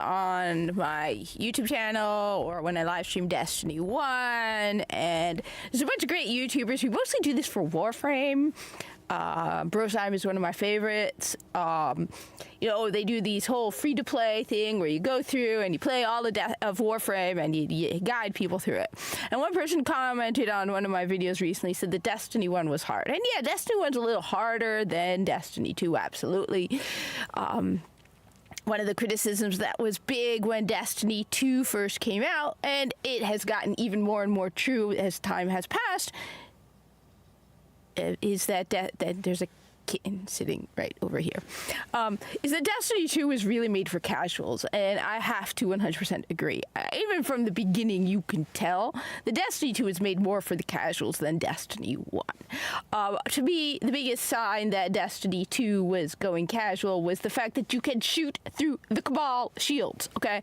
on my YouTube channel or when I live stream Destiny 1. And there's a bunch of great YouTubers who mostly do this for Warframe. Brosheim is one of my favorites. They do these whole free-to-play thing where you go through and you play all of Warframe and you guide people through it. And one person commented on one of my videos recently, said that Destiny 1 was hard. And yeah, Destiny 1's a little harder than Destiny 2, absolutely. One of the criticisms that was big when Destiny 2 first came out, and it has gotten even more and more true as time has passed, is that there's a kitten sitting right over here, is that Destiny 2 was really made for casuals, and I have to 100% agree. Even from the beginning, you can tell the Destiny 2 was made more for the casuals than Destiny 1. To me, the biggest sign that Destiny 2 was going casual was the fact that you can shoot through the Cabal shields, okay?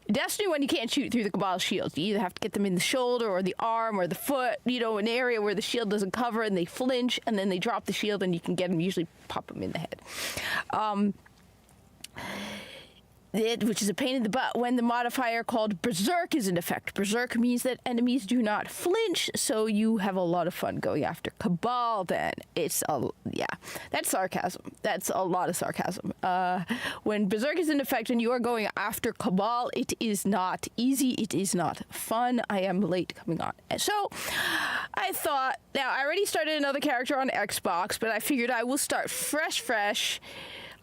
Destiny 1, you can't shoot through the Cabal shields. You either have to get them in the shoulder or the arm or the foot, an area where the shield doesn't cover, and they flinch, and then they drop the shield, and you can get them, usually pop them in the head. Which is a pain in the butt when the modifier called Berserk is in effect. Berserk means that enemies do not flinch, so you have a lot of fun going after Cabal then. That's sarcasm. That's a lot of sarcasm. When Berserk is in effect and you are going after Cabal, it is not easy. It is not fun. I am late coming on. So I thought, now I already started another character on Xbox, but I figured I will start fresh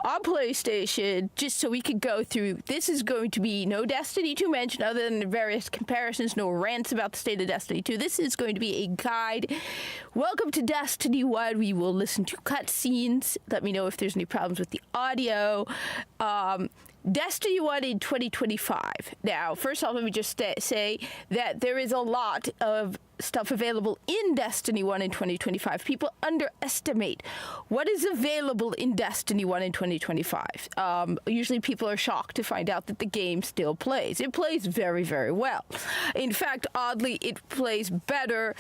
on PlayStation, just so we could go through. This is going to be no Destiny 2 mention other than various comparisons, no rants about the state of Destiny 2. This is going to be a guide. Welcome to Destiny 1. We will listen to cutscenes. Let me know if there's any problems with the audio. Destiny 1 in 2025. Now, first off, let me just say that there is a lot of stuff available in Destiny 1 in 2025. People underestimate what is available in Destiny 1 in 2025. Usually people are shocked to find out that the game still plays. It plays very, very well. In fact, oddly, it plays better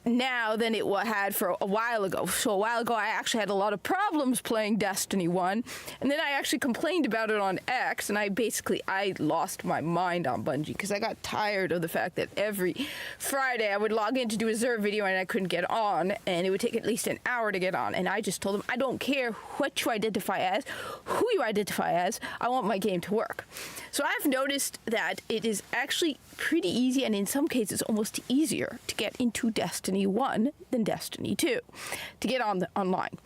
now than it had for a while ago. So a while ago, I actually had a lot of problems playing Destiny 1, and then I actually complained about it on X, and I lost my mind on Bungie, because I got tired of the fact that every Friday I would log in to do a Zerv video and I couldn't get on, and it would take at least an hour to get on, and I just told them, I don't care what you identify as, who you identify as, I want my game to work. So I've noticed that it is actually pretty easy, and in some cases almost easier, to get into Destiny 1 than Destiny 2 to get online.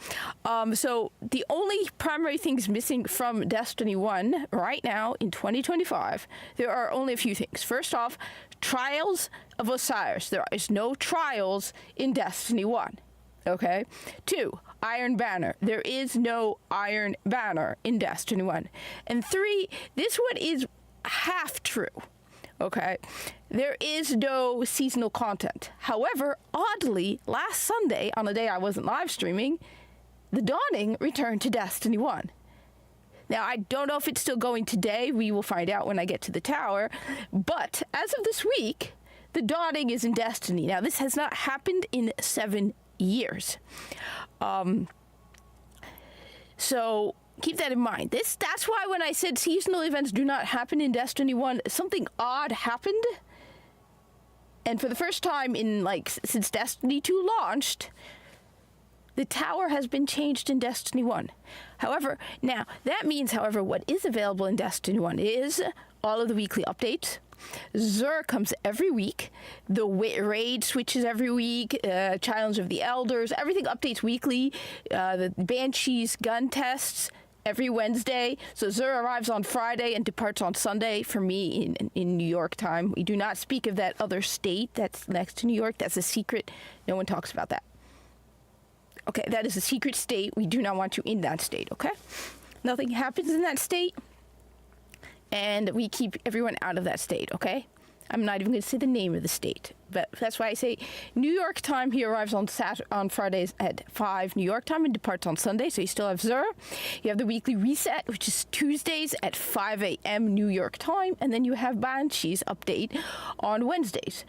So the only primary things missing from Destiny 1 right now in 2025, there are only a few things. First off, Trials of Osiris. There is no Trials in Destiny 1. Okay? 2, Iron Banner. There is no Iron Banner in Destiny 1. And 3, this one is half true. Okay, there is no seasonal content. However, oddly, last Sunday, on a day I wasn't live streaming, The Dawning returned to Destiny 1. Now, I don't know if it's still going today. We will find out when I get to the tower. But as of this week, The Dawning is in Destiny. Now, this has not happened in 7 years. So keep that in mind. That's why when I said seasonal events do not happen in Destiny 1, something odd happened. And for the first time since Destiny 2 launched, the tower has been changed in Destiny 1. However, now that means, what is available in Destiny 1 is all of the weekly updates. Xur comes every week. The raid switches every week. Challenge of the Elders. Everything updates weekly. The Banshees gun tests every Wednesday. So Xur arrives on Friday and departs on Sunday for me in New York time. We do not speak of that other state that's next to New York. That's a secret. No one talks about that. Okay, that is a secret state. We do not want you in that state, okay? Nothing happens in that state, and we keep everyone out of that state, okay? I'm not even going to say the name of the state, But that's why I say New York time. He arrives on Fridays at 5 New York time and departs on Sunday. So you still have Xur. You have the weekly reset, which is Tuesdays at 5 a.m. New York time, and then you have Banshee's update on Wednesdays.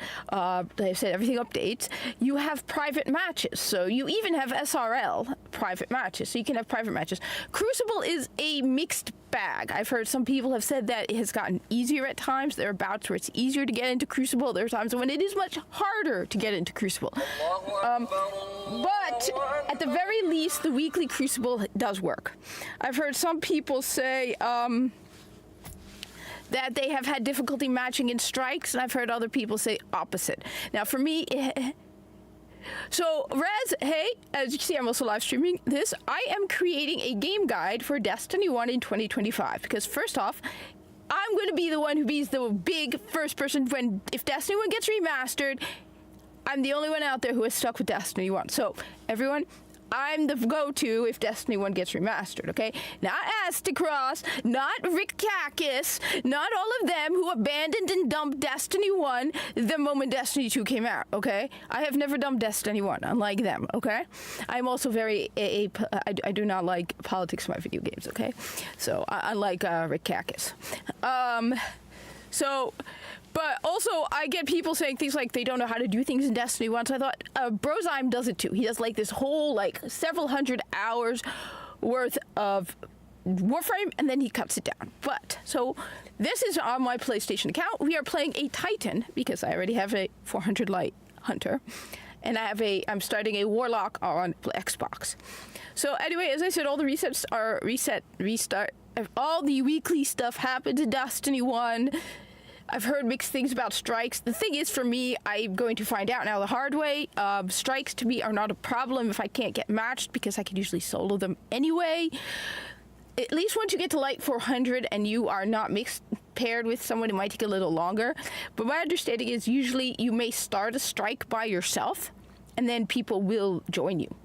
They said everything updates. You have private matches, so you even have SRL private matches. So you can have private matches. Crucible is a mixed bag. I've heard some people have said that it has gotten easier at times. There are bouts where it's easier to get into Crucible. There are times when it is much harder to get into Crucible. But at the very least, the weekly Crucible does work. I've heard some people say that they have had difficulty matching in strikes, and I've heard other people say opposite. Now, for me, so, Rez, hey, as you can see, I'm also live streaming this. I am creating a game guide for Destiny 1 in 2025, because first off, I'm going to be the one who be the big first person if Destiny 1 gets remastered. I'm the only one out there who is stuck with Destiny 1. So, everyone, I'm the go-to if Destiny 1 gets remastered, okay? Not Astacross, not Rick Kakis, not all of them who abandoned and dumped Destiny 1 the moment Destiny 2 came out, okay? I have never dumped Destiny 1, unlike them, okay? I'm also I do not like politics in my video games, okay? So, unlike Rick Kakis. But also, I get people saying things like they don't know how to do things in Destiny 1, so I thought, Brozyme does it too. He does like this whole, several hundred hours worth of Warframe, and then he cuts it down. So this is on my PlayStation account. We are playing a Titan, because I already have a 400 Light Hunter, and I'm starting a Warlock on Xbox. So anyway, as I said, all the resets are restart. All the weekly stuff happens in Destiny 1. I've heard mixed things about strikes. The thing is, for me, I'm going to find out now the hard way. Strikes to me are not a problem if I can't get matched, because I can usually solo them anyway. At least once you get to Light 400 and you are not paired with someone, it might take a little longer. But my understanding is usually you may start a strike by yourself, and then people will join you.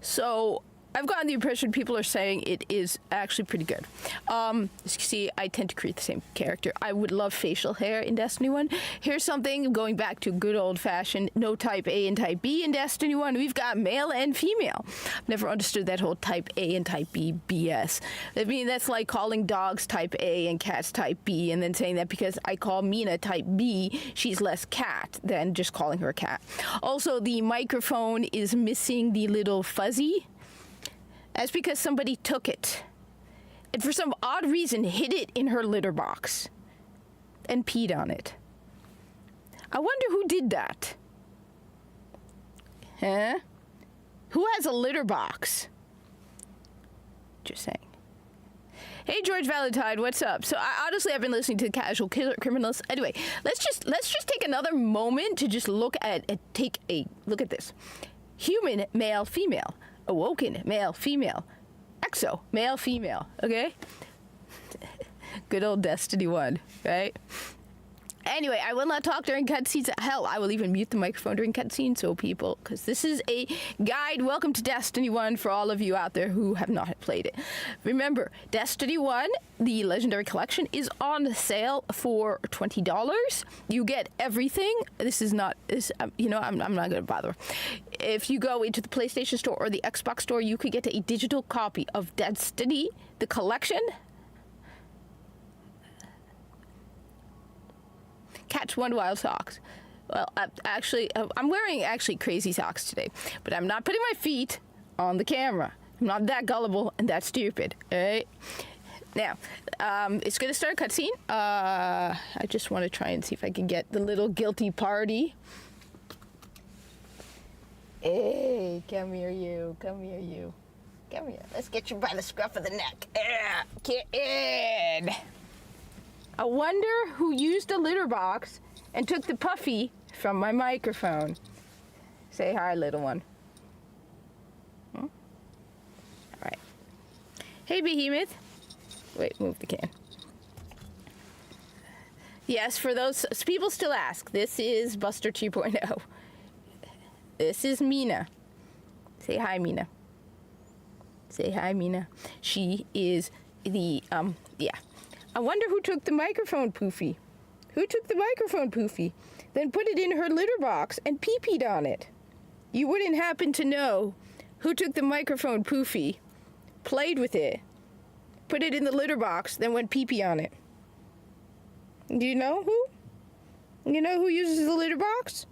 So I've gotten the impression people are saying it is actually pretty good. As you can see, I tend to create the same character. I would love facial hair in Destiny 1. Here's something going back to good old-fashioned no type A and type B in Destiny 1. We've got male and female. I've never understood that whole type A and type B BS. I mean, that's like calling dogs type A and cats type B, and then saying that because I call Mina type B, she's less cat than just calling her a cat. Also, the microphone is missing the little fuzzy. That's because somebody took it, and for some odd reason hid it in her litter box and peed on it. I wonder who did that. Huh? Who has a litter box? Just saying. Hey, George Valentine, what's up? So, I've been listening to Casual Criminals. Anyway, let's just take another moment to just take a look at this. Human, male, female. Awoken, male, female. Exo, male, female. Okay? Good old Destiny 1, right? Anyway, I will not talk during cutscenes. Hell, I will even mute the microphone during cutscenes, so people, because this is a guide. Welcome to Destiny 1 for all of you out there who have not played it. Remember, Destiny 1, the Legendary Collection, is on sale for $20. You get everything. I'm not going to bother. If you go into the PlayStation Store or the Xbox Store, you could get a digital copy of Destiny, the Collection. Catch one wild socks. Well, I'm wearing crazy socks today, but I'm not putting my feet on the camera. I'm not that gullible and that stupid. All right. Now, it's going to start a cutscene. I just want to try and see if I can get the little guilty party. Hey, come here, you. Come here, you. Come here. Let's get you by the scruff of the neck. Get in. I wonder who used a litter box and took the puffy from my microphone. Say hi, little one. All right. Hey, Behemoth. Wait, move the can. Yes, for those people still ask, this is Buster 2.0. This is Mina. Say hi, Mina. Say hi, Mina. She is the, yeah. I wonder who took the microphone, Poofy. Who took the microphone, Poofy? then put it in her litter box and pee-peed on it. You wouldn't happen to know who took the microphone poofy, played with it, put it in the litter box, then went pee-pee on it. Do you know who? You know who uses the litter box?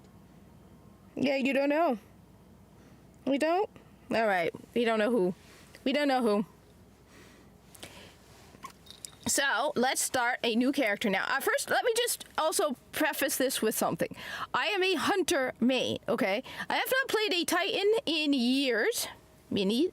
Yeah, you don't know. We don't? All right, we don't know who. We don't know who. So let's start a new character now. First, let me just also preface this with something. I am a hunter main, okay? I have not played a Titan in years. Minnie,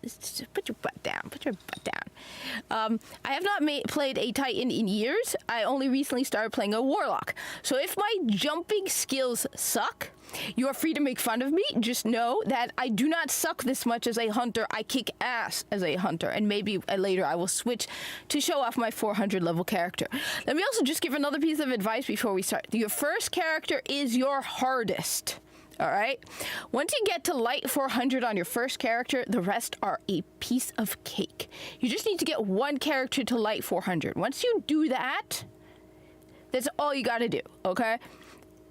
put your butt down. Put your butt down. I have not played a Titan in years. I only recently started playing a Warlock. So if my jumping skills suck, you are free to make fun of me. Just know that I do not suck this much as a hunter. I kick ass as a hunter. And maybe later I will switch to show off my 400 level character. Let me also just give another piece of advice before we start. Your first character is your hardest. All right. Once you get to light 400 on your first character, the rest are a piece of cake. You just need to get one character to light 400. Once you do that, that's all you got to do. Okay.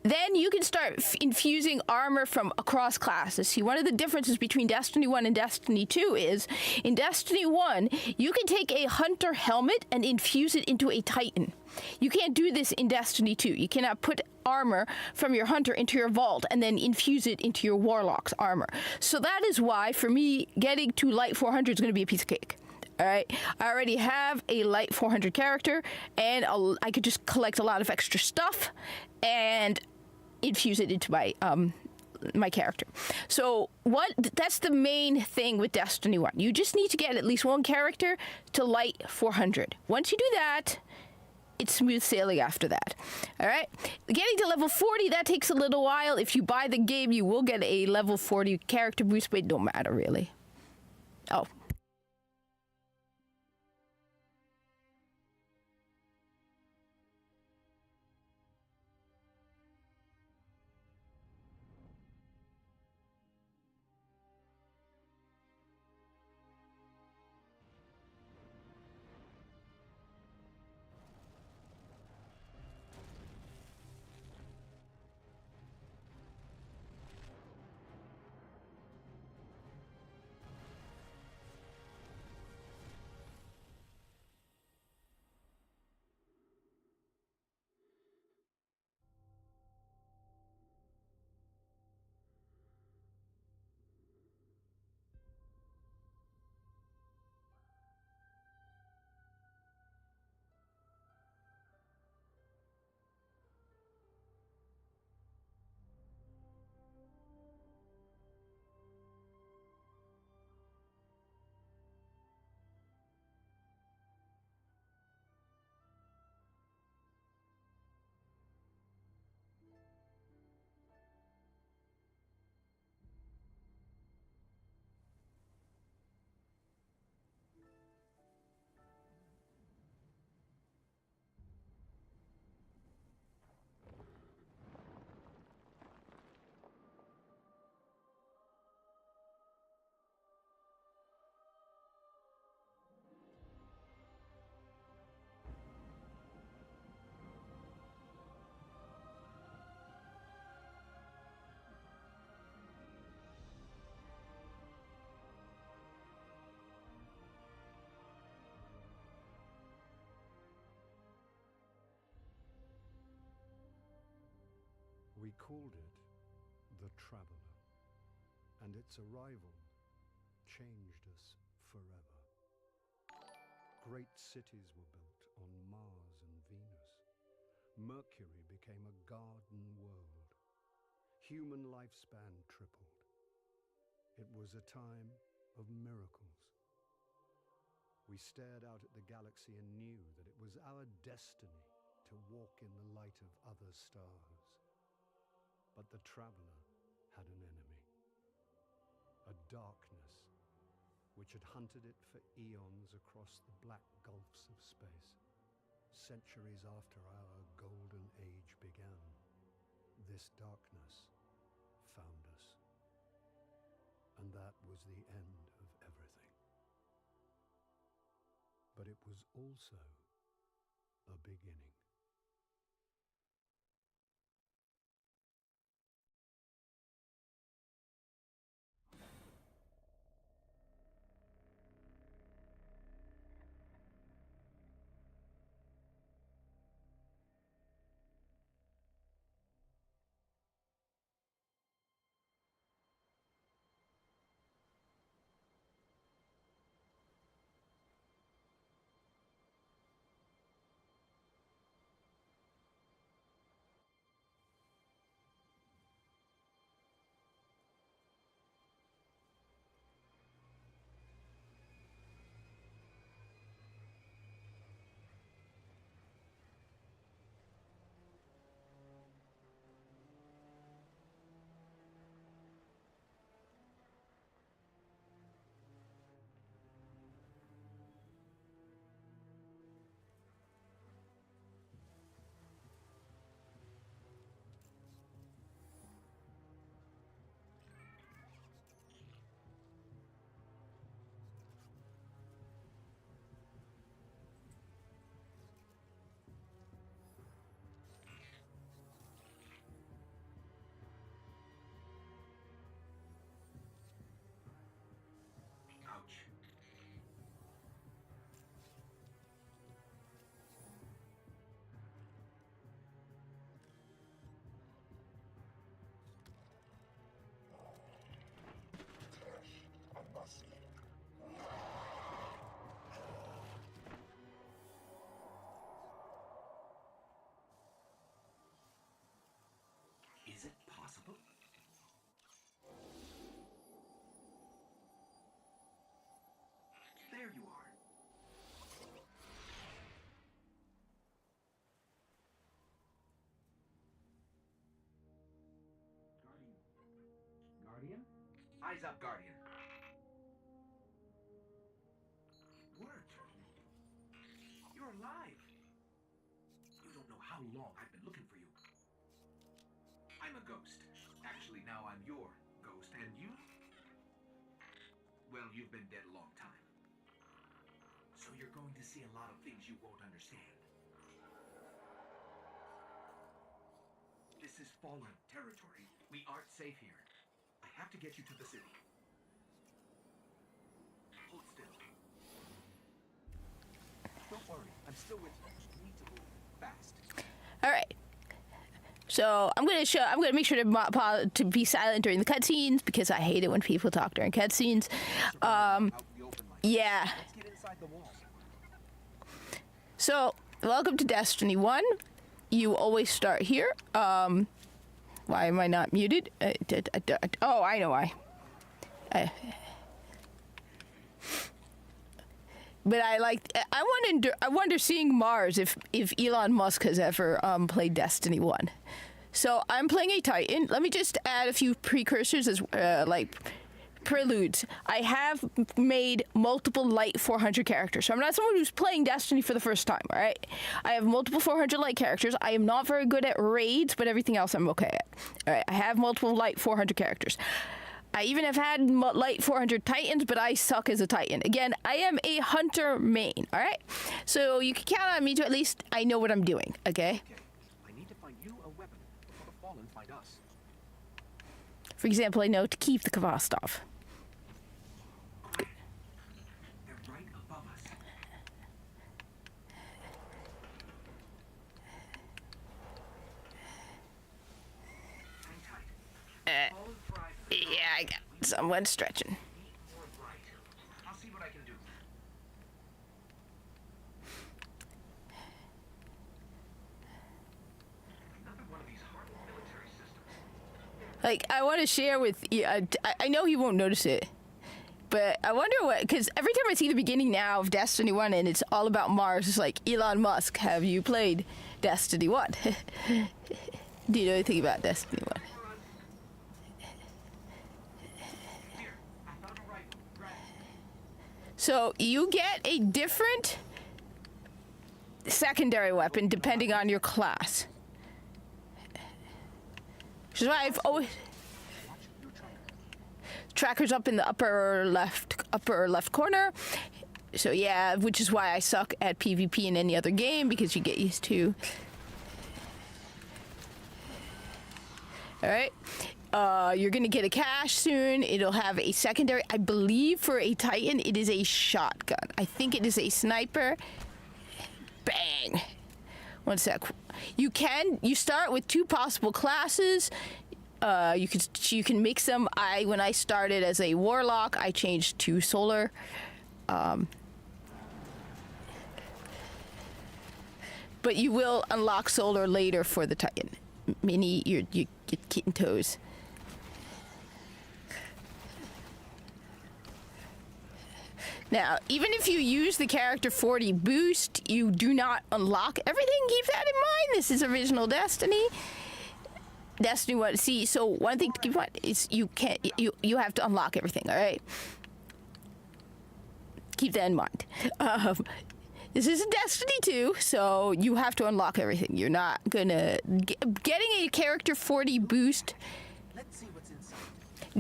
Then you can start infusing armor from across classes. See, one of the differences between Destiny 1 and Destiny 2 is, in Destiny 1, you can take a hunter helmet and infuse it into a Titan. You can't do this in Destiny 2. You cannot put armor from your hunter into your vault and then infuse it into your warlock's armor. So that is why, for me, getting to light 400 is going to be a piece of cake. All right, I already have a light 400 character, and I could just collect a lot of extra stuff and infuse it into my my character. So that's the main thing with Destiny 1. You just need to get at least one character to light 400. Once you do that, it's smooth sailing after that. All right, getting to level 40, that takes a little while. If you buy the game, you will get a level 40 character boost, but it don't matter really. Oh. We called it the Traveler, and its arrival changed us forever. Great cities were built on Mars and Venus. Mercury became a garden world. Human lifespan tripled. It was a time of miracles. We stared out at the galaxy and knew that it was our destiny to walk in the light of other stars. But the Traveler had an enemy, a darkness which had hunted it for eons across the black gulfs of space. Centuries after our golden age began, this darkness found us. And that was the end of everything. But it was also a beginning. Eyes up, Guardian. It worked. You're alive. You don't know how long I've been looking for you. I'm a ghost. Actually, now I'm your ghost, and you? Well, you've been dead a long time. So you're going to see a lot of things you won't understand. This is fallen territory. We aren't safe here. I have to get you to the city. Hold still. Don't worry, I'm still with you. You need to move fast. All right. So I'm gonna make sure to be silent during the cutscenes because I hate it when people talk during cutscenes. Yeah. Let's get inside the walls. So welcome to Destiny 1. You always start here. Why am I not muted? Oh, I know why. But I wonder seeing Mars if Elon Musk has ever played Destiny 1. So I'm playing a Titan. Let me just add a few precursors as like preludes. I have made multiple light 400 characters. So I'm not someone who's playing Destiny for the first time, all right? I have multiple 400 light characters. I am not very good at raids, but everything else I'm okay at. All right, I have multiple light 400 characters. I even have had light 400 Titans, but I suck as a Titan. Again, I am a hunter main, all right? So you can count on me to at least I know what I'm doing, okay? Okay, I need to find you a weapon before the Fallen find us. For example, I know to keep the Kvastov. They're right above us. Hang tight. Fallen thrive. Yeah, I got someone stretching. Need more light. I'll see what I can do. Another one of these hardened military systems. Like, I want to share with you. I know he won't notice it, but I wonder what. Because every time I see the beginning now of Destiny 1 and it's all about Mars, it's like, Elon Musk, have you played Destiny 1? Do you know anything about Destiny 1? Here, I found a rifle. Grab it. So you get a different secondary weapon depending on your class. Which is why I've always trackers up in the upper left corner. So yeah, which is why I suck at PvP in any other game because you get used to. All right. You're gonna get a cache soon. It'll have a secondary. I believe for a Titan, it is a shotgun. I think it is a sniper. Bang. One sec. You start with two possible classes. You can mix them. When I started as a warlock, I changed to solar. But you will unlock solar later for the Titan. Mini, you get kitten toes. Now, even if you use the character 40 boost, you do not unlock everything. Keep that in mind. This is original Destiny. Destiny 1. See, so one thing to keep in mind is you have to unlock everything, all right? Keep that in mind. This is a Destiny 2, so you have to unlock everything. You're not gonna... Getting a character 40 boost Let's see what's inside.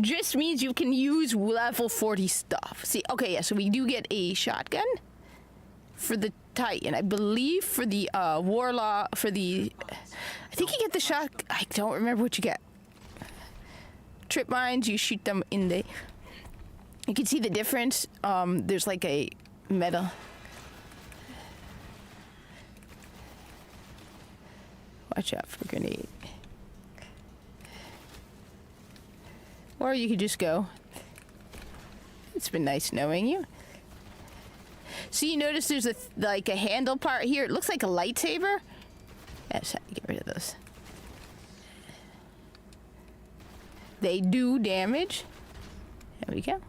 just means you can use level 40 stuff. See, okay, yeah, so we do get a shotgun for the Titan. I believe for the warlock, I think you get the shot. I don't remember what you get. Trip mines, you shoot them in the... You can see the difference. There's like a metal... Watch out for grenade. Or you could just go. It's been nice knowing you. So you notice there's like a handle part here. It looks like a lightsaber. That's how you get rid of those. They do damage. There we go.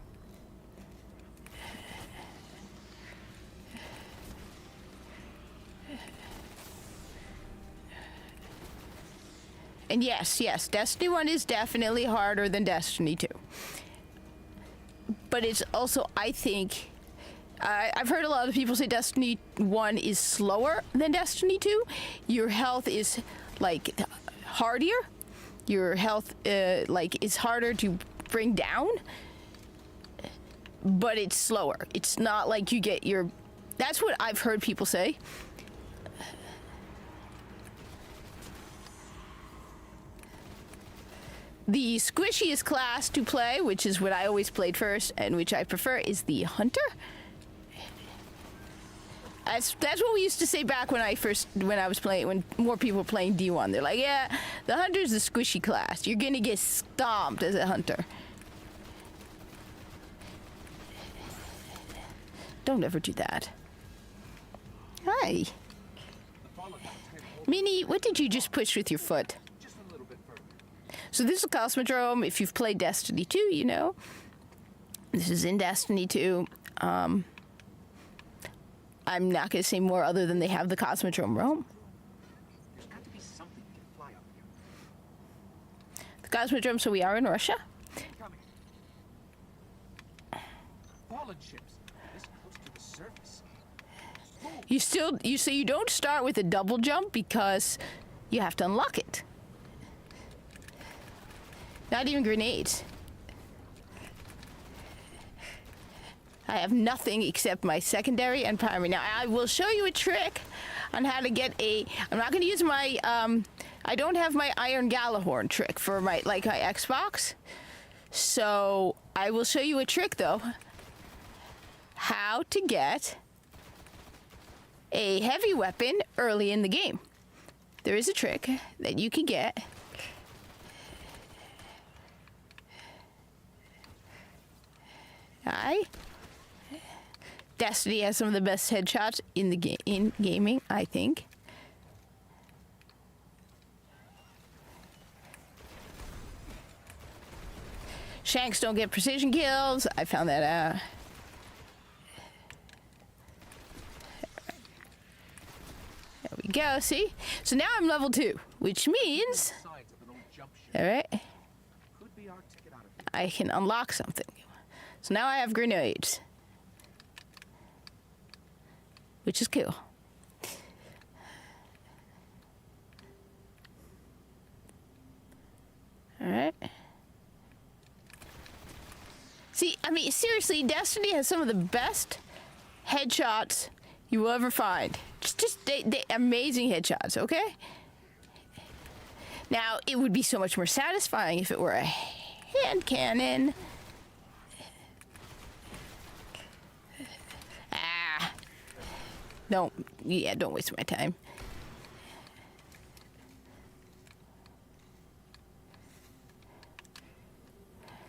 And yes, Destiny 1 is definitely harder than Destiny 2. but it's also, I think, I've heard a lot of people say Destiny 1 is slower than Destiny 2. Your health is like hardier. Your health like is harder to bring down, but it's slower. It's not like you get your. That's what I've heard people say. The squishiest class to play, which is what I always played first and which I prefer, is the Hunter. That's what we used to say back when I was playing, when more people were playing D1. They're like, yeah, the Hunter's the squishy class. You're gonna get stomped as a Hunter. Don't ever do that. Hi. Minnie, what did you just push with your foot? So this is Cosmodrome. If you've played Destiny 2, you know. This is in Destiny 2. I'm not going to say more other than they have the Cosmodrome Rome. There's got to be something we can fly up here. The Cosmodrome, so we are in Russia. Coming. Fallen ships. This close to the surface. So you don't start with a double jump because you have to unlock it. Not even grenades. I have nothing except my secondary and primary. Now, I will show you a trick on how to get a... I'm not going to use my... I don't have my Iron Galahorn trick for my Xbox. So, I will show you a trick, though. How to get a heavy weapon early in the game. There is a trick that you can get... Destiny has some of the best headshots in the in gaming, I think. Shanks don't get precision kills. I found that out. There we go. See? So now I'm level 2, which means, all right, I can unlock something. So now I have grenades, which is cool. All right. See, I mean, seriously, Destiny has some of the best headshots you will ever find. Just they amazing headshots, okay? Now, it would be so much more satisfying if it were a hand cannon. Don't waste my time.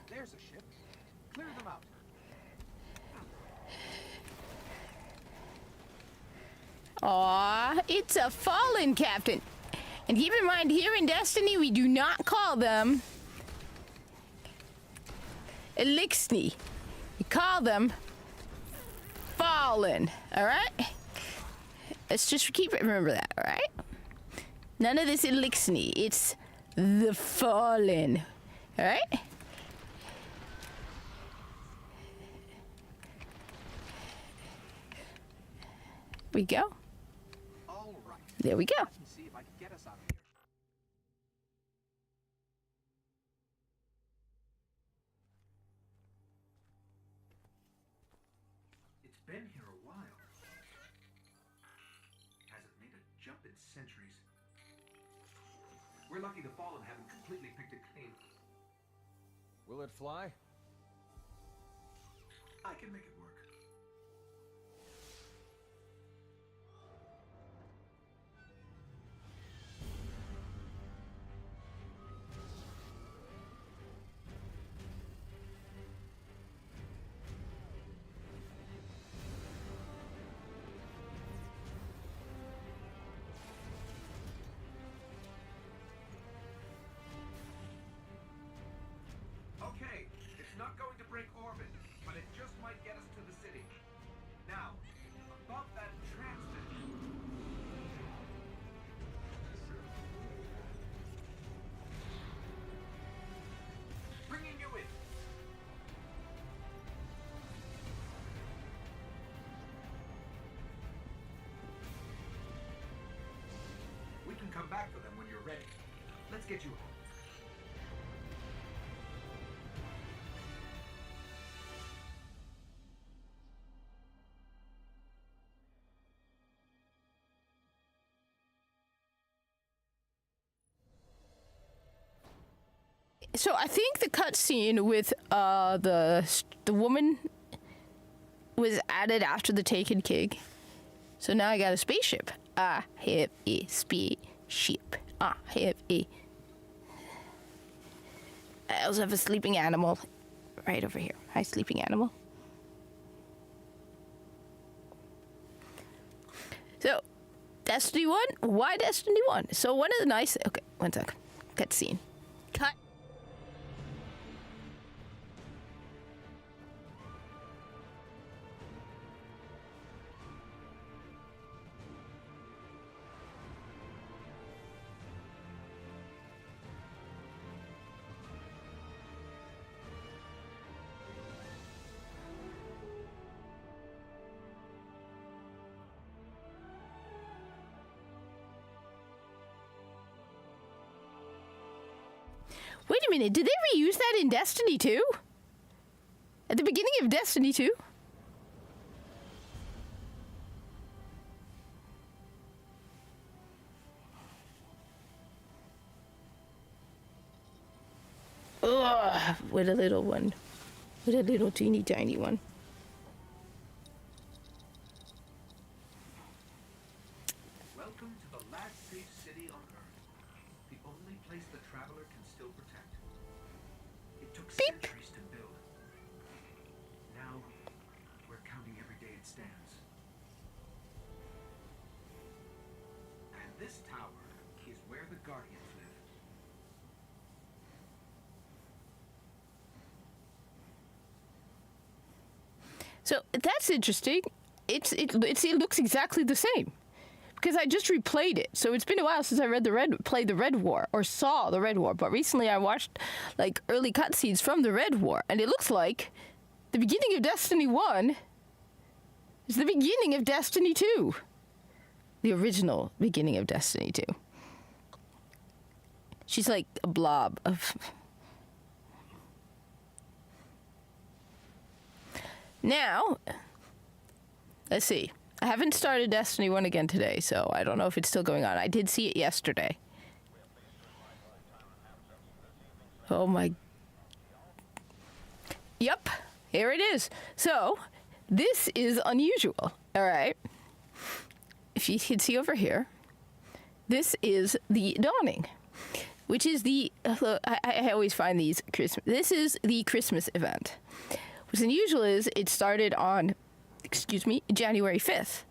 There's a ship. Clear them out. Aw, it's a fallen captain. And keep in mind, here in Destiny, we do not call them Elixni. We call them fallen, all right? Let's just remember that, all right? None of this Elixni. It's the fallen, all right? We go. All right. There we go. Let me see if I can get us out of here. It's been here a while. Hasn't made a jump in centuries. We're lucky the Fallen haven't completely picked it clean. Will it fly? I can make it work. Okay, it's not going to break orbit, but it just might get us to the city. Now, above that transmitter. Bringing you in. come back for them when you're ready. Let's get you home. So I think the cutscene with the woman was added after the Taken King. So now I got a spaceship. I have a spaceship. I have a. I also have a sleeping animal right over here. Hi, sleeping animal. So, Destiny 1? Why Destiny 1? So one of the nice... Okay, one sec. Cutscene. Cut. Wait a minute, did they reuse that in Destiny 2? At the beginning of Destiny 2? Ugh, what a little one. What a little teeny tiny one. Welcome to the last safe city on Earth. The only place the traveler can still protect. It took centuries to build. Now, we're counting every day it stands. And this tower is where the Guardians live. So that's interesting. It looks exactly the same. Because I just replayed it. So it's been a while since I played the Red War or saw the Red War. But recently I watched like early cutscenes from the Red War, and it looks like the beginning of Destiny 1 is the beginning of Destiny 2. The original beginning of Destiny 2. She's like a blob of... Now, let's see. I haven't started Destiny 1 again today, so I don't know if it's still going on. I did see it yesterday. Oh my... Yep, here it is. So, this is unusual, all right? If you can see over here, this is the Dawning, which is the... I always find these Christmas... This is the Christmas event. What's unusual is it started on... January 5th.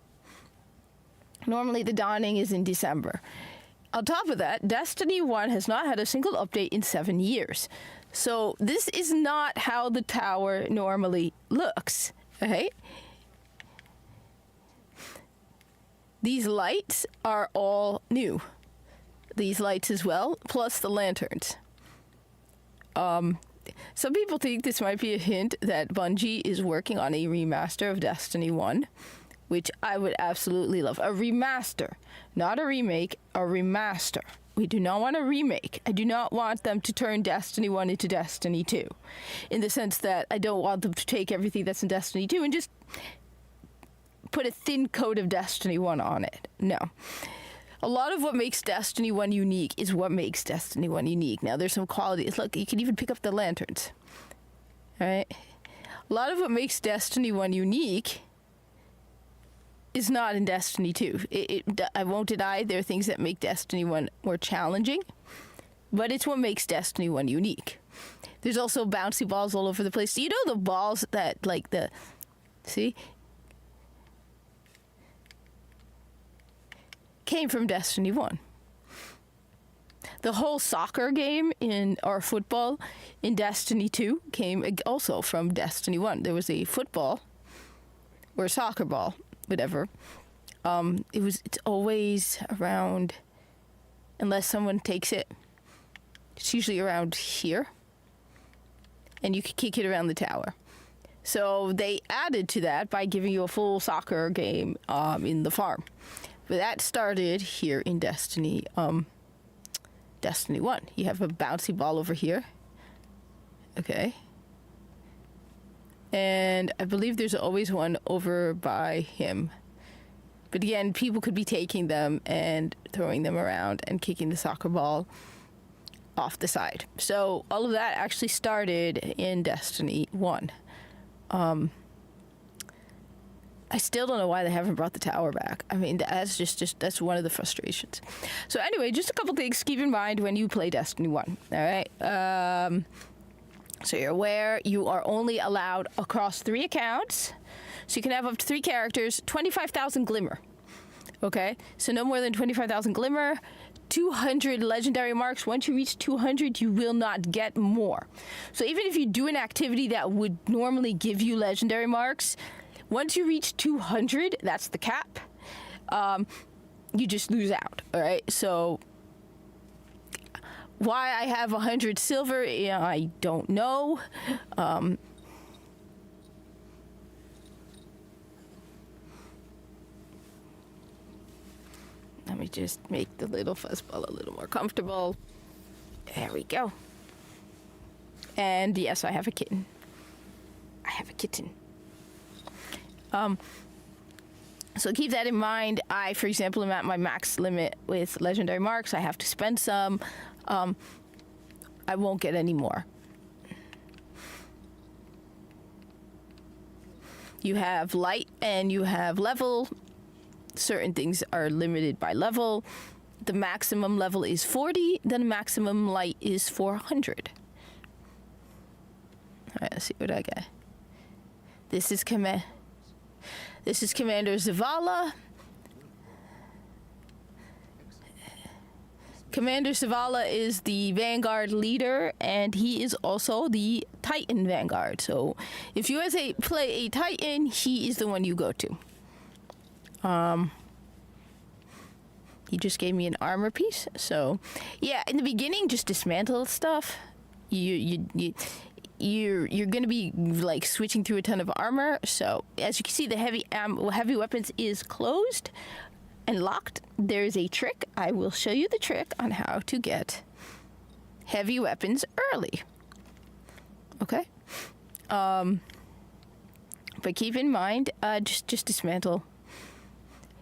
Normally the Dawning is in December. On top of that, Destiny 1 has not had a single update in 7 years. So this is not how the tower normally looks, right? These lights are all new. These lights as well, plus the lanterns. Some people think this might be a hint that Bungie is working on a remaster of Destiny 1, which I would absolutely love. A remaster, not a remake, a remaster. We do not want a remake. I do not want them to turn Destiny 1 into Destiny 2, in the sense that I don't want them to take everything that's in Destiny 2 and just put a thin coat of Destiny 1 on it. No. A lot of what makes Destiny 1 unique is what makes Destiny 1 unique. Now, there's some qualities. Look, you can even pick up the lanterns. All right? A lot of what makes Destiny 1 unique is not in Destiny 2. I won't deny there are things that make Destiny 1 more challenging, but it's what makes Destiny 1 unique. There's also bouncy balls all over the place. You know the balls that, like, the... See? Came from Destiny 1. The whole soccer game or football in Destiny 2 came also from Destiny 1. There was a football or a soccer ball, whatever. It's always around, unless someone takes it, it's usually around here, and you can kick it around the tower. So they added to that by giving you a full soccer game in the farm. But that started here in Destiny 1. You have a bouncy ball over here. Okay. And I believe there's always one over by him. But again, people could be taking them and throwing them around and kicking the soccer ball off the side. So all of that actually started in Destiny 1. I still don't know why they haven't brought the tower back. I mean, that's just that's one of the frustrations. So anyway, just a couple things to keep in mind when you play Destiny 1. All right. So you're aware you are only allowed across 3 accounts. So you can have up to 3 characters, 25,000 Glimmer. Okay? So no more than 25,000 Glimmer, 200 legendary marks. Once you reach 200, you will not get more. So even if you do an activity that would normally give you legendary marks, once you reach 200, that's the cap, you just lose out. All right? So why I have 100 silver, I don't know. Let me just make the little fuzzball a little more comfortable. There we go. And yes, I have a kitten. I have a kitten. So keep that in mind. I, for example, am at my max limit with legendary marks. I have to spend some. I won't get any more. You have light and you have level. Certain things are limited by level. The maximum level is 40, then the maximum light is 400. All right, let's see what I got. This is Commander Zavala. Commander Zavala is the Vanguard leader, and he is also the Titan Vanguard. So if you play a Titan, he is the one you go to. He just gave me an armor piece. So yeah, in the beginning, just dismantle stuff. You're gonna be like switching through a ton of armor. So as you can see, the heavy weapons is closed and locked. There is a trick. I will show you the trick on how to get heavy weapons early. Okay. But keep in mind, just dismantle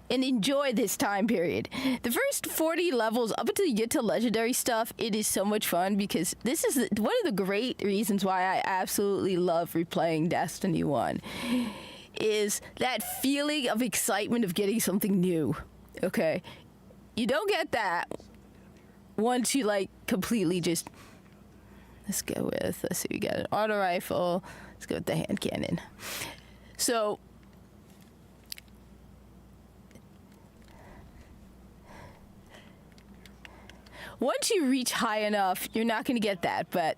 and enjoy this time period. The first 40 levels, up until you get to legendary stuff, it is so much fun because this is one of the great reasons why I absolutely love replaying Destiny 1, is that feeling of excitement of getting something new. Okay? You don't get that once you like completely just, let's see, we got an auto rifle. Let's go with the hand cannon. So, once you reach high enough, you're not going to get that, but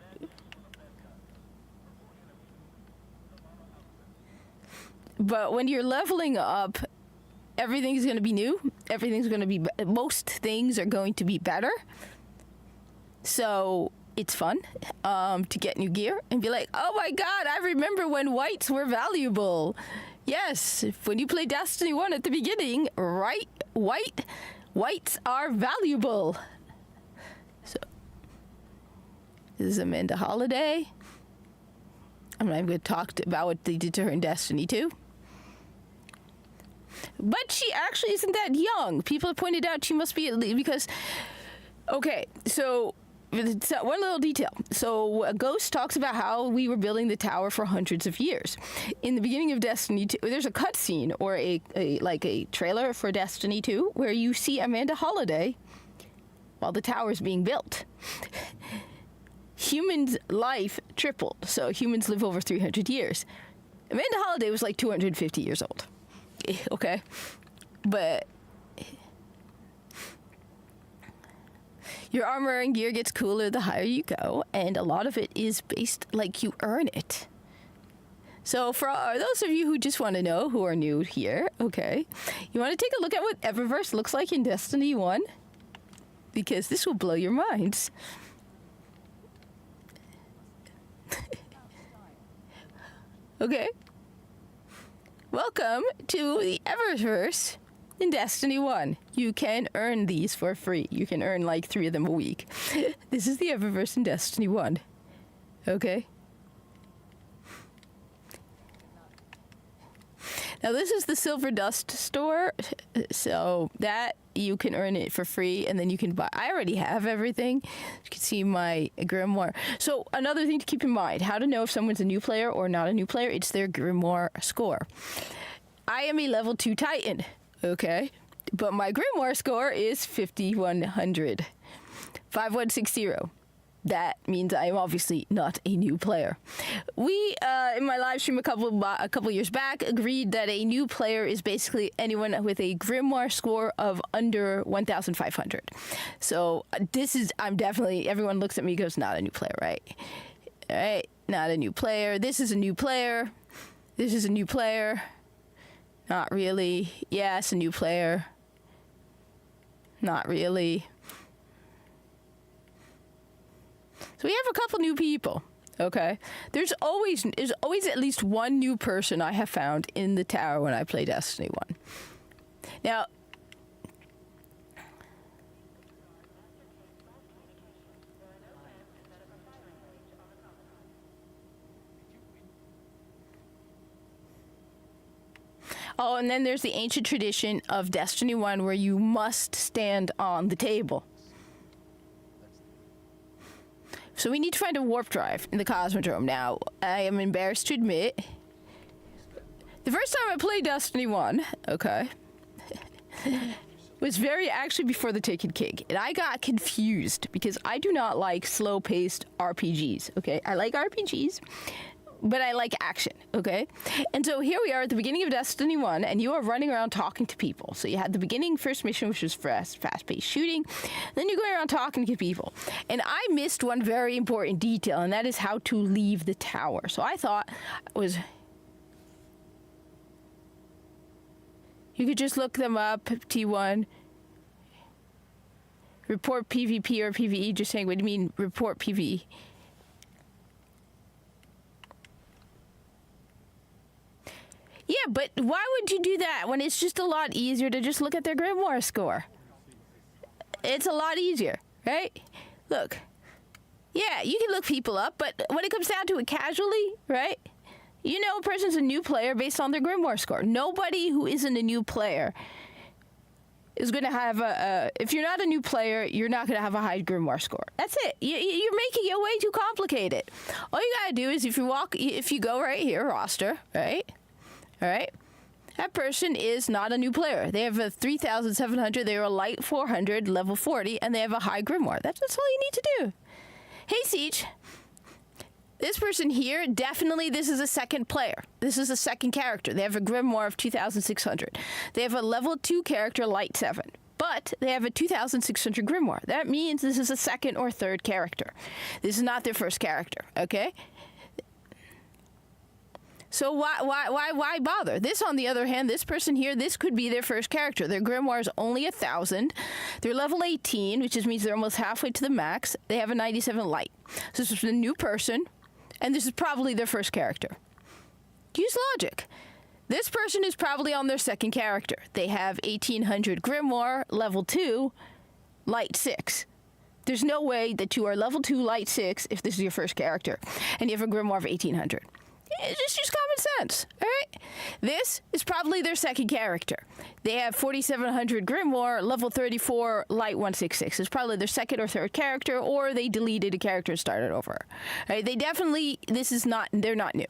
when you're leveling up, everything's going to be new. Most things are going to be better. So it's fun to get new gear and be like, oh my god, I remember when whites were valuable. Yes, when you play Destiny 1 at the beginning, right? Whites are valuable. So, this is Amanda Holiday. I'm not even going to talk about what they did to her in Destiny 2. But she actually isn't that young. People have pointed out she must be, because, okay, so one little detail. So Ghost talks about how we were building the tower for hundreds of years. In the beginning of Destiny 2, there's a cutscene or a trailer for Destiny 2 where you see Amanda Holiday while the tower's being built. Humans' life tripled, so humans live over 300 years. Amanda Holiday was like 250 years old. Okay? But your armor and gear gets cooler the higher you go, and a lot of it is based, like, you earn it. So for those of you who just want to know, who are new here, okay, you want to take a look at what Eververse looks like in Destiny 1? Because this will blow your minds. Okay. Welcome to the Eververse in Destiny 1. You can earn these for free. You can earn like 3 of them a week. This is the Eververse in Destiny 1. Okay? Now this is the Silver Dust store, so that you can earn it for free, and then you can buy. I already have everything. You can see my grimoire. So another thing to keep in mind: how to know if someone's a new player or not a new player. It's their grimoire score. I am a level 2 Titan, okay, but my grimoire score is 5100, 5160. That means I am obviously not a new player. We, in my live stream a couple years back, agreed that a new player is basically anyone with a grimoire score of under 1,500. So I'm definitely, everyone looks at me and goes, not a new player, right? All right, not a new player. This is a new player. This is a new player. Not really. Yes, a new player. Not really. So we have a couple new people, okay? There's always at least one new person I have found in the tower when I play Destiny 1. Now, oh, and then there's the ancient tradition of Destiny 1 where you must stand on the table. So we need to find a warp drive in the Cosmodrome. Now, I am embarrassed to admit, the first time I played Destiny 1, okay, was actually before the Taken King. And I got confused because I do not like slow-paced RPGs, okay? I like RPGs, but I like action, okay? And so here we are at the beginning of Destiny 1, and you are running around talking to people. So you had the first mission, which was fast-paced shooting. Then you're going around talking to people. And I missed one very important detail, and that is how to leave the tower. So I thought you could just look them up, T1. Report PvP or PvE, just saying, what do you mean report PvE? Yeah, but why would you do that when it's just a lot easier to just look at their grimoire score? It's a lot easier, right? Look. Yeah, you can look people up, but when it comes down to it casually, right? You know a person's a new player based on their grimoire score. Nobody who isn't a new player is going to have if you're not a new player, you're not going to have a high grimoire score. That's it. You're making it way too complicated. All you got to do is if you go right here, roster, right? All right, that person is not a new player. They have a 3,700. They are a light 400, level 40, and they have a high grimoire. That's all you need to do. Hey, Siege. This person here, definitely this is a second player. This is a second character. They have a grimoire of 2,600. They have a level 2 character, light 7. But they have a 2,600 grimoire. That means this is a second or third character. This is not their first character, okay? So why bother? This, on the other hand, this person here, this could be their first character. Their grimoire is only 1,000. They're level 18, which just means they're almost halfway to the max. They have a 97 light. So this is a new person, and this is probably their first character. Use logic. This person is probably on their second character. They have 1,800 grimoire, level 2, light 6. There's no way that you are level 2, light 6 if this is your first character, and you have a grimoire of 1,800. Just use common sense, all right? This is probably their second character. They have 4,700 grimoire, level 34, light 166. It's probably their second or third character, or they deleted a character and started over. All right? They're not new.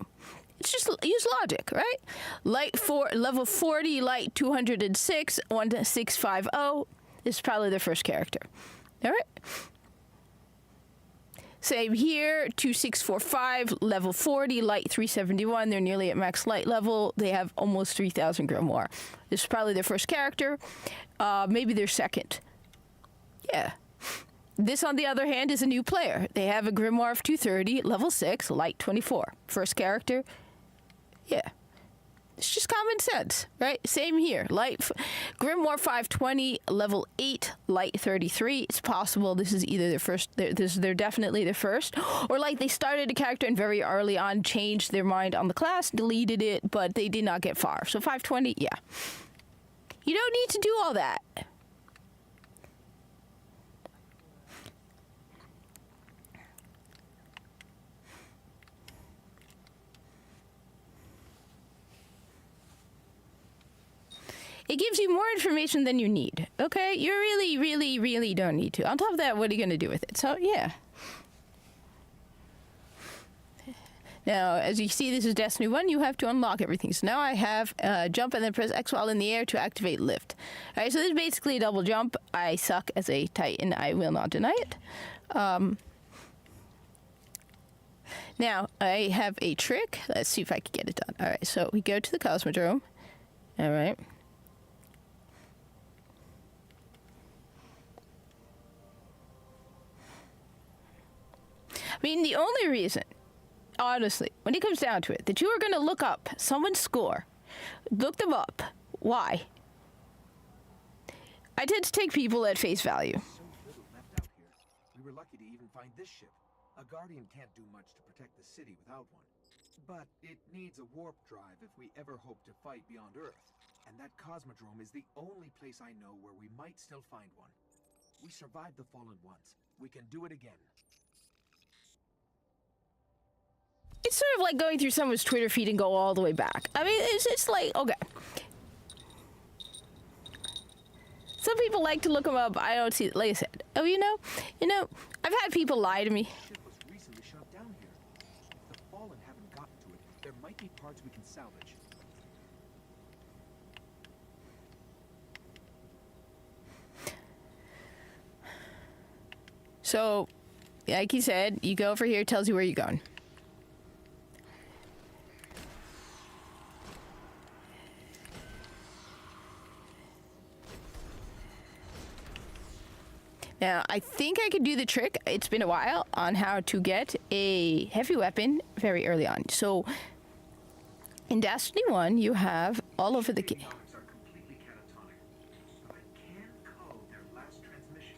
It's just use logic, right? Level 40, light 206, 1650. This is probably their first character. All right? Same here, 2645, level 40, light 371. They're nearly at max light level. They have almost 3,000 grimoire. This is probably their first character, maybe their second. Yeah. This, on the other hand, is a new player. They have a grimoire of 230, level 6, light 24. First character, yeah. It's just common sense, right? Same here. Grimoire 520, level 8, light 33. It's possible this is either their first, they're definitely their first, or like they started a character and very early on changed their mind on the class, deleted it, but they did not get far. So 520, yeah. You don't need to do all that. It gives you more information than you need. Okay? You really don't need to. On top of that, what are you going to do with it? So, yeah. Now, as you see, this is Destiny 1. You have to unlock everything. So now I have jump and then press X while in the air to activate lift. All right, so this is basically a double jump. I suck as a Titan. I will not deny it. Now, I have a trick. Let's see if I can get it done. All right, so we go to the Cosmodrome. All right. I mean, the only reason, honestly, when it comes down to it, that you are going to look up someone's score, look them up. Why? I tend to take people at face value. So little left out here. We were lucky to even find this ship. A Guardian can't do much to protect the city without one. But it needs a warp drive if we ever hope to fight beyond Earth. And that Cosmodrome is the only place I know where we might still find one. We survived the Fallen once. We can do it again. It's sort of like going through someone's Twitter feed and go all the way back. I mean, it's like, okay. Some people like to look them up. I don't see, like I said, oh, you know, I've had people lie to me. The ship was recently shut down here. If the Fallen haven't gotten to it, there might be parts we can salvage. So, like you said, you go over here, it tells you where you're going. Now, I think I could do the trick, it's been a while, on how to get a heavy weapon very early on. So, in Destiny 1, you have all over the game. Avionics are completely catatonic, but I can code their last transmission.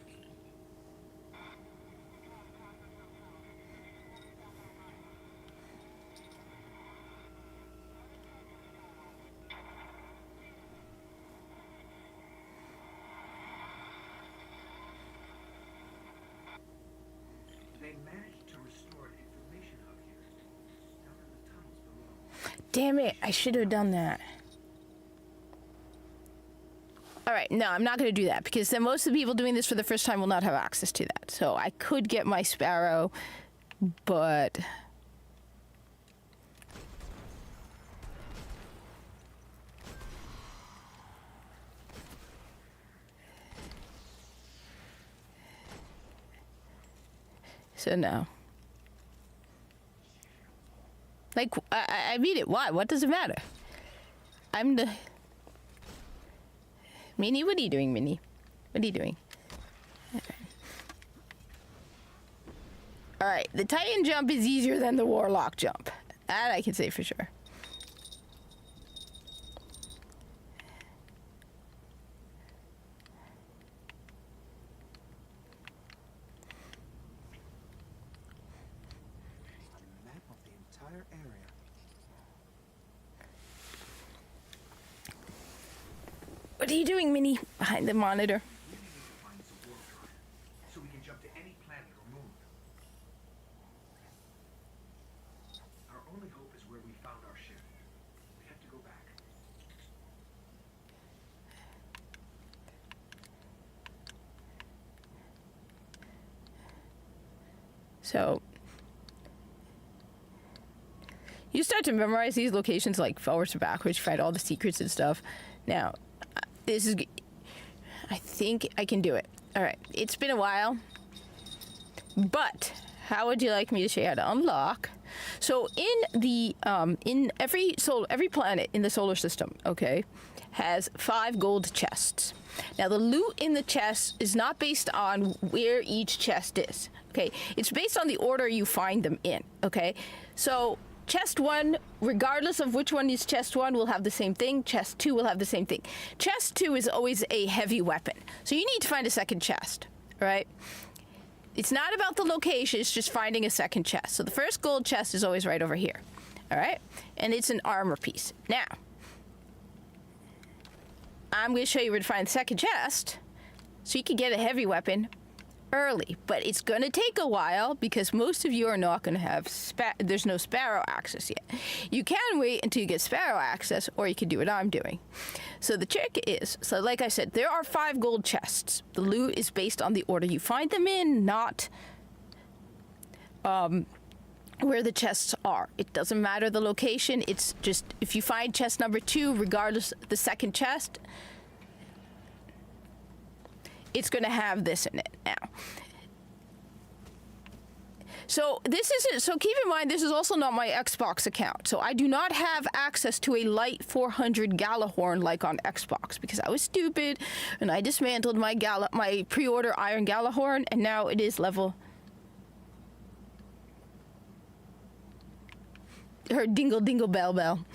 They managed to restore an information hub here, down in the tunnels below. Damn it, I should have done that. Alright, no, I'm not going to do that, because then most of the people doing this for the first time will not have access to that. So I could get my Sparrow, but... So no. Like, I mean it. Why? What does it matter? I'm the... Minnie, what are you doing, Minnie? What are you doing? Alright, the Titan jump is easier than the Warlock jump. That I can say for sure. A map of the entire area. What are you doing, Minnie? Behind the monitor. We need to find some warp drive, so we can jump to any planet or moon. Our only hope is where we found our ship. We have to go back. So... You start to memorize these locations like forwards to backwards, you find all the secrets and stuff. Now, this is... I think I can do it. Alright, it's been a while. But, how would you like me to show you how to unlock? So, in the, in every planet in the solar system, okay, has 5 gold chests. Now, the loot in the chest is not based on where each chest is, okay? It's based on the order you find them in, okay? So, chest 1, regardless of which one is chest 1, will have the same thing. Chest 2 will have the same thing. Chest 2 is always a heavy weapon. So you need to find a second chest, right? It's not about the location, it's just finding a second chest. So the first gold chest is always right over here, all right? And it's an armor piece. Now, I'm going to show you where to find the second chest so you can get a heavy weapon early. But it's going to take a while because most of you are not going to have there's no Sparrow access yet. You can wait until you get Sparrow access, or you can do what I'm doing. So the trick is, so like I said, there are 5 gold chests. The loot is based on the order you find them in, not where the chests are. It doesn't matter the location. It's just if you find chest number 2, regardless of the second chest, it's going to have this in it now. So this isn't, so keep in mind, this is also not my Xbox account. So I do not have access to a light 400 Galahorn like on Xbox because I was stupid and I dismantled my pre-order Iron Galahorn, and now it is level. Her dingle dingle bell bell.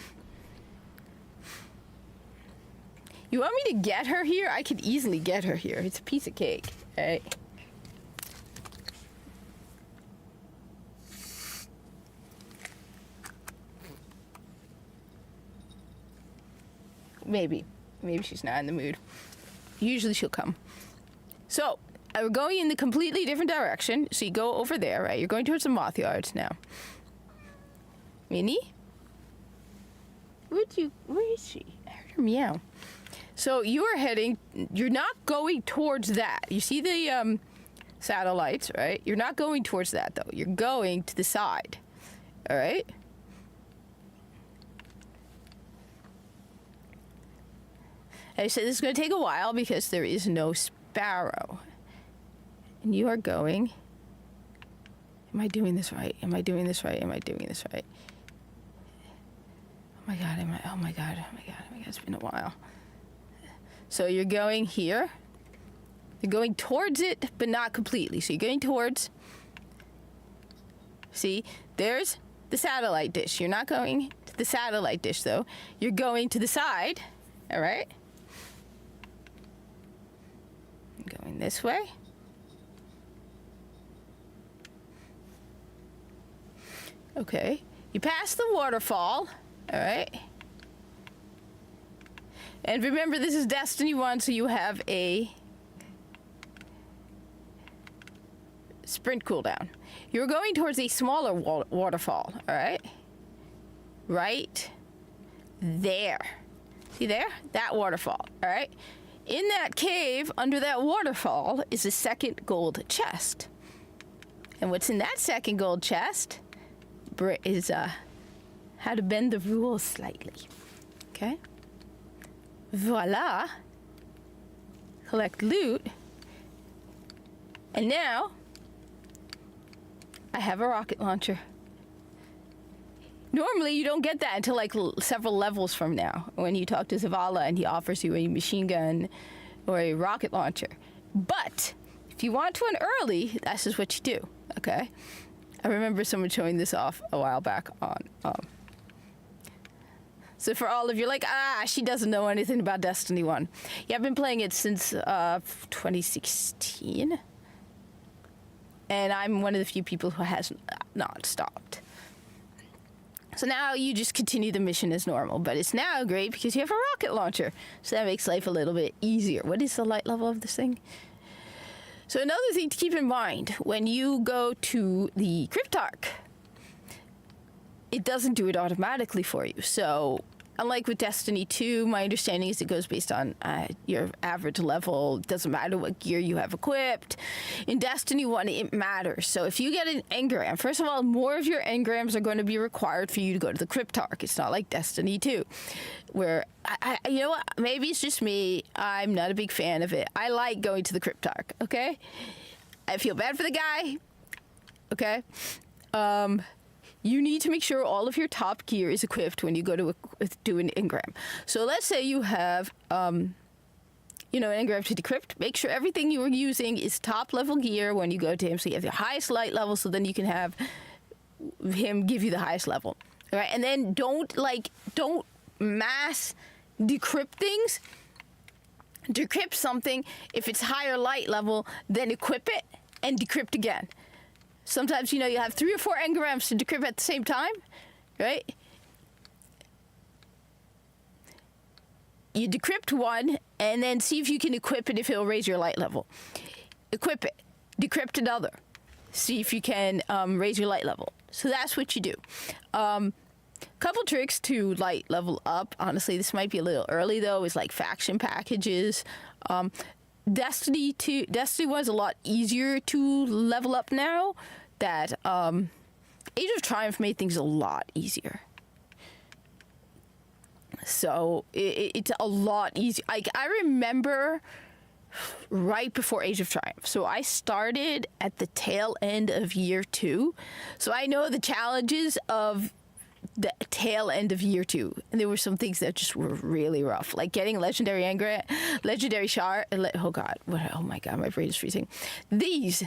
You want me to get her here? I could easily get her here. It's a piece of cake, right? Maybe she's not in the mood. Usually she'll come. So, we're going in the completely different direction. So you go over there, right? You're going towards the moth yards now. Minnie? Where is she? I heard her meow. So you are heading, you're not going towards that. You see the satellites, right? You're not going towards that though. You're going to the side, all right? I said this is going to take a while because there is no Sparrow. And you are going, am I doing this right? Am I doing this right? Am I doing this right? Oh my God, oh my God, it's been a while. So you're going here. You're going towards it, but not completely. So you're going towards, see, there's the satellite dish. You're not going to the satellite dish though. You're going to the side, all right? Going this way. Okay, you pass the waterfall, all right? And remember, this is Destiny 1, so you have a sprint cooldown. You're going towards a smaller waterfall, all right? Right there. See there? That waterfall, all right? In that cave, under that waterfall, is a second gold chest. And what's in that second gold chest is how to bend the rules slightly. Okay? Voila. Collect loot. And now, I have a rocket launcher. Normally, you don't get that until like several levels from now, when you talk to Zavala and he offers you a machine gun or a rocket launcher. But if you want one early, this is what you do, okay? I remember someone showing this off a while back on... So for all of you, like, she doesn't know anything about Destiny 1. Yeah, I've been playing it since 2016. And I'm one of the few people who has not stopped. So now you just continue the mission as normal, but it's now great because you have a rocket launcher. So that makes life a little bit easier. What is the light level of this thing? So another thing to keep in mind, when you go to the Cryptarch, it doesn't do it automatically for you. So unlike with Destiny 2, my understanding is it goes based on your average level. It doesn't matter what gear you have equipped. In Destiny 1, it matters. So if you get an engram, first of all, more of your engrams are going to be required for you to go to the Cryptarch. It's not like Destiny 2, where, you know what, maybe it's just me. I'm not a big fan of it. I like going to the Cryptarch, okay? I feel bad for the guy, okay? You need to make sure all of your top gear is equipped when you go to do an engram. So let's say you have, an engram to decrypt. Make sure everything you are using is top level gear when you go to him. So you have the highest light level, so then you can have him give you the highest level. All right, and then don't mass decrypt things. Decrypt something. If it's higher light level, then equip it and decrypt again. Sometimes, you have 3 or 4 engrams to decrypt at the same time, right? you decrypt one, and then see if you can equip it if it'll raise your light level. Equip it. Decrypt another. See if you can raise your light level. So that's what you do. Couple tricks to light level up. Honestly, this might be a little early though. Is like faction packages. Destiny 1 is a lot easier to level up now. That Age of Triumph made things a lot easier. So it's a lot easier. I remember right before Age of Triumph. So I started at the tail end of year 2. So I know the challenges of the tail end of year 2. And there were some things that just were really rough. Like getting legendary engram, legendary shard. Oh God. Oh my God. My brain is freezing. These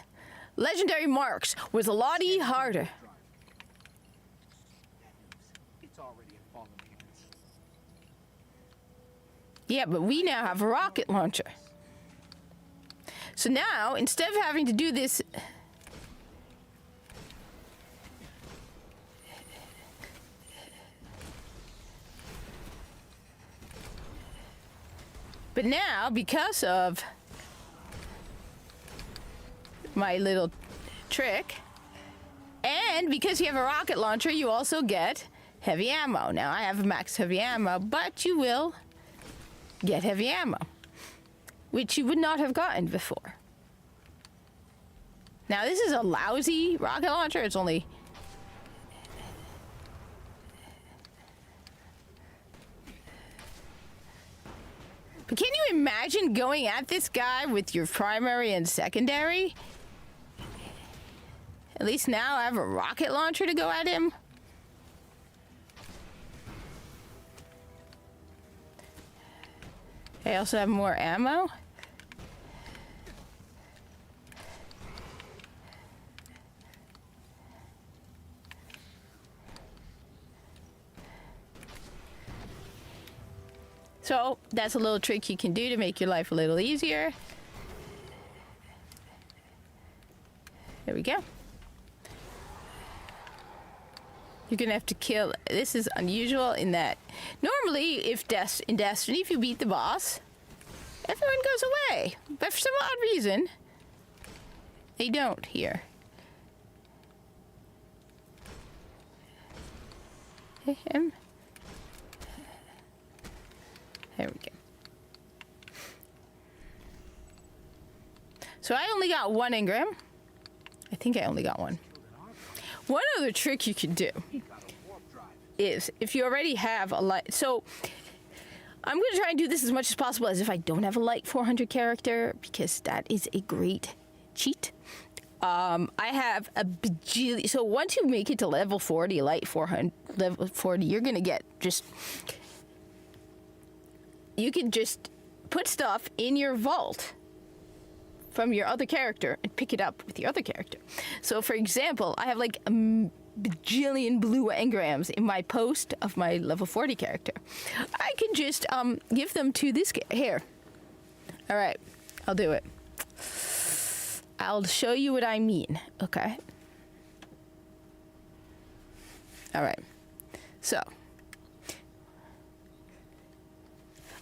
legendary marks was a lot harder. Yeah, but we now have a rocket launcher. So now, instead of having to do this... But now, because of my little trick, and because you have a rocket launcher, you also get heavy ammo. Now, I have a max heavy ammo, but you will get heavy ammo, which you would not have gotten before. Now, this is a lousy rocket launcher. It's only... But can you imagine going at this guy with your primary and secondary? At least now I have a rocket launcher to go at him. I also have more ammo. So that's a little trick you can do to make your life a little easier. There we go. You're gonna have to kill. This is unusual in that normally, if in Destiny, if you beat the boss, everyone goes away. But for some odd reason, they don't here. Him. There we go. So I only got one engram. I think I only got one. One other trick you can do is if you already have a light. So I'm going to try and do this as much as possible as if I don't have a light 400 character, because that is a great cheat. I have a bajillion. So once you make it to level 40, light 400, level 40, you're going to get just... You can just put stuff in your vault from your other character and pick it up with the other character. So, for example, I have like a bajillion blue engrams in my post of my level 40 character. I can just give them to this guy here. All right, I'll do it. I'll show you what I mean, okay? All right, so...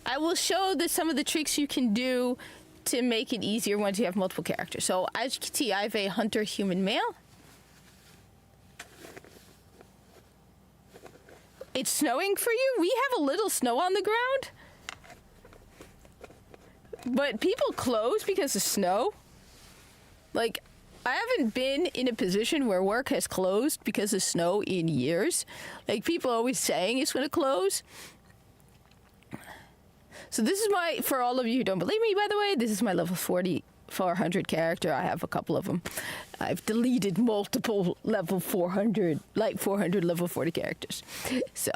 I will show some of the tricks you can do to make it easier once you have multiple characters. So as you can see, I have a hunter human male. It's snowing for you? We have a little snow on the ground. But people close because of snow. Like, I haven't been in a position where work has closed because of snow in years. Like, people are always saying it's going to close. So this is for all of you who don't believe me, by the way, this is my level 400 character. I have a couple of them. I've deleted multiple level 400, like 400 level 40 characters. So,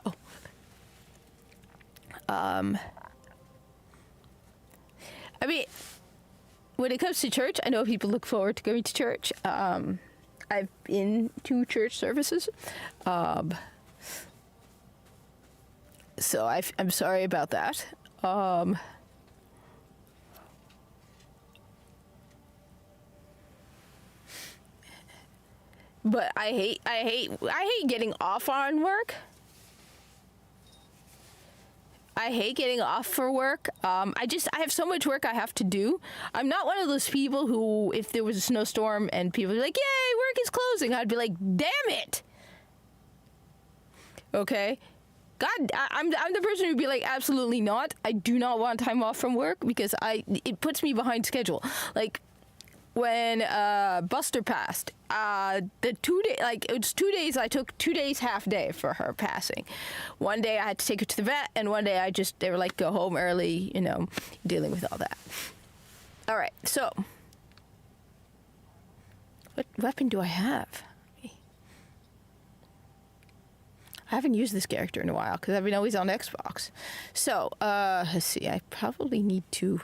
I mean, when it comes to church, I know people look forward to going to church. I've been to church services. So I'm sorry about that. But I hate getting off on work. I hate getting off for work. I have so much work I have to do. I'm not one of those people who, if there was a snowstorm and people were like, "Yay, work is closing," I'd be like, "Damn it!" Okay. God, I'm the person who'd be like, absolutely not. I do not want time off from work because it puts me behind schedule. Like when Buster passed, the 2 day, like it was 2 days. I took 2 days half day for her passing. One day I had to take her to the vet, and one day they were like, go home early. You know, dealing with all that. All right, so what weapon do I have? I haven't used this character in a while because I've been always on Xbox. So, let's see. I probably need to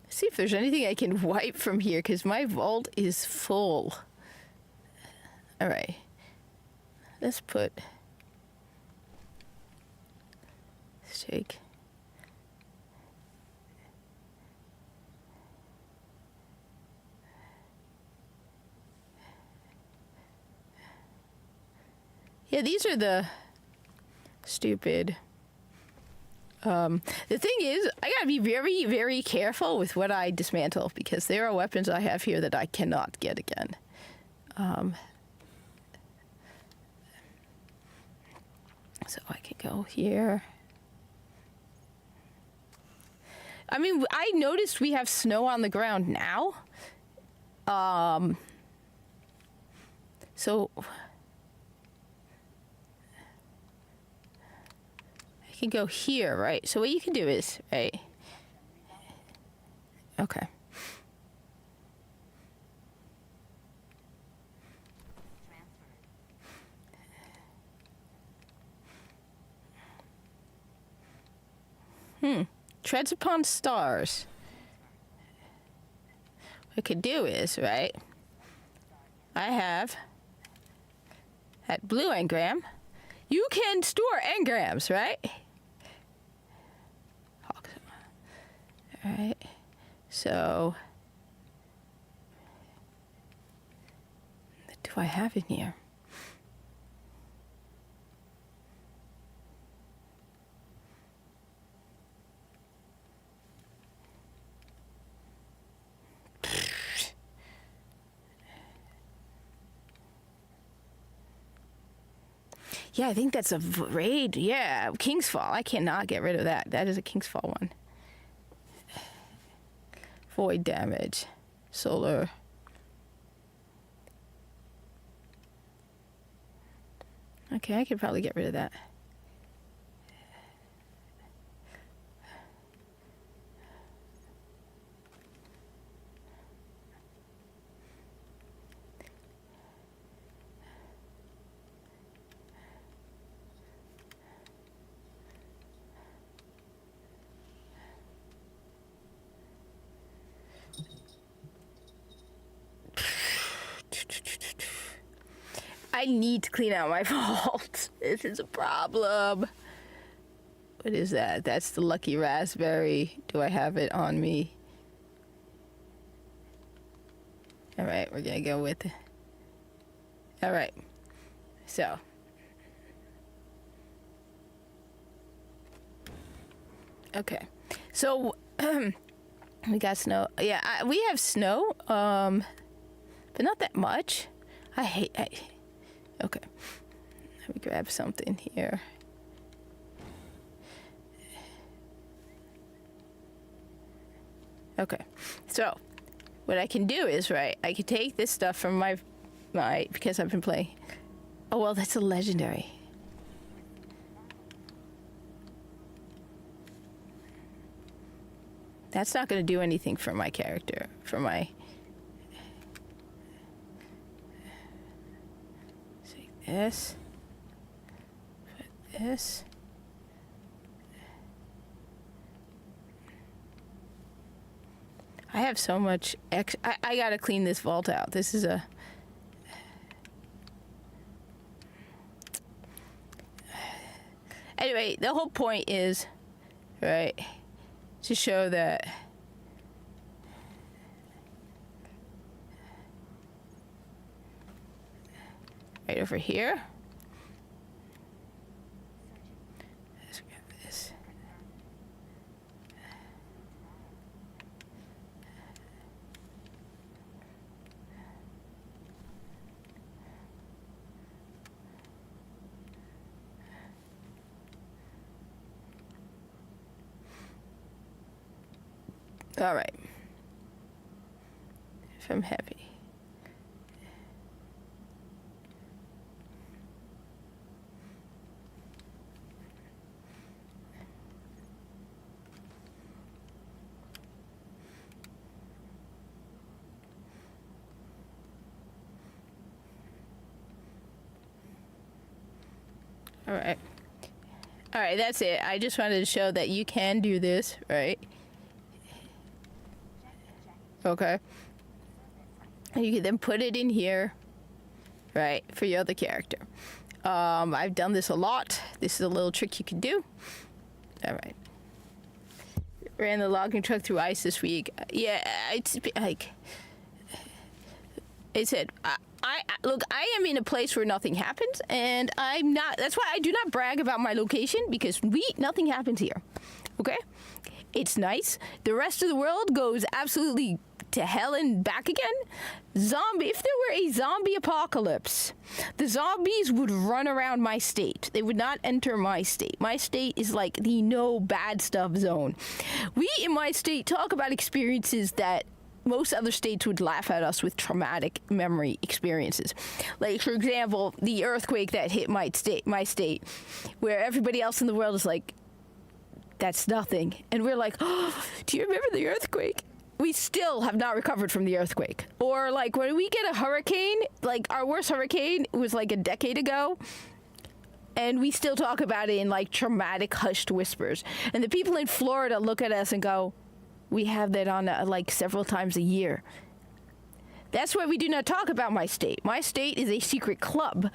see if there's anything I can wipe from here because my vault is full. All right. Let's take. Yeah, these are the stupid. The thing is, I gotta be very, very careful with what I dismantle because there are weapons I have here that I cannot get again. So I can go here. I mean, I noticed we have snow on the ground now. So can go here, right? So what you can do is, right? Okay. Treads upon stars. What I could do is, right? I have that blue engram. You can store engrams, right? Alright, so what do I have in here? Yeah, I think that's a raid. Yeah, King's Fall. I cannot get rid of that. That is a King's Fall one. Void damage. Solar. Okay, I could probably get rid of that. I need to clean out my vault. This is a problem. What is that? That's the lucky raspberry. Do I have it on me? All right, we're gonna go with it. All right, so. Okay, so we got snow. Yeah, we have snow, but not that much. Okay, let me grab something here. Okay, so what I can do is, right, I can take this stuff from my because I've been playing. Oh, well, that's a legendary. That's not going to do anything for my character, for my... Take this. Put this. I have so much I gotta clean this vault out. This is a... Anyway, the whole point is, right, to show that right over here, All right. If I'm heavy. All right. All right, that's it. I just wanted to show that you can do this, right? Okay. And you can then put it in here, right, for your other character. I've done this a lot. This is a little trick you can do. All right. Ran the logging truck through ice this week. Yeah, it's like I said. Look, I am in a place where nothing happens, and I'm not. That's why I do not brag about my location, because nothing happens here. Okay, it's nice. The rest of the world goes absolutely to hell and back again. If there were a zombie apocalypse, the zombies would run around my state. They would not enter my state. My state is like the no bad stuff zone. We in my state talk about experiences that most other states would laugh at us with traumatic memory experiences. Like, for example, the earthquake that hit my state, where everybody else in the world is like, that's nothing. And we're like, oh, do you remember the earthquake? We still have not recovered from the earthquake. Or like when we get a hurricane, like our worst hurricane was like a decade ago, and we still talk about it in like traumatic hushed whispers. And the people in Florida look at us and go, we have that on like several times a year. That's why we do not talk about my state. My state is a secret club,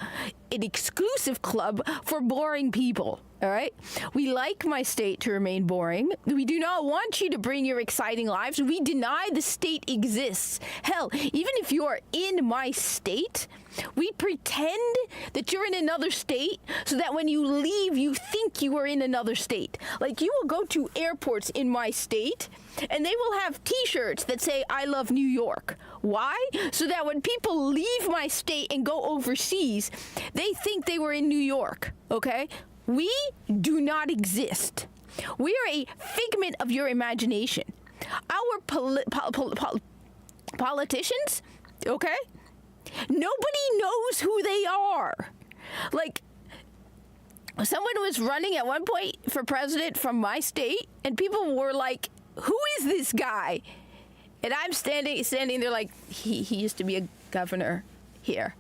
an exclusive club for boring people. All right? We like my state to remain boring. We do not want you to bring your exciting lives. We deny the state exists. Hell, even if you are in my state, we pretend that you're in another state so that when you leave, you think you are in another state. Like, you will go to airports in my state, and they will have t-shirts that say, I love New York. Why? So that when people leave my state and go overseas, they think they were in New York, okay? We do not exist. We are a figment of your imagination. Our politicians, okay? Nobody knows who they are. Like, someone was running at one point for president from my state, and people were like, who is this guy? And I'm standing there like, he used to be a governor here.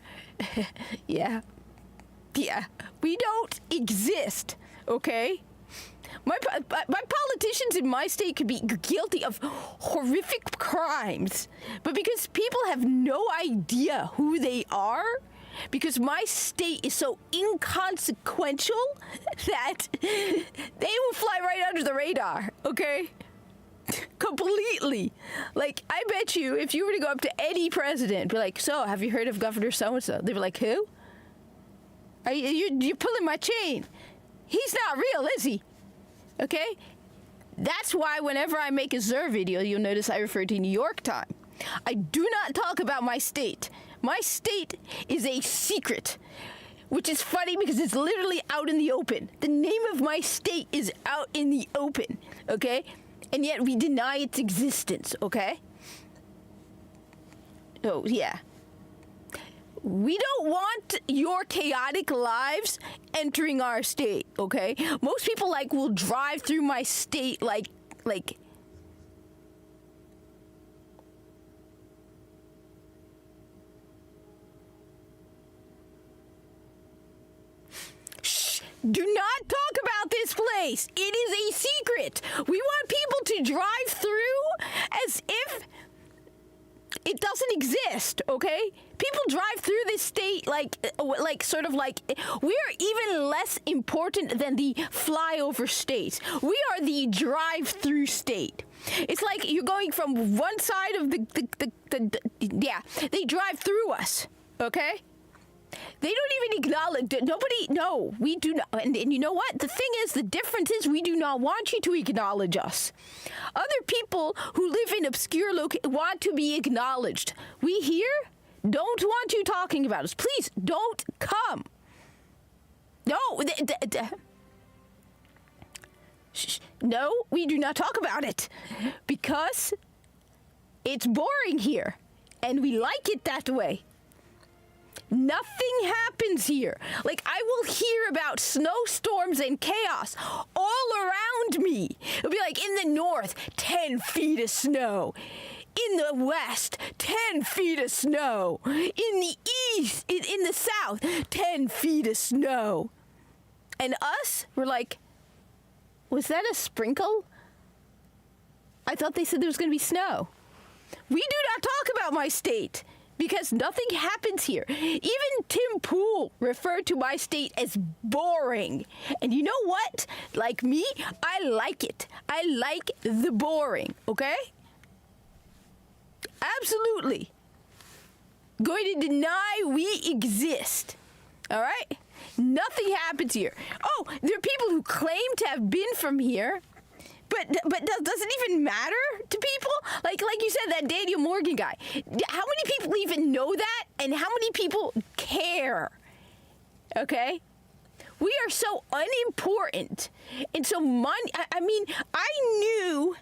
Yeah. We don't exist, okay? My politicians in my state could be guilty of horrific crimes, but because people have no idea who they are, because my state is so inconsequential that they will fly right under the radar, okay? Completely. Like, I bet you if you were to go up to any president, be like, so, have you heard of Governor so-and-so? They'd be like, who? You're pulling my chain. He's not real, is he? Okay? That's why whenever I make a Zer video, you'll notice I refer to New York time. I do not talk about my state. My state is a secret, which is funny because it's literally out in the open. The name of my state is out in the open, okay? And yet we deny its existence, okay? Oh, yeah. We don't want your chaotic lives entering our state, okay? Most people, like, will drive through my state like... Shh! Do not talk about this place! It is a secret! We want people to drive through as if it doesn't exist, okay? People drive through this state like sort of like we are even less important than the flyover states. We are the drive-through state. It's like you're going from one side of they drive through us, okay? They don't even acknowledge that. No, we do not. And you know what? The thing is, the difference is we do not want you to acknowledge us. Other people who live in obscure locations want to be acknowledged. We here don't want you talking about us. Please don't come. No. Shh. No, we do not talk about it. Because it's boring here. And we like it that way. Nothing happens here. Like, I will hear about snowstorms and chaos all around me. It'll be like in the north, 10 feet of snow. In the west, 10 feet of snow. In the east, in the south, 10 feet of snow. And us, we're like, was that a sprinkle? I thought they said there was going to be snow. We do not talk about my state. Because nothing happens here. Even Tim Pool referred to my state as boring. And you know what? Like me, I like it. I like the boring, okay? Absolutely. Going to deny we exist. All right? Nothing happens here. Oh, there are people who claim to have been from here. But does it even matter to people? Like you said, that Daniel Morgan guy. How many people even know that? And how many people care? Okay? We are so unimportant. And so I knew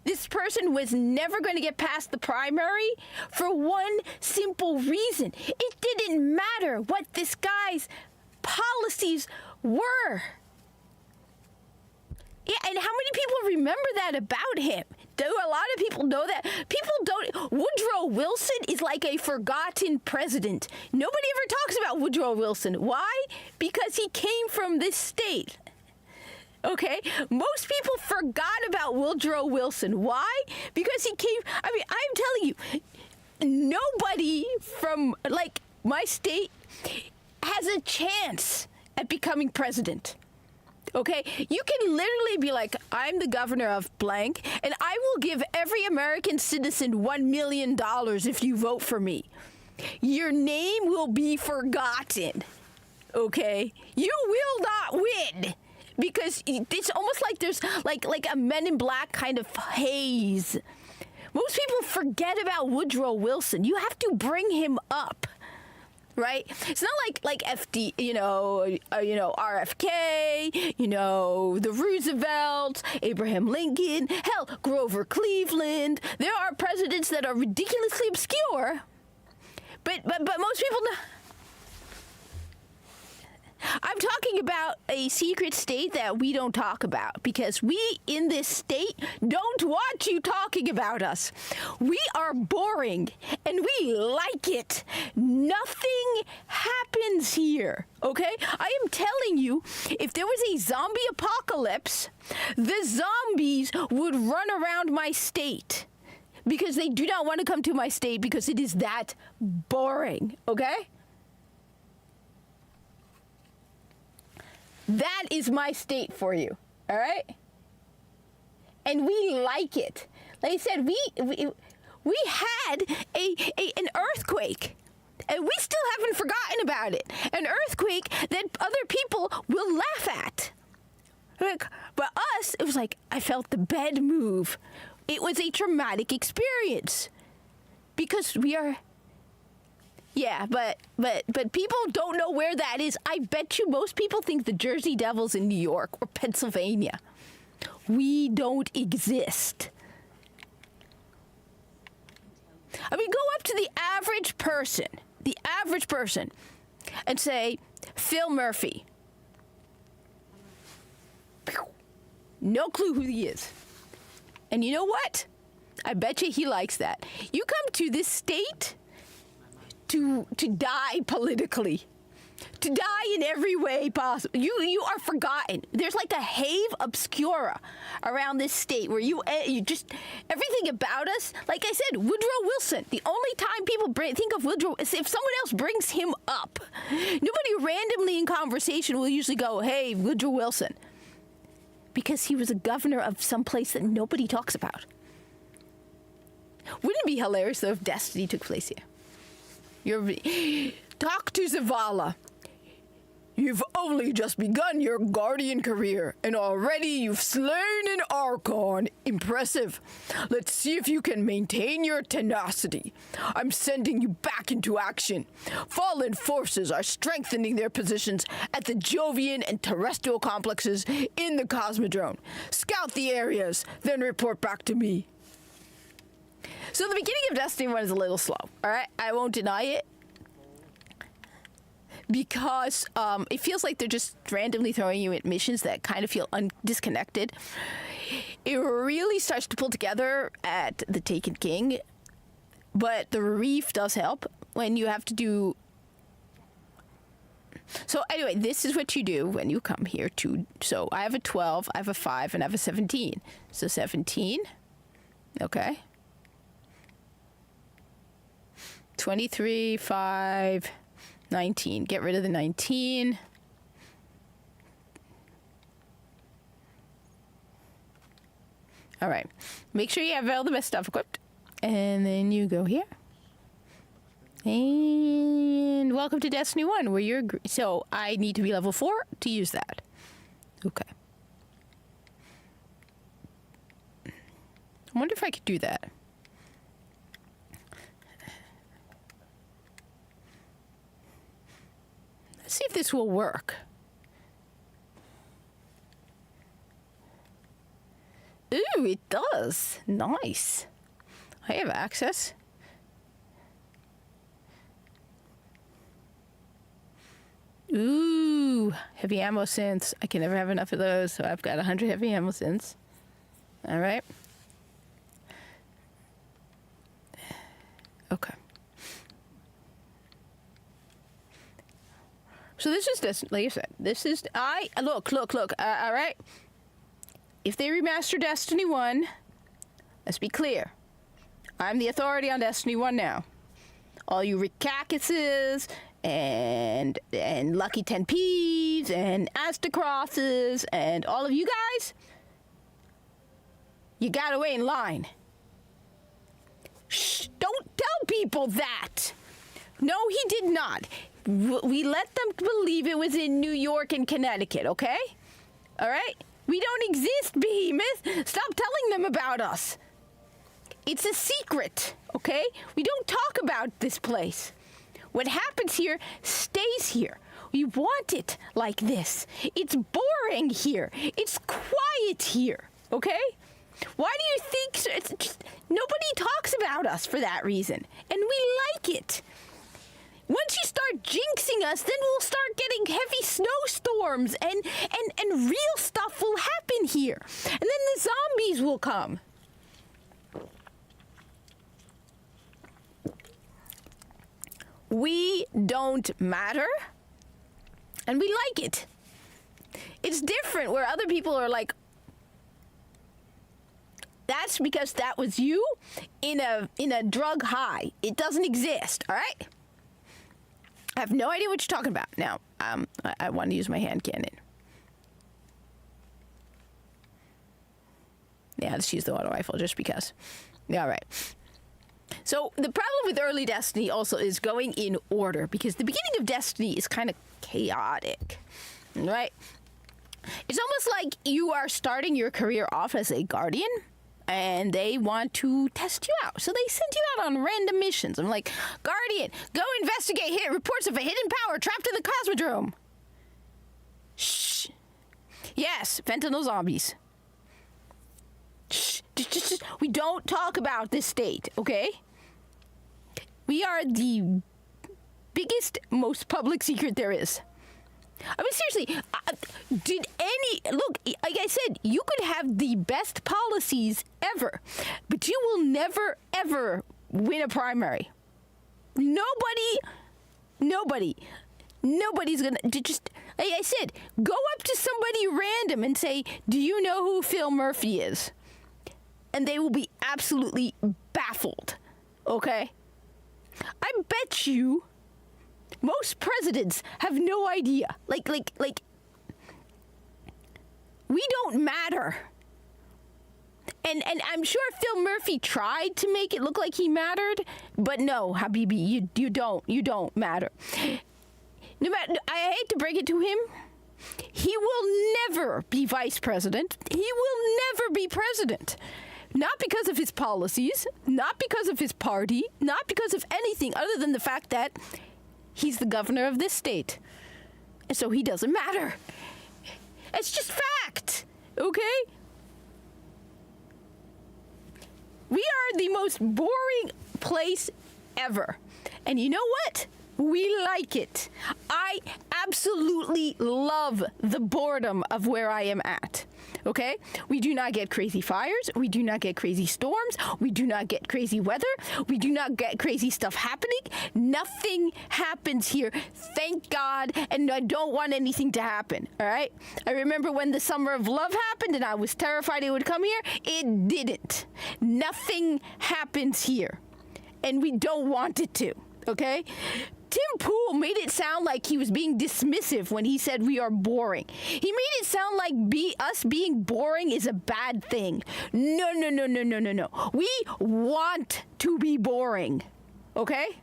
this person was never going to get past the primary for one simple reason. It didn't matter what this guy's policies were. Yeah, and how many people remember that about him? Do a lot of people know that? People don't. Woodrow Wilson is like a forgotten president. Nobody ever talks about Woodrow Wilson. Why? Because he came from this state. Okay? Most people forgot about Woodrow Wilson. Why? Because he came. I mean, I'm telling you, nobody from, like, my state has a chance at becoming president. Okay, you can literally be like, I'm the governor of blank, and I will give every American citizen $1 million if you vote for me. Your name will be forgotten. Okay, you will not win because it's almost like there's like a Men in Black kind of haze. Most people forget about Woodrow Wilson. You have to bring him up. Right? It's not like FD, RFK, the Roosevelts, Abraham Lincoln, hell, Grover Cleveland. There are presidents that are ridiculously obscure, but most people know. I'm talking about a secret state that we don't talk about because we in this state don't want you talking about us. We are boring and we like it. Nothing happens here, okay? I am telling you, if there was a zombie apocalypse, the zombies would run around my state because they do not want to come to my state because it is that boring, okay? That is my state for you, all right? And we like it. Like I said, we had an earthquake, and we still haven't forgotten about it. An earthquake that other people will laugh at. But us, it was like, I felt the bed move. It was a traumatic experience because we are... Yeah, but people don't know where that is. I bet you most people think the Jersey Devils in New York or Pennsylvania. We don't exist. I mean, go up to the average person, and say, Phil Murphy. No clue who he is. And you know what? I bet you he likes that. You come to this state to die politically, to die in every way possible. You are forgotten. There's like a have obscura around this state where you just, everything about us, like I said, Woodrow Wilson, the only time people think of Woodrow is if someone else brings him up. Nobody randomly in conversation will usually go, hey, Woodrow Wilson, because he was a governor of some place that nobody talks about. Wouldn't it be hilarious though if Destiny took place here? Talk to Zavala. You've only just begun your Guardian career, and already you've slain an Archon. Impressive. Let's see if you can maintain your tenacity. I'm sending you back into action. Fallen forces are strengthening their positions at the Jovian and terrestrial complexes in the Cosmodrome. Scout the areas, then report back to me. So the beginning of Destiny 1 is a little slow, alright? I won't deny it. Because it feels like they're just randomly throwing you at missions that kind of feel disconnected. It really starts to pull together at the Taken King, but the Reef does help when you have to do... So anyway, this is what you do when you come here to... So I have a 12, I have a 5, and I have a 17. So 17, okay. 23, 5... 19. Get rid of the 19. All right. Make sure you have all the best stuff equipped. And then you go here. And welcome to Destiny 1, where you're... So I need to be level 4 to use that. Okay. I wonder if I could do that. Let's see if this will work. Ooh, it does. Nice. I have access. Ooh, heavy ammo synths. I can never have enough of those, so I've got 100 heavy ammo synths. All right. Okay. So this is this, like I said, this is, look, all right? If they remaster Destiny 1, let's be clear. I'm the authority on Destiny 1 now. All you Rickacuses and Lucky 10Ps and Astacrosses and all of you guys, you gotta wait in line. Shh, don't tell people that. No, he did not. We let them believe it was in New York and Connecticut, okay? All right? We don't exist, Behemoth. Stop telling them about us. It's a secret, okay? We don't talk about this place. What happens here stays here. We want it like this. It's boring here. It's quiet here, okay? Why do you think so? It's just, nobody talks about us for that reason, and we like it. Once you start jinxing us, then we'll start getting heavy snowstorms and real stuff will happen here. And then the zombies will come. We don't matter, and we like it. It's different where other people are like, that's because that was you in a drug high. It doesn't exist, all right? I have no idea what you're talking about. Now, I want to use my hand cannon. Yeah, let's use the auto rifle just because. Yeah, all right. So the problem with early Destiny also is going in order, because the beginning of Destiny is kind of chaotic, right? It's almost like you are starting your career off as a Guardian, and they want to test you out. So they send you out on random missions. I'm like, Guardian, go investigate reports of a hidden power trapped in the Cosmodrome. Shh. Yes, fentanyl zombies. Shh. Just, we don't talk about this state, okay? We are the biggest, most public secret there is. I mean, seriously, look, like I said, you could have the best policies ever, but you will never, ever win a primary. Nobody's gonna, just, like I said, go up to somebody random and say, do you know who Phil Murphy is? And they will be absolutely baffled, okay? I bet you most presidents have no idea. Like, we don't matter. And I'm sure Phil Murphy tried to make it look like he mattered, but no, Habibi, you don't matter. no matter, I hate to break it to him, he will never be vice president. He will never be president. Not because of his policies, not because of his party, not because of anything other than the fact that he's the governor of this state. And so he doesn't matter. It's just fact, okay? We are the most boring place ever. And you know what? We like it. I absolutely love the boredom of where I am at. Okay? We do not get crazy fires. We do not get crazy storms. We do not get crazy weather. We do not get crazy stuff happening. Nothing happens here. Thank God. And I don't want anything to happen. All right? I remember when the Summer of Love happened and I was terrified it would come here. It didn't. Nothing happens here. And we don't want it to. Okay? Tim Pool made it sound like he was being dismissive when he said we are boring. He made it sound like us being boring is a bad thing. No. We want to be boring. Okay?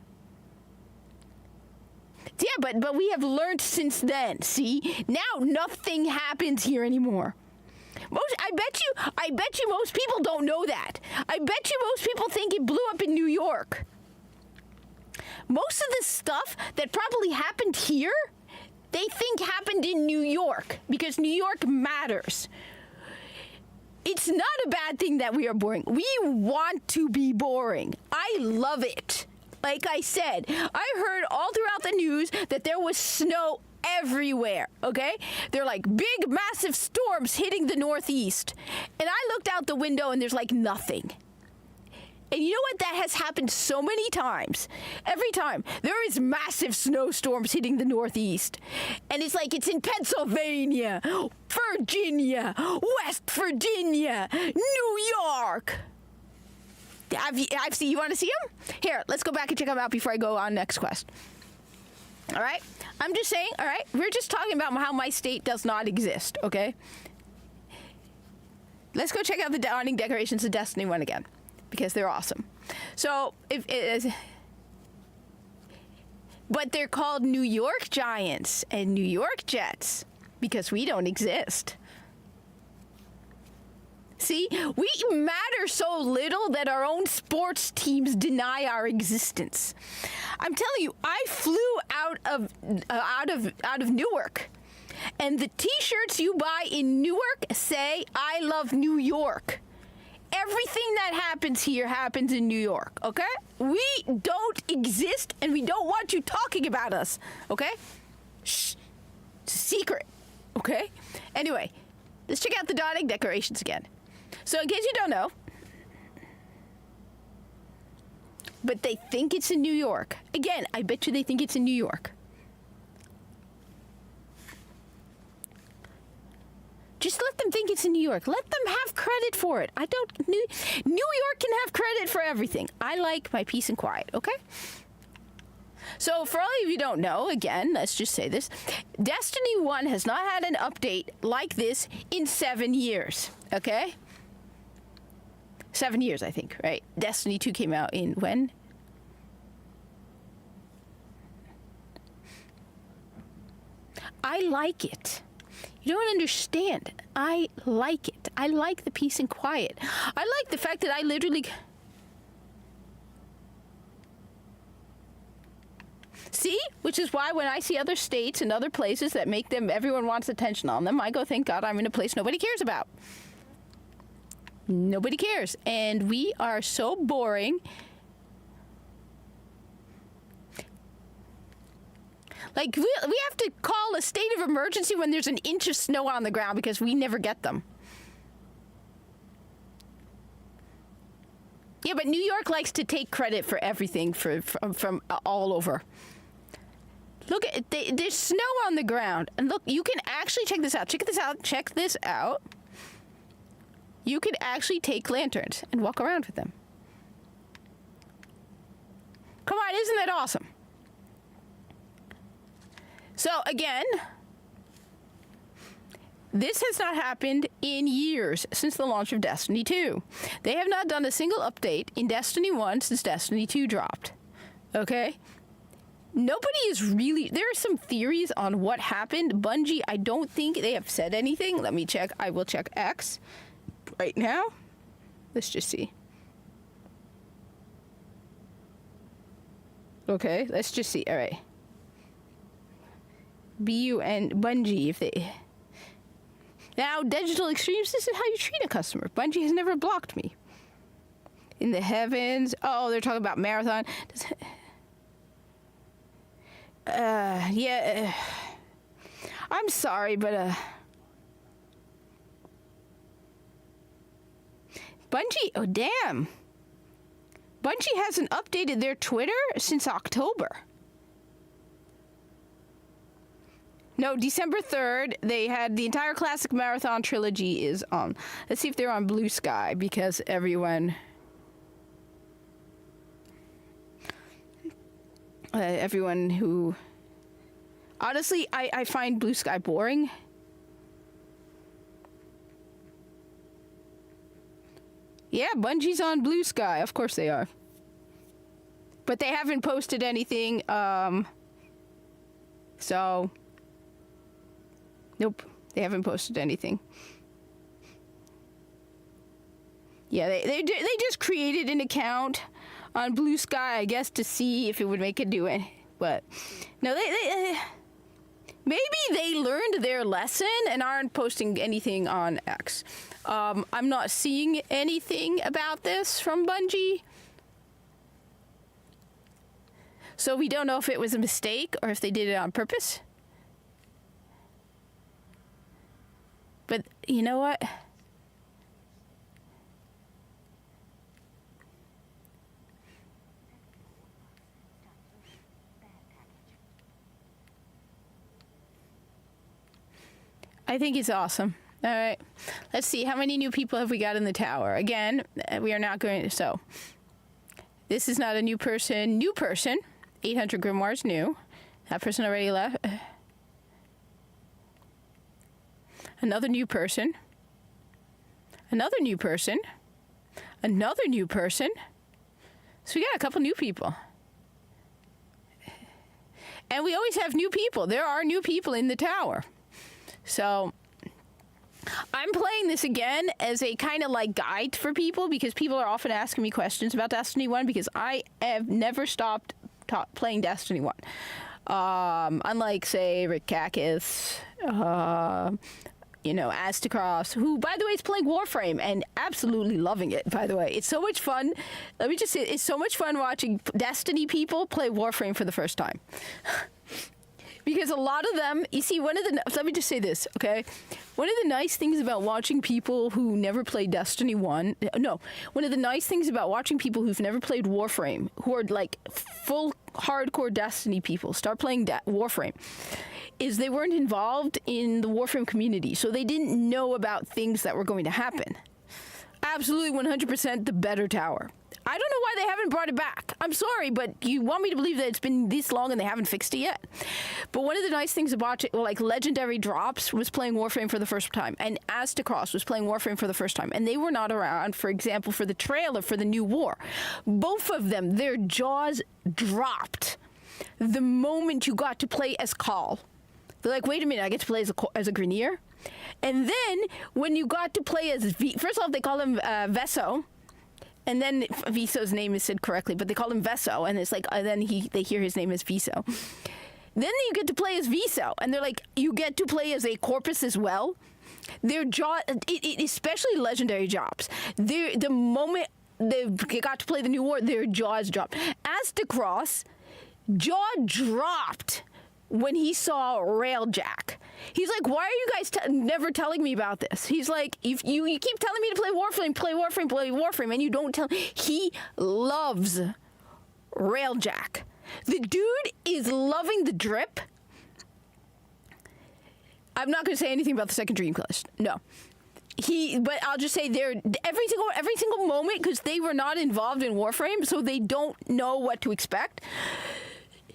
Yeah, but we have learned since then. See? Now nothing happens here anymore. I bet you most people don't know that. I bet you most people think it blew up in New York. Most of the stuff that probably happened here, they think happened in New York because New York matters. It's not a bad thing that we are boring. We want to be boring. I love it. Like I said, I heard all throughout the news that there was snow everywhere, okay? They're like big, massive storms hitting the Northeast. And I looked out the window and there's like nothing. And you know what? That has happened so many times. Every time. There is massive snowstorms hitting the Northeast. And it's like it's in Pennsylvania, Virginia, West Virginia, New York. I've seen, you want to see them? Here, let's go back and check them out before I go on next quest. All right? I'm just saying, all right? We're just talking about how my state does not exist, okay? Let's go check out the dawning decorations of Destiny 1 again. Because they're awesome. So, but they're called New York Giants and New York Jets because we don't exist. See, we matter so little that our own sports teams deny our existence. I'm telling you, I flew out of Newark, and the T-shirts you buy in Newark say "I love New York." Everything that happens here happens in New York, okay? We don't exist, and we don't want you talking about us, okay? Shh. It's a secret, okay? Anyway, let's check out the dawning decorations again. So in case you don't know, but they think it's in New York. Again, I bet you they think it's in New York. Just let them think it's in New York. Let them have credit for it. New York can have credit for everything. I like my peace and quiet, okay? So for all of you who don't know, again, let's just say this. Destiny 1 has not had an update like this in 7 years, okay? 7 years, I think, right? Destiny 2 came out in when? I like it. You don't understand. I like it. I like the peace and quiet. I like the fact that I literally... See? Which is why when I see other states and other places that make them, everyone wants attention on them, I go, thank God I'm in a place nobody cares about. Nobody cares. And we are so boring. Like, we have to call a state of emergency when there's an inch of snow on the ground because we never get them. Yeah, but New York likes to take credit for everything from all over. Look, there's snow on the ground. And look, you can actually, check this out. You could actually take lanterns and walk around with them. Come on, isn't that awesome? So again, this has not happened in years since the launch of Destiny 2. They have not done a single update in Destiny 1 since Destiny 2 dropped. Okay? nobody is really. There are some theories on what happened. Bungie, I don't think they have said anything. Let me check. I will check X right now. Let's just see. Okay, let's just see. All right. BUN Bungie, if they. Now, Digital Extremes, this is how you treat a customer. Bungie has never blocked me. In the heavens. Oh, they're talking about Marathon. Yeah. I'm sorry, but Bungie, oh damn. Bungie hasn't updated their Twitter since October. No, December 3rd, they had the entire Classic Marathon trilogy is on. Let's see if they're on Blue Sky, because everyone who... Honestly, I find Blue Sky boring. Yeah, Bungie's on Blue Sky. Of course they are. But they haven't posted anything, so... Nope, they haven't posted anything. Yeah, they just created an account on Blue Sky, I guess, to see if it would make it do it. But no, they maybe they learned their lesson and aren't posting anything on X. I'm not seeing anything about this from Bungie, so we don't know if it was a mistake or if they did it on purpose. But you know what? I think it's awesome. All right. Let's see. How many new people have we got in the tower? Again, we are not going to... So, this is not a new person. New person. 800 grimoires new. That person already left. Another new person. Another new person. Another new person. So we got a couple new people. And we always have new people. There are new people in the tower. So I'm playing this again as a kind of like guide for people, because people are often asking me questions about Destiny 1, because I have never stopped playing Destiny 1. Unlike, say, Rick Kakis, Astacross, who, by the way, is playing Warframe and absolutely loving it, by the way. It's so much fun. Let me just say, it's so much fun watching Destiny people play Warframe for the first time. Because a lot of them, you see, let me just say this, okay? One of the nice things about watching people who never played Destiny 1, one of the nice things about watching people who've never played Warframe, who are like full hardcore Destiny people, start playing Warframe, is they weren't involved in the Warframe community, so they didn't know about things that were going to happen. Absolutely 100% the better tower. I don't know why they haven't brought it back. I'm sorry, but you want me to believe that it's been this long and they haven't fixed it yet. But one of the nice things about it, like Legendary Drops was playing Warframe for the first time, and Astacross was playing Warframe for the first time, and they were not around, for example, for the trailer for the new war. Both of them, their jaws dropped the moment you got to play as Khal. They're like, wait a minute, I get to play as a Grineer? And then when you got to play as first off, they call him Veso. And then Viso's name is said correctly, but they call him Veso, and it's like, then they hear his name as Viso. Then you get to play as Viso, and they're like, you get to play as a Corpus as well. Their jaw, especially Legendary Drops, the moment they got to play the new war, their jaws dropped. Astacross, jaw dropped when he saw Railjack. He's like, why are you guys never telling me about this? He's like, if you keep telling me to play Warframe, and you don't tell. He loves Railjack. The dude is loving the drip. I'm not going to say anything about the second Dream Quest. No. But I'll just say they're every single moment, because they were not involved in Warframe, so they don't know what to expect.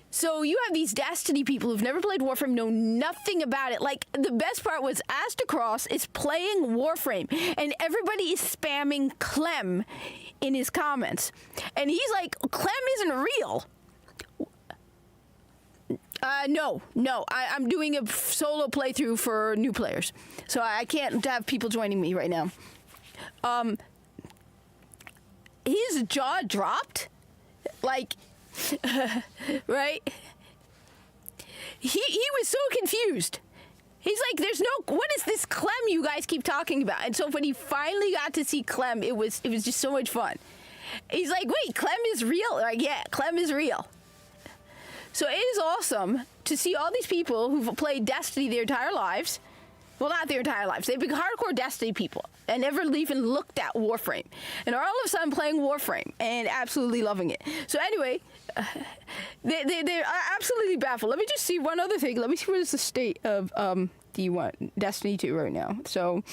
So you have these Destiny people who've never played Warframe, know nothing about it. Like, the best part was Astacross is playing Warframe, and everybody is spamming Clem in his comments. And he's like, Clem isn't real. No. I'm doing a solo playthrough for new players, so I can't have people joining me right now. His jaw dropped, like, right? He was so confused. He's like, "There's no. What is this Clem you guys keep talking about?" And so when he finally got to see Clem, it was just so much fun. He's like, "Wait, Clem is real?" Like, yeah, Clem is real. So it is awesome to see all these people who've played Destiny their entire lives. Well, not their entire lives. They've been hardcore Destiny people and never even looked at Warframe. And are all of a sudden playing Warframe and absolutely loving it. So anyway, they're absolutely baffled. Let me just see one other thing. Let me see what is the state of D1, Destiny 2 right now. So,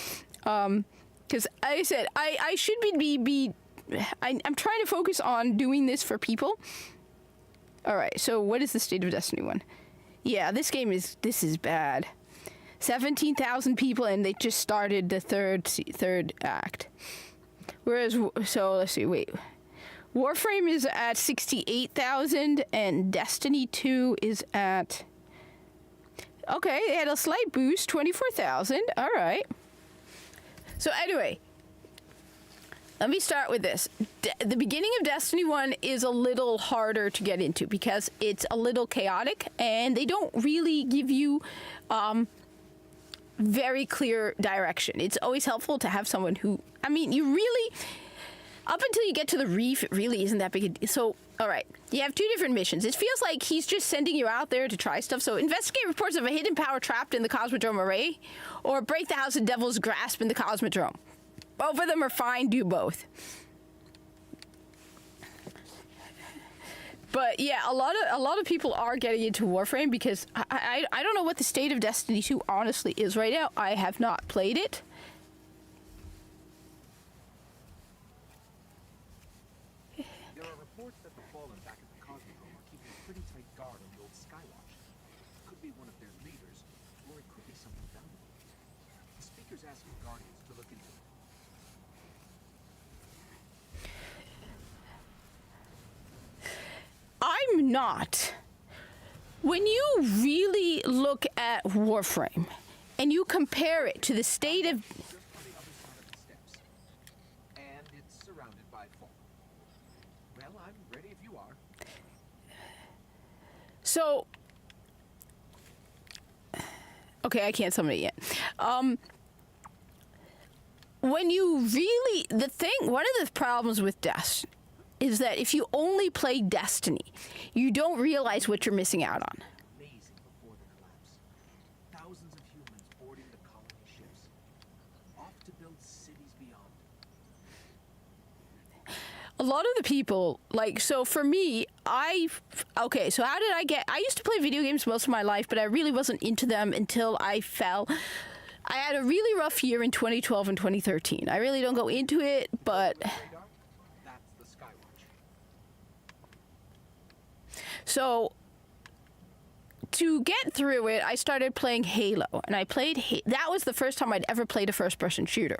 because like I said, I should I'm trying to focus on doing this for people. All right, so what is the state of Destiny 1? Yeah, this is bad. 17,000 people, and they just started the third act. Whereas, so let's see, wait. Warframe is at 68,000, and Destiny 2 is at... Okay, they had a slight boost, 24,000. All right. So anyway, let me start with this. The beginning of Destiny 1 is a little harder to get into because it's a little chaotic, and they don't really give you very clear direction. It's always helpful to have someone who, I mean, you really, up until you get to the reef, it really isn't that big a deal. So, all right, you have two different missions. It feels like he's just sending you out there to try stuff. So, investigate reports of a hidden power trapped in the Cosmodrome array, or break the House of Devil's grasp in the Cosmodrome. Both of them are fine, do both. But yeah, a lot of people are getting into Warframe because I don't know what the state of Destiny 2 honestly is right now. I have not played it. There are reports that the Fallen back at the Cosmodrome are keeping a pretty tight guard on the old Skywatch. Could be one of their leaders, or it could be something valuable. The speaker's asking Guardians to look into it. I'm not. When you really look at Warframe and you compare it to the state of... Just on the other side of the steps. And it's surrounded by fog. Well, I'm ready if you are. So... Okay, I can't summon it yet. When you really... One of the problems with Destiny is that if you only play Destiny, you don't realize what you're missing out on. Amazing before the collapse. Thousands of humans boarding the colony ships. Off to build cities beyond. A lot of the people, like, so for me, okay, so how did I used to play video games most of my life, but I really wasn't into them until I had a really rough year in 2012 and 2013. I really don't go into it, but... Radar? That's the Skywatch. So, to get through it, I started playing Halo, and I played that was the first time I'd ever played a first-person shooter.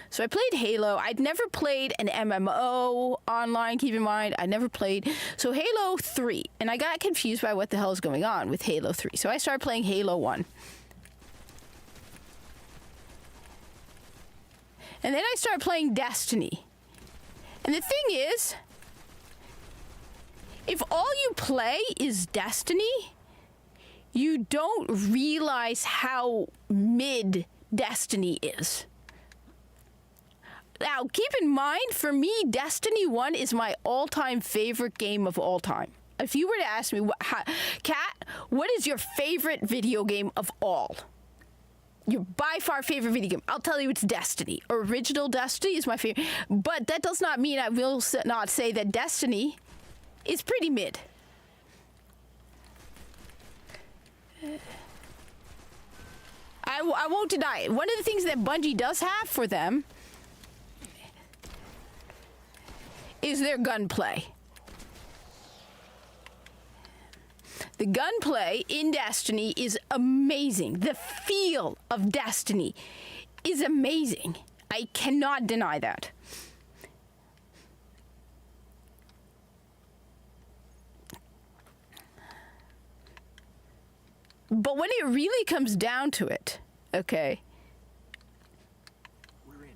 So I played Halo. I'd never played an MMO online, keep in mind. I never played. So Halo 3, and I got confused by what the hell is going on with Halo 3. So I started playing Halo 1. And then I started playing Destiny. And the thing is, if all you play is Destiny, you don't realize how mid Destiny is. Now, keep in mind, for me, Destiny 1 is my all-time favorite game of all time. If you were to ask me, Kat, what is your favorite video game of all? Your by far favorite video game? I'll tell you it's Destiny. Original Destiny is my favorite. But that does not mean I will not say that Destiny is pretty mid. I won't deny it. One of the things that Bungie does have for them is their gunplay. The gunplay in Destiny is amazing. The feel of Destiny is amazing. I cannot deny that. But when it really comes down to it, okay, We're in.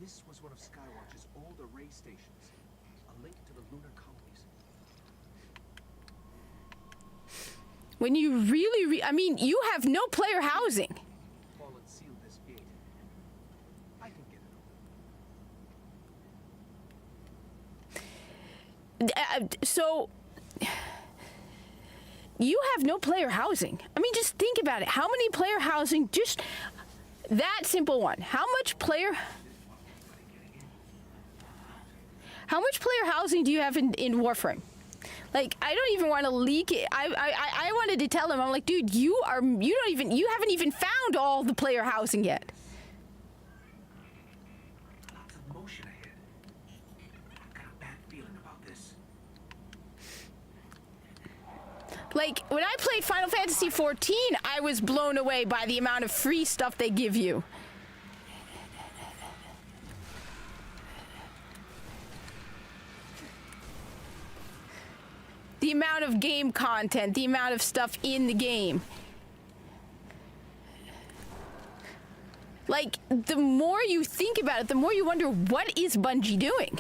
This was one of Skywatch's old array stations. A link to the lunar colonies. when you really, I mean, you have no player housing. Fallen sealed this gate. I can get it open. So you have no player housing. I mean, just think about it. How many player housing? Just that simple one. How much player housing do you have in Warframe? Like, I don't even want to leak it. I wanted to tell him. I'm like, dude, you haven't even found all the player housing yet. Lots of motion ahead. I've got a bad feeling about this. Like, when I played Final Fantasy XIV, I was blown away by the amount of free stuff they give you. The amount of game content, the amount of stuff in the game. Like, the more you think about it, the more you wonder, what is Bungie doing?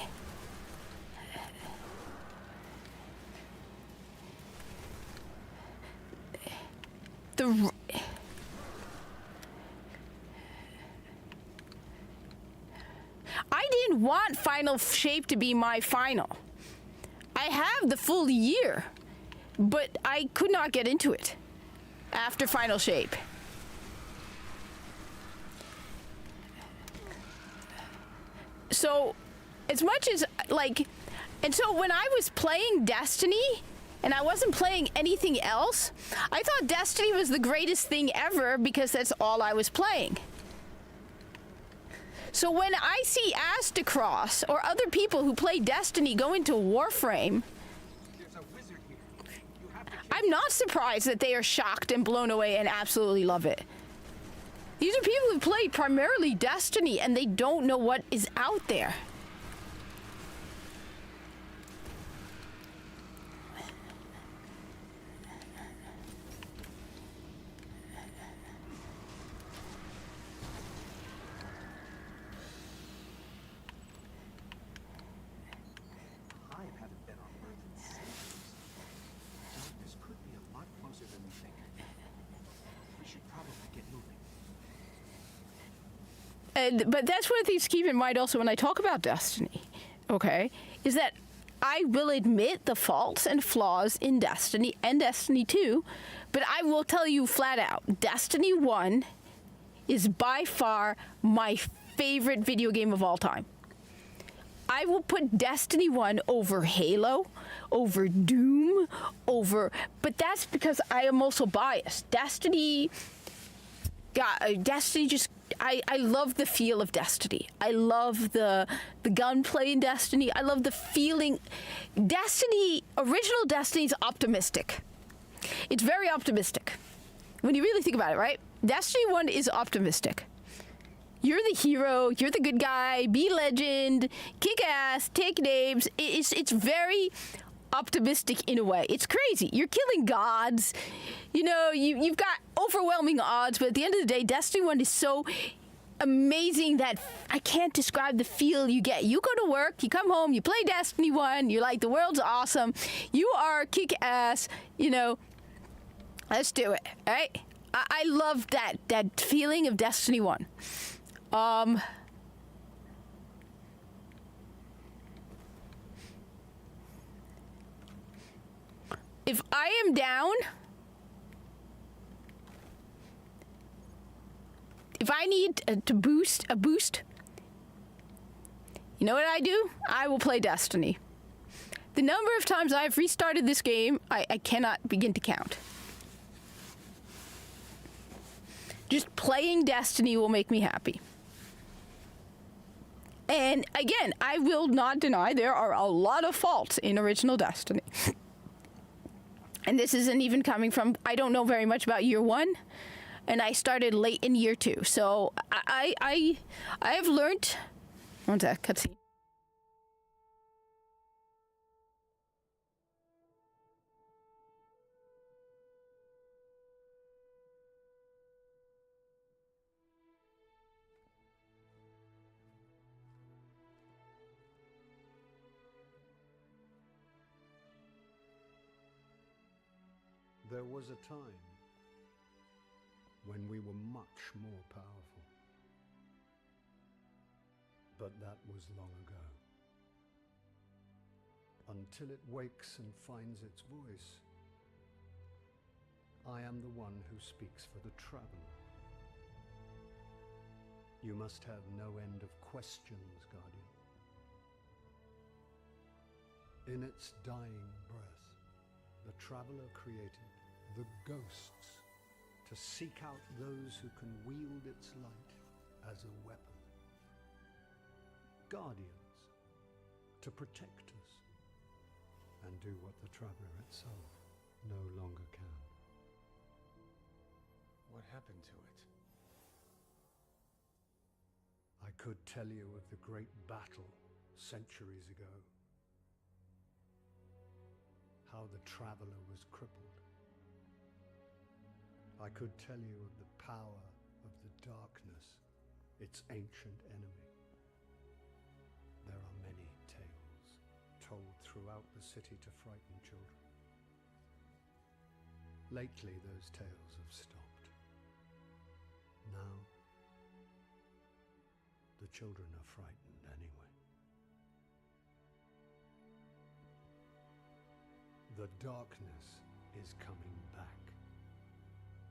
I didn't want Final Shape to be my final. I have the full year, but I could not get into it after Final Shape. So, as much as, like, and so when I was playing Destiny, and I wasn't playing anything else, I thought Destiny was the greatest thing ever because that's all I was playing. So when I see Astacross or other people who play Destiny go into Warframe, There's a wizard here. You have to kill I'm not surprised that they are shocked and blown away and absolutely love it. These are people who play primarily Destiny and they don't know what is out there. Hive haven't been on Earth in centuries. Darkness could be a lot closer than we think. We should probably get moving. But that's one of the things to keep in mind also when I talk about Destiny, okay, is that I will admit the faults and flaws in Destiny and Destiny 2, but I will tell you flat out, Destiny 1 is by far my favorite video game of all time. I will put Destiny 1 over Halo, over Doom, but that's because I am also biased. Destiny just, I love the feel of Destiny. I love the gunplay in Destiny. I love the feeling. Original Destiny is optimistic. It's very optimistic. When you really think about it, right? Destiny 1 is optimistic. You're the hero, you're the good guy, be legend, kick ass, take names. It's very optimistic in a way. It's crazy. You're killing gods. You know, you've got overwhelming odds, but at the end of the day, Destiny 1 is so amazing that I can't describe the feel you get. You go to work, you come home, you play Destiny 1, you're like, the world's awesome. You are kick ass, you know, let's do it, right? I love that feeling of Destiny 1. If I am down, if I need to boost a boost, you know what I do? I will play Destiny. The number of times I've restarted this game, I cannot begin to count. Just playing Destiny will make me happy. And again, I will not deny there are a lot of faults in original Destiny. And this isn't even coming from, I don't know very much about year 1, and I started late in year 2. So I have learned, one sec, cutscene. There was a time when we were much more powerful. But that was long ago. Until it wakes and finds its voice, I am the one who speaks for the Traveler. You must have no end of questions, Guardian. In its dying breath, the Traveler created the Ghosts to seek out those who can wield its light as a weapon. Guardians to protect us and do what the Traveler itself no longer can. What happened to it? I could tell you of the great battle centuries ago. How the Traveler was crippled. I could tell you of the power of the darkness, its ancient enemy. There are many tales told throughout the city to frighten children. Lately, those tales have stopped. Now, the children are frightened anyway. The darkness is coming back.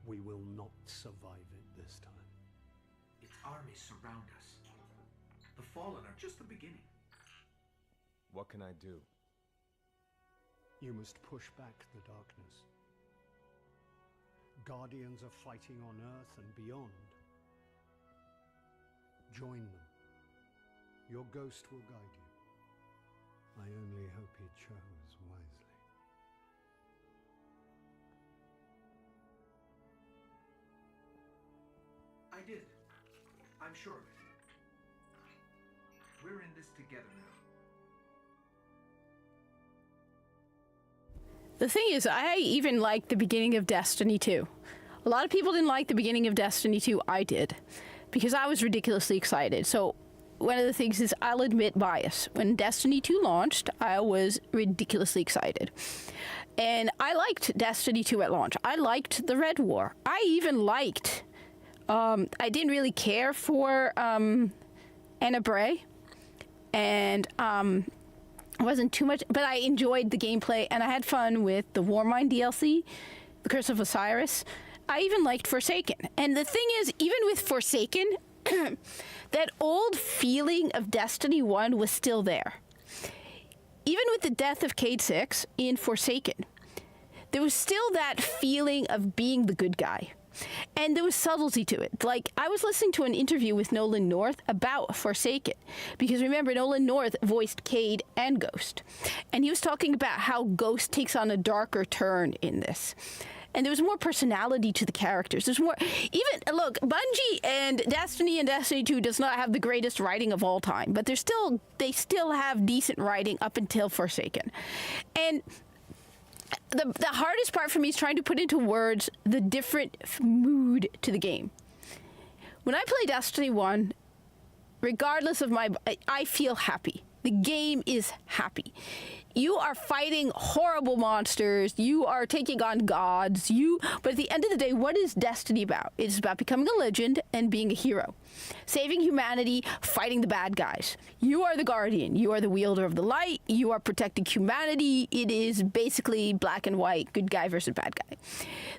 We will not survive it this time. Its armies surround us. The Fallen are just the beginning. What can I do? You must push back the darkness. Guardians are fighting on Earth and beyond. Join them. Your ghost will guide you. I only hope he chose wisely. I did. I'm sure of it. We're in this together now. The thing is, I even liked the beginning of Destiny 2. A lot of people didn't like the beginning of Destiny 2. I did, because I was ridiculously excited. So one of the things is, I'll admit bias. When Destiny 2 launched, I was ridiculously excited. And I liked Destiny 2 at launch. I liked the Red War. I even liked... I didn't really care for Anna Bray. And... it wasn't too much, but I enjoyed the gameplay, and I had fun with the Warmind DLC, the Curse of Osiris. I even liked Forsaken. And the thing is, even with Forsaken, that old feeling of Destiny 1 was still there. Even with the death of Cayde 6 in Forsaken, there was still that feeling of being the good guy. And there was subtlety to it. Like, I was listening to an interview with Nolan North about Forsaken. Because remember, Nolan North voiced Cayde and Ghost. And he was talking about how Ghost takes on a darker turn in this. And there was more personality to the characters. There's more... Even, look, Bungie and Destiny 2 does not have the greatest writing of all time. But they still have decent writing up until Forsaken. And... The hardest part for me is trying to put into words the different mood to the game. When I play Destiny 1, regardless of I feel happy. The game is happy. You are fighting horrible monsters. You are taking on gods. But at the end of the day, what is Destiny about? It's about becoming a legend and being a hero. Saving humanity, fighting the bad guys. You are the Guardian. You are the wielder of the light. You are protecting humanity. It is basically black and white, good guy versus bad guy.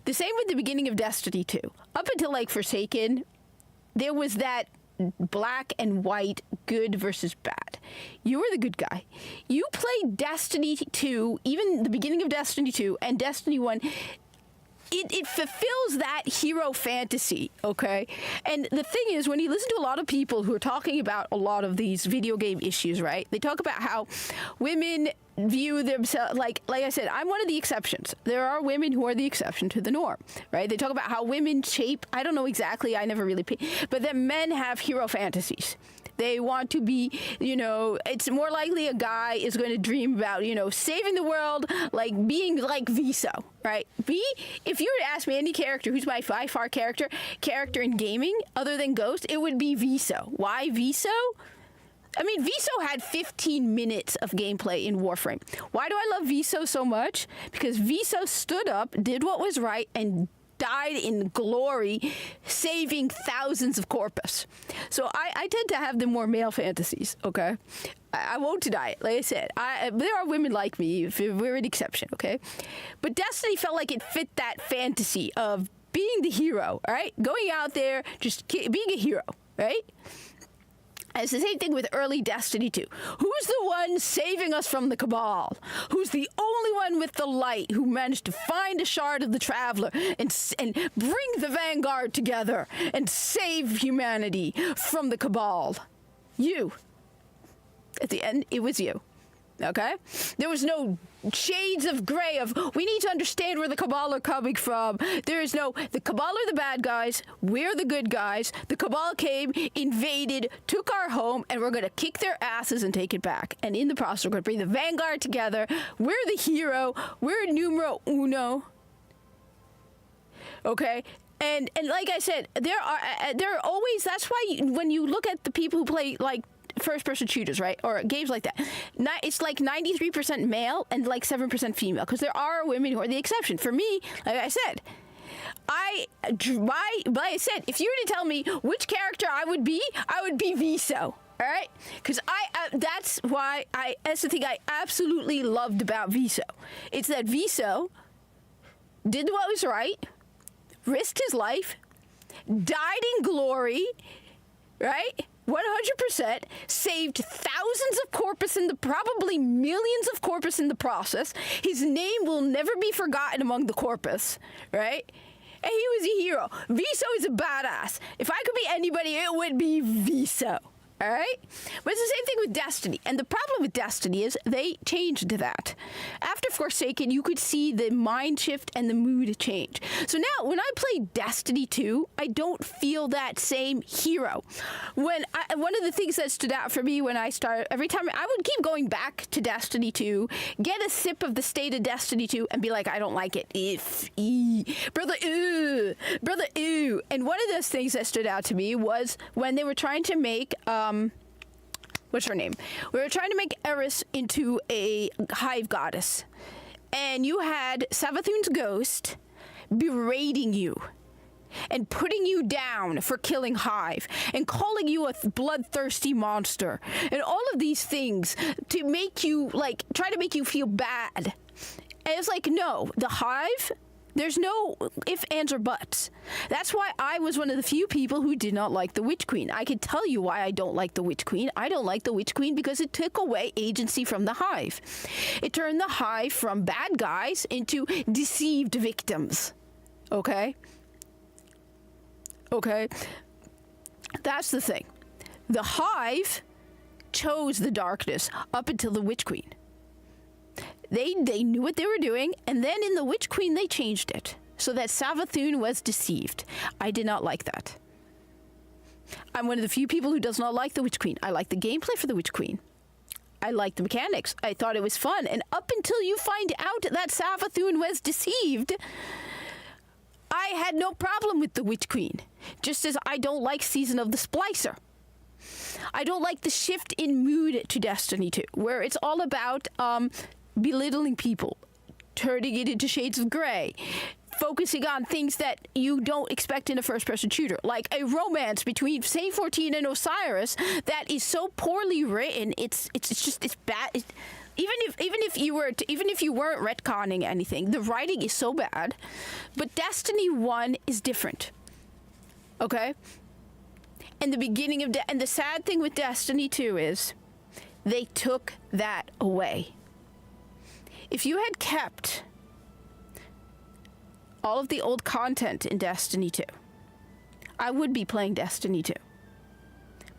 The same with the beginning of Destiny 2. Up until like Forsaken, there was that black and white, good versus bad. You were the good guy. You played Destiny 2, even the beginning of Destiny 2 and Destiny 1. It fulfills that hero fantasy, okay? And the thing is, when you listen to a lot of people who are talking about a lot of these video game issues, right? They talk about how women view themselves, like I said, I'm one of the exceptions. There are women who are the exception to the norm, right? They talk about how women shape, I don't know exactly, I never really paid, but that men have hero fantasies. They want to be, it's more likely a guy is going to dream about, saving the world, like being like Viso, right? If you were to ask me any character who's my by far character in gaming other than Ghost, it would be Viso. Why Viso? I mean, Viso had 15 minutes of gameplay in Warframe. Why do I love Viso so much? Because Viso stood up, did what was right, and died in glory, saving thousands of corpus. So I tend to have the more male fantasies, okay? I won't deny it. Like I said, there are women like me. We're an exception, okay? But Destiny felt like it fit that fantasy of being the hero, all right? Going out there, just being a hero, right? And it's the same thing with early Destiny 2. Who's the one saving us from the Cabal? Who's the only one with the light who managed to find a shard of the Traveler and bring the Vanguard together and save humanity from the Cabal? You. At the end, it was you. Okay? There was no shades of gray of, we need to understand where the Cabal are coming from. There is no, the Cabal are the bad guys, we're the good guys. The Cabal came, invaded, took our home, and we're going to kick their asses and take it back. And in the process, we're going to bring the Vanguard together. We're the hero. We're numero uno. Okay? And like I said, there are always, that's why when you look at the people who play, like, first-person shooters, right, or games like that, it's like 93% male and like 7% female, because there are women who are the exception. For me, like I said, if you were to tell me which character I would be Viso. All right, because that's the thing I absolutely loved about Viso. It's that Viso did what was right, risked his life, died in glory, right? 100%, saved thousands of corpus probably millions of corpus in the process. His name will never be forgotten among the corpus, right? And he was a hero. Viso is a badass. If I could be anybody, it would be Viso. All right? But it's the same thing with Destiny. And the problem with Destiny is they changed that. After Forsaken, you could see the mind shift and the mood change. So now, when I play Destiny 2, I don't feel that same hero. One of the things that stood out for me when I started, every time I would keep going back to Destiny 2, get a sip of the state of Destiny 2, and be like, I don't like it. Brother, ooh. And one of those things that stood out to me was when they were trying to make, what's her name? We were trying to make Eris into a hive goddess. And you had Savathun's ghost berating you and putting you down for killing Hive and calling you a bloodthirsty monster and all of these things to make you, like, try to make you feel bad. And it's like, no, the Hive, there's no ifs, ands, or buts. That's why I was one of the few people who did not like the Witch Queen. I could tell you why I don't like the Witch Queen. I don't like the Witch Queen because it took away agency from the Hive. It turned the Hive from bad guys into deceived victims. Okay? That's the thing. The Hive chose the darkness up until the Witch Queen. They knew what they were doing, and then in the Witch Queen, they changed it so that Savathun was deceived. I did not like that. I'm one of the few people who does not like the Witch Queen. I like the gameplay for the Witch Queen. I like the mechanics. I thought it was fun. And up until you find out that Savathun was deceived, I had no problem with the Witch Queen. Just as I don't like Season of the Splicer. I don't like the shift in mood to Destiny 2, where it's all about belittling people, turning it into shades of gray, focusing on things that you don't expect in a first-person shooter, like a romance between Saint 14 and Osiris that is so poorly written. It's bad. Even if you weren't retconning anything, the writing is so bad. But Destiny 1 is different. Okay? And the beginning of and the sad thing with Destiny 2 is they took that away. If you had kept all of the old content in Destiny 2, I would be playing Destiny 2.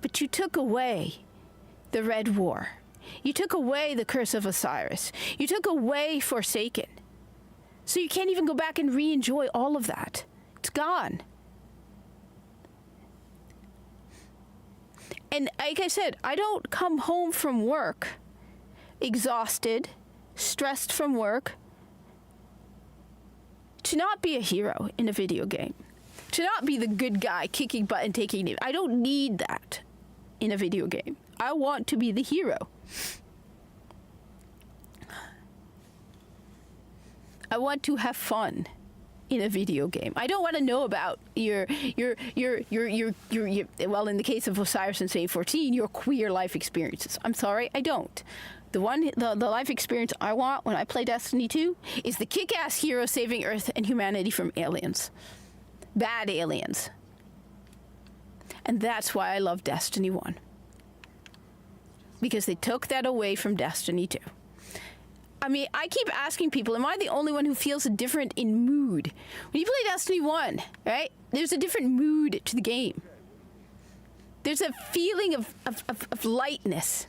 But you took away the Red War. You took away the Curse of Osiris. You took away Forsaken. So you can't even go back and re-enjoy all of that. It's gone. And like I said, I don't come home from work exhausted, stressed from work, to not be a hero in a video game. To not be the good guy kicking butt and taking it. I don't need that in a video game. I want to be the hero. I want to have fun in a video game. I don't want to know about your well, in the case of Osiris and Save 14, your queer life experiences. I'm sorry, I don't. The life experience I want when I play Destiny 2 is the kick-ass hero saving Earth and humanity from aliens. Bad aliens. And that's why I love Destiny 1. Because they took that away from Destiny 2. I mean, I keep asking people, am I the only one who feels different in mood? When you play Destiny 1, right, there's a different mood to the game. There's a feeling of lightness.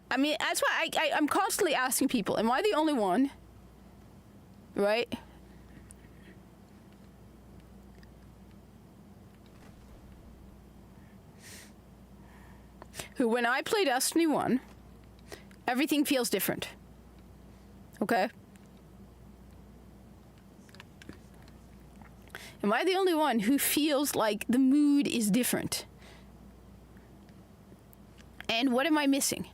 I mean, that's why I'm constantly asking people, am I the only one? Right? Who, when I play Destiny 1, everything feels different. Okay? Am I the only one who feels like the mood is different? And what am I missing?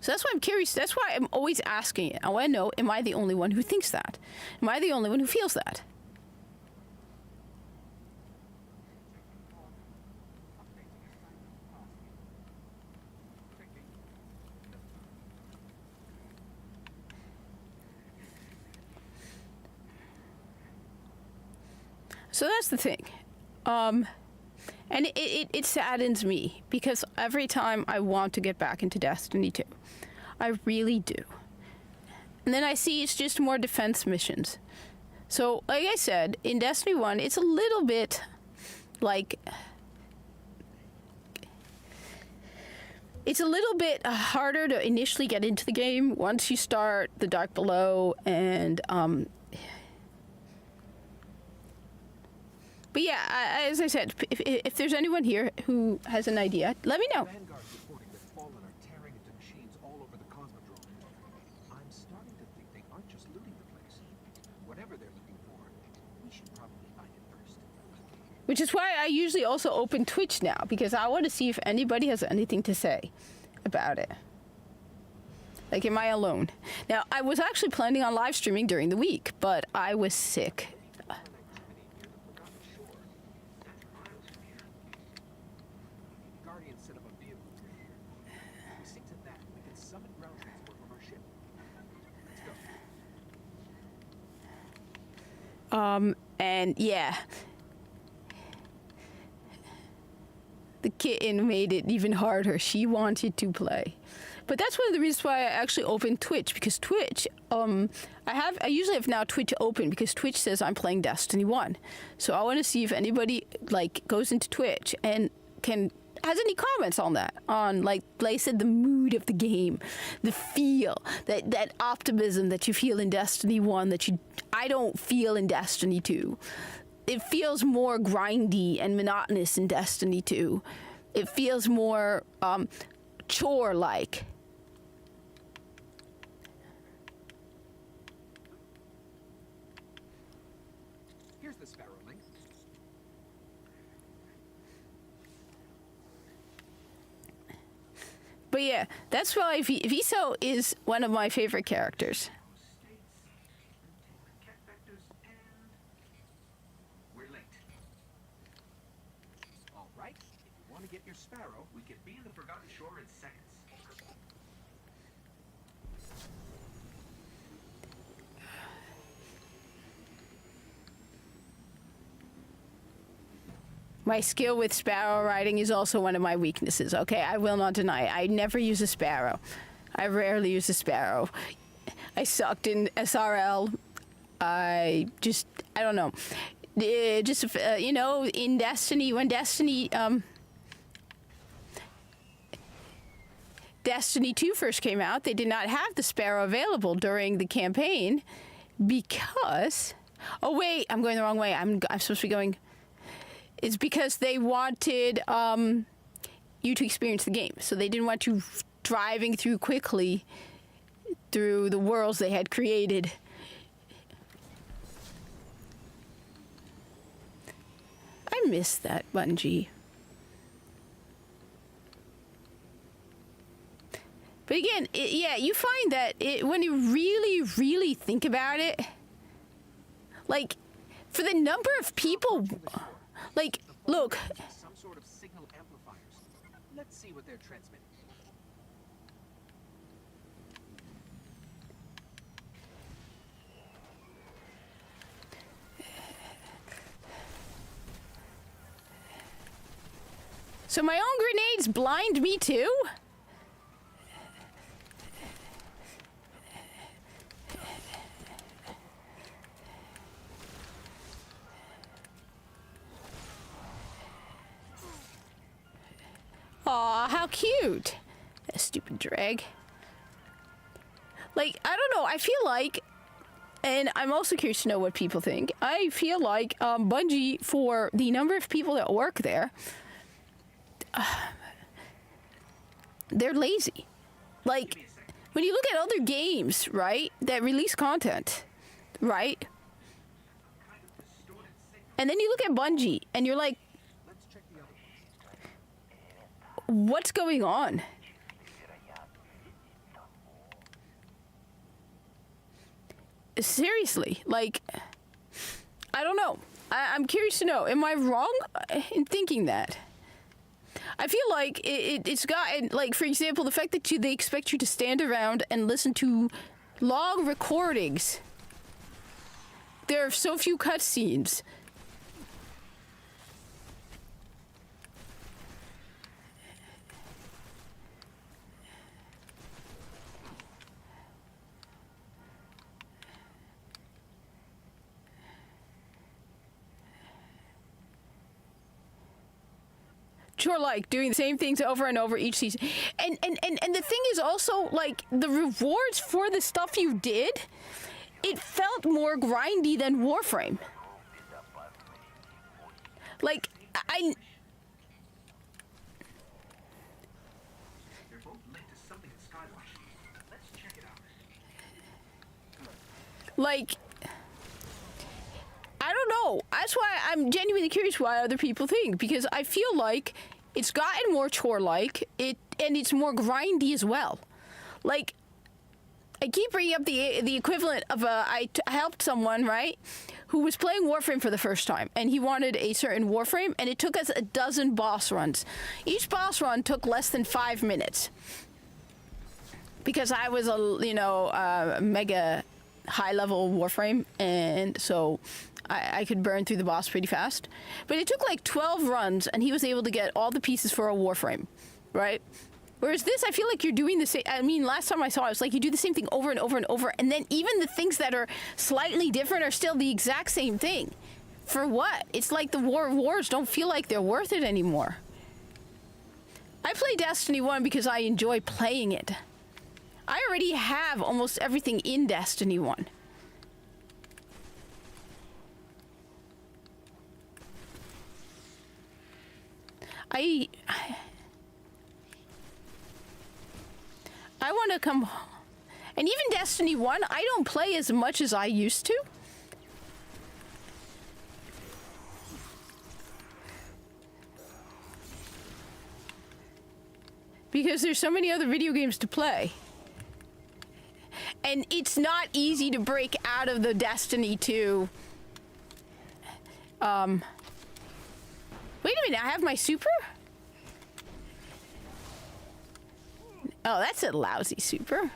So that's why I'm curious. That's why I'm always asking it. I want to know, am I the only one who thinks that? Am I the only one who feels that? So that's the thing. And it saddens me because every time I want to get back into Destiny 2, I really do. And then I see it's just more defense missions. So, like I said, in Destiny 1, it's a little bit like... It's a little bit harder to initially get into the game once you start the Dark Below and... But yeah, as I said, if there's anyone here who has an idea, let me know. Vanguard's reporting that Fallen are tearing into machines all over the Cosmodrome. I'm starting to think they aren't just looting the place. Whatever they're looking for, we should probably find it first. Which is why I usually also open Twitch now, because I want to see if anybody has anything to say about it. Like, am I alone? Now, I was actually planning on live streaming during the week, but I was sick. Guardians set up a vehicle here. If we sync to that, we can summon ground transport from our ship. Let's go. And yeah. The kitten made it even harder. She wanted to play. But that's one of the reasons why I actually opened Twitch, because Twitch, I usually have now Twitch open because Twitch says I'm playing Destiny 1. So I want to see if anybody like goes into Twitch and has any comments on that, on like I said, the mood of the game, the feel, that optimism that you feel in Destiny 1 that I don't feel in Destiny 2. It feels more grindy and monotonous in Destiny 2. It feels more chore-like. Here's the Sparrow link. But yeah, that's why Viso is one of my favorite characters. Cat vectors and... We're late. All right. If you want to get your Sparrow, we can be in the Forgotten Shore in seconds. My skill with sparrow riding is also one of my weaknesses, okay? I will not deny it. I never use a sparrow. I rarely use a sparrow. I sucked in SRL. I don't know. You know, in Destiny, when Destiny 2 first came out, they did not have the sparrow available during the campaign because... Oh, wait, I'm going the wrong way. I'm supposed to be going... It's because they wanted you to experience the game. So they didn't want you driving through quickly through the worlds they had created. I miss that, Bungie. But again, yeah, you find that when you really, really think about it, like, for the number of people, like, look. Some sort of signal amplifiers. Let's see what they're transmitting. So my own grenades blind me too? Aw, how cute. That stupid drag. Like, I don't know, I feel like, and I'm also curious to know what people think, I feel like Bungie, for the number of people that work there, they're lazy. Like, when you look at other games, right, that release content, right? And then you look at Bungie, and you're like, Let's check the other ones. what's going on? Seriously, like, I don't know. I'm curious to know, am I wrong in thinking that? I feel like it's got, like, for example, the fact that they expect you to stand around and listen to long recordings. There are so few cutscenes. Sure, like doing the same things over and over each season. And the thing is also, like, the rewards for the stuff you did, it felt more grindy than Warframe. Like, They're both linked to something in Skywatch. Let's check it out. like, I don't know. That's why I'm genuinely curious what other people think, because I feel like it's gotten more chore-like, and it's more grindy as well. Like, I keep bringing up the equivalent of I helped someone, right, who was playing Warframe for the first time, and he wanted a certain Warframe, and it took us 12 boss runs. Each boss run took less than 5 minutes, because I was a mega high-level Warframe, and so I could burn through the boss pretty fast. But it took like 12 runs, and he was able to get all the pieces for a Warframe, right? Whereas this, I feel like you're doing the same. I mean, last time I saw it, it's like you do the same thing over and over and over, and then even the things that are slightly different are still the exact same thing. For what? It's like the wars don't feel like they're worth it anymore. I play Destiny 1 because I enjoy playing it. I already have almost everything in Destiny 1. I want to come, and even Destiny 1, I don't play as much as I used to. Because there's so many other video games to play. And it's not easy to break out of the Destiny 2. Wait a minute, I have my super? Oh, that's a lousy super.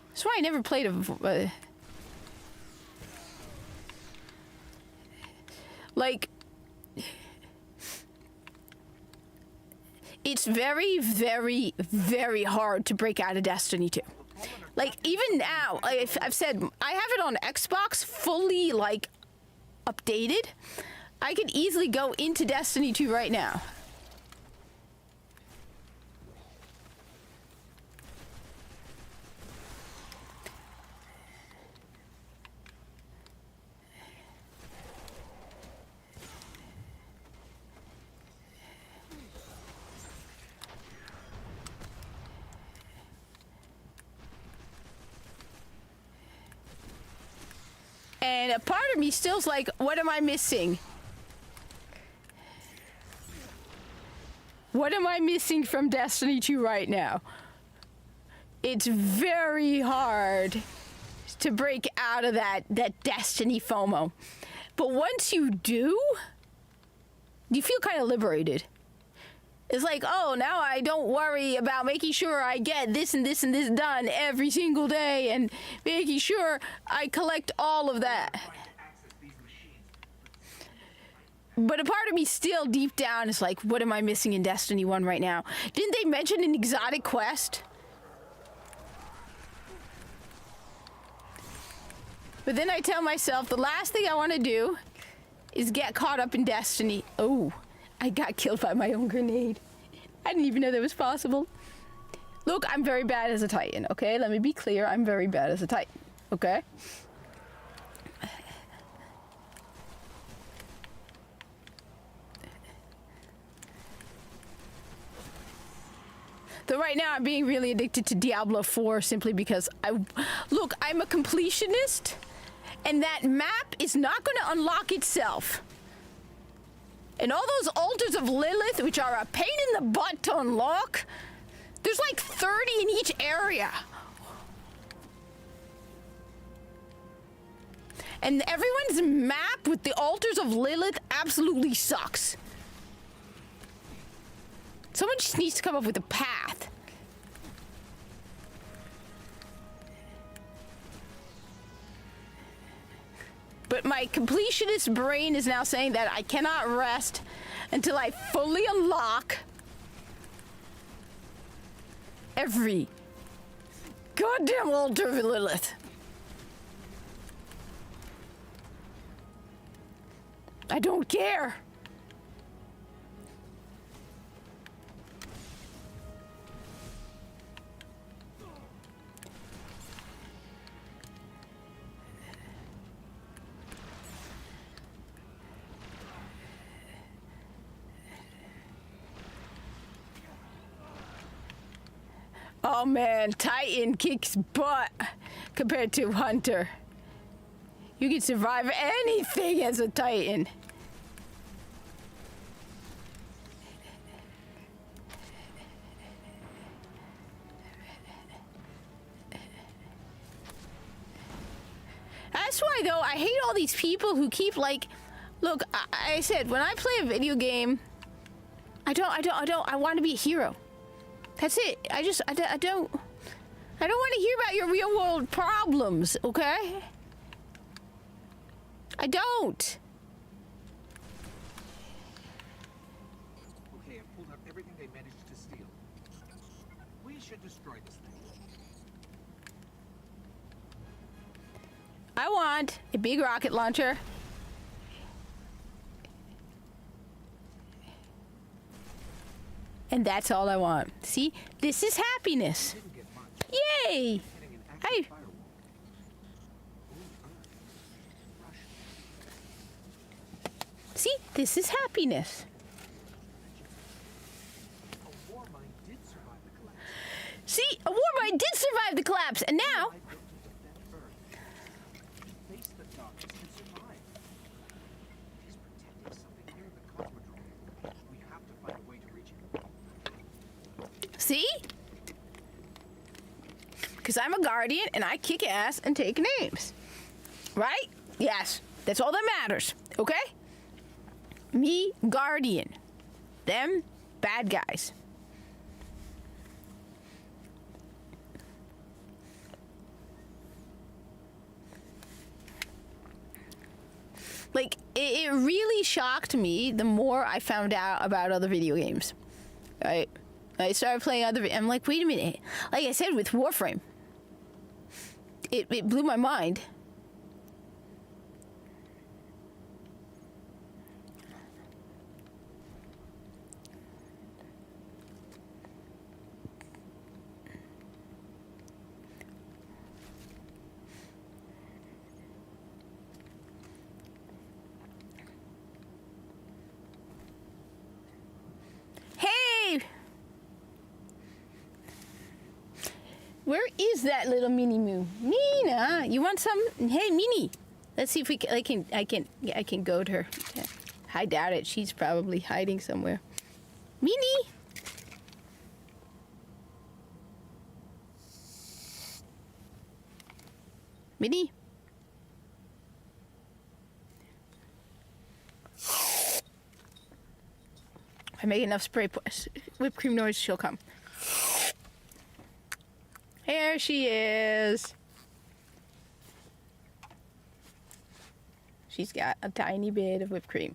That's why I never played a... like... It's very, very, very hard to break out of Destiny 2. Like, even now, I've said, I have it on Xbox fully, like, updated. I could easily go into Destiny 2 right now. And a part of me still's like, what am I missing? What am I missing from Destiny 2 right now? It's very hard to break out of that Destiny FOMO. But once you do, you feel kind of liberated. It's like, oh, now I don't worry about making sure I get this and this and this done every single day and making sure I collect all of that. But a part of me still deep down is like, what am I missing in Destiny 1 right now? Didn't they mention an exotic quest? But then I tell myself the last thing I want to do is get caught up in Destiny. Oh, I got killed by my own grenade. I didn't even know that was possible. Look, I'm very bad as a Titan, okay? Let me be clear, I'm very bad as a Titan, okay? Though right now I'm being really addicted to Diablo 4 simply because I'm a completionist, and that map is not going to unlock itself. And all those altars of Lilith, which are a pain in the butt to unlock, there's like 30 in each area. And everyone's map with the altars of Lilith absolutely sucks. Someone just needs to come up with a path. But my completionist brain is now saying that I cannot rest until I fully unlock every goddamn altar of Lilith. I don't care. Oh man, Titan kicks butt compared to Hunter. You can survive anything as a Titan. That's why though, I hate all these people who keep like, look, I said, when I play a video game, I want to be a hero. That's it. I don't want to hear about your real world problems, okay? I don't. Okay, I've pulled out everything they managed to steal. We should destroy this thing. I want a big rocket launcher. And that's all I want. See? This is happiness. Didn't get much. Yay! Getting an active Hey. firewall. See? This is happiness. A war mine did survive the collapse. See? A war mine did survive the collapse, and now... I built to defend Earth. Face the darkness and survive. He's protecting something here in the Cosmodrome. We have to find a way to reach him. See? Because I'm a guardian, and I kick ass and take names. Right? Yes. That's all that matters. Okay? Me, guardian. Them, bad guys. Like, it really shocked me the more I found out about other video games. Right? I started playing other... I'm like, wait a minute. Like I said, with Warframe. It blew my mind. Hey! Where is that little Mini Moo? Mina, you want some? Hey, Mini. Let's see if we can. I can goad her. Okay. I doubt it. She's probably hiding somewhere. Minnie. Minnie. If I make enough whipped cream noise, she'll come. Here she is. She's got a tiny bit of whipped cream.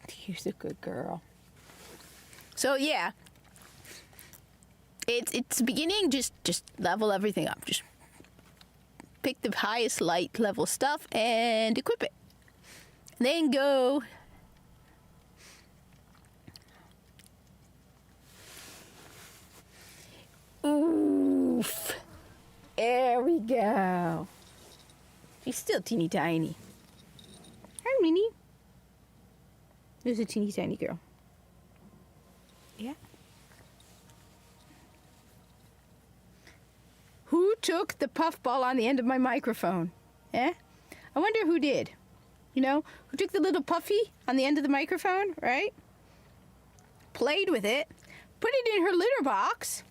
She's a good girl. So yeah, it's the beginning. Just level everything up. Just pick the highest light level stuff and equip it. Then go. Oof. There we go. She's still teeny tiny. Hi, Minnie. There's a teeny tiny girl. Yeah. Who took the puffball on the end of my microphone? Eh? I wonder who did. You know, who took the little puffy on the end of the microphone, right? Played with it, put it in her litter box,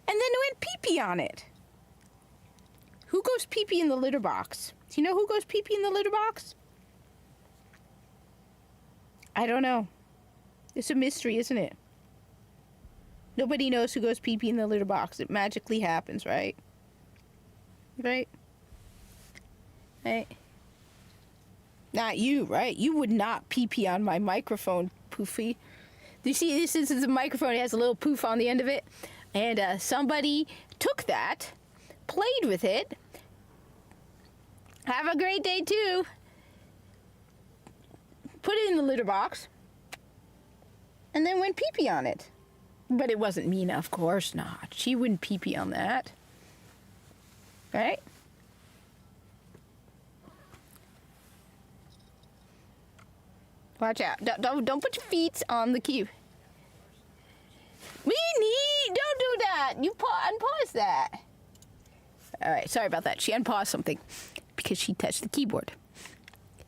and then went pee-pee on it. Who goes pee-pee in the litter box? Do you know who goes pee-pee in the litter box? I don't know. It's a mystery, isn't it? Nobody knows who goes pee-pee in the litter box. It magically happens, right? Right? Right? Not you, right? You would not pee-pee on my microphone, Poofy. You see, this is a microphone. It has a little poof on the end of it. And somebody took that, played with it. Have a great day, too. Put it in the litter box. And then went pee-pee on it. But it wasn't Mina, of course not. She wouldn't pee-pee on that. Right? Watch out. Don't put your feet on the cube. Minnie, don't do that. You unpause that. All right, sorry about that. She unpaused something because she touched the keyboard.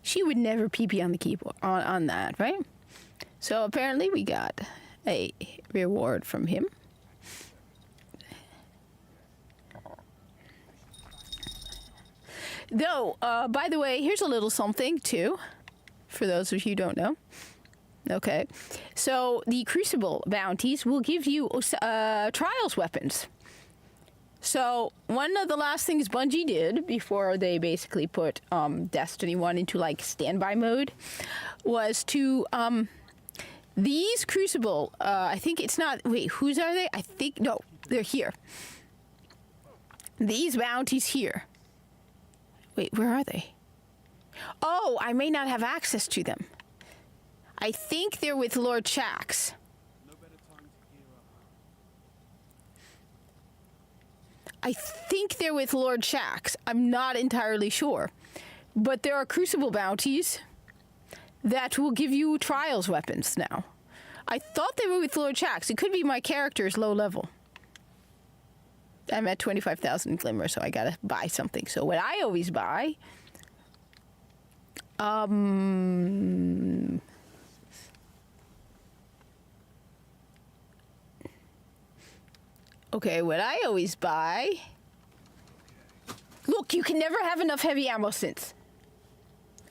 She would never pee-pee on the keyboard, on that, right? So apparently we got a reward from him. Though, by the way, here's a little something, too, for those of you who don't know. Okay, so the Crucible bounties will give you trials weapons. So one of the last things Bungie did before they basically put Destiny 1 into like standby mode was to these Crucible. I think it's not. Wait, whose are they? I think no, they're here. These bounties here. Wait, where are they? Oh, I may not have access to them. I think they're with Lord Shaxx. I think they're with Lord Shaxx. I'm not entirely sure. But there are Crucible bounties that will give you trials weapons now. I thought they were with Lord Shaxx. It could be my character's low level. I'm at 25,000 Glimmer, so I gotta buy something. So what I always buy... Okay, what I always buy... Look, you can never have enough heavy ammo since.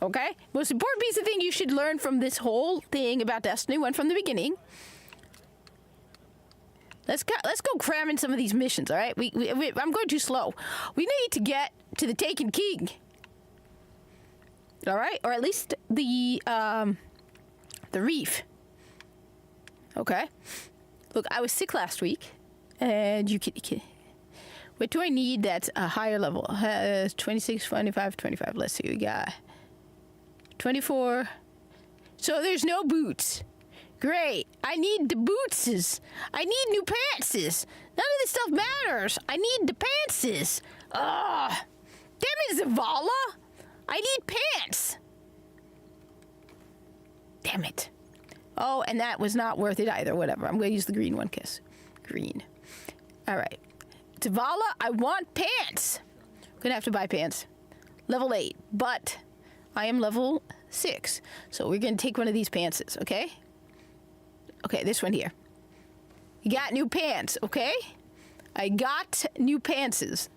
Okay? Most important piece of thing you should learn from this whole thing about Destiny 1 from the beginning. Let's go cram in some of these missions, all right? I'm going too slow. We need to get to the Taken King. All right? Or at least the reef. Okay? Look, I was sick last week. And you can... What do I need that's a higher level? 26, 25, 25. Let's see, we got 24. So there's no boots. Great. I need the bootses. I need new pantses. None of this stuff matters. I need the pantses. Ugh. Damn it, Zavala. I need pants. Damn it. Oh, and that was not worth it either. Whatever. I'm going to use the green one, kiss. Green. All right. Zavala, I want pants. Gonna have to buy pants. Level 8, but I am level 6. So we're gonna take one of these pantses, okay? Okay, this one here. You got new pants, okay? I got new pantses.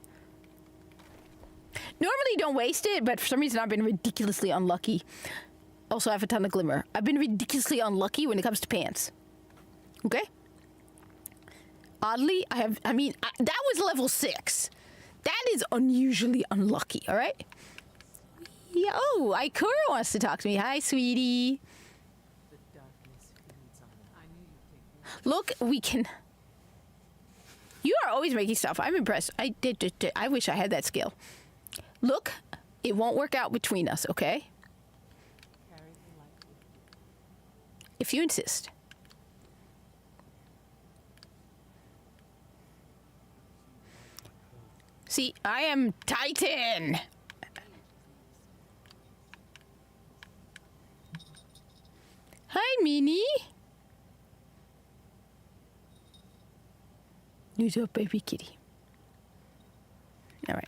Normally don't waste it, but for some reason I've been ridiculously unlucky. Also, I have a ton of glimmer. I've been ridiculously unlucky when it comes to pants. Okay? Oddly, that was level 6. That is unusually unlucky, all right? Yeah, oh, Ikura wants to talk to me. Hi, sweetie. Look, we can... You are always making stuff. I'm impressed. I wish I had that skill. Look, it won't work out between us, okay? If you insist. See, I am Titan. Hi, Minnie. Who's up, baby kitty? All right.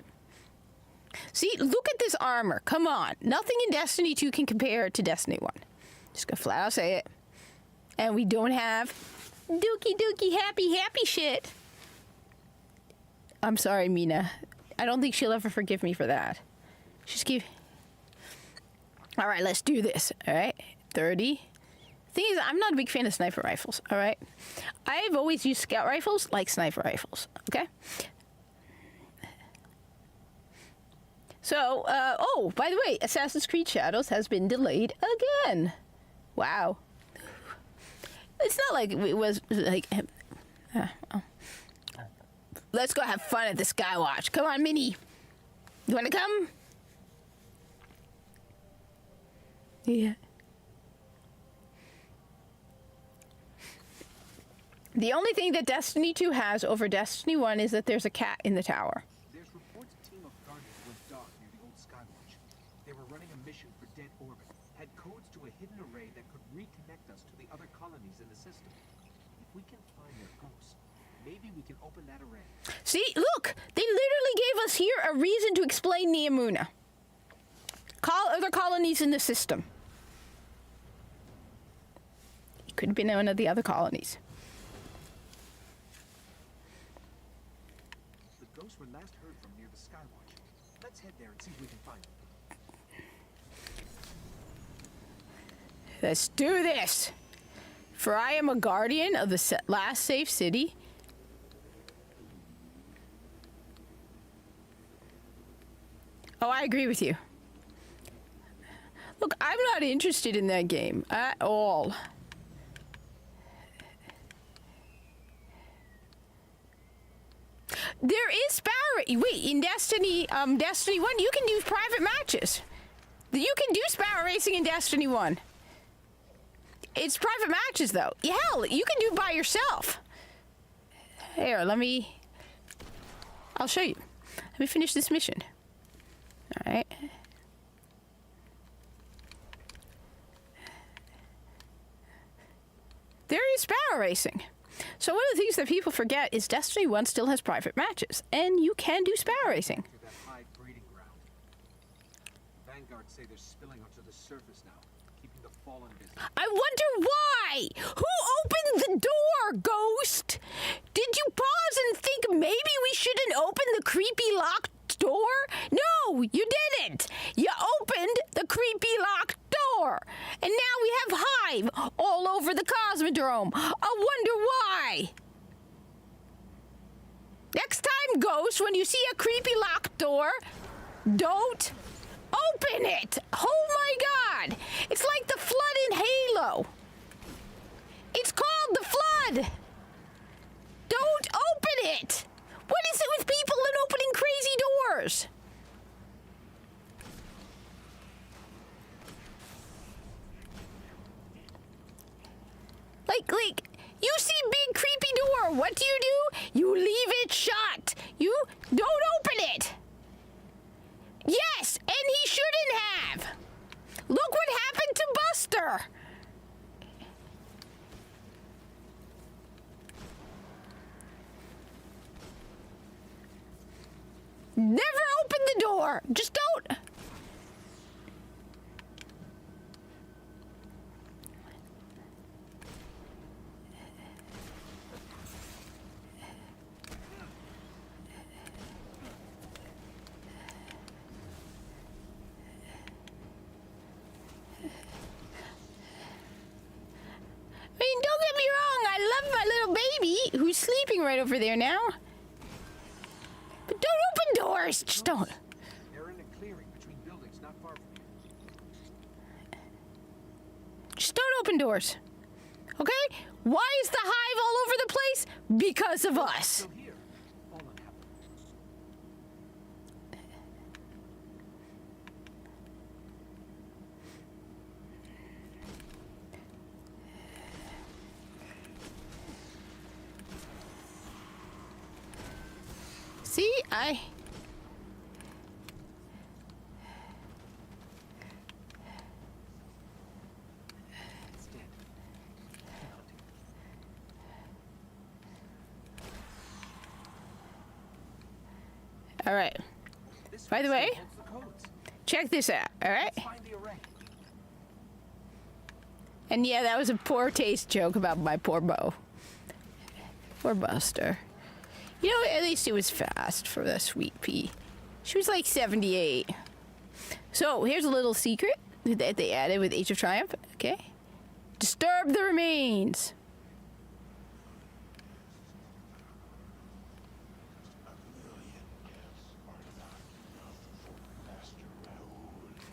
See, look at this armor. Come on. Nothing in Destiny 2 can compare to Destiny 1. Just gonna flat out say it. And we don't have dookie happy shit. I'm sorry, Mina. I don't think she'll ever forgive me for that. Just keep... All right, let's do this. All right, 30. Thing is, I'm not a big fan of sniper rifles. All right, I've always used scout rifles like sniper rifles. Okay. So, oh, by the way, Assassin's Creed Shadows has been delayed again. Wow. It's not like it was like. Oh. Let's go have fun at the Skywatch. Come on, Minnie. You want to come? Yeah. The only thing that Destiny 2 has over Destiny 1 is that there's a cat in the tower. There's reports a team of Guardians went dark near the old Skywatch. They were running a mission for Dead Orbit, had codes to a hidden array that could reconnect us to the other colonies in the system. If we can find their ghosts, maybe we can open that array. See, look! They literally gave us here a reason to explain Neomuna. Call other colonies in the system. It could have been one of the other colonies. The ghosts were last heard from near the Skywatch. Let's head there and see if we can find them. Let's do this! For I am a guardian of the last safe city. Oh, I agree with you. Look, I'm not interested in that game at all. There is Sparrow. Wait, in Destiny 1, you can do private matches. You can do Sparrow Racing in Destiny 1. It's private matches, though. Hell, you can do it by yourself. Here, I'll show you. Let me finish this mission. All right. There is Sparrow Racing. So one of the things that people forget is Destiny 1 still has private matches, and you can do Sparrow Racing. To that high breeding ground. Vanguard say they're spilling onto the surface now, keeping the fallen busy. I wonder why! Who opened the door, Ghost? Did you pause and think maybe we shouldn't open the creepy locked door? No, you didn't! You opened the creepy locked door! And now we have Hive all over the Cosmodrome. I wonder why! Next time, Ghost, when you see a creepy locked door, don't open it! Oh my god! It's like the flood in Halo. It's called the flood! Don't open it! What is it with people and opening crazy doors? Like, you see big creepy door, what do? You leave it shut. You don't open it. Yes, and he shouldn't have. Look what happened to Buster. Never open the door. Just don't. I mean, don't get me wrong, I love my little baby who's sleeping right over there now. But don't open doors, just don't. They're in a clearing between buildings not far from here. Just don't open doors. Okay? Why is the hive all over the place? Because of us. Still here. All unhappy. See, It's dead. Keep hunting. all right. This By the still way, holds the codes. check this out, all right? Let's find the array. And yeah, that was a poor taste joke about my poor bow. Poor Buster. You know, at least it was fast for the sweet pea. She was like 78. So here's a little secret that they added with Age of Triumph. Okay. Disturb the remains.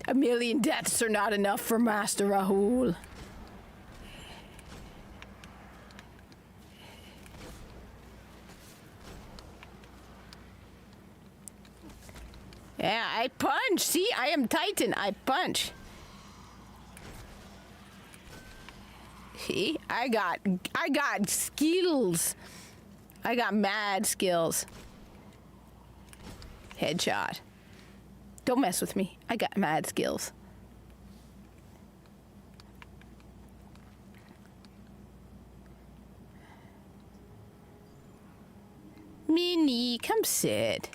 A million deaths are not enough for Master Rahul. Yeah, I punch. See, I am Titan. I punch. See, I got skills. I got mad skills. Headshot. Don't mess with me. I got mad skills. Minnie, come sit.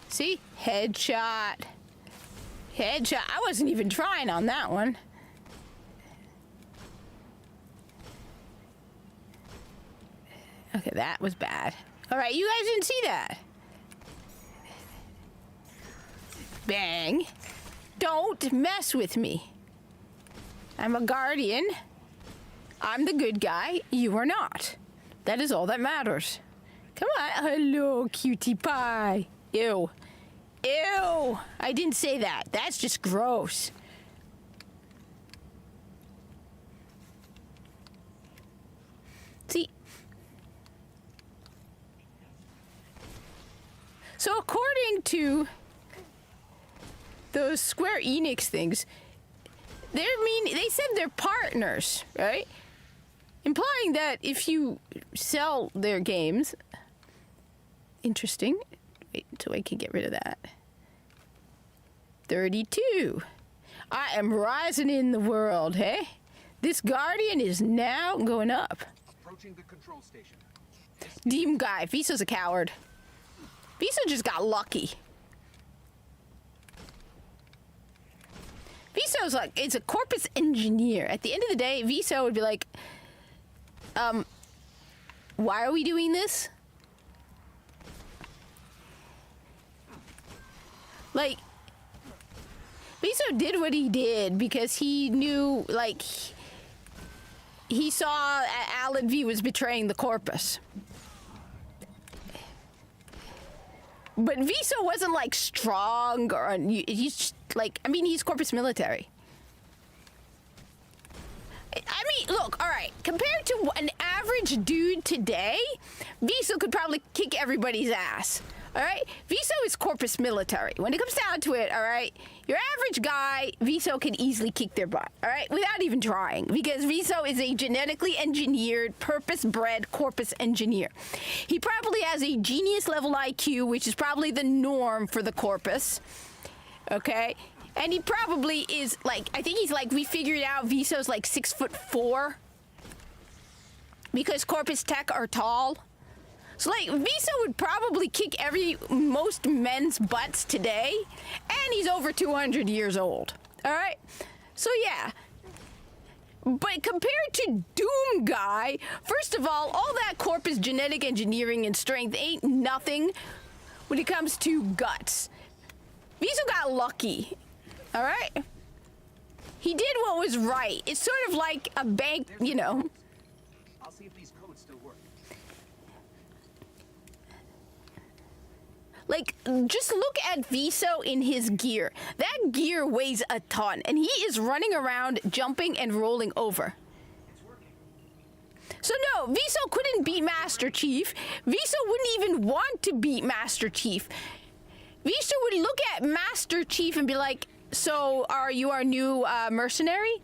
See? Headshot. Headshot. I wasn't even trying on that one. Okay, that was bad. All right, you guys didn't see that. Bang. Don't mess with me. I'm a guardian. I'm the good guy. You are not. That is all that matters. Come on. Hello, cutie pie. Ew. Ew. I didn't say that. That's just gross. See? So according to those Square Enix things, they said they're partners, right? Implying that if you sell their games, interesting. Wait, so I can get rid of that. 32. I am rising in the world, hey? This Guardian is now going up. Approaching the control station. Demon guy, Viso's a coward. Viso just got lucky. Viso's like, it's a Corpus engineer. At the end of the day, Viso would be like, why are we doing this? Like, Viso did what he did because he knew, like, he saw Alan V was betraying the Corpus. But Viso wasn't, like, strong or... He's just, like... I mean, he's Corpus military. I mean, look, all right. Compared to an average dude today, Viso could probably kick everybody's ass. All right? Viso is Corpus military. When it comes down to it, all right, your average guy, Viso can easily kick their butt, all right, without even trying, because Viso is a genetically engineered, purpose-bred Corpus engineer. He probably has a genius-level IQ, which is probably the norm for the Corpus, okay? And he probably is, like, I think he's, like, we figured out Viso's, like, 6'4", because Corpus Tech are tall. So, like, Viso would probably kick most men's butts today, and he's over 200 years old. All right? So, yeah. But compared to Doom Guy, first of all that corpus genetic engineering and strength ain't nothing when it comes to guts. Viso got lucky. All right? He did what was right. It's sort of like a bank, you know. I'll see if these codes still work. Like, just look at Viso in his gear. That gear weighs a ton, and he is running around, jumping and rolling over. So no, Viso couldn't beat Master Chief. Viso wouldn't even want to beat Master Chief. Viso would look at Master Chief and be like, so are you our new mercenary?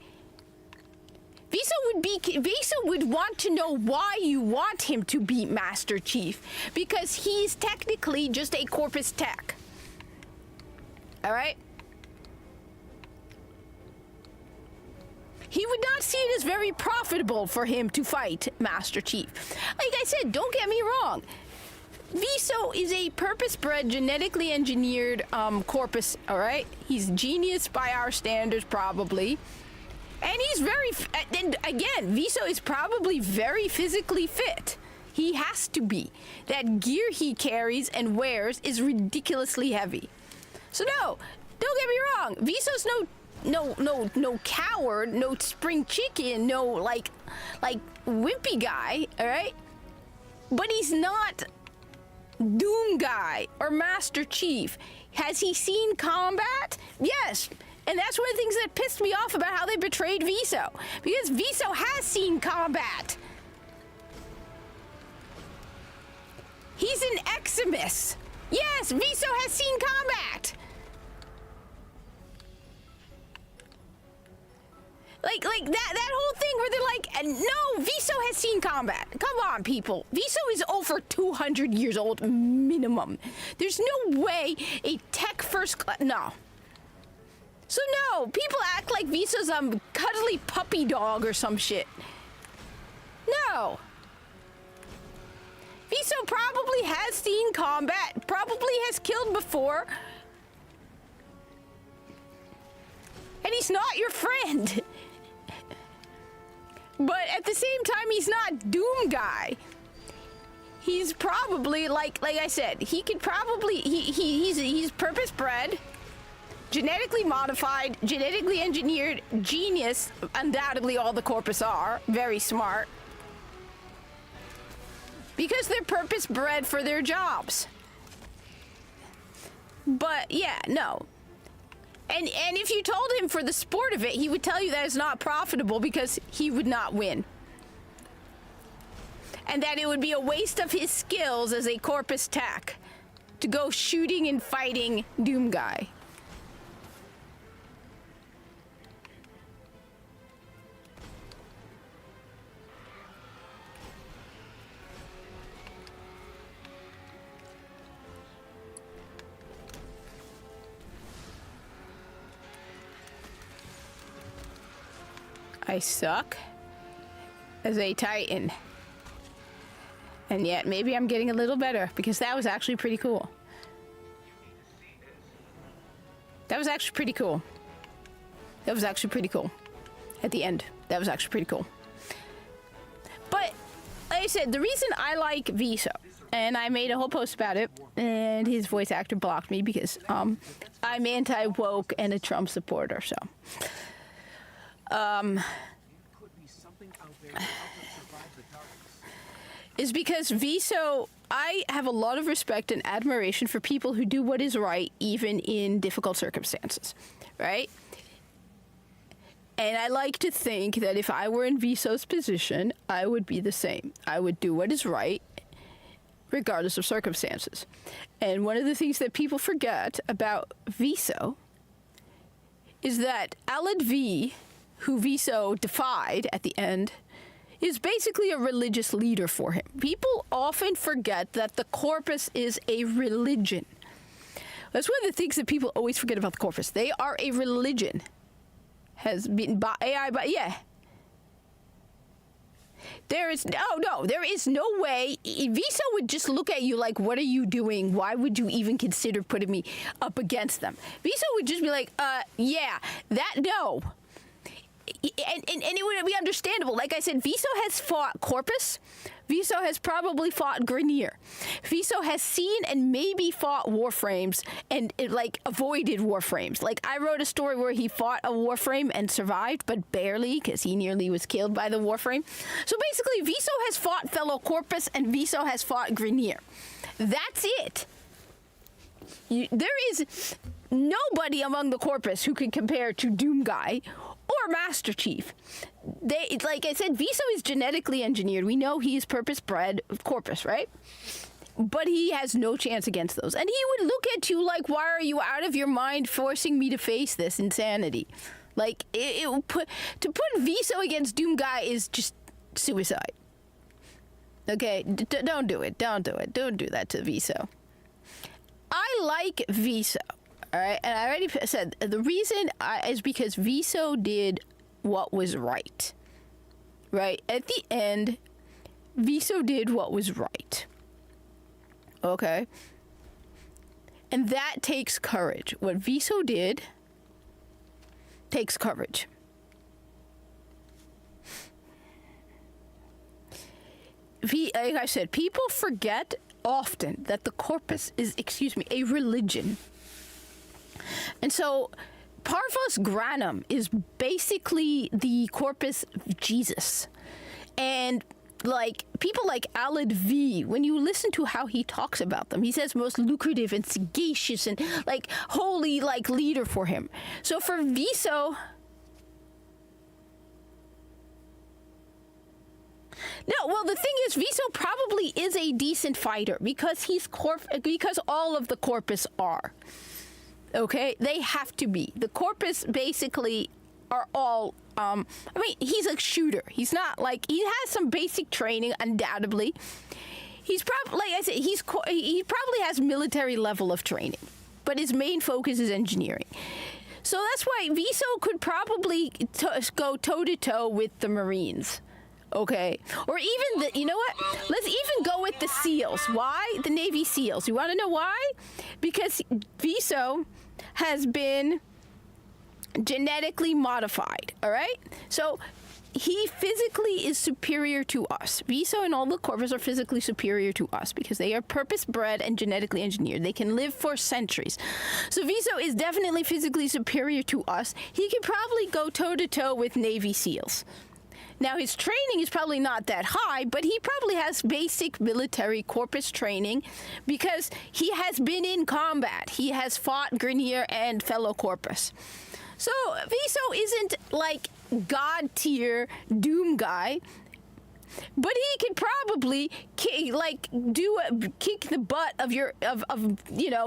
Viso would want to know why you want him to beat Master Chief, because he's technically just a corpus tech. All right? He would not see it as very profitable for him to fight Master Chief. Like I said, don't get me wrong. Viso is a purpose-bred, genetically engineered corpus, all right? He's genius by our standards, probably. And he's and again, Viso is probably very physically fit. He has to be. That gear he carries and wears is ridiculously heavy. So no, don't get me wrong. Viso's no coward, no spring chicken, no like wimpy guy, all right? But he's not Doom Guy or Master Chief. Has he seen combat? Yes. And that's one of the things that pissed me off about how they betrayed Viso. Because Viso has seen combat. He's an Eximus. Yes, Viso has seen combat. Like that whole thing where they're like, no, Viso has seen combat. Come on, people. Viso is over 200 years old minimum. There's no way a tech first class, no. So no, people act like Viso's a cuddly puppy dog or some shit. No. Viso probably has seen combat, probably has killed before. And he's not your friend. But at the same time, he's not Doom Guy. He's probably, like I said, he could probably, he's purpose-bred, genetically modified, genetically engineered, genius. Undoubtedly, all the corpus are. Very smart. Because they're purpose-bred for their jobs. But, yeah, no. And if you told him for the sport of it, he would tell you that it's not profitable because he would not win. And that it would be a waste of his skills as a corpus tech to go shooting and fighting Doom Guy. I suck as a Titan. And yet, maybe I'm getting a little better, because that was actually pretty cool. That was actually pretty cool. That was actually pretty cool. At the end, that was actually pretty cool. But, like I said, the reason I like Viso, and I made a whole post about it, and his voice actor blocked me because I'm anti-woke and a Trump supporter, so... is because Viso, I have a lot of respect and admiration for people who do what is right, even in difficult circumstances, right? And I like to think that if I were in Viso's position, I would be the same. I would do what is right, regardless of circumstances. And one of the things that people forget about Viso is that Alad V, who Viso defied at the end, is basically a religious leader for him. People often forget that the corpus is a religion. That's one of the things that people always forget about the corpus. They are a religion. Has been by AI, but yeah. There is no way. Viso would just look at you like, what are you doing? Why would you even consider putting me up against them? Viso would just be like, yeah, no. And it would be understandable. Like I said, Viso has fought Corpus. Viso has probably fought Grineer. Viso has seen and maybe fought Warframes and avoided Warframes. Like, I wrote a story where he fought a Warframe and survived, but barely, because he nearly was killed by the Warframe. So basically, Viso has fought fellow Corpus and Viso has fought Grineer. That's it. There is nobody among the Corpus who can compare to Doomguy or Master Chief. They, like I said, Viso is genetically engineered. We know he is purpose-bred Corpus, right? But he has no chance against those. And he would look at you like, why are you out of your mind forcing me to face this insanity? Like, to put Viso against Doomguy is just suicide. Okay, don't do it. Don't do it. Don't do that to Viso. I like Viso. All right, and I already said the reason is because Viso did what was right. Right? At the end, Viso did what was right. Okay? And that takes courage. What Viso did takes courage. Like I said, people forget often that the Corpus is, a religion. And so, Parvos Granum is basically the Corpus of Jesus. And, people like Alad V, when you listen to how he talks about them, he says most lucrative and sagacious and, holy, leader for him. So for Viso... No, well, the thing is, Viso probably is a decent fighter because because all of the Corpus are. Okay, they have to be. The Corpus basically are all. He's a shooter. He's not he has some basic training, undoubtedly. He's probably, like I said, he probably has military level of training, but his main focus is engineering. So that's why Viso could probably go toe to toe with the Marines. Okay, or even you know what? Let's even go with the SEALs. Why? The Navy SEALs. You want to know why? Because Viso has been genetically modified, all right? So he physically is superior to us. Viso and all the Corvus are physically superior to us because they are purpose-bred and genetically engineered. They can live for centuries. So Viso is definitely physically superior to us. He could probably go toe-to-toe with Navy SEALs. Now, his training is probably not that high, but he probably has basic military Corpus training because he has been in combat. He has fought Grineer and fellow Corpus. So, Viso isn't God-tier Doomguy, but he could probably kick the butt of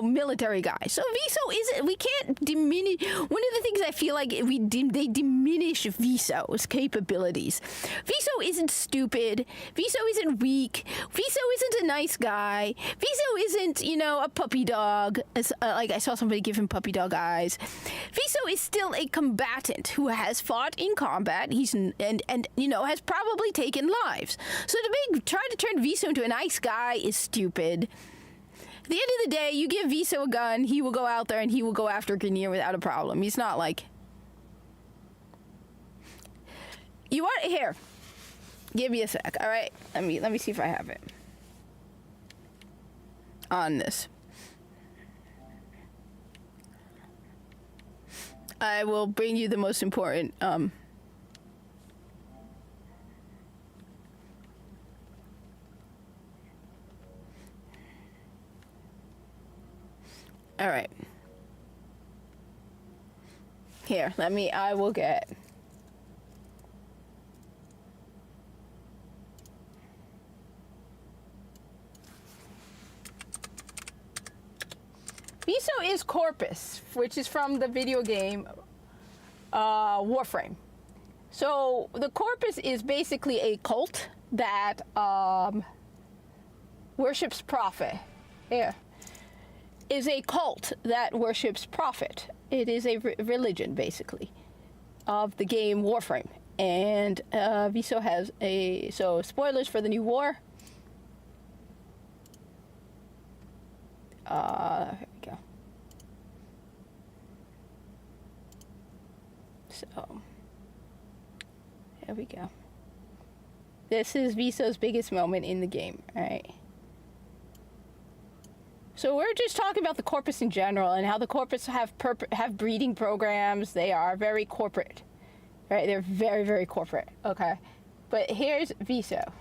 military guys. So Viso we can't diminish. One of the things I feel like they diminish Viso's capabilities. Viso isn't stupid. Viso isn't weak. Viso isn't a nice guy. Viso isn't a puppy dog. I saw somebody give him puppy dog eyes. Viso is still a combatant who has fought in combat. He's has probably taken lives. So try to turn Viso into a nice guy is stupid. At the end of the day, you give Viso a gun, he will go out there and he will go after Grineer without a problem. He's not you want it here? Give me a sec, all right? Let me see if I have it on this. I will bring you the most important all right. Here, I will get. Viso is Corpus, which is from the video game Warframe. So the Corpus is basically a cult that worships Prophet. Yeah. Is a cult that worships Prophet. It is a religion, basically, of the game Warframe. And Viso has so spoilers for the new war. Here we go. So, there we go. This is Viso's biggest moment in the game, right? So we're just talking about the Corpus in general and how the Corpus have breeding programs. They are very corporate, right? They're very, very corporate, okay? But here's Viso.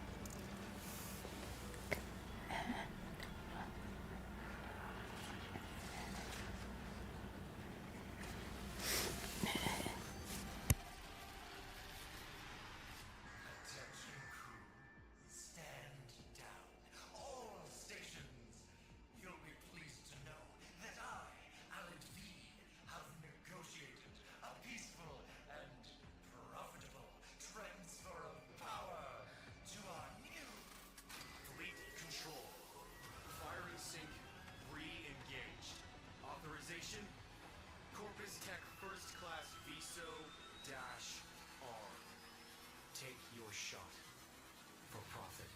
Corpus Tech First Class VISO-R. Take your shot for profit.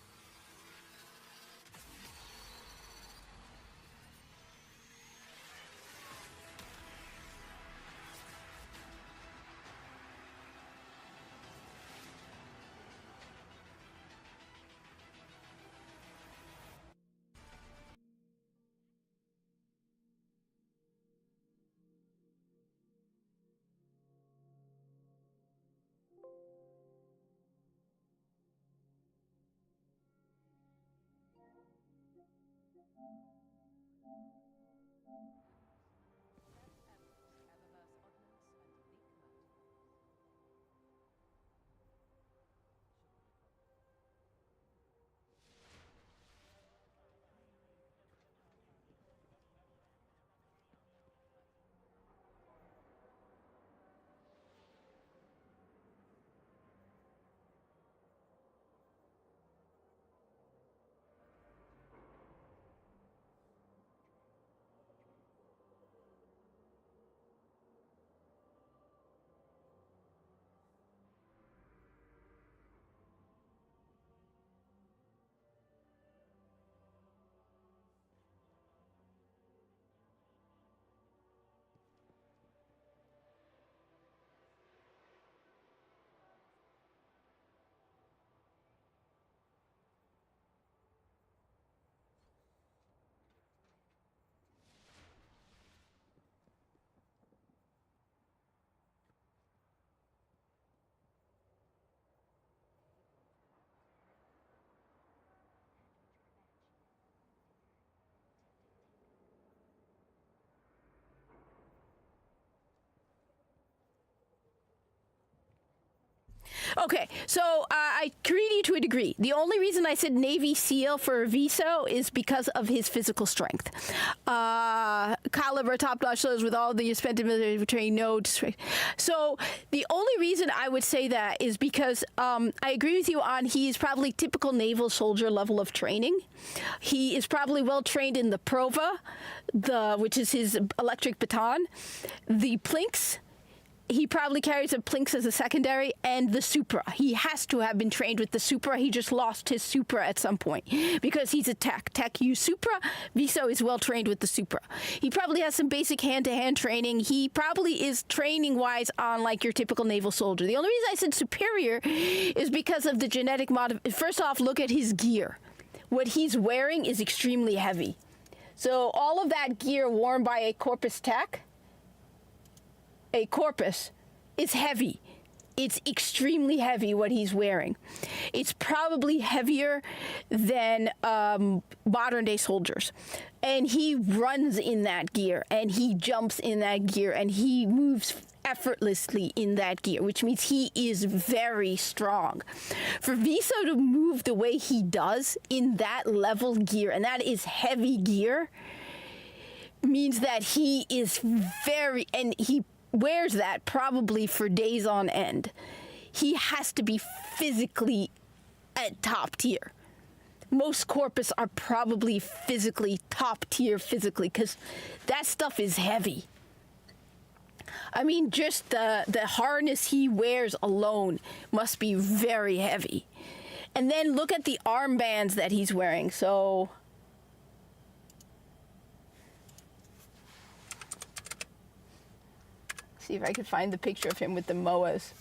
Okay, so I agree with you to a degree. The only reason I said Navy SEAL for Viso is because of his physical strength. Caliber, top-notch shows with all the spent in military training, no. So the only reason I would say that is because I agree with you on he's probably typical naval soldier level of training. He is probably well trained in the Prova, which is his electric baton, the Plinks. He probably carries a Plinks as a secondary, and the Supra. He has to have been trained with the Supra. He just lost his Supra at some point because he's a tech. Tech use Supra. Viso is well trained with the Supra. He probably has some basic hand-to-hand training. He probably is training-wise on like your typical naval soldier. The only reason I said superior is because of the genetic First off, look at his gear. What he's wearing is extremely heavy. So all of that gear worn by a Corpus Tech, a Corpus, is heavy. It's extremely heavy what he's wearing. It's probably heavier than modern day soldiers. And he runs in that gear, and he jumps in that gear, and he moves effortlessly in that gear, which means he is very strong. For Viso to move the way he does in that level gear, and that is heavy gear, means that he is and he wears that probably for days on end. He has to be physically at top tier. Most Corpus are probably physically top tier physically because that stuff is heavy. I mean, just the harness he wears alone must be very heavy. And then look at the armbands that he's wearing. So see if I can find the picture of him with the moas.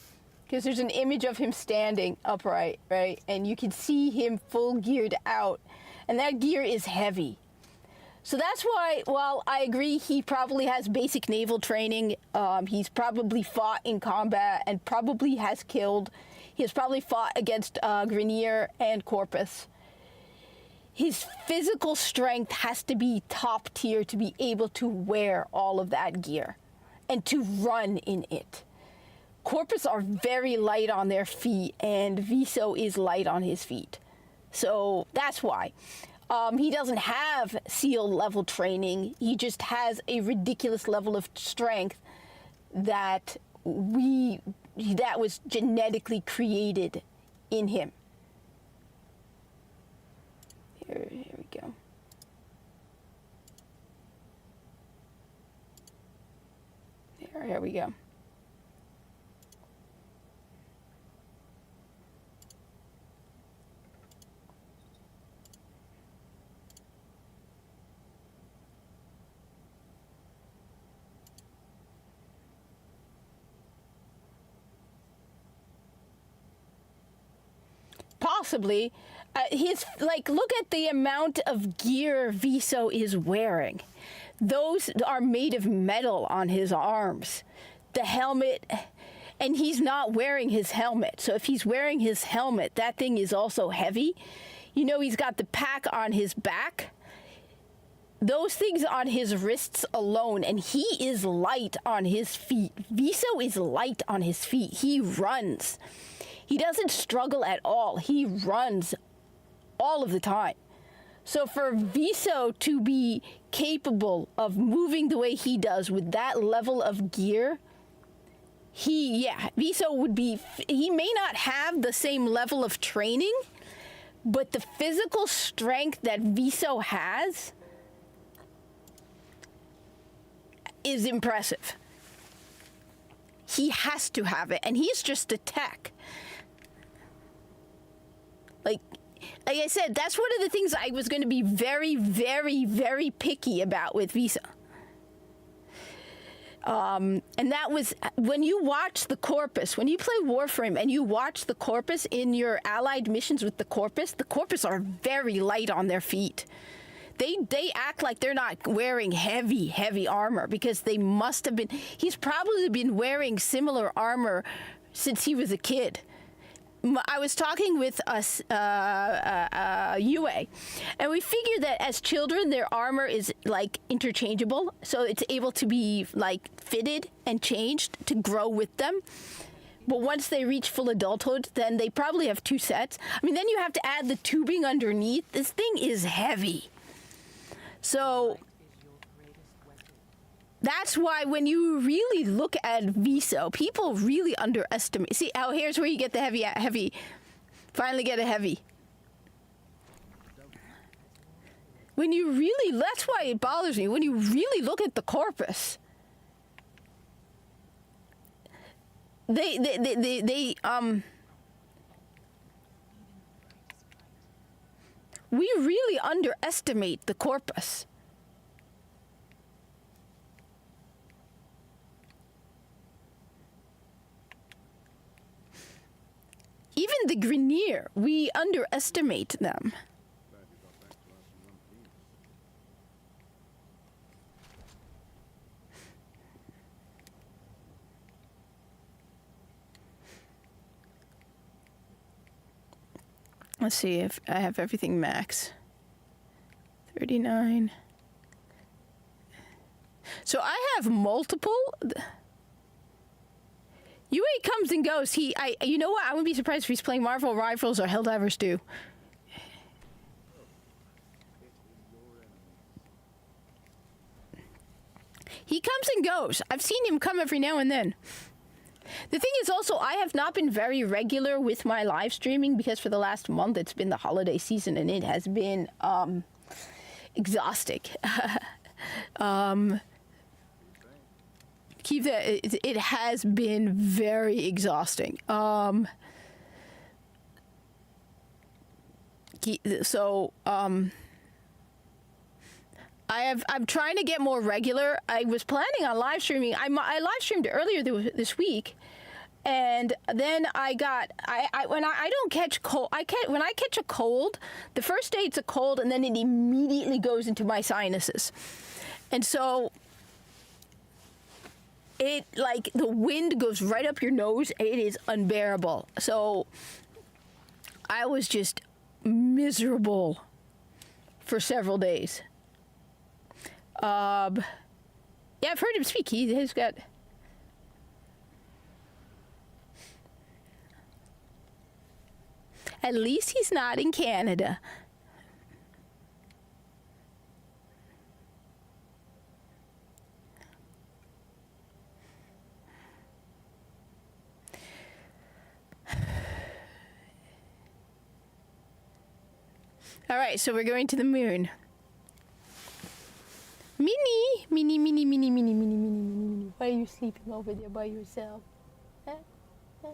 Because there's an image of him standing upright, right? And you can see him full geared out. And that gear is heavy. So that's why, while I agree he probably has basic naval training, he's probably fought in combat and probably has killed. He has probably fought against Grineer and Corpus. His physical strength has to be top tier to be able to wear all of that gear and to run in it. Corpus are very light on their feet, and Viso is light on his feet. So that's why. He doesn't have SEAL level training. He just has a ridiculous level of strength that was genetically created in him. Here we go. Here we go. Possibly. Look at the amount of gear Viso is wearing. Those are made of metal on his arms. The helmet, and he's not wearing his helmet. So if he's wearing his helmet, that thing is also heavy. You know, he's got the pack on his back. Those things on his wrists alone, and he is light on his feet. Viso is light on his feet. He runs. He doesn't struggle at all. He runs all of the time. So for Viso to be capable of moving the way he does with that level of gear, Viso would be, he may not have the same level of training, but the physical strength that Viso has is impressive. He has to have it, and he's just a tech. Like I said, that's one of the things I was going to be very, very, very picky about with Viso. And that was when you watch the Corpus, when you play Warframe and you watch the Corpus in your allied missions with the Corpus are very light on their feet. They act like they're not wearing heavy armor because they must have been. He's probably been wearing similar armor since he was a kid. I was talking with us, UA, and we figured that as children, their armor is like interchangeable, so it's able to be like fitted and changed to grow with them. But once they reach full adulthood, then they probably have two sets. I mean, then you have to add the tubing underneath. This thing is heavy. So that's why when you really look at Viso, people really underestimate. See, here's where you get the heavy. Finally get a heavy. When you really, that's why it bothers me. When you really look at the Corpus, we really underestimate the Corpus. Even the Grineer, we underestimate them. Let's see if I have everything max. 39. So I have multiple. UA comes and goes. You know what? I wouldn't be surprised if he's playing Marvel Rivals or Helldivers 2. He comes and goes. I've seen him come every now and then. The thing is also, I have not been very regular with my live streaming because for the last month it's been the holiday season and it has been exhausting. keep that. It has been very exhausting. I'm trying to get more regular. I was planning on live streaming. I live streamed earlier this week, and then I don't catch cold. When I catch a cold, the first day it's a cold, and then it immediately goes into my sinuses, and so it like the wind goes right up your nose. It is unbearable. So I was just miserable for several days. Yeah, I've heard him speak. He's got. At least he's not in Canada. All right, so we're going to the moon. Minnie, Minnie, Minnie, Minnie, Minnie, Minnie, Minnie, Minnie, Minnie. Why are you sleeping over there by yourself? Huh? Huh?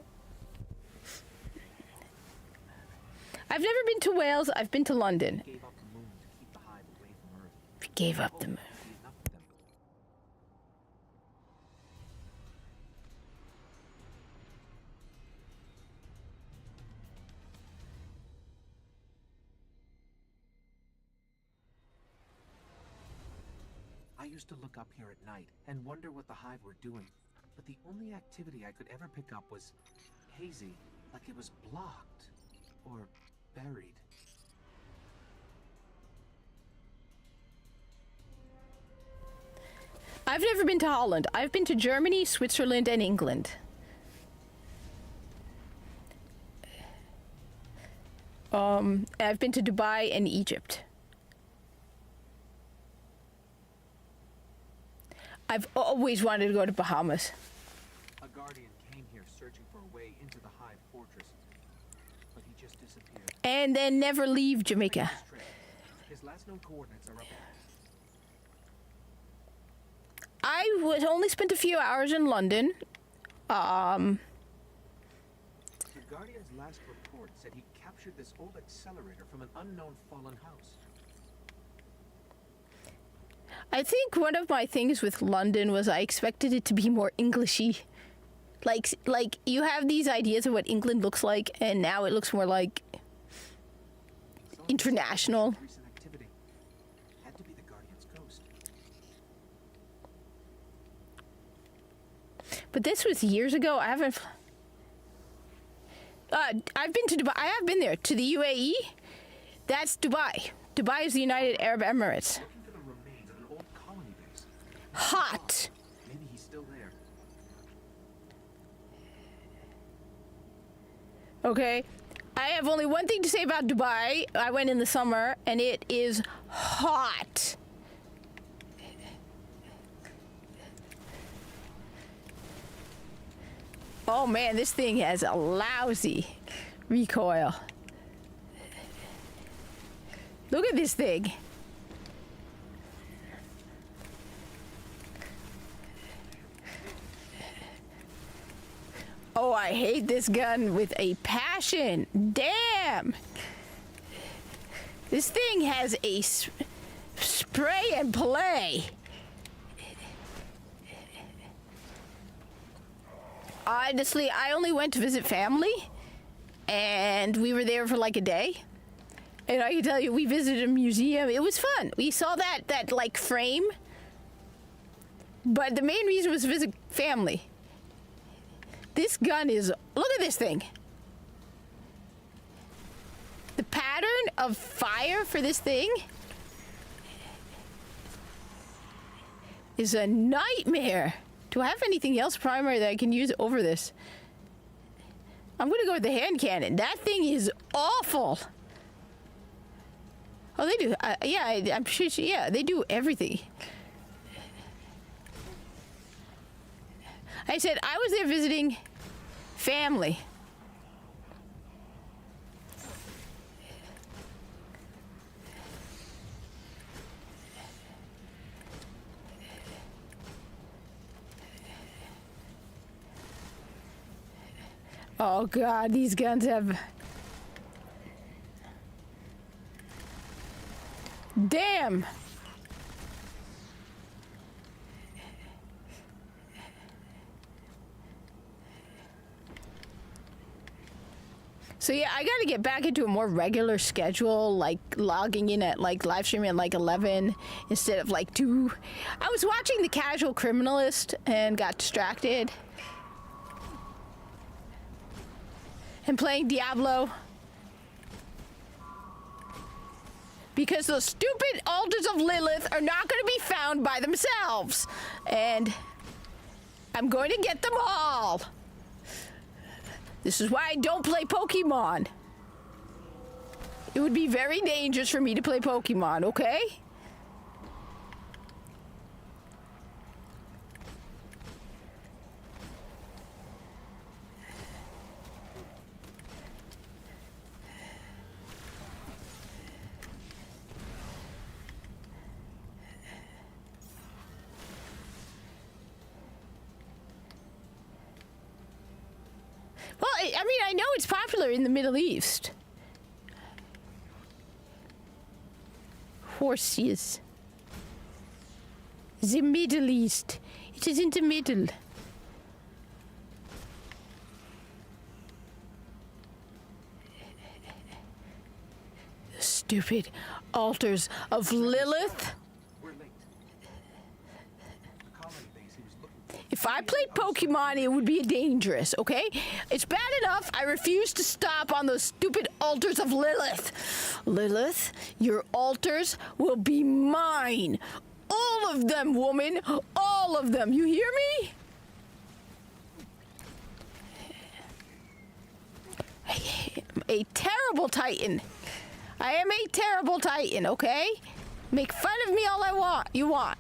I've never been to Wales. I've been to London. Gave up the moon to keep the hive away from Earth. We gave up the moon. Be enough for them. I used to look up here at night and wonder what the hive were doing, but the only activity I could ever pick up was hazy, like it was blocked or buried. I've never been to Holland. I've been to Germany, Switzerland, and England. I've been to Dubai and Egypt. I've always wanted to go to Bahamas. A guardian came here searching for a way into the hive fortress, but he just disappeared. And then never leave Jamaica. His last known coordinates are up. I was only spent a few hours in London. The Guardian's last report said he captured this old accelerator from an unknown fallen house. I think one of my things with London was I expected it to be more Englishy. Like you have these ideas of what England looks like, and now it looks more like international. Recent activity had to be the Guardian's ghost. But this was years ago. I haven't. I've been to Dubai. I have been there to the UAE. That's Dubai. Dubai is the United Arab Emirates. Looking for the remains of an old colony base. Hot. Maybe he's still there. Okay. I have only one thing to say about Dubai. I went in the summer, and it is hot. Oh man, this thing has a lousy recoil. Look at this thing. Oh, I hate this gun with a passion. Damn. This thing has a spray and play. Honestly, I only went to visit family, and we were there for like a day. And I can tell you, we visited a museum. It was fun. We saw that like frame. But the main reason was to visit family. This gun is, look at this thing. The pattern of fire for this thing is a nightmare. Do I have anything else primary that I can use over this? I'm gonna go with the hand cannon. That thing is awful. Oh, they do. Yeah, I'm sure. Yeah, they do everything. I said I was there visiting family. Oh god, these guns have... Damn! So yeah, I gotta get back into a more regular schedule, like logging in at like live streaming at like 11 instead of like 2. I was watching The Casual Criminalist and got distracted. And playing Diablo. Because those stupid altars of Lilith are not going to be found by themselves. And I'm going to get them all. This is why I don't play Pokemon. It would be very dangerous for me to play Pokemon, okay? Well, I mean, I know it's popular in the Middle East. Horses. The Middle East. It is in the middle. Stupid altars of Lilith. We're late. The colony base he was looking for. If I played Pokemon, it would be dangerous, okay? It's bad enough I refuse to stop on those stupid altars of Lilith. Lilith, your altars will be mine. All of them, woman. All of them. You hear me? I am a terrible Titan. I am a terrible Titan, okay? Make fun of me all you want.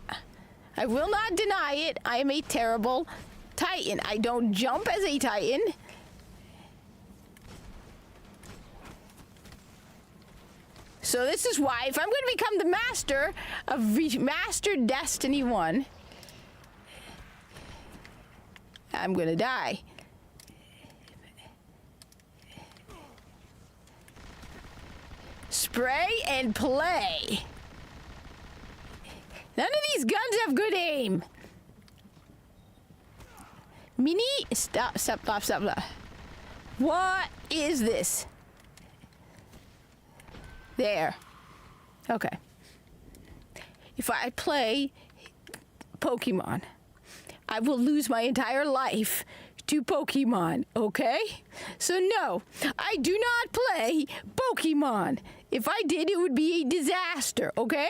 I will not deny it. I am a terrible Titan. I don't jump as a Titan. So this is why, if I'm going to become the master of Remastered Destiny 1, I'm going to die. Spray and play. None of these guns have good aim. Mini, stop. What is this? There. Okay. If I play Pokemon, I will lose my entire life to Pokemon, okay? So no, I do not play Pokemon. If I did, it would be a disaster, okay?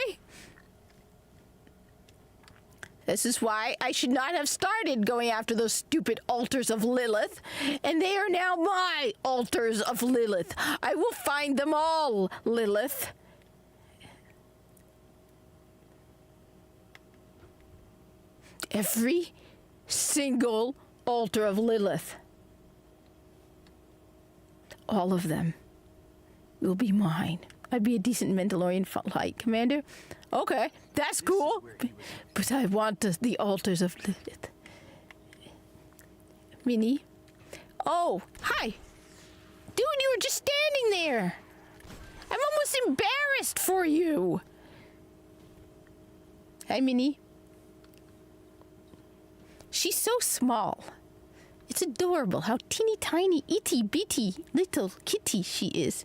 This is why I should not have started going after those stupid altars of Lilith. And they are now my altars of Lilith. I will find them all, Lilith. Every single altar of Lilith. All of them will be mine. I'd be a decent Mandalorian flight commander. Okay, that's cool. But I want the altars of Lilith. Minnie. Oh, hi. Dude, you were just standing there. I'm almost embarrassed for you. Hi, Minnie. She's so small. It's adorable how teeny tiny, itty bitty little kitty she is.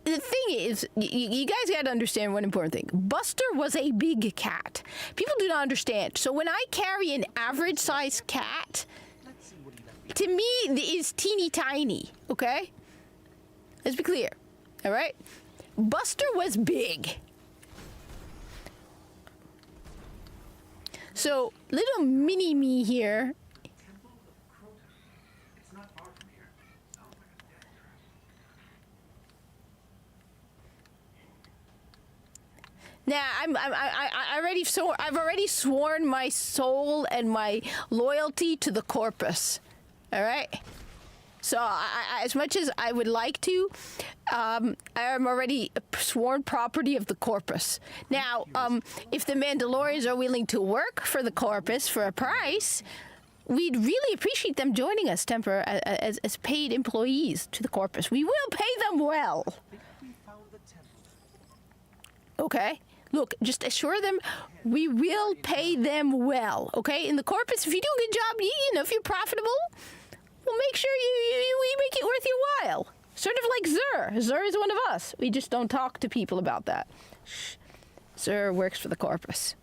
The thing is, you guys got to understand one important thing. Buster was a big cat. People do not understand. So when I carry an average sized cat, to me, is teeny tiny, okay? Let's be clear, all right? Buster was big. So little mini me here. Temple of Crota. It's not far from here. Sounds like a dead trap. Now I've already sworn my soul and my loyalty to the Corpus. All right. So as much as I would like to, I am already sworn property of the Corpus. Now, if the Mandalorians are willing to work for the Corpus for a price, we'd really appreciate them joining us, Temper, as paid employees to the Corpus. We will pay them well. Okay? Look, just assure them we will pay them well, okay? In the Corpus, if you do a good job, you know, if you're profitable, we'll make sure we make it worth your while. Sort of like Zur. Zur is one of us. We just don't talk to people about that. Shh. Zur works for the Corpus.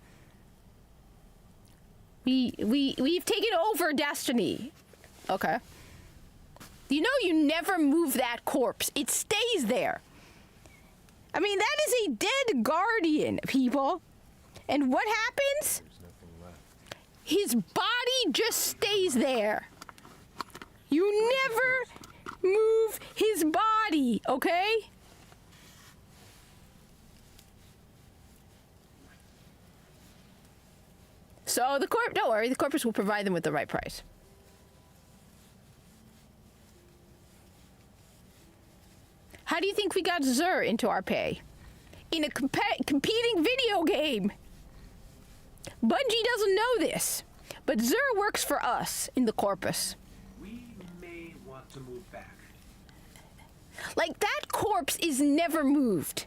We've taken over Destiny. Okay. You know you never move that corpse. It stays there. I mean, that is a dead guardian, people. And what happens? His body just stays there. You never move his body, okay? So don't worry, the Corpus will provide them with the right price. How do you think we got Zur into our pay? In a competing video game. Bungie doesn't know this, but Zur works for us in the Corpus. We may want to move back. Like, that corpse is never moved.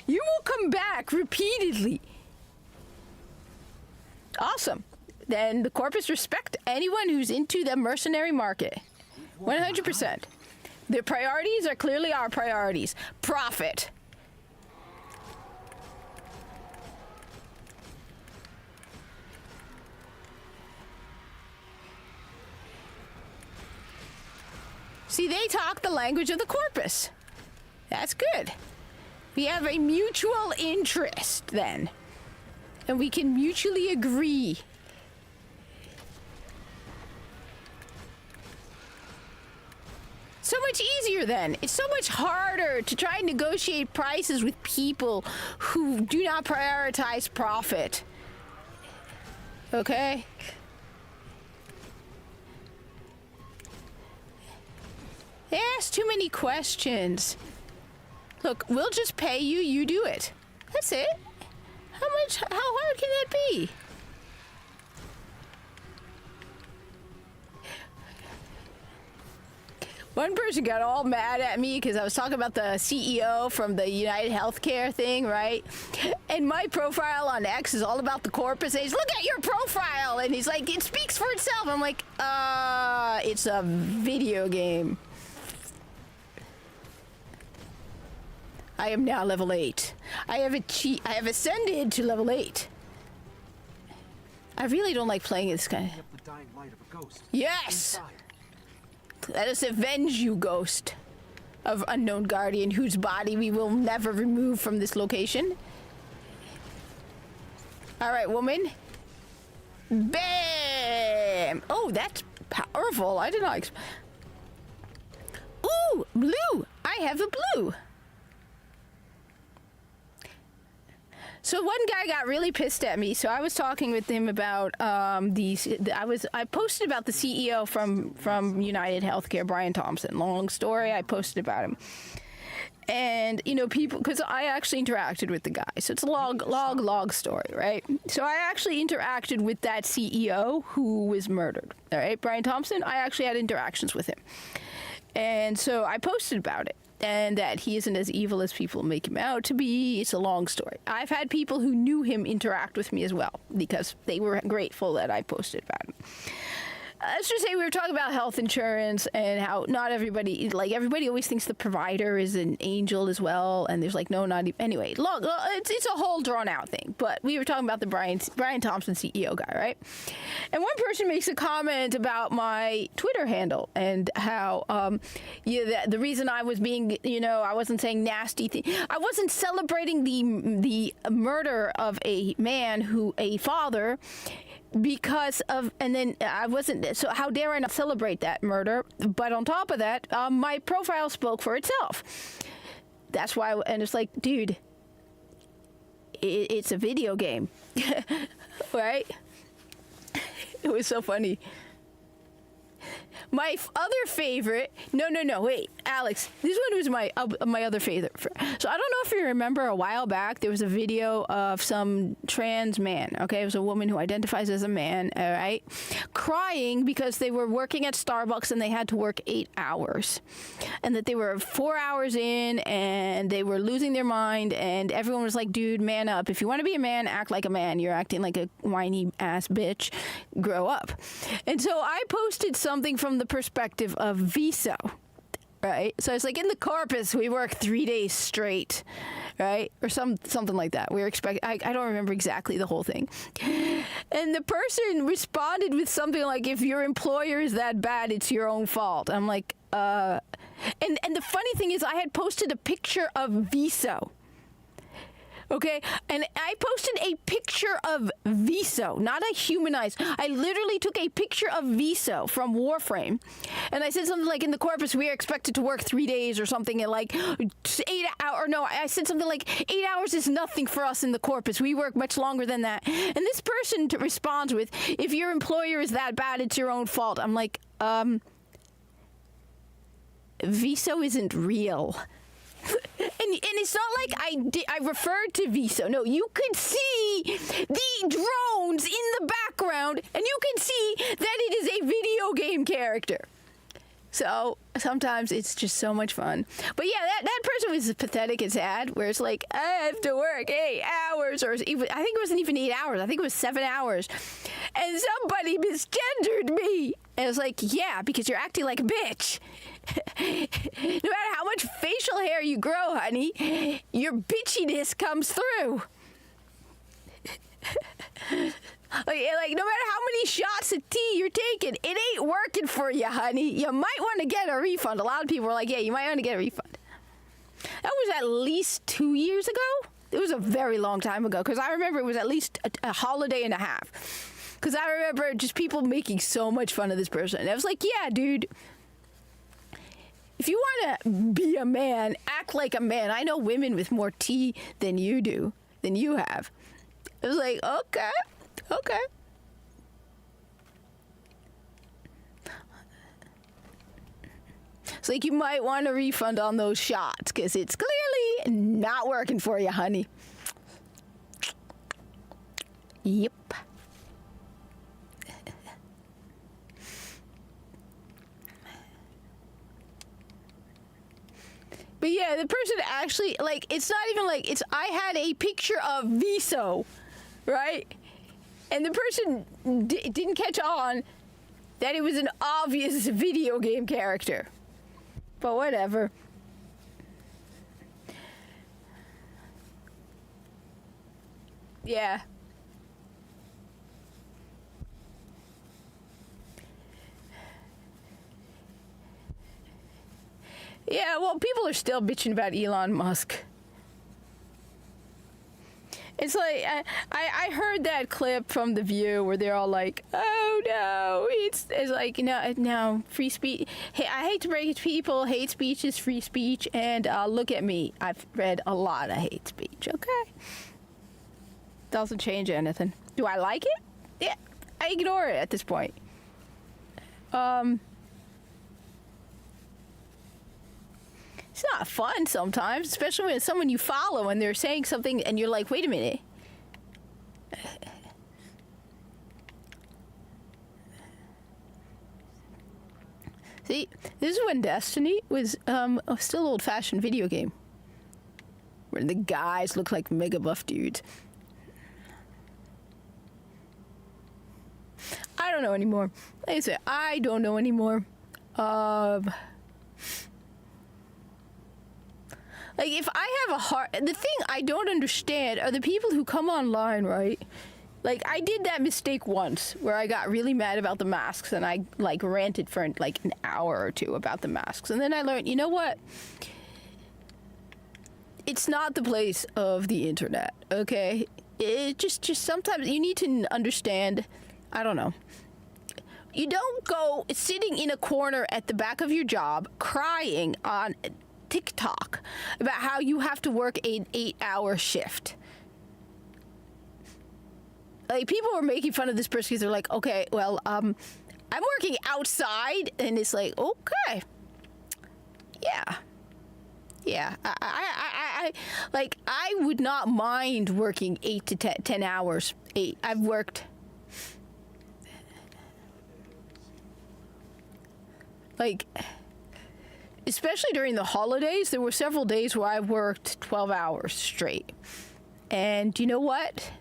You will come back repeatedly. Awesome. Then the Corpus respect anyone who's into the mercenary market. 100%. Their priorities are clearly our priorities. Profit. See, they talk the language of the Corpus. That's good. We have a mutual interest then. And we can mutually agree. So much easier then. It's so much harder to try and negotiate prices with people who do not prioritize profit. Okay? They ask too many questions. Look, we'll just pay you, you do it. That's it. How hard can that be? One person got all mad at me because I was talking about the CEO from the United Healthcare thing, right? And my profile on X is all about the Corpus. And he's, look at your profile! And he's like, it speaks for itself. I'm like, it's a video game. I am now level 8. I have ascended to level 8. I really don't like playing this guy. The dying light of a ghost. Yes! Let us avenge you, ghost of unknown guardian, whose body we will never remove from this location. All right, woman. Bam! Oh, that's powerful. I did not expect. Ooh, blue. I have a blue. So one guy got really pissed at me. So I was talking with him about I posted about the CEO from United Healthcare, Brian Thompson. Long story. I posted about him, and you know, people, because I actually interacted with the guy. So it's a long story, right? So I actually interacted with that CEO who was murdered. All right, Brian Thompson. I actually had interactions with him, and so I posted about it. And that he isn't as evil as people make him out to be. It's a long story. I've had people who knew him interact with me as well because they were grateful that I posted about him. Let's just say we were talking about health insurance and how not everybody, like everybody always thinks the provider is an angel as well. And there's like, no, not even. Anyway, it's a whole drawn out thing. But we were talking about the Brian Thompson CEO guy, right? And one person makes a comment about my Twitter handle and how, the reason I was being, I wasn't saying nasty things. I wasn't celebrating the murder of a man a father, because of, and then I wasn't, so how dare I not celebrate that murder? But on top of that, my profile spoke for itself. That's why, and it's like, dude, it's a video game, right? It was so funny. other favorite. No, wait, Alex. This one was my other favorite. So I don't know if you remember a while back there was a video of some trans man. Okay, it was a woman who identifies as a man. All right, crying because they were working at Starbucks and they had to work 8 hours, and that they were 4 hours in and they were losing their mind. And everyone was like, "Dude, man up. If you want to be a man, act like a man. You're acting like a whiny ass bitch. Grow up." And so I posted something from the perspective of Viso, right? So it's like in the corpus, we work 3 days straight, right? Or something like that. We were I don't remember exactly the whole thing. And the person responded with something like, "If your employer is that bad, it's your own fault." I'm like, And the funny thing is I had posted a picture of Viso. Okay, and I posted a picture of Viso, not a humanized. I literally took a picture of Viso from Warframe, and I said something like, "In the corpus, we are expected to work 3 days or something," and like 8 hours. No, I said something like 8 hours is nothing for us in the corpus. We work much longer than that. And this person responds with, "If your employer is that bad, it's your own fault." I'm like, Viso isn't real. And it's not like I referred to Viso. No, you could see the drones in the background, and you can see that it is a video game character. So sometimes it's just so much fun. But yeah, that person was pathetic and sad, where it's like, I have to work 8 hours, or even, I think it wasn't even 8 hours. I think it was 7 hours. And somebody misgendered me. And it was like, yeah, because you're acting like a bitch. No matter how much facial hair you grow, honey, your bitchiness comes through. Like, no matter how many shots of tea you're taking, it ain't working for you, honey. You might want to get a refund. A lot of people were like, yeah, you might want to get a refund. That was at least 2 years ago. It was a very long time ago, because I remember it was at least a holiday and a half. Because I remember just people making so much fun of this person. And I was like, yeah, dude, if you want to be a man, act like a man. I know women with more tea than you do, than you have. I was like, okay. It's like you might want a refund on those shots, because it's clearly not working for you, honey. Yep. But yeah, the person actually, like, it's not even like, I had a picture of Viso, right? And the person didn't catch on that it was an obvious video game character. But whatever. Yeah. Yeah, well, people are still bitching about Elon Musk. It's like, I heard that clip from The View where they're all like, oh no, it's like, no, free speech. Hey, I hate to break it to people, hate speech is free speech, and look at me. I've read a lot of hate speech, okay? Doesn't change anything. Do I like it? Yeah, I ignore it at this point. It's not fun sometimes, especially when it's someone you follow and they're saying something and you're like, wait a minute. See, this is when Destiny was a still old-fashioned video game. Where the guys look like mega buff dudes. I don't know anymore. Like I said, I don't know anymore. Like, if I have a heart... The thing I don't understand are the people who come online, right? Like, I did that mistake once where I got really mad about the masks and I, like, ranted for, like, an hour or two about the masks. And then I learned, you know what? It's not the place of the internet, okay? It just sometimes you need to understand... I don't know. You don't go sitting in a corner at the back of your job crying on TikTok about how you have to work an 8-hour shift. Like, people were making fun of this person because they're like, okay, well, I'm working outside, and it's like, okay, yeah. Yeah, I would not mind working 8 to 10 hours. I've worked like, especially during the holidays, there were several days where I worked 12 hours straight. And you know what?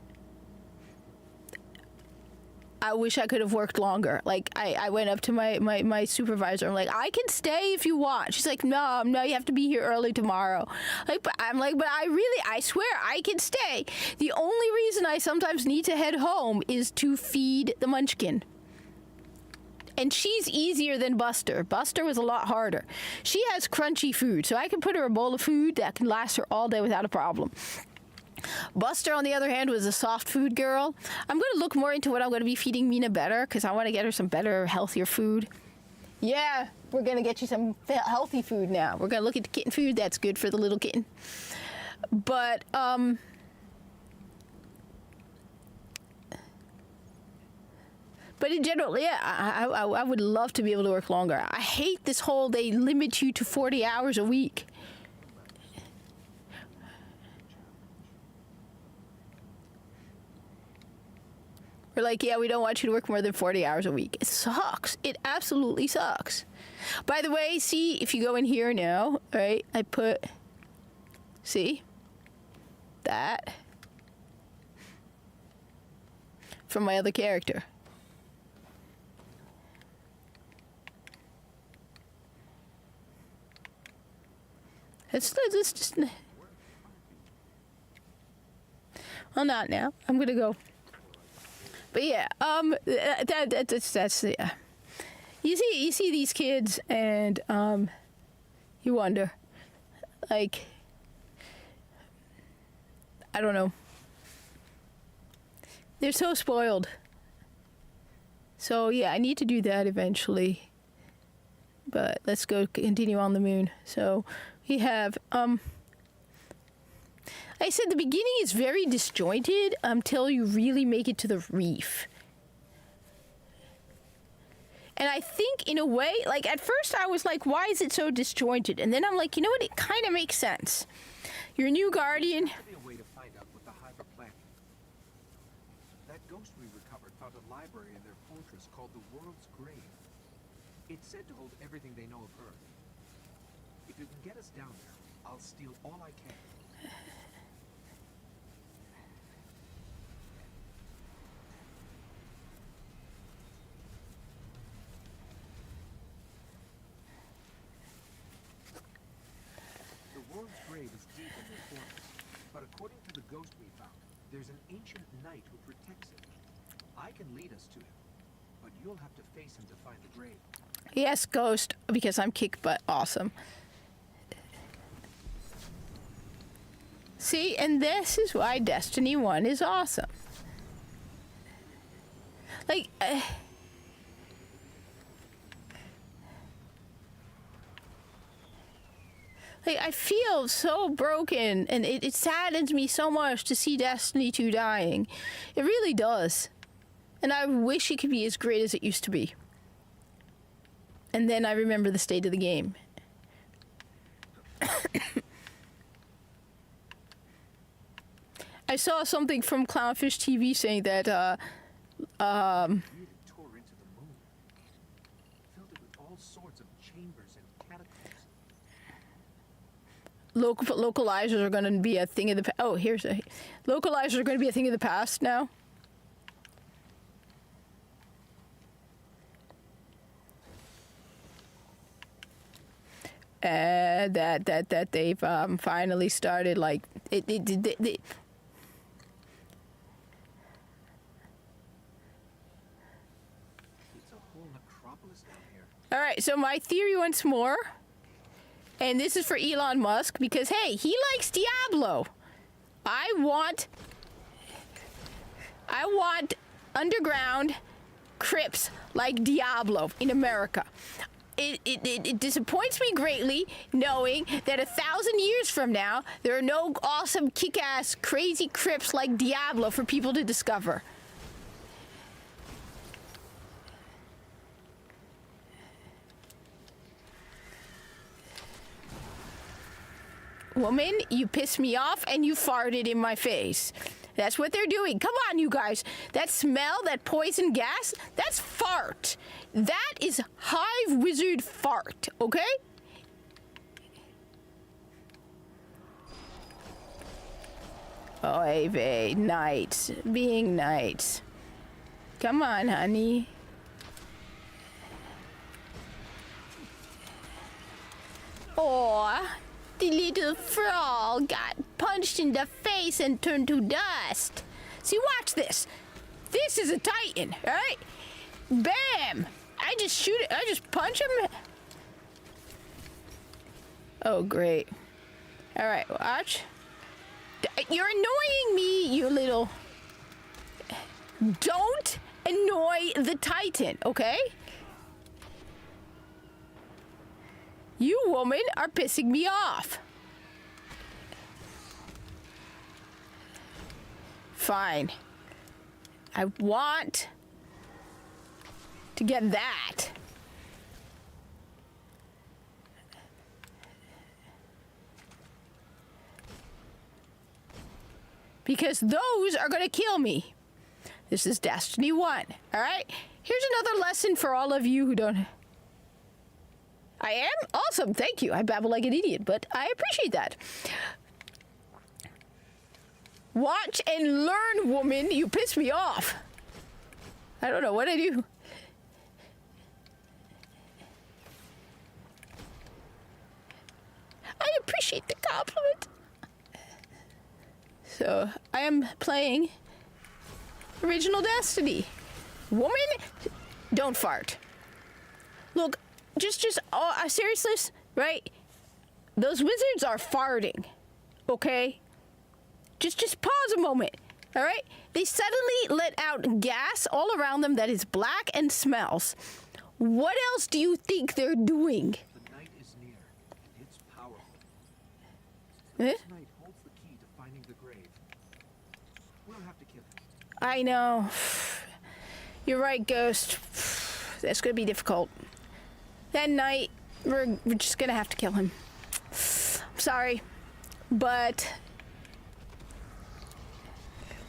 I wish I could have worked longer. Like, I went up to my supervisor. I'm like, I can stay if you want. She's like, no, you have to be here early tomorrow. But I swear I can stay. The only reason I sometimes need to head home is to feed the munchkin. And she's easier than Buster. Buster was a lot harder. She has crunchy food, so I can put her a bowl of food that can last her all day without a problem. Buster, on the other hand, was a soft food girl. I'm going to look more into what I'm going to be feeding Mina better, because I want to get her some better, healthier food. Yeah, we're going to get you some healthy food now. We're going to look at the kitten food. That's good for the little kitten. But, but in general, yeah, I would love to be able to work longer. I hate this whole, they limit you to 40 hours a week. We're like, yeah, we don't want you to work more than 40 hours a week. It sucks. It absolutely sucks. By the way, see, if you go in here now, right, I put, see, that from my other character. Let's just, well, not now. I'm gonna go. But yeah, that's yeah. You see these kids, and you wonder, like, I don't know. They're so spoiled. So yeah, I need to do that eventually. But let's go continue on the moon. So we have I said the beginning is very disjointed until you really make it to the reef. And I think in a way, like at first I was like, why is it so disjointed? And then I'm like, you know what? It kind of makes sense. Your new guardian. There may be a way to find out what the Hive are planning. That ghost we recovered found a library in their fortress called the World's Grave. It's said to hold everything they know of Earth. If you can get us down there, I'll steal all I can. The World's Grave is deep in their fortress, but according to the ghost we found, there's an ancient knight who protects it. I can lead us to him, but you'll have to face him to find the grave. Yes, ghost, because I'm kick butt awesome. See, and this is why Destiny 1 is awesome. Like, I feel so broken, and it saddens me so much to see Destiny 2 dying. It really does. And I wish it could be as great as it used to be. And then I remember the state of the game. I saw something from Clownfish TV saying that, Really tore into the moon. Filled it with all sorts of chambers and catacombs. localizers are going to be a thing of the past. Oh, localizers are going to be a thing of the past now. That they've finally started, like, they It's a whole necropolis down here. All right, so my theory once more, and this is for Elon Musk, because, hey, he likes Diablo. I want underground crypts like Diablo in America. It disappoints me greatly knowing that 1,000 years from now, there are no awesome, kick-ass, crazy crypts like Diablo for people to discover. Woman, you pissed me off and you farted in my face. That's what they're doing. Come on, you guys. That smell, that poison gas, that's fart. That is Hive Wizard fart, okay? Oy vey, knights. Being knights. Come on, honey. Aw, the little frog got punched in the face and turned to dust. See, watch this. This is a Titan, right? Bam! I just shoot it. I just punch him. Oh, great. All right, watch. You're annoying me, you little... Don't annoy the Titan, okay? You woman are pissing me off. Fine. I want to get that. Because those are gonna kill me. This is Destiny 1, alright? Here's another lesson for all of you who don't... I am? Awesome, thank you. I babble like an idiot, but I appreciate that. Watch and learn, woman. You piss me off. I don't know what I do. I appreciate the compliment. So, I am playing Original Destiny. Woman, don't fart. Look, seriously, right? Those wizards are farting, okay? Just pause a moment, all right? They suddenly let out gas all around them that is black and smells. What else do you think they're doing? The night is near. It's powerful. Eh? This night holds the key to finding the grave. We'll have to kill him. I know. You're right, Ghost. That's gonna be difficult. That night, we're just gonna have to kill him. I'm sorry, but...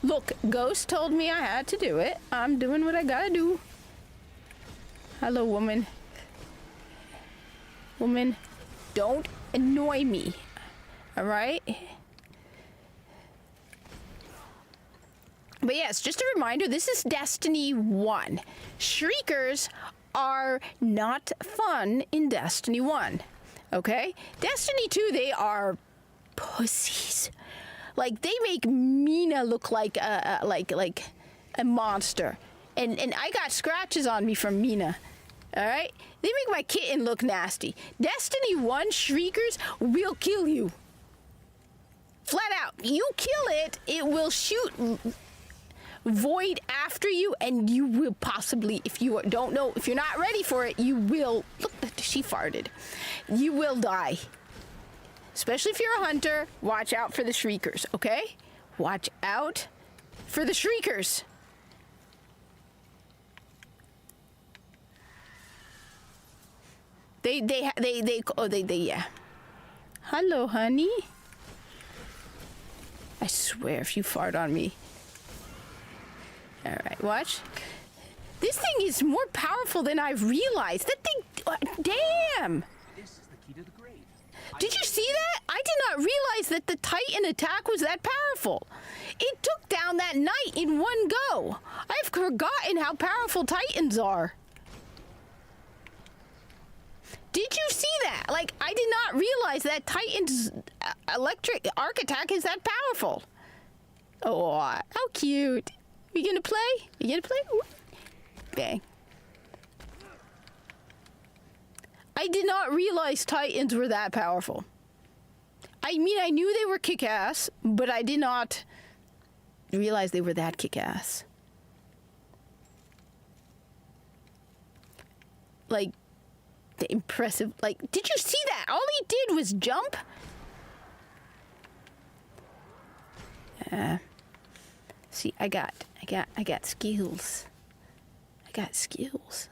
Look, Ghost told me I had to do it. I'm doing what I gotta do. Hello, woman. Woman, don't annoy me. Alright? But yes, just a reminder, this is Destiny 1. Shriekers are not fun in Destiny 1. Okay? Destiny 2, they are pussies. Like, they make Mina look like a monster. And I got scratches on me from Mina. Alright? They make my kitten look nasty. Destiny 1 Shriekers will kill you. Flat out. You kill it, it will shoot void after you, and you will possibly, if you don't know, if you're not ready for it, you will... Look, she farted. You will die. Especially if you're a hunter, watch out for the Shriekers, okay? Watch out for the Shriekers. Yeah. Hello, honey. I swear if you fart on me. Alright, watch. This thing is more powerful than I realized. That thing, damn! This is the key to the grave. Did you see that? I did not realize that the Titan attack was that powerful. It took down that knight in one go. I've forgotten how powerful Titans are. Did you see that? Like, I did not realize that Titan's electric arc attack is that powerful. Oh, how cute. You gonna play? You gonna play? Ooh. Bang. I did not realize Titans were that powerful. I mean, I knew they were kick-ass, but I did not realize they were that kick-ass. Like, the impressive, like, did you see that? All he did was jump. See, I got skills. I got skills.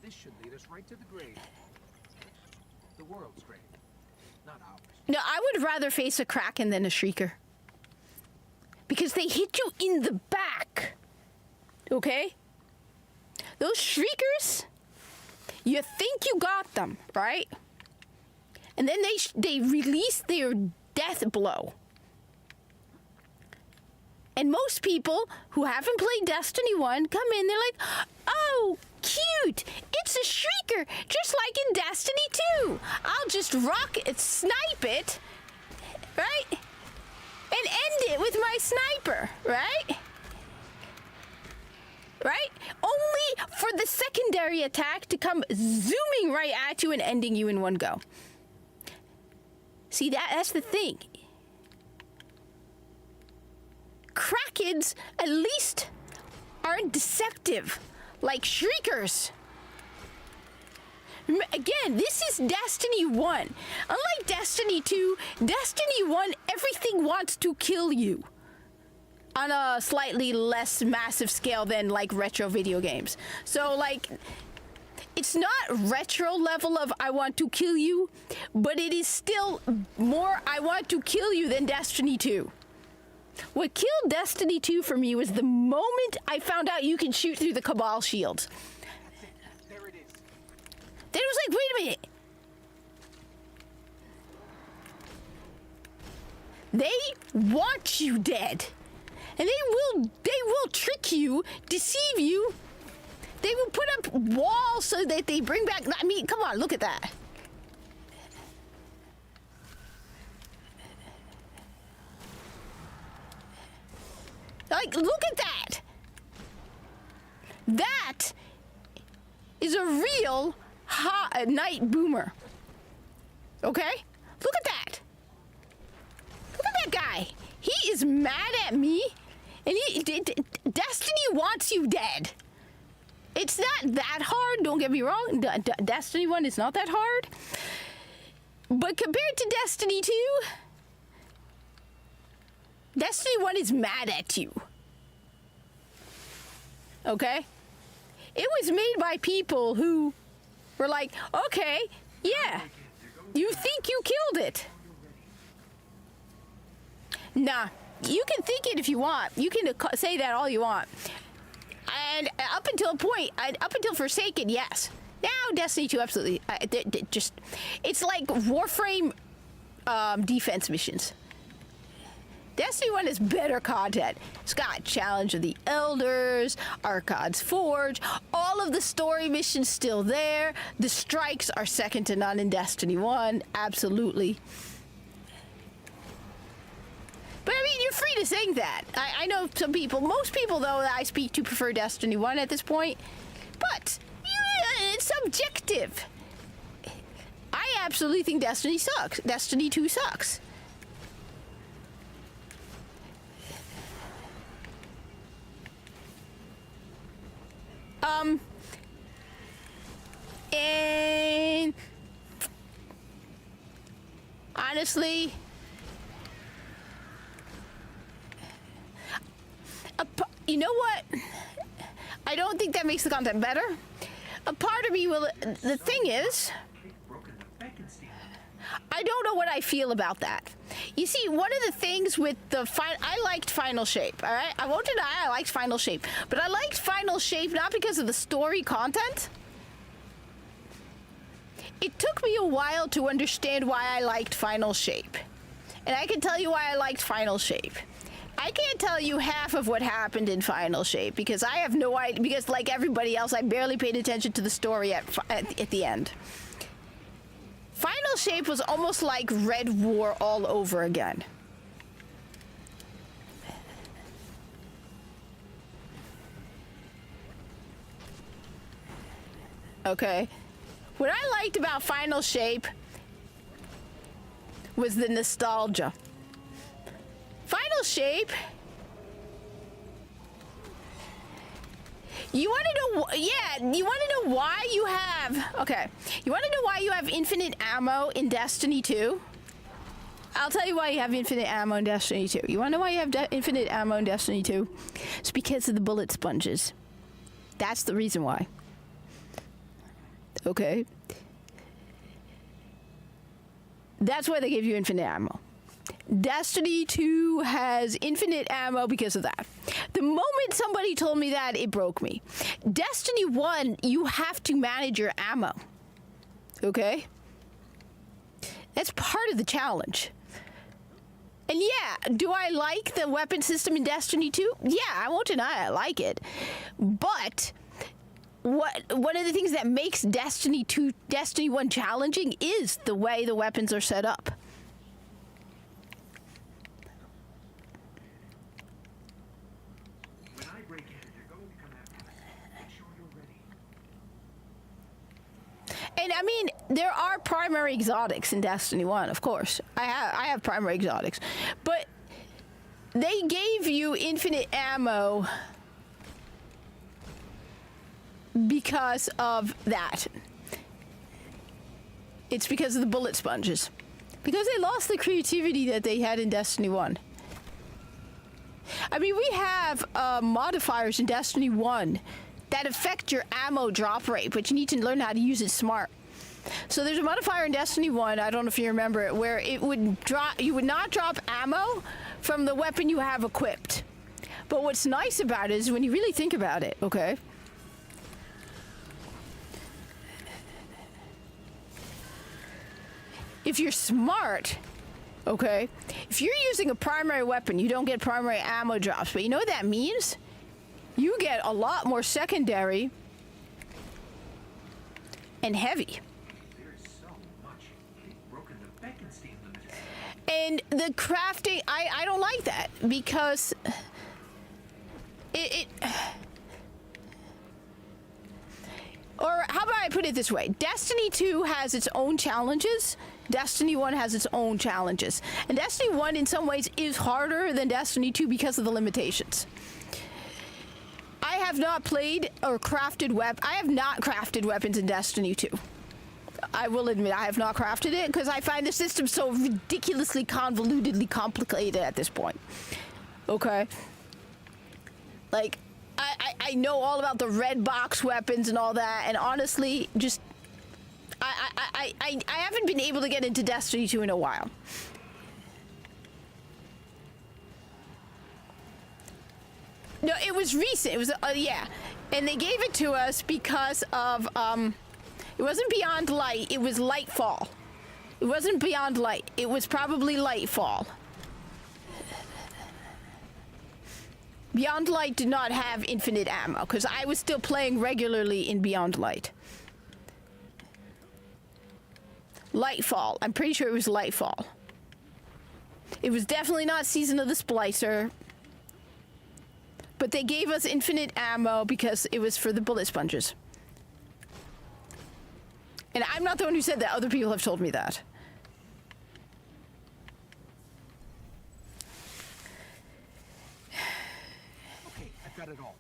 This should lead us right to the grave. The world's grave. not ours. No, I would rather face a Kraken than a Shrieker. Because they hit you in the back. Okay? Those Shriekers, you think you got them, right? And then they release their death blow. And most people who haven't played Destiny 1 come in, they're like, oh, cute, it's a Shrieker, just like in Destiny 2. I'll just snipe it, right? And end it with my sniper, right? Right? Only for the secondary attack to come zooming right at you and ending you in one go. See, that's the thing. Krakens, at least, aren't deceptive like Shriekers. Again, this is Destiny 1. Unlike Destiny 2, Destiny 1, everything wants to kill you. On a slightly less massive scale than, like, retro video games. So, like, it's not retro level of I want to kill you, but it is still more I want to kill you than Destiny 2. What killed Destiny 2 for me was the moment I found out you can shoot through the Cabal shields. That's it. There it is. Then it was like, wait a minute. They want you dead. And they will trick you, deceive you. They will put up walls so that they bring back, I mean, come on, look at that. Like, look at that. That is a real night boomer. Okay? Look at that. Look at that guy. He is mad at me, and Destiny wants you dead. It's not that hard, don't get me wrong. Destiny 1 is not that hard. But compared to Destiny 2, Destiny 1 is mad at you. Okay? It was made by people who were like, okay, yeah, you think you killed it. Nah, you can think it if you want. You can say that all you want. And up until a point, up until Forsaken, yes. Now Destiny 2, absolutely. It's like Warframe defense missions. Destiny 1 is better content. It's got Challenge of the Elders, Archon's Forge, all of the story missions still there. The strikes are second to none in Destiny 1, absolutely. But I mean, you're free to think that. I know some people, most people though that I speak to prefer Destiny 1 at this point. But it's subjective. I absolutely think Destiny sucks. Destiny 2 sucks. And honestly, you know what? I don't think that makes the content better. A part of me will. The thing is, I don't know what I feel about that. You see, one of the things with I liked Final Shape, all right? I won't deny I liked Final Shape, but I liked Final Shape not because of the story content. It took me a while to understand why I liked Final Shape. And I can tell you why I liked Final Shape. I can't tell you half of what happened in Final Shape because I have no idea, because like everybody else, I barely paid attention to the story at the end. Final Shape was almost like Red War all over again. Okay. What I liked about Final Shape was the nostalgia. Final Shape. You want to know? Yeah, you want to know why you have? Okay, you want to know why you have infinite ammo in Destiny 2? I'll tell you why you have infinite ammo in Destiny 2. You want to know why you have infinite ammo in Destiny 2? It's because of the bullet sponges. That's the reason why. Okay. That's why they gave you infinite ammo. Destiny 2 has infinite ammo because of that. The moment somebody told me that, it broke me. Destiny 1, you have to manage your ammo. Okay? That's part of the challenge. And yeah, do I like the weapon system in Destiny 2? Yeah, I won't deny I like it. But one of the things that makes Destiny 1 challenging is the way the weapons are set up. When I break in, they're going to come after us. Make sure you're ready. And I mean, there are primary exotics in Destiny 1, of course. I have primary exotics. But they gave you infinite ammo because of that. It's because of the bullet sponges. Because they lost the creativity that they had in Destiny 1. I mean, we have modifiers in Destiny 1 that affect your ammo drop rate, but you need to learn how to use it smart. So there's a modifier in Destiny 1, I don't know if you remember it, where it would drop, you would not drop ammo from the weapon you have equipped. But what's nice about it is when you really think about it, okay? If you're smart, okay, if you're using a primary weapon, you don't get primary ammo drops. But you know what that means? You get a lot more secondary and heavy. There's so much. They've broken the Bekenstein limit. And the crafting, I don't like that because it or how about I put it this way? Destiny 2 has its own challenges. Destiny 1 has its own challenges. And Destiny 1 in some ways is harder than Destiny 2 because of the limitations. I have not played or crafted I have not crafted weapons in Destiny 2. I will admit I have not crafted it because I find the system so ridiculously convolutedly complicated at this point. Okay? Like, I know all about the red box weapons and all that, and honestly, just I haven't been able to get into Destiny 2 in a while. No, it was recent. It was yeah, and they gave it to us because of it wasn't Beyond Light. It was Lightfall. It wasn't Beyond Light. It was probably Lightfall. Beyond Light did not have infinite ammo because I was still playing regularly in Beyond Light. Lightfall. I'm pretty sure it was Lightfall. It was definitely not Season of the Splicer. But they gave us infinite ammo because it was for the bullet sponges. And I'm not the one who said that. Other people have told me that. Okay, I've got it all.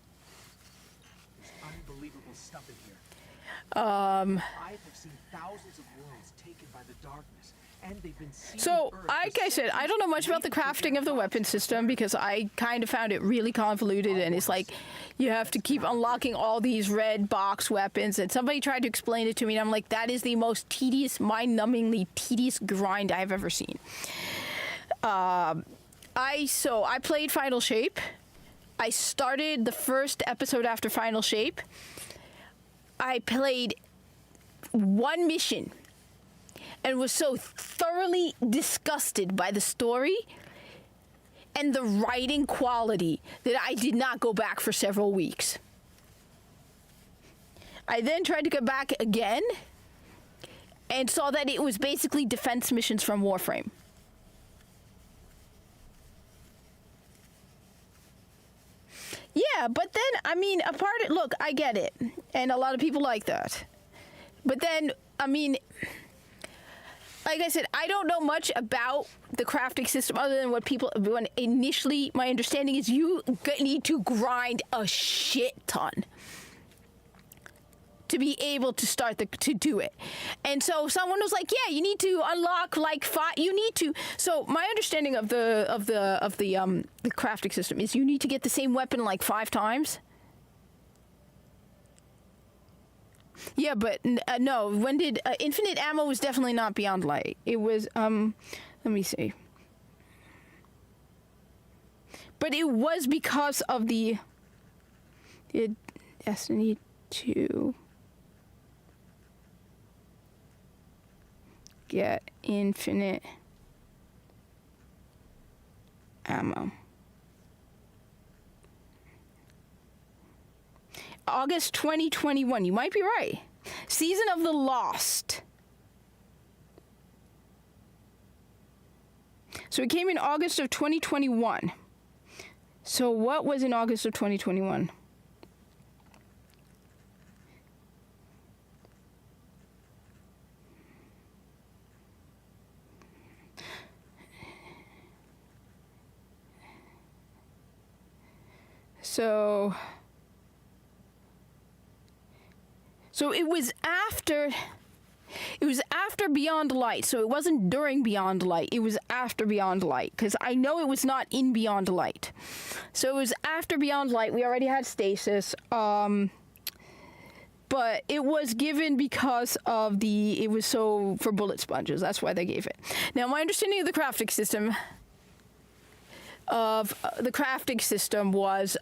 There's unbelievable stuff in here. I have seen thousands of worlds taken by the darkness, and they've been seeing So, Earth like for I said, I don't know much about the crafting of the weapon system because I kind of found it really convoluted, and it's like you have to keep unlocking all these red box weapons, and somebody tried to explain it to me, and I'm like, that is the most tedious, mind-numbingly tedious grind I've ever seen. I played Final Shape. I started the first episode after Final Shape. I played one mission and was so thoroughly disgusted by the story and the writing quality that I did not go back for several weeks. I then tried to go back again and saw that it was basically defense missions from Warframe. Yeah, but then, I mean, look, I get it. And a lot of people like that. But then, I mean, like I said, I don't know much about the crafting system other than when initially my understanding is you need to grind a shit ton to be able to start to do it. And so someone was like, yeah, you need to unlock like 5, you need to. So my understanding of the crafting system is you need to get the same weapon like 5 times. Yeah, but no. When did infinite ammo was definitely not Beyond Light. It was let me see. But it was because of the Destiny 2 get infinite ammo. August 2021. You might be right. Season of the Lost. So it came in August of 2021. So what was in August of 2021? So it was after Beyond Light. So it wasn't during Beyond Light. It was after Beyond Light, because I know it was not in Beyond Light. So it was after Beyond Light. We already had stasis. But it was given because of it was so for bullet sponges. That's why they gave it. Now, my understanding of the crafting system was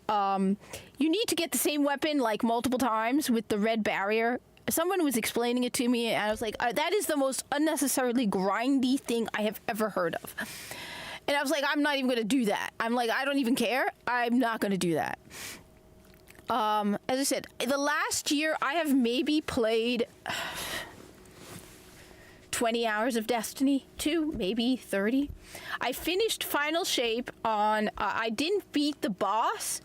you need to get the same weapon like multiple times with the red barrier. Someone was explaining it to me, and I was like, that is the most unnecessarily grindy thing I have ever heard of. And I was like, I'm not even going to do that. I'm like, I don't even care. I'm not going to do that. As I said, the last year I have maybe played 20 hours of Destiny 2, maybe 30. I finished Final Shape on, I didn't beat the boss,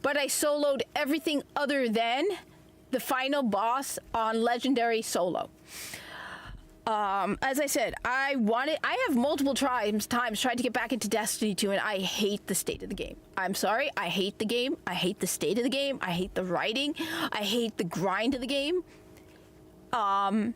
but I soloed everything other than the final boss on Legendary Solo. As I said, I have multiple times tried to get back into Destiny 2, and I hate the state of the game. I'm sorry, I hate the game. I hate the state of the game. I hate the writing. I hate the grind of the game. I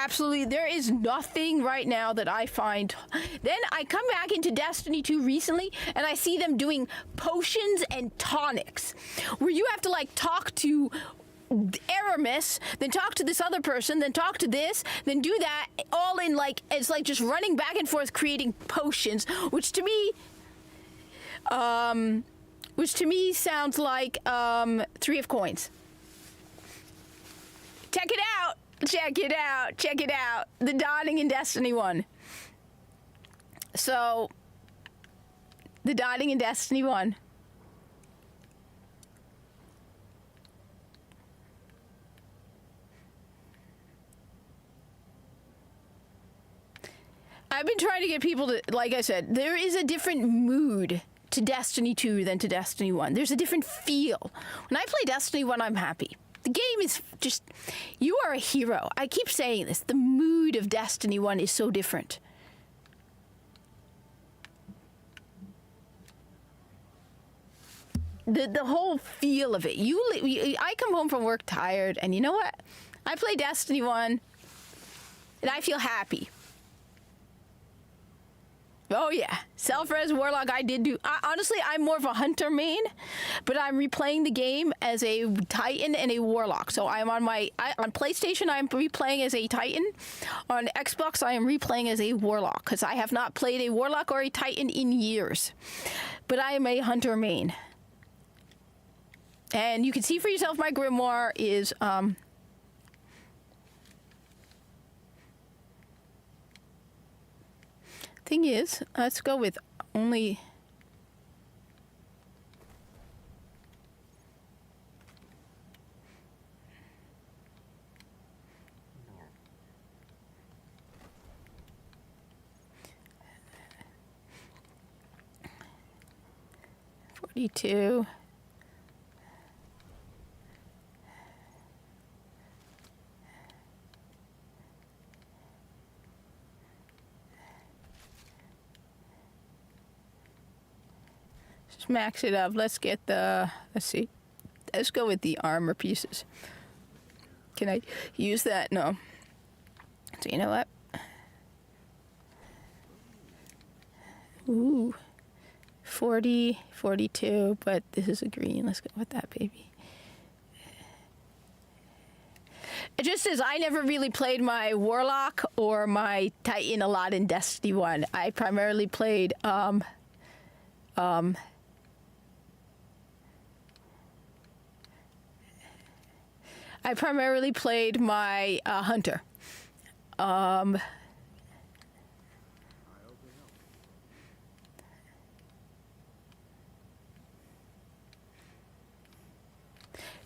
absolutely, there is nothing right now that I find. Then I come back into Destiny 2 recently, and I see them doing potions and tonics, where you have to like talk to Aramis, then talk to this other person, then talk to this, then do that, all in like, it's like just running back and forth creating potions, which to me sounds like 3 of coins. Check it out. Check it out. Check it out. The Dawning in Destiny 1. So, the Dawning in Destiny 1. I've been trying to get people to, like I said, there is a different mood to Destiny 2 than to Destiny 1. There's a different feel. When I play Destiny 1, I'm happy. The game is just, you are a hero. I keep saying this. The mood of Destiny 1 is so different. The whole feel of it. I come home from work tired, and you know what? I play Destiny 1, and I feel happy. Oh yeah, self-res Warlock I did do. Honestly, I'm more of a hunter main, but I'm replaying the game as a Titan and a Warlock. So I'm on on PlayStation, I'm replaying as a Titan. On Xbox, I am replaying as a Warlock, because I have not played a Warlock or a Titan in years. But I am a hunter main. And you can see for yourself, my grimoire is thing is, let's go with only. $42. Max it up. Let's get let's see. Let's go with the armor pieces. Can I use that? No. So you know what? Ooh. 40, 42, but this is a green. Let's go with that, baby. Just as I never really played my Warlock or my Titan a lot in Destiny 1. I primarily played I primarily played my Hunter.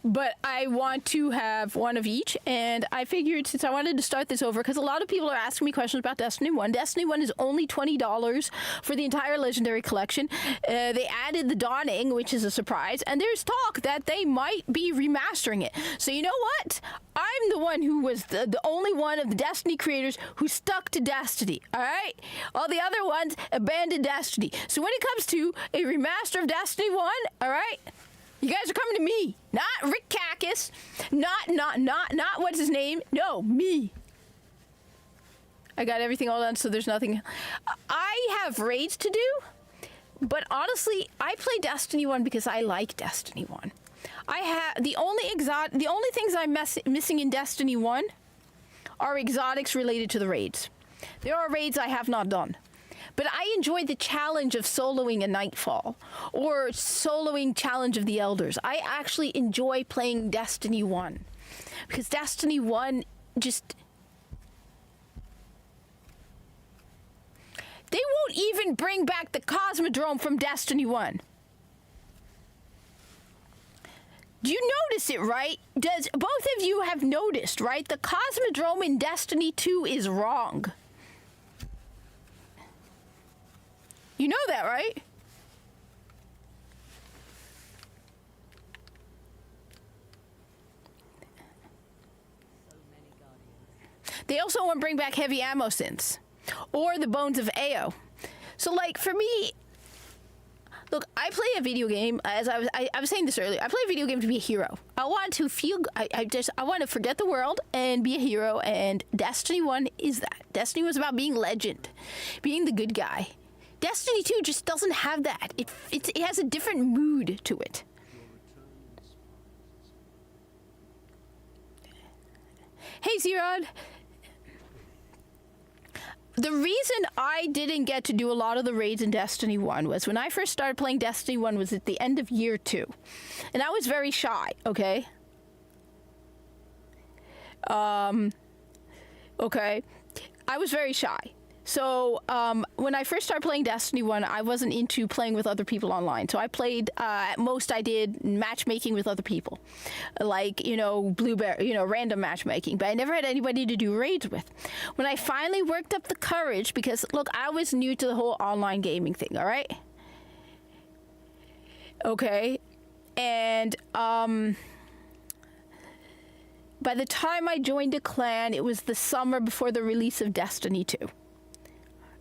But I want to have one of each, and I figured since I wanted to start this over, because a lot of people are asking me questions about Destiny 1. Destiny 1 is only $20 for the entire Legendary Collection. They added the Dawning, which is a surprise, and there's talk that they might be remastering it. So you know what? I'm the one who was the only one of the Destiny creators who stuck to Destiny, all right? All the other ones abandoned Destiny. So when it comes to a remaster of Destiny 1, all right? You guys are coming to me, not Rick Cacus, not what's his name? No, me. I got everything all done, so there's nothing. I have raids to do, but honestly, I play Destiny 1 because I like Destiny 1. I have the only things I'm missing in Destiny 1 are exotics related to the raids. There are raids I have not done. But I enjoy the challenge of soloing a Nightfall or soloing Challenge of the Elders. I actually enjoy playing Destiny 1 because Destiny 1 just... They won't even bring back the Cosmodrome from Destiny 1. Do you notice it, right? Both of you have noticed, right? The Cosmodrome in Destiny 2 is wrong. You know that, right? They also want to bring back heavy ammo synths or the bones of Ao. So, like, for me, look, I play a video game, as I was saying this earlier, I play a video game to be a hero. I want to feel, I want to forget the world and be a hero, and Destiny 1 is that. Destiny was about being legend, being the good guy. Destiny 2 just doesn't have that. It has a different mood to it. Hey, Zerod. The reason I didn't get to do a lot of the raids in Destiny 1 was when I first started playing Destiny 1 was at the end of year 2. And I was very shy, okay? Okay. I was very shy. So when I first started playing Destiny 1, I wasn't into playing with other people online. So I played, at most I did matchmaking with other people. Like, Blueberry, random matchmaking. But I never had anybody to do raids with. When I finally worked up the courage, because, look, I was new to the whole online gaming thing, all right? Okay. And by the time I joined a clan, it was the summer before the release of Destiny 2.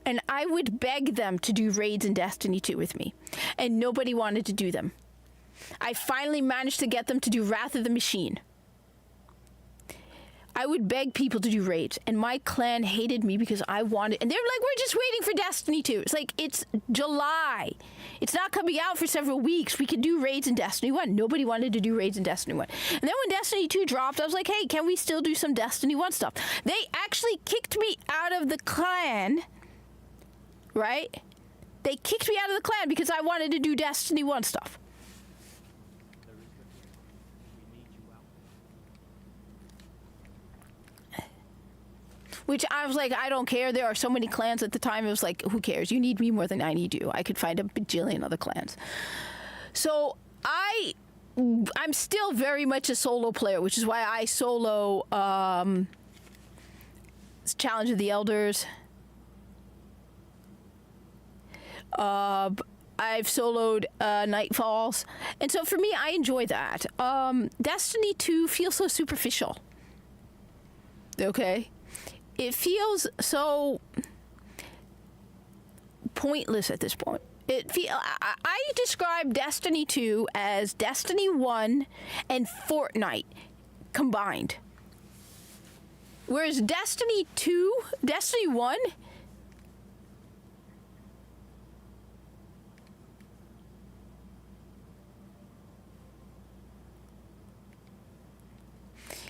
And I would beg them to do raids in Destiny 2 with me. And nobody wanted to do them. I finally managed to get them to do Wrath of the Machine. I would beg people to do raids. And my clan hated me because I wanted... And they're like, we're just waiting for Destiny 2. It's like, it's July. It's not coming out for several weeks. We could do raids in Destiny 1. Nobody wanted to do raids in Destiny 1. And then when Destiny 2 dropped, I was like, hey, can we still do some Destiny 1 stuff? They actually kicked me out of the clan... Right? They kicked me out of the clan because I wanted to do Destiny 1 stuff. Which I was like, I don't care. There are so many clans at the time. It was like, who cares? You need me more than I need you. I could find a bajillion other clans. So I'm still very much a solo player, which is why I solo Challenge of the Elders. I've soloed Nightfalls, and so for me, I enjoy that. Destiny 2 feels so superficial. Okay, it feels so pointless at this point. I describe Destiny 2 as Destiny 1 and Fortnite combined, whereas Destiny 1.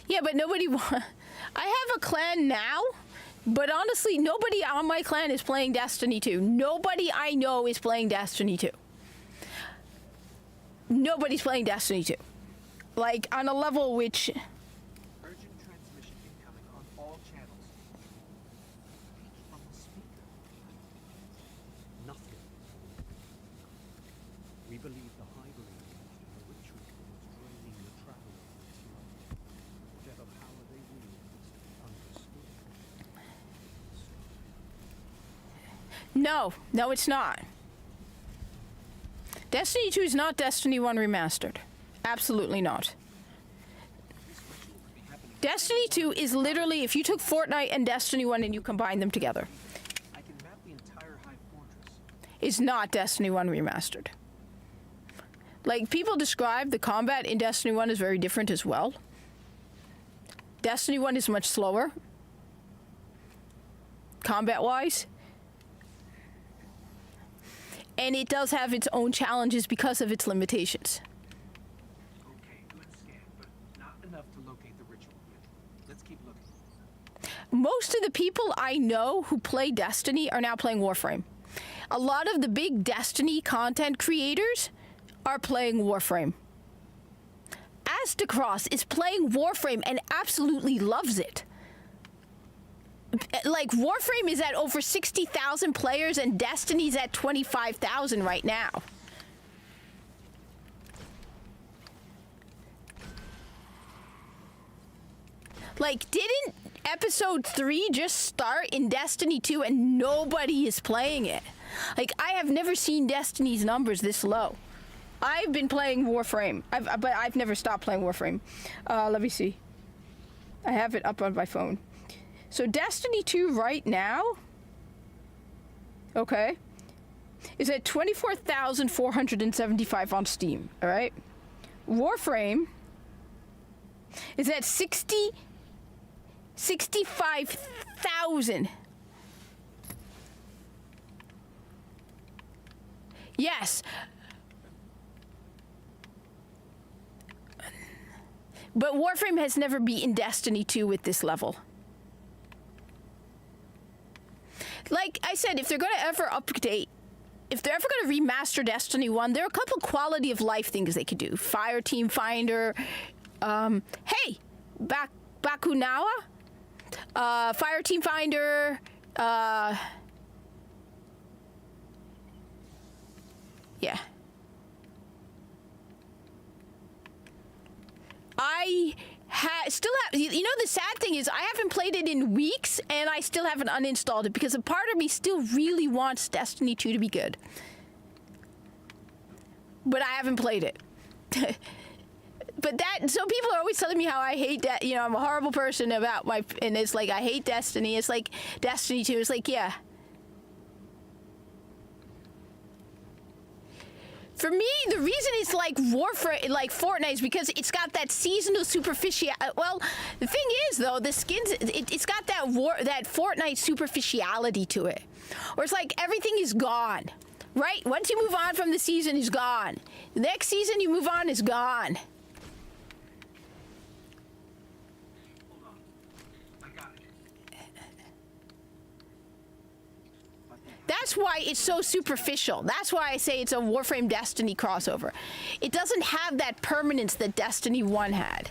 Yeah, but nobody. I have a clan now, but honestly, nobody on my clan is playing Destiny 2. Nobody I know is playing Destiny 2. Nobody's playing Destiny 2. Like, on a level which... Urgent transmission incoming on all channels. From the speaker. Nothing. We believe the Highbury used in a ritual towards draining the traveler of its life. Whatever power they wield is to be understood. No, it's not. Destiny 2 is not Destiny 1 remastered. Absolutely not. Destiny 2 is literally, if you took Fortnite and Destiny 1 and you combine them together, I can map the entire Hive Fortress. is not Destiny 1 remastered. Like, people describe the combat in Destiny 1 as very different as well. Destiny 1 is much slower, combat-wise. And it does have its own challenges because of its limitations. Okay, good scan, but not enough to locate the ritual yet. Let's keep looking. Most of the people I know who play Destiny are now playing Warframe. A lot of the big Destiny content creators are playing Warframe. Astacross is playing Warframe and absolutely loves it. Like, Warframe is at over 60,000 players and Destiny's at 25,000 right now. Like, didn't episode 3 just start in Destiny 2 and nobody is playing it? Like, I have never seen Destiny's numbers this low. I've been playing Warframe, but I've never stopped playing Warframe. Let me see. I have it up on my phone. So Destiny 2 right now, okay, is at 24,475 on Steam, all right? Warframe is at 65,000. Yes. But Warframe has never beaten Destiny 2 with this level. Like I said, if they're going to ever update, if they're ever going to remaster Destiny 1, there are a couple quality of life things they could do. Fire Team Finder, hey, Bakunawa, Fire Team Finder, yeah. I still have, you know, the sad thing is I haven't played it in weeks and I still haven't uninstalled it because a part of me still really wants Destiny 2 to be good. But I haven't played it. But so people are always telling me how I hate that, you know, I'm a horrible person about and it's like, I hate Destiny. It's like Destiny 2. It's like, yeah. For me, the reason it's like Warframe, like Fortnite, is because it's got that seasonal superficiality. Well, the thing is, though, the skins, it's got that Fortnite superficiality to it. Where it's like everything is gone, right? Once you move on from the season, it's gone. The next season you move on, is gone. Hold on. I got it. That's why it's so superficial. That's why I say it's a Warframe Destiny crossover. It doesn't have that permanence that Destiny 1 had.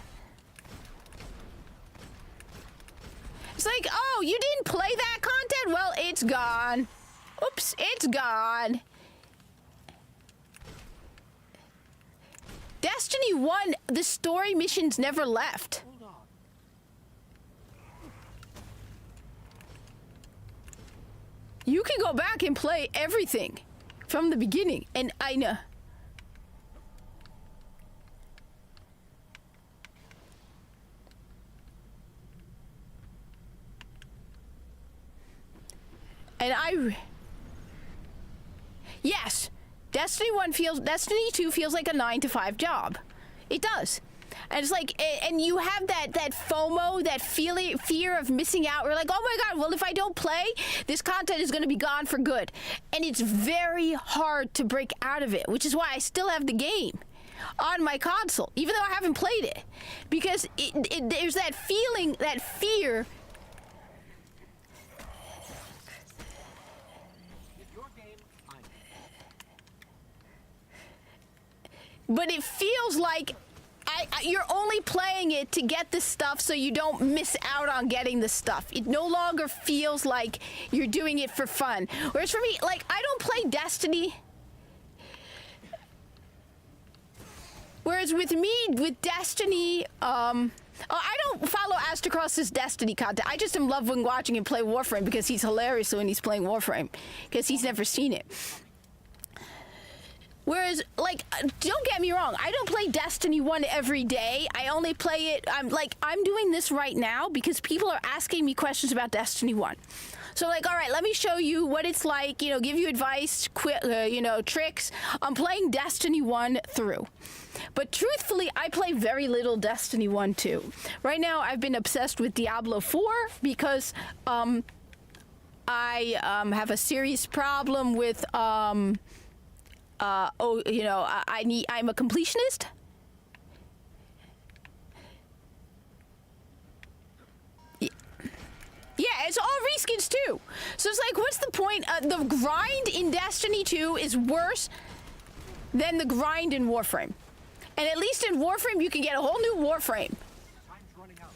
It's like, oh, you didn't play that content? Well, it's gone. Oops, it's gone. Destiny 1, the story missions never left. Hold on. You can go back and play everything from the beginning, and I know. And yes, Destiny 2 feels like a 9-to-5 job. It does. And it's like, and you have that FOMO, that fear of missing out. We're like, oh my God, well, if I don't play, this content is going to be gone for good. And it's very hard to break out of it, which is why I still have the game. on my console, even though I haven't played it, because there's that feeling, that fear. Your game, I'm But it feels like you're only playing it to get the stuff so you don't miss out on getting the stuff. It no longer feels like you're doing it for fun. Whereas for me, like, I don't play Destiny. Whereas with me, with Destiny, I don't follow Astrocross's Destiny content. I just am loving watching him play Warframe because he's hilarious when he's playing Warframe, because he's never seen it. Whereas, like, don't get me wrong, I don't play Destiny 1 every day. I only play it, I'm doing this right now because people are asking me questions about Destiny 1. So, like, all right, let me show you what it's like, you know, give you advice, tricks. I'm playing Destiny 1 through. But truthfully, I play very little Destiny 1 too. Right now, I've been obsessed with Diablo 4 because I have a serious problem with... I'm a completionist. Yeah, it's all reskins too. So it's like, what's the point? The grind in Destiny 2 is worse than the grind in Warframe. And at least in Warframe, you can get a whole new Warframe. time's running out.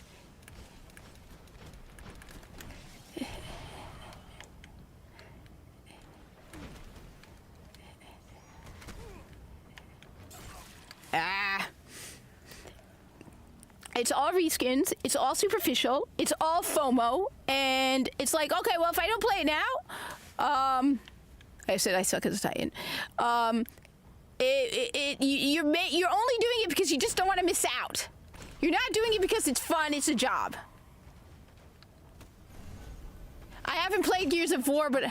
It's all reskins, it's all superficial, it's all FOMO, and it's like, okay, well, if I don't play it now, I said I suck as a Titan. You're only doing it because you just don't want to miss out. You're not doing it because it's fun, it's a job. I haven't played Gears of War, but...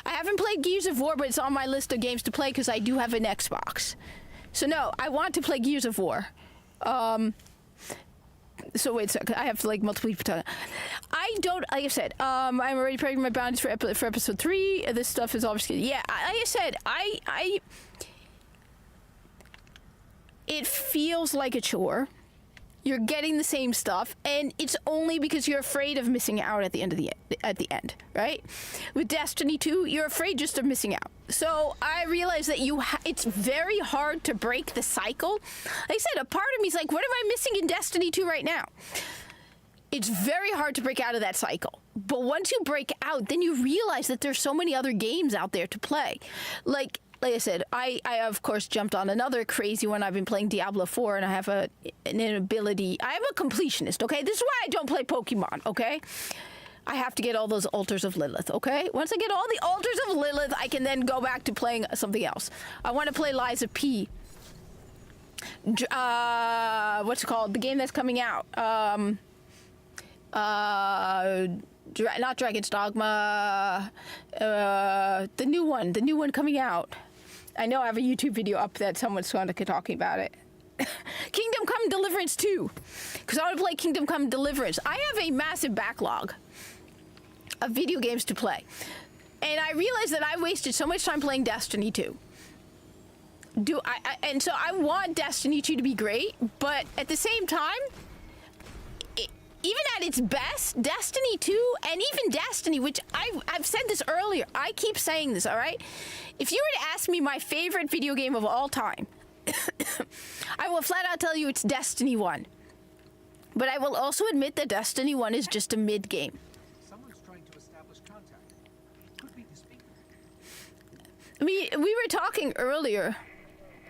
I haven't played Gears of War, but it's on my list of games to play because I do have an Xbox. So no, I want to play Gears of War. So wait a second, I have like multiple people. I don't, like I said, I'm already preparing my boundaries for episode 3. This stuff is obviously, yeah, like I said, it feels like a chore. You're getting the same stuff, and it's only because you're afraid of missing out at the end, right? With Destiny 2, you're afraid just of missing out. So I realized that it's very hard to break the cycle. Like I said, a part of me is like, what am I missing in Destiny 2 right now? It's very hard to break out of that cycle. But once you break out, then you realize that there's so many other games out there to play. Like I said, I of course jumped on another crazy one. I've been playing Diablo 4, and I have an inability. I'm a completionist, okay? This is why I don't play Pokemon, okay? I have to get all those Altars of Lilith, okay? Once I get all the Altars of Lilith, I can then go back to playing something else. I want to play Lies of P. What's it called? The game that's coming out. Not Dragon's Dogma. The new one coming out. I know I have a YouTube video up that someone's talking about it. Kingdom Come Deliverance 2. Because I want to play Kingdom Come Deliverance. I have a massive backlog of video games to play. And I realized that I wasted so much time playing Destiny 2. And so I want Destiny 2 to be great, but at the same time, even at its best, Destiny 2 and even Destiny, which I've said this earlier, I keep saying this, all right? If you were to ask me my favorite video game of all time, I will flat out tell you it's Destiny 1. But I will also admit that Destiny 1 is just a mid-game. Someone's trying to establish contact. Could be the speaker. I mean, we were talking earlier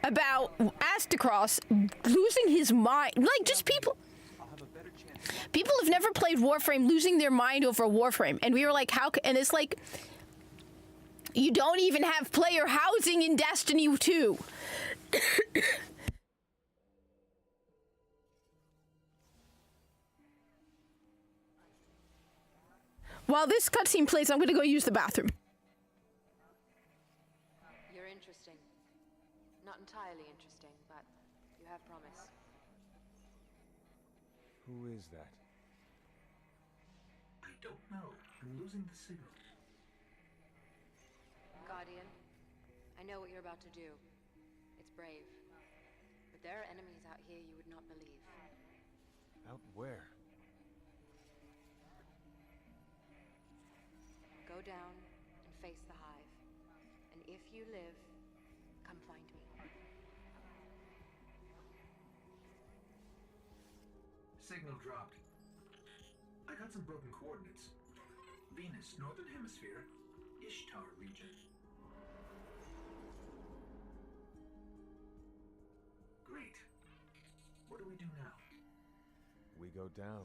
about Astacross losing his mind. Like, just people... I'll have a better chance. People have never played Warframe losing their mind over Warframe. And we were like, how... And it's like... You don't even have player housing in Destiny 2. While this cutscene plays, I'm going to go use the bathroom. You're interesting. Not entirely interesting, but you have promise. Who is that? I don't know. I'm losing the signal. Guardian, I know what you're about to do. It's brave. But there are enemies out here you would not believe. Out where? Go down and face the hive. And if you live, come find me. Signal dropped. I got some broken coordinates. Venus, Northern Hemisphere, Ishtar region. Great. What do we do now? We go down.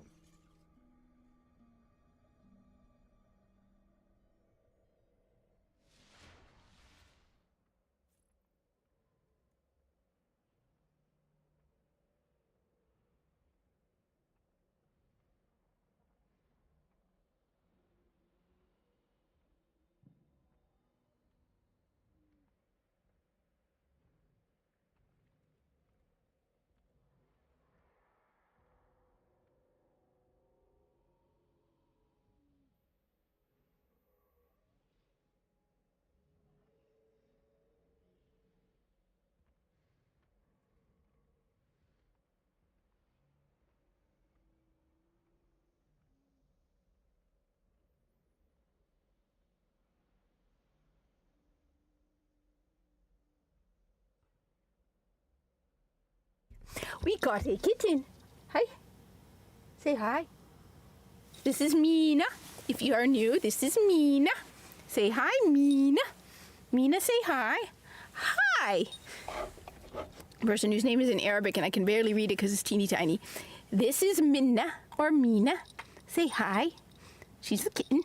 We got a kitten. Hi. Say hi. This is Mina. If you are new, this is Mina. Say hi, Mina. Mina, say hi. Hi. Person whose name is in Arabic and I can barely read it because it's teeny tiny. This is Minna or Mina. Say hi. She's the kitten.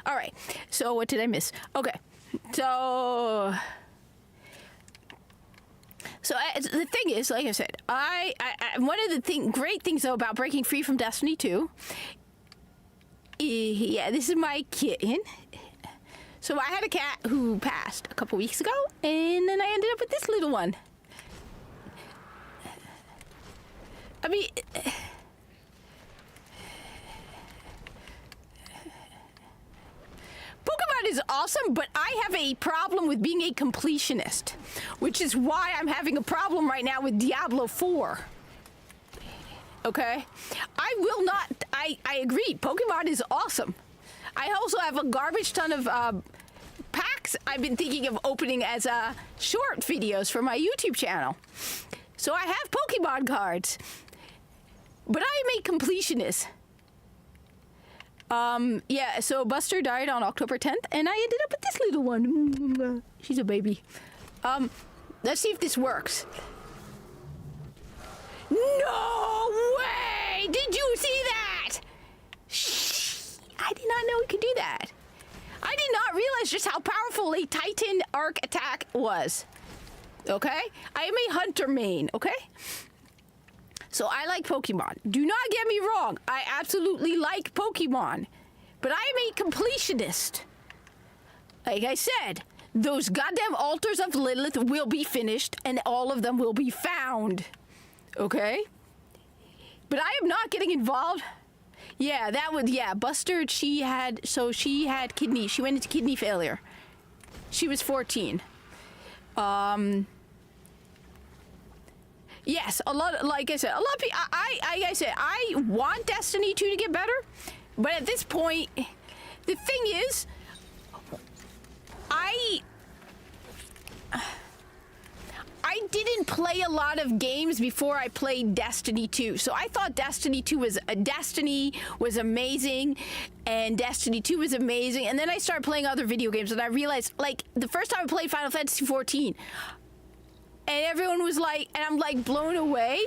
All right. So what did I miss? Okay. So the thing is, like I said, I one of the great things though about breaking free from Destiny 2. Yeah, this is my kitten. So I had a cat who passed a couple weeks ago, and then I ended up with this little one. I mean, Pokemon is awesome, but I have a problem with being a completionist, which is why I'm having a problem right now with Diablo 4. Okay? I will not, I agree, Pokemon is awesome. I also have a garbage ton of packs I've been thinking of opening as short videos for my YouTube channel. So I have Pokemon cards, but I am a completionist. Yeah, so Buster died on October 10th, and I ended up with this little one. She's a baby. Let's see if this works. No way! Did you see that? Shh! I did not know we could do that. I did not realize just how powerful a Titan arc attack was. Okay? I am a hunter main, okay? So I like Pokemon. Do not get me wrong. I absolutely like Pokemon. But I am a completionist. Like I said, those goddamn altars of Lilith will be finished and all of them will be found. Okay? But I am not getting involved. Yeah, Buster, she had kidney. She went into kidney failure. She was 14. Yes, like I said, a lot of people, I want Destiny 2 to get better, but at this point, the thing is, I didn't play a lot of games before I played Destiny 2, so I thought Destiny was amazing, and Destiny 2 was amazing, and then I started playing other video games, and I realized, like, the first time I played Final Fantasy 14, and everyone was like, and I'm like blown away.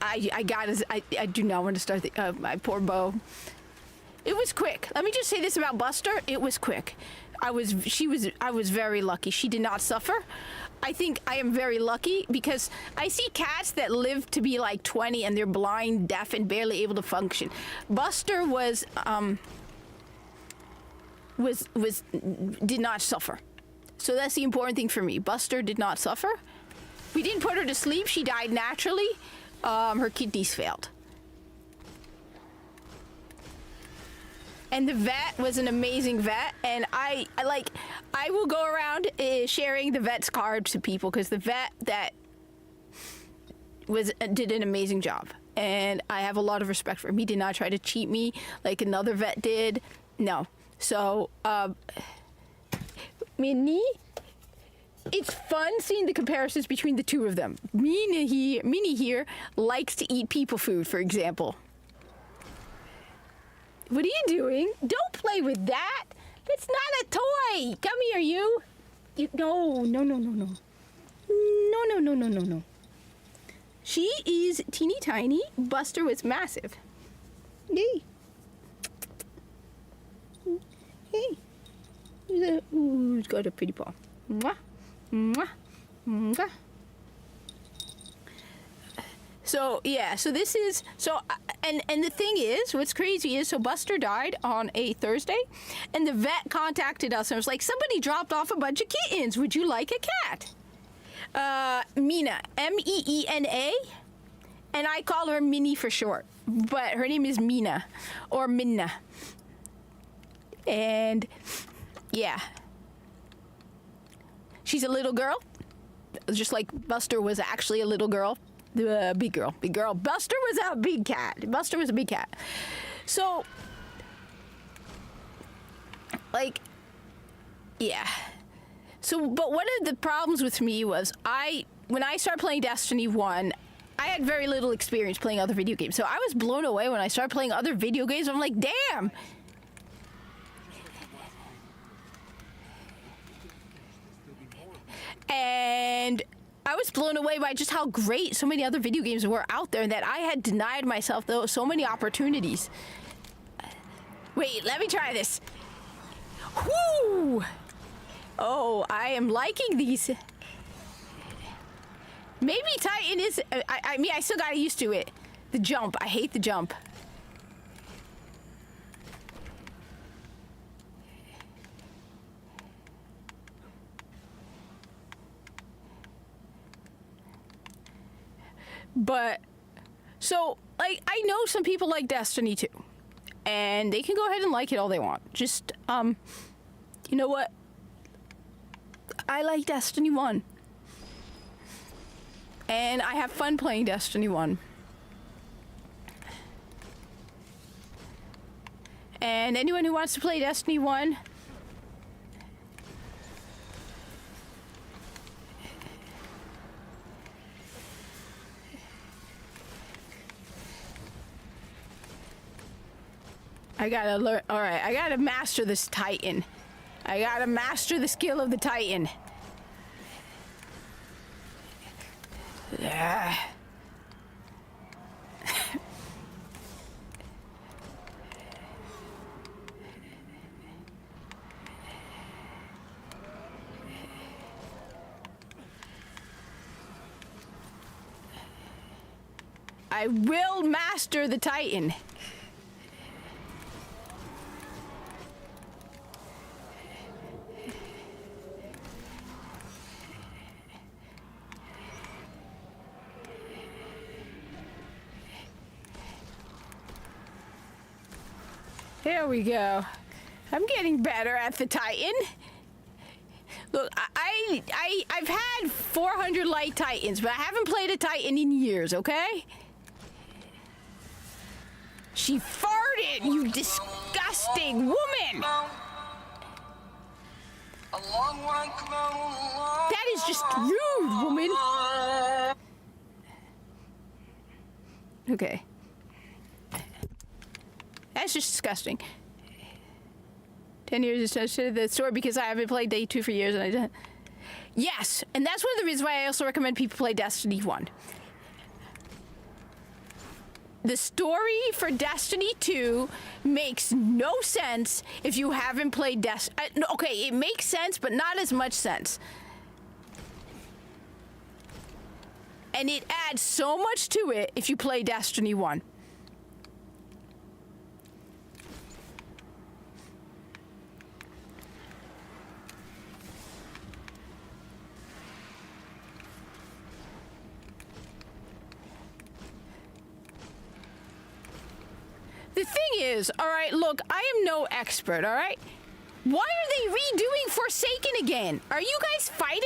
I do not want to start my poor bow. It was quick. Let me just say this about Buster. It was quick. I was very lucky. She did not suffer. I think I am very lucky because I see cats that live to be like 20 and they're blind, deaf, and barely able to function. Buster did not suffer. So that's the important thing for me. Buster did not suffer. We didn't put her to sleep. She died naturally. Her kidneys failed. And the vet was an amazing vet, and I will go around sharing the vet's card to people because the vet that did an amazing job, and I have a lot of respect for him. He did not try to cheat me like another vet did. No. So, Minnie, it's fun seeing the comparisons between the two of them. Minnie here likes to eat people food, for example. What are you doing? Don't play with that. That's not a toy. Come here, you. No. No. She is teeny tiny. Buster was massive. Hey. Hey. Who's got a pretty paw? Mwah. Mwah. Mwah. So yeah, so this is and the thing is, what's crazy is, so Buster died on a Thursday, and the vet contacted us and was like, somebody dropped off a bunch of kittens. Would you like a cat? Mina, Meena, and I call her Minnie for short, but her name is Mina or Minna. And yeah, she's a little girl, just like Buster was actually a little girl. Big girl. Buster was a big cat. So, like, yeah. So, but one of the problems with me was when I started playing Destiny 1, I had very little experience playing other video games. So I was blown away when I started playing other video games. I'm like, damn. And I was blown away by just how great so many other video games were out there, and that I had denied myself so many opportunities. Wait, let me try this. Whoo! Oh, I am liking these. Maybe Titan is... I mean, I still got used to it. The jump. I hate the jump. But, so, like, I know some people like Destiny 2. And they can go ahead and like it all they want. Just, you know what? I like Destiny 1. And I have fun playing Destiny 1. And anyone who wants to play Destiny 1... I gotta learn. Alright, I gotta master this Titan. I gotta master the skill of the Titan. Yeah. I will master the Titan. There we go. I'm getting better at the Titan. Look, I've had 400 light Titans, but I haven't played a Titan in years, okay? She farted, you disgusting woman! That is just rude, woman. Okay. That's just disgusting. 10 years is the story because I haven't played Day 2 for years and I didn't. Yes, and that's one of the reasons why I also recommend people play Destiny 1. The story for Destiny 2 makes no sense if you haven't played Destiny. Okay, it makes sense, but not as much sense. And it adds so much to it if you play Destiny 1. The the thing is, all right, look, I am no expert, all right? Why are they redoing Forsaken again? Are you guys fighting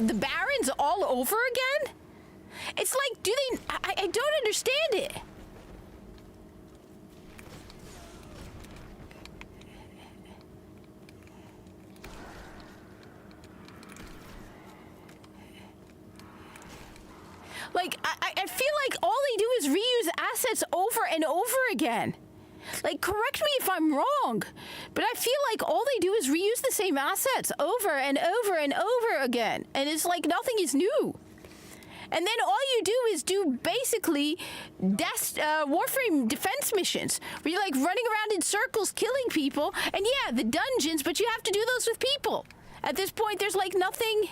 the Barons all over again? It's like, do they... I don't understand it. Like, I feel like all they do is reuse assets over and over again. Like, correct me if I'm wrong, but I feel like all they do is reuse the same assets over and over and over again. And it's like nothing is new. And then all you do is do basically Warframe defense missions, where you're like running around in circles killing people. And yeah, the dungeons, but you have to do those with people. At this point, there's like nothing...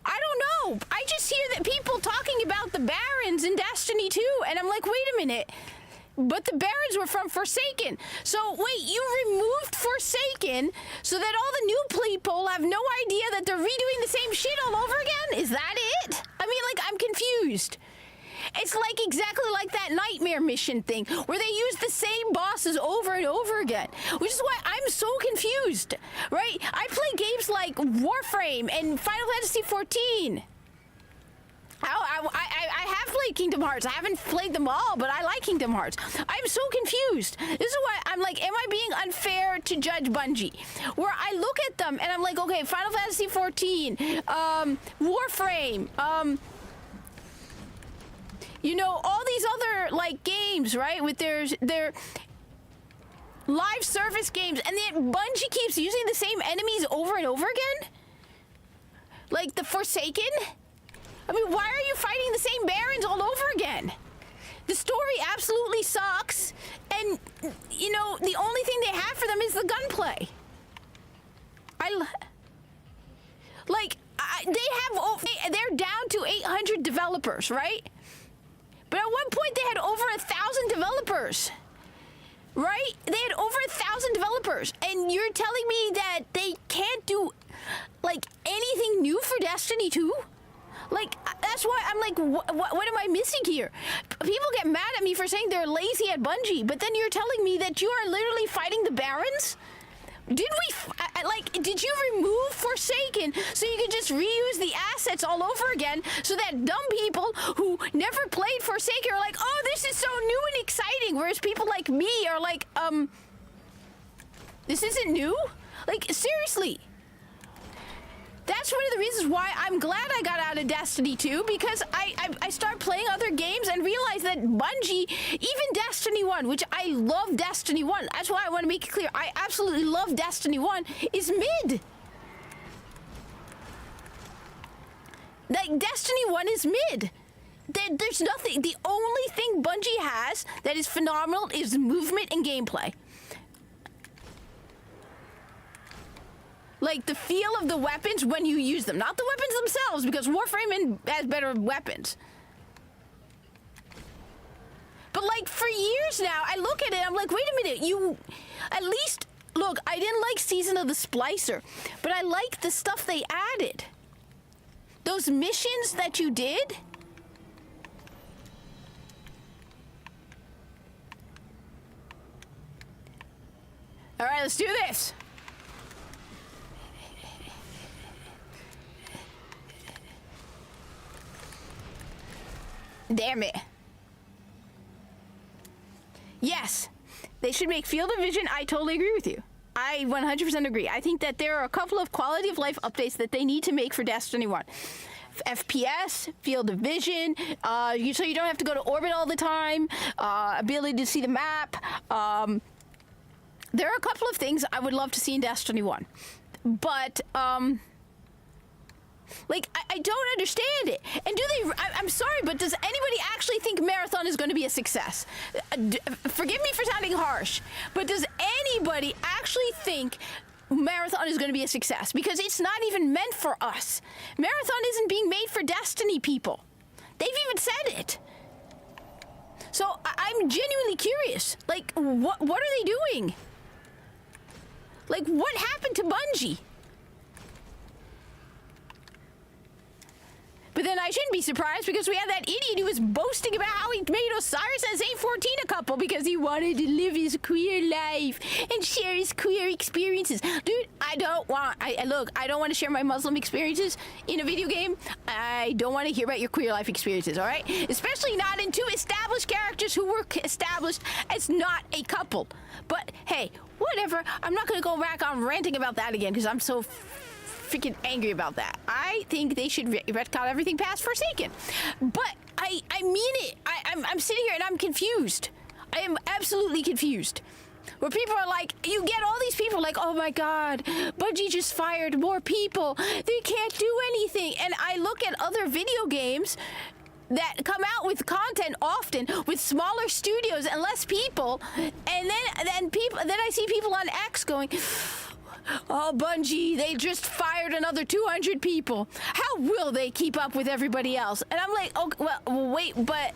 I don't know. I just hear that people talking about the Barons in Destiny 2, and I'm like, wait a minute. But the Barons were from Forsaken. So, wait, you removed Forsaken so that all the new people have no idea that they're redoing the same shit all over again? Is that it? I mean, like, I'm confused. It's like exactly like that Nightmare mission thing, where they use the same bosses over and over again, which is why I'm so confused, right? I play games like Warframe and Final Fantasy XIV. I have played Kingdom Hearts. I haven't played them all, but I like Kingdom Hearts. I'm so confused. This is why I'm like, am I being unfair to judge Bungie? Where I look at them and I'm like, okay, Final Fantasy XIV, Warframe, you know, all these other, like, games, right? With their live service games, and then Bungie keeps using the same enemies over and over again? Like the Forsaken? I mean, why are you fighting the same Barons all over again? The story absolutely sucks, and, you know, the only thing they have for them is the gunplay. They're down to 800 developers, right? But at one point they had over 1,000 developers, right? They had over 1,000 developers, and you're telling me that they can't do, like, anything new for Destiny 2? Like, that's why I'm like, what am I missing here? People get mad at me for saying they're lazy at Bungie, but then you're telling me that you are literally fighting the Barons? Did you remove Forsaken so you could just reuse the assets all over again so that dumb people who never played Forsaken are like, oh, this is so new and exciting, whereas people like me are like, this isn't new? Like, seriously. That's one of the reasons why I'm glad I got out of Destiny 2, because I started playing other games and realized that Bungie, even Destiny 1, which I love Destiny 1, that's why I want to make it clear, I absolutely love Destiny 1, is mid. Like, Destiny 1 is mid. There's nothing, the only thing Bungie has that is phenomenal is movement and gameplay. Like, the feel of the weapons when you use them. Not the weapons themselves, because Warframe has better weapons. But, like, for years now, I look at it, I'm like, wait a minute, you... At least... Look, I didn't like Season of the Splicer, but I like the stuff they added. Those missions that you did... Alright, let's do this! Damn it. Yes, they should make Field of Vision. I totally agree with you. I 100% agree. I think that there are a couple of quality of life updates that they need to make for Destiny 1. FPS, Field of Vision, so you don't have to go to orbit all the time, ability to see the map. There are a couple of things I would love to see in Destiny 1. But, like, I don't understand it. And do they... I'm sorry, but does anybody actually think Marathon is going to be a success? Forgive me for sounding harsh, but does anybody actually think Marathon is going to be a success? Because it's not even meant for us. Marathon isn't being made for Destiny people. They've even said it. So I'm genuinely curious. Like, what are they doing? Like, what happened to Bungie? But then I shouldn't be surprised because we had that idiot who was boasting about how he made Osiris and Saint 14 a couple because he wanted to live his queer life and share his queer experiences. Dude, I don't want to share my Muslim experiences in a video game. I don't want to hear about your queer life experiences, all right? Especially not in two established characters who were established as not a couple. But hey, whatever. I'm not going to go back on ranting about that again because I'm so freaking angry about that. I think they should retcon everything past Forsaken. But I mean it. I'm sitting here and I'm confused. I am absolutely confused. Where people are like, you get all these people like, oh my god, Bungie just fired more people. They can't do anything. And I look at other video games that come out with content often with smaller studios and less people, and then I see people on X going, oh, Bungie, they just fired another 200 people. How will they keep up with everybody else? And I'm like, oh, well, wait, but.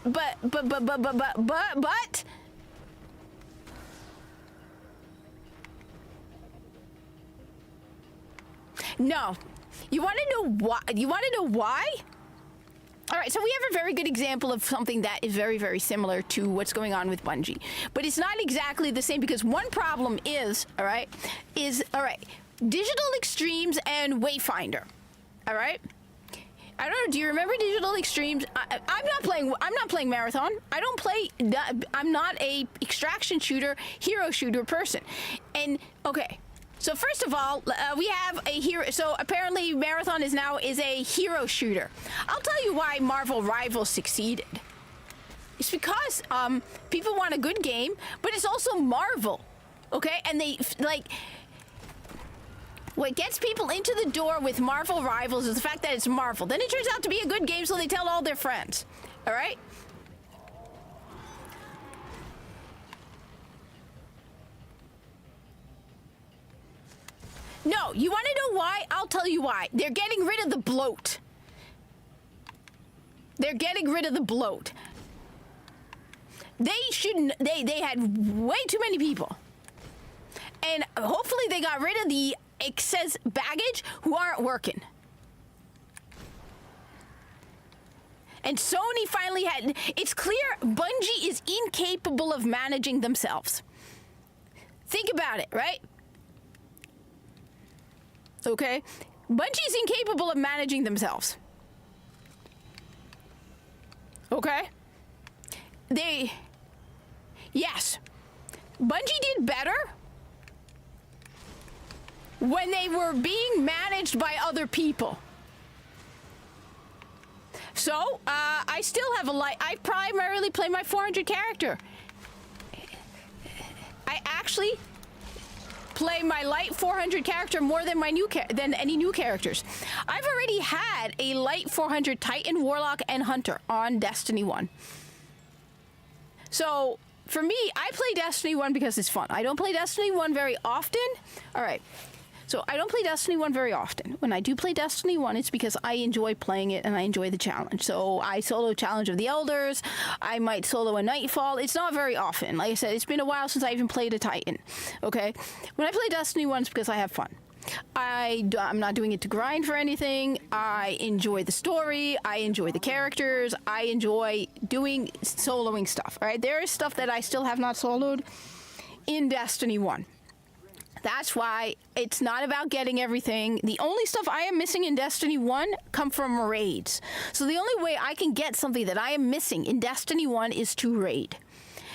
No. You want to know why? You want to know why? All right, so we have a very good example of something that is very, very similar to what's going on with Bungie. But it's not exactly the same because one problem is, Digital Extremes and Wayfinder. All right? I don't know, do you remember Digital Extremes? I'm not playing Marathon. I'm not a extraction shooter, hero shooter person. And, okay. So first of all, we have a hero. So apparently, Marathon is a hero shooter. I'll tell you why Marvel Rivals succeeded. It's because people want a good game, but it's also Marvel, okay? And they what gets people into the door with Marvel Rivals is the fact that it's Marvel. Then it turns out to be a good game, so they tell all their friends. All right. No, you want to know why? I'll tell you why. They're getting rid of the bloat. They're getting rid of the bloat. They shouldn't. They had way too many people. And hopefully they got rid of the excess baggage who aren't working. And Sony finally had. It's clear Bungie is incapable of managing themselves. Think about it, right? Okay? Bungie's incapable of managing themselves. Okay? Yes. Bungie did better when they were being managed by other people. So, I still have I primarily play my 400 character. I actually play my light 400 character more than my than any new characters. I've already had a light 400 Titan, Warlock, and Hunter on Destiny 1. So, for me, I play Destiny 1 because it's fun. I don't play Destiny 1 very often. All right. So I don't play Destiny 1 very often. When I do play Destiny 1, it's because I enjoy playing it and I enjoy the challenge. So I solo Challenge of the Elders. I might solo a Nightfall. It's not very often. Like I said, it's been a while since I even played a Titan. Okay? When I play Destiny 1, it's because I have fun. I'm not doing it to grind for anything. I enjoy the story. I enjoy the characters. I enjoy soloing stuff. All right? There is stuff that I still have not soloed in Destiny 1. That's why it's not about getting everything. The only stuff I am missing in Destiny 1 come from raids. So the only way I can get something that I am missing in Destiny 1 is to raid.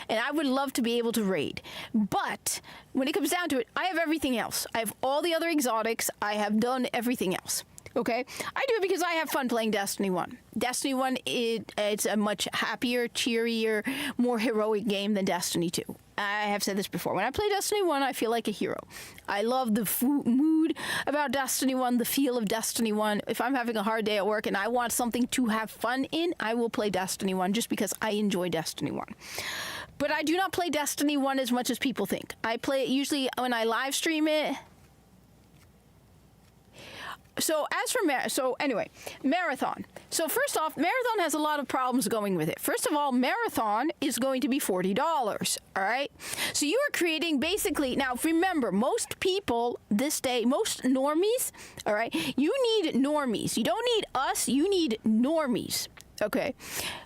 And I would love to be able to raid. But when it comes down to it, I have everything else. I have all the other exotics. I have done everything else. Okay? I do it because I have fun playing Destiny 1. Destiny 1, it's a much happier, cheerier, more heroic game than Destiny 2. I have said this before. When I play Destiny 1, I feel like a hero. I love the mood about Destiny 1, the feel of Destiny 1. If I'm having a hard day at work and I want something to have fun in, I will play Destiny 1 just because I enjoy Destiny 1. But I do not play Destiny 1 as much as people think. I play it usually when I live stream it. So anyway, Marathon. So first off, Marathon has a lot of problems going with it. First of all, Marathon is going to be $40. All right. So you are creating basically, now remember, most people this day, most normies, all right, you need normies. You don't need us, you need normies. Okay.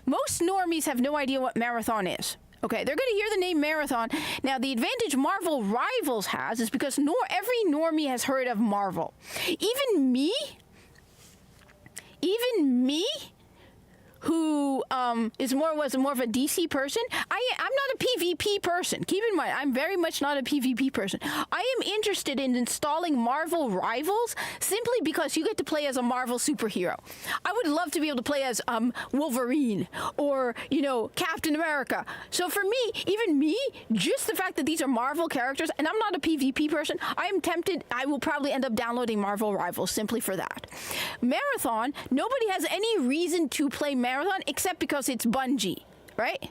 Most normies have no idea what Marathon is. Okay, they're going to hear the name Marathon. Now, the advantage Marvel Rivals has is because every normie has heard of Marvel. Even me, who was more of a DC person. I'm not a PvP person. Keep in mind, I'm very much not a PvP person. I am interested in installing Marvel Rivals simply because you get to play as a Marvel superhero. I would love to be able to play as Wolverine or, Captain America. So for me, even me, just the fact that these are Marvel characters, and I'm not a PvP person, I am tempted. I will probably end up downloading Marvel Rivals simply for that. Marathon, nobody has any reason to play Marathon except because it's Bungie, right?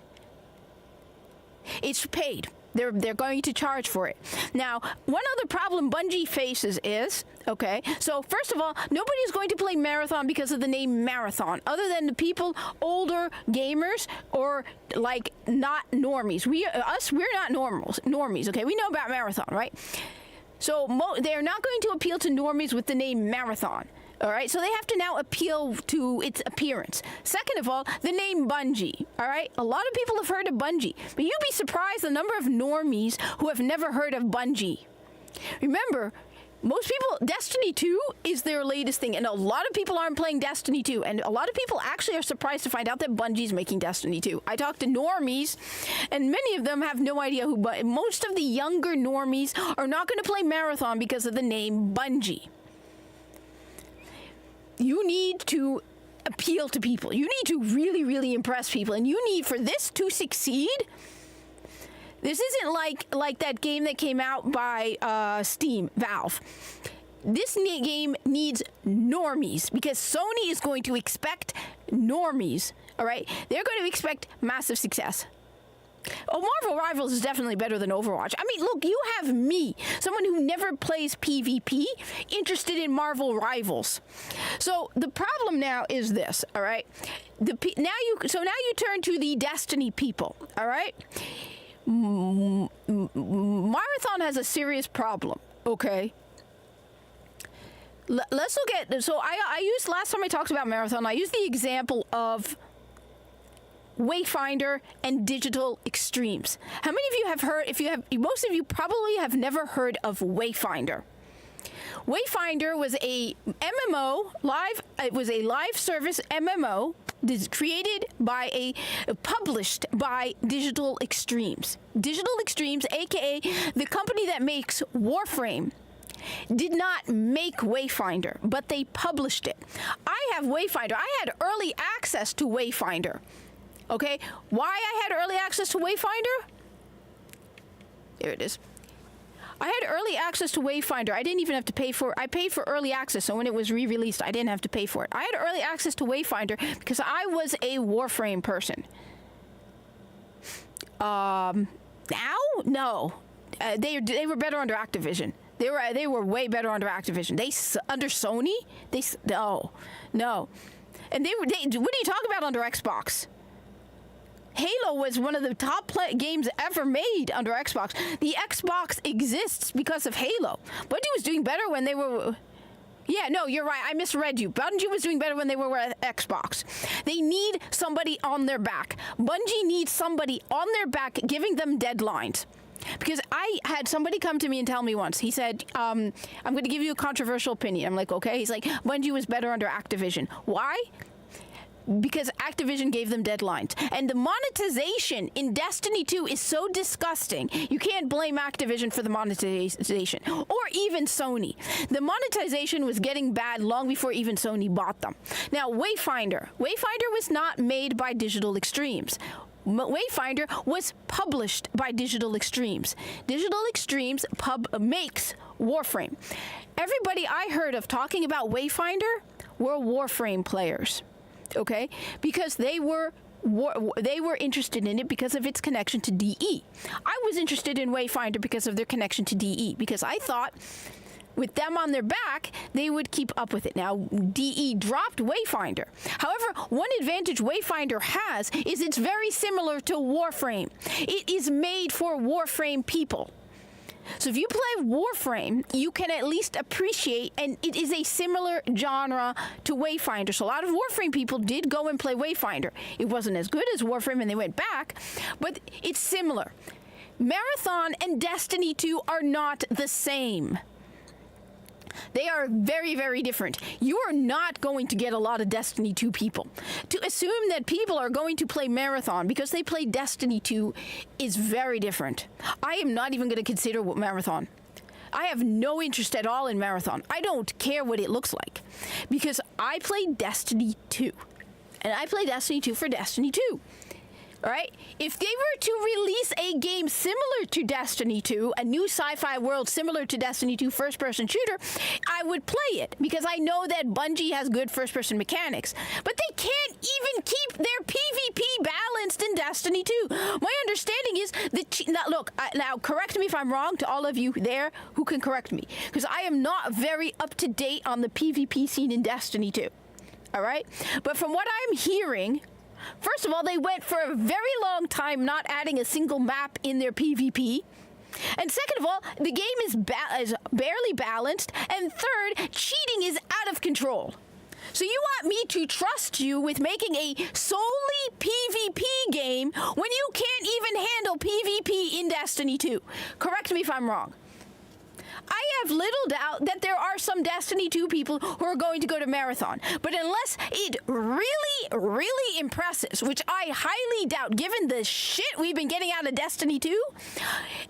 It's paid. They're going to charge for it. Now, one other problem Bungie faces is, okay, so first of all, nobody's going to play Marathon because of the name Marathon, other than the people, older gamers, or like not normies. We're not normies, okay? We know about Marathon, right? So they're not going to appeal to normies with the name Marathon. All right, so they have to now appeal to its appearance. Second of all, the name Bungie. All right, a lot of people have heard of Bungie, but you'd be surprised the number of normies who have never heard of Bungie. Remember, most people, Destiny 2 is their latest thing, and a lot of people aren't playing Destiny 2, and a lot of people actually are surprised to find out that Bungie's making Destiny 2. I talked to normies, and many of them have no idea most of the younger normies are not going to play Marathon because of the name Bungie. You need to appeal to people. You need to really, really impress people. And you need, for this to succeed, this isn't like that game that came out by Steam, Valve. This game needs normies because Sony is going to expect normies, all right? They're going to expect massive success. Oh, Marvel Rivals is definitely better than Overwatch. I mean, look, you have me, someone who never plays PvP, interested in Marvel Rivals. So the problem now is this, all right? Now you turn to the Destiny people, all right? Marathon has a serious problem, okay? Let's look at, so I used, last time I talked about Marathon, I used the example of Wayfinder and Digital Extremes. How many of you have heard, most of you probably have never heard of Wayfinder. Wayfinder was a MMO, it was a live service MMO created by published by Digital Extremes. Digital Extremes, aka the company that makes Warframe, did not make Wayfinder, but they published it. I have Wayfinder. I had early access to Wayfinder. Okay, why I had early access to Wayfinder? There it is. I had early access to Wayfinder. I didn't even have to pay for it. I paid for early access, so when it was re-released, I didn't have to pay for it. I had early access to Wayfinder because I was a Warframe person. Now? No. They were better under Activision. They were way better under Activision. Under Sony? No. And what do you talk about under Xbox? Halo was one of the top games ever made under Xbox. The Xbox exists because of Halo. Bungie was doing better when they were... Yeah, no, you're right. I misread you. Bungie was doing better when they were with Xbox. They need somebody on their back. Bungie needs somebody on their back giving them deadlines. Because I had somebody come to me and tell me once, he said, I'm going to give you a controversial opinion. I'm like, okay. He's like, Bungie was better under Activision. Why? Because Activision gave them deadlines. And the monetization in Destiny 2 is so disgusting, you can't blame Activision for the monetization, or even Sony. The monetization was getting bad long before even Sony bought them. Now, Wayfinder was not made by Digital Extremes. Wayfinder was published by Digital Extremes. Digital Extremes makes Warframe. Everybody I heard of talking about Wayfinder were Warframe players. Okay, because they were interested in it because of its connection to DE. I was interested in Wayfinder because of their connection to DE, because I thought with them on their back, they would keep up with it. Now, DE dropped Wayfinder. However, one advantage Wayfinder has is it's very similar to Warframe. It is made for Warframe people. So if you play Warframe, you can at least appreciate, and it is a similar genre to Wayfinder. So a lot of Warframe people did go and play Wayfinder. It wasn't as good as Warframe and they went back, but it's similar. Marathon and Destiny 2 are not the same. They are very, very different. You are not going to get a lot of Destiny 2 people. To assume that people are going to play Marathon because they play Destiny 2 is very different. I am not even going to consider Marathon. I have no interest at all in Marathon. I don't care what it looks like because I play Destiny 2. And I play Destiny 2 for Destiny 2. All right? If they were to release a game similar to Destiny 2, a new sci-fi world similar to Destiny 2 first-person shooter, I would play it because I know that Bungie has good first-person mechanics. But they can't even keep their PvP balanced in Destiny 2. My understanding is that, now correct me if I'm wrong to all of you there who can correct me, because I am not very up-to-date on the PvP scene in Destiny 2. All right? But from what I'm hearing, first of all, they went for a very long time not adding a single map in their PvP. And second of all, the game is barely balanced. And third, cheating is out of control. So you want me to trust you with making a solely PvP game when you can't even handle PvP in Destiny 2? Correct me if I'm wrong. I have little doubt that there are some Destiny 2 people who are going to go to Marathon. But unless it really, really impresses, which I highly doubt given the shit we've been getting out of Destiny 2,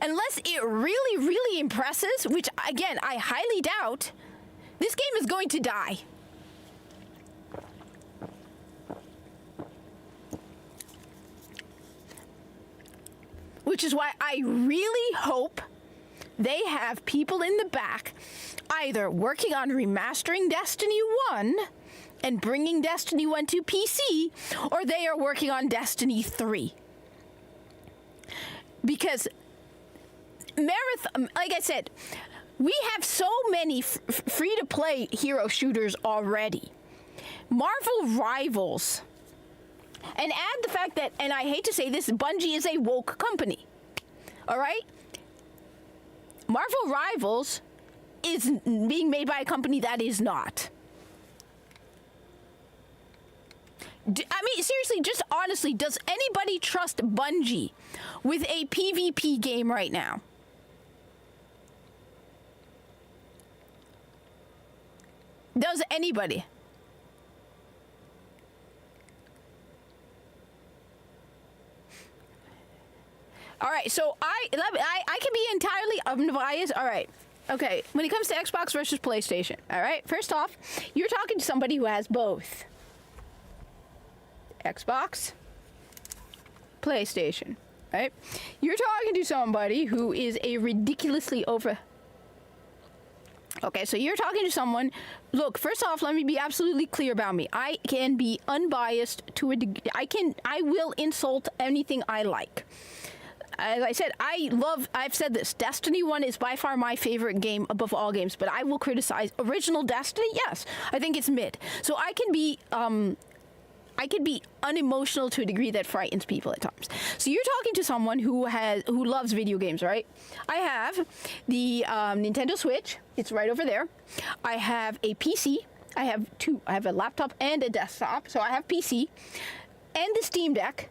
unless it really, really impresses, which again, I highly doubt, this game is going to die. Which is why I really hope they have people in the back either working on remastering Destiny 1 and bringing Destiny 1 to PC, or they are working on Destiny 3. Because Marathon, like I said, we have so many free-to-play hero shooters already. Marvel Rivals, and add the fact that, and I hate to say this, Bungie is a woke company. All right? Marvel Rivals is being made by a company that is not. I mean, seriously, just honestly, does anybody trust Bungie with a PvP game right now? Does anybody? All right, so I can be entirely unbiased. All right, okay. When it comes to Xbox versus PlayStation, all right. First off, you're talking to somebody who has both Xbox, PlayStation, right? You're talking to somebody who is a ridiculously over. Okay, so you're talking to someone. Look, first off, let me be absolutely clear about me. I can be unbiased to a degree. I will insult anything I like. As I said, I've said this, Destiny 1 is by far my favorite game above all games, but I will criticize original Destiny, yes. I think it's mid. So I can be unemotional to a degree that frightens people at times. So you're talking to someone who loves video games, right? I have the Nintendo Switch. It's right over there. I have a PC. I have a laptop and a desktop. So I have PC and the Steam Deck.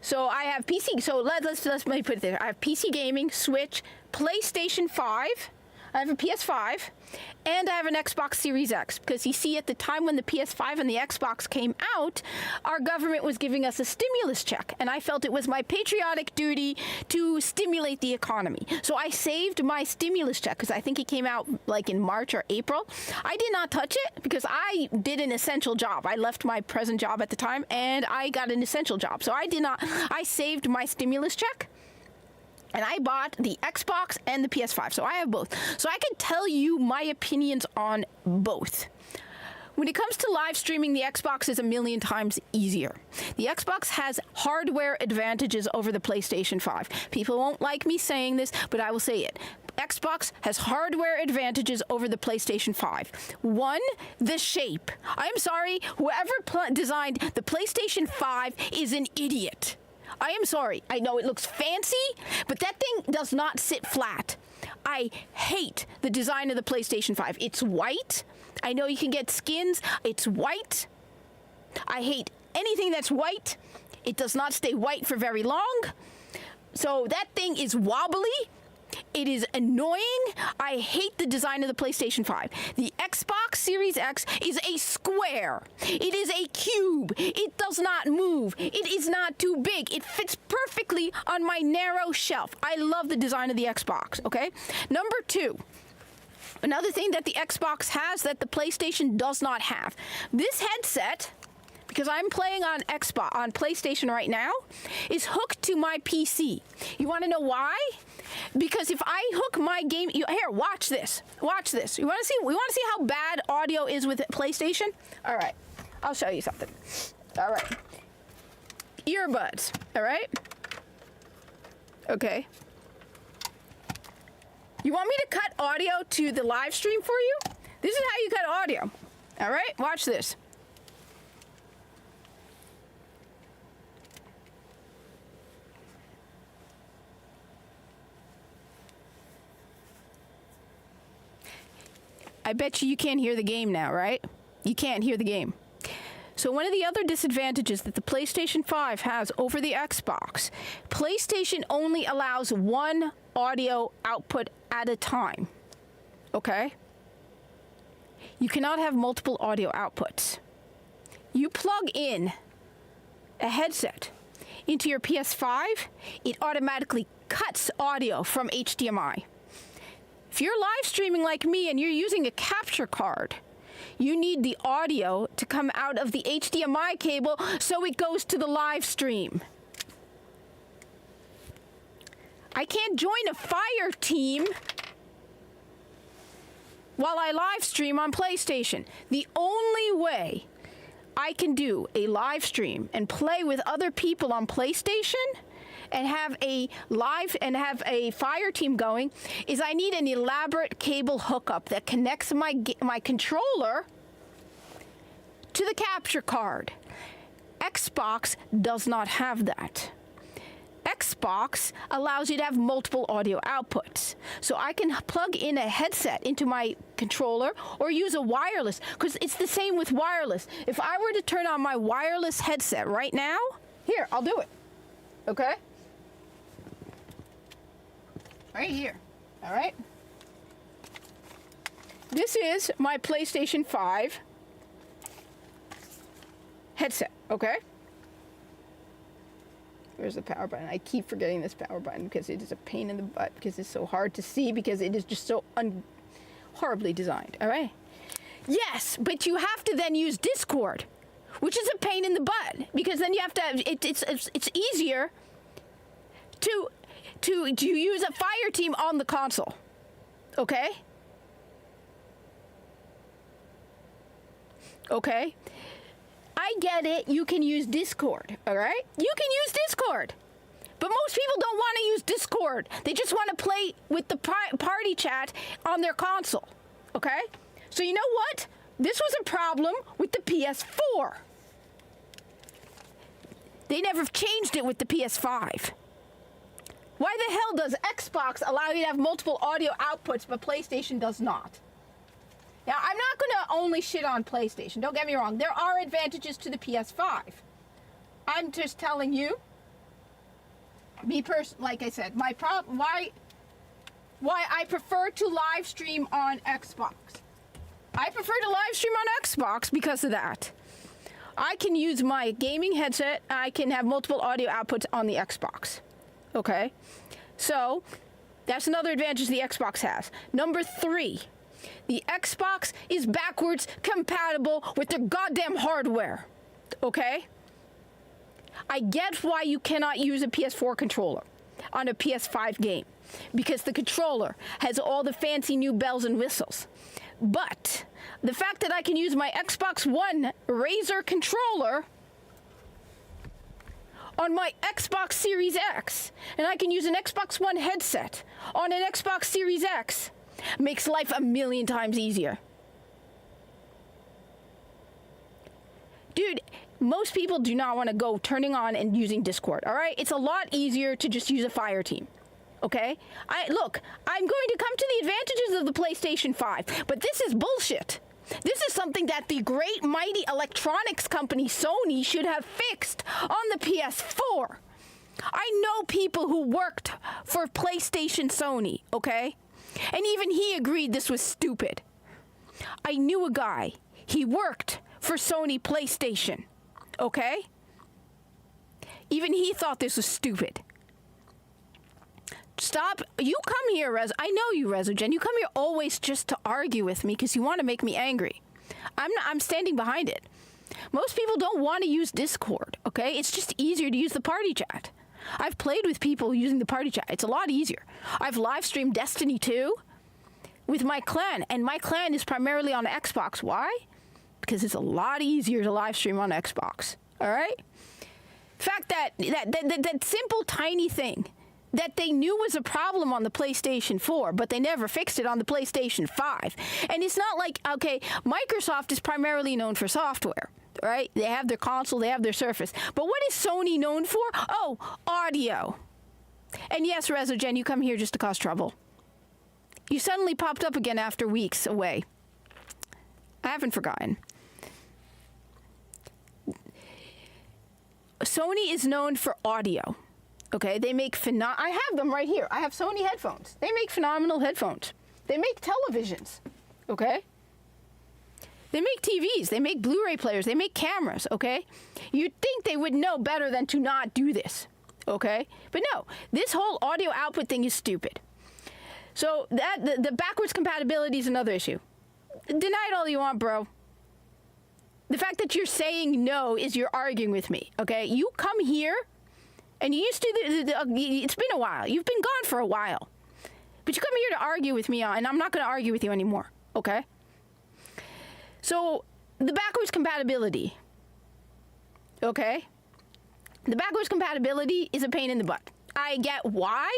So I have PC. So let's let me put it there. I have PC gaming, Switch, PlayStation 5. I have a PS5, and I have an Xbox Series X, because you see, at the time when the PS5 and the Xbox came out, our government was giving us a stimulus check, and I felt it was my patriotic duty to stimulate the economy. So I saved my stimulus check, because I think it came out like in March or April. I did not touch it, because I did an essential job. I left my present job at the time, and I got an essential job. So I saved my stimulus check. And I bought the Xbox and the PS5, so I have both. So I can tell you my opinions on both. When it comes to live streaming, the Xbox is a million times easier. The Xbox has hardware advantages over the PlayStation 5. People won't like me saying this, but I will say it. Xbox has hardware advantages over the PlayStation 5. One, the shape. I'm sorry, whoever designed the PlayStation 5 is an idiot. I am sorry. I know it looks fancy, but that thing does not sit flat. I hate the design of the PlayStation 5. It's white. I know you can get skins. It's white. I hate anything that's white. It does not stay white for very long. So that thing is wobbly. It is annoying. I hate the design of the PlayStation 5. The Xbox Series X is a square. It is a cube. It does not move. It is not too big. It fits perfectly on my narrow shelf. I love the design of the Xbox, okay? Number two, another thing that the Xbox has that the PlayStation does not have. This headset, because I'm playing on PlayStation right now, is hooked to my PC. You want to know why? Because if I hook my game, here, watch this. Watch this. We want to see how bad audio is with PlayStation? All right. I'll show you something. All right. Earbuds. All right? Okay. You want me to cut audio to the live stream for you? This is how you cut audio. All right? Watch this. I bet you can't hear the game now, right? You can't hear the game. So one of the other disadvantages that the PlayStation 5 has over the Xbox, PlayStation only allows one audio output at a time, okay? You cannot have multiple audio outputs. You plug in a headset into your PS5, it automatically cuts audio from HDMI. If you're live streaming like me and you're using a capture card, you need the audio to come out of the HDMI cable so it goes to the live stream. I can't join a fire team while I live stream on PlayStation. The only way I can do a live stream and play with other people on PlayStation and have a fire team going is I need an elaborate cable hookup that connects my controller to the capture card. Xbox does not have that. Xbox allows you to have multiple audio outputs. So I can plug in a headset into my controller or use a wireless, because it's the same with wireless. If I were to turn on my wireless headset right now, here, I'll do it. Okay? Right here. All right? This is my PlayStation 5 headset, okay? Where's the power button? I keep forgetting this power button because it is a pain in the butt because it's so hard to see because it is just so horribly designed, all right? Yes, but you have to then use Discord, which is a pain in the butt because then you have to, it's easier to use a fire team on the console, okay? Okay? I get it, you can use Discord, all right? You can use Discord. But most people don't want to use Discord. They just want to play with the party chat on their console, okay? So you know what? This was a problem with the PS4. They never changed it with the PS5. Why the hell does Xbox allow you to have multiple audio outputs, but PlayStation does not? Now, I'm not going to only shit on PlayStation. Don't get me wrong. There are advantages to the PS5. I'm just telling you, like I said, my problem, why I prefer to live stream on Xbox. I prefer to live stream on Xbox because of that. I can use my gaming headset. I can have multiple audio outputs on the Xbox. Okay? So, that's another advantage the Xbox has. Number 3. The Xbox is backwards compatible with their goddamn hardware. Okay? I get why you cannot use a PS4 controller on a PS5 game, because the controller has all the fancy new bells and whistles. But the fact that I can use my Xbox One Razer controller on my Xbox Series X, and I can use an Xbox One headset on an Xbox Series X. Makes life a million times easier. Dude, most people do not want to go turning on and using Discord, all right? It's a lot easier to just use a Fire Team, okay? Look, I'm going to come to the advantages of the PlayStation 5, but this is bullshit. This is something that the great mighty electronics company Sony should have fixed on the PS4. I know people who worked for PlayStation Sony, okay? And even he agreed this was stupid. I knew a guy. He worked for Sony PlayStation, okay? Even he thought this was stupid. Stop. You come here, I know you, Resogen. You come here always just to argue with me because you want to make me angry. I'm standing behind it. Most people don't want to use Discord, okay? It's just easier to use the party chat. I've played with people using the party chat. It's a lot easier. I've live streamed Destiny 2 with my clan, and my clan is primarily on Xbox. Why? Because it's a lot easier to live stream on Xbox, all right? The fact that simple, tiny thing that they knew was a problem on the PlayStation 4, but they never fixed it on the PlayStation 5. And it's not like, okay, Microsoft is primarily known for software, right? They have their console, they have their Surface. But what is Sony known for? Oh, audio. And yes, Resogen, you come here just to cause trouble. You suddenly popped up again after weeks away. I haven't forgotten. Sony is known for audio. Okay, they make I have them right here. I have Sony headphones. They make phenomenal headphones. They make televisions, okay? They make TVs. They make Blu-ray players. They make cameras, okay? You'd think they would know better than to not do this, okay? But no, this whole audio output thing is stupid. So the backwards compatibility is another issue. Deny it all you want, bro. The fact that you're saying no is you're arguing with me, okay? You come here. And you used to, it's been a while. You've been gone for a while. But you come here to argue with me, and I'm not going to argue with you anymore, okay? So, the backwards compatibility, okay? The backwards compatibility is a pain in the butt. I get why.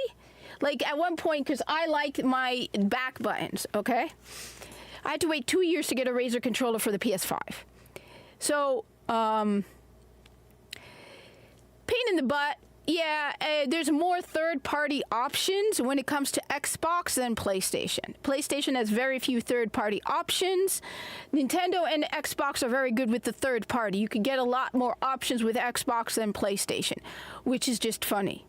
Like, at one point, because I like my back buttons, okay? I had to wait 2 years to get a Razer controller for the PS5. So, pain in the butt. Yeah, there's more third-party options when it comes to Xbox than PlayStation. PlayStation has very few third-party options. Nintendo and Xbox are very good with the third-party. You can get a lot more options with Xbox than PlayStation, which is just funny.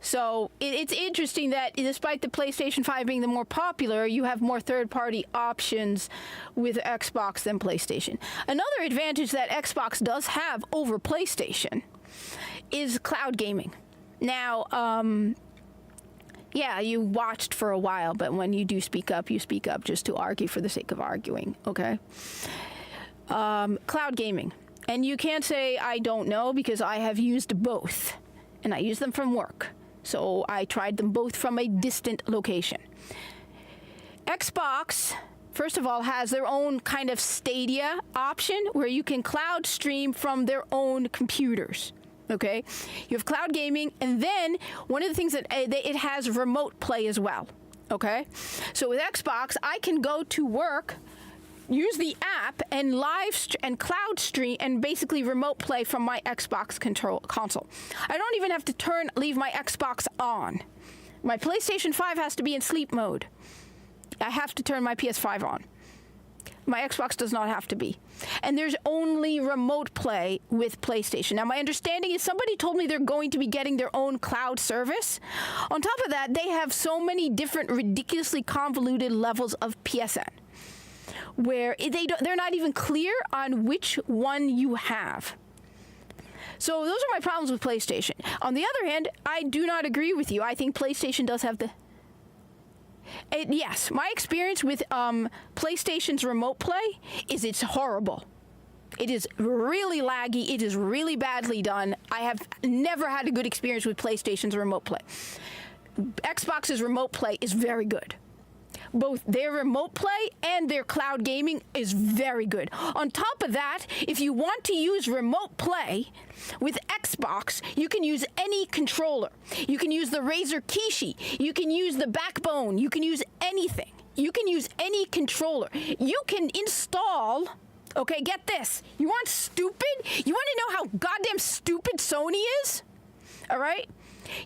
So it's interesting that despite the PlayStation 5 being the more popular, you have more third-party options with Xbox than PlayStation. Another advantage that Xbox does have over PlayStation is cloud gaming. Now, yeah, you watched for a while, but when you do speak up, you speak up just to argue for the sake of arguing, okay? Cloud gaming. And you can't say I don't know because I have used both, and I use them from work. So I tried them both from a distant location. Xbox, first of all, has their own kind of Stadia option where you can cloud stream from their own computers. Okay, you have cloud gaming, and then one of the things that it has remote play as well. Okay, so with Xbox, I can go to work, use the app, and and cloud stream, and basically remote play from my Xbox console. I don't even have to leave my Xbox on. My PlayStation 5 has to be in sleep mode. I have to turn my PS5 on. My Xbox does not have to be. And there's only remote play with PlayStation. Now, my understanding is somebody told me they're going to be getting their own cloud service. On top of that, they have so many different ridiculously convoluted levels of PSN where they're not even clear on which one you have. So those are my problems with PlayStation. On the other hand, I do not agree with you. I think PlayStation does have the... yes, my experience with PlayStation's remote play is it's horrible. It is really laggy. It is really badly done. I have never had a good experience with PlayStation's remote play. Xbox's remote play is very good. both their remote play and their cloud gaming is very good. On top of that, if you want to use remote play with Xbox, you can use any controller. You can use the Razer Kishi. You can use the Backbone. You can use anything. You can use any controller. You can install... Okay, get this. You want stupid? You want to know how goddamn stupid Sony is? All right?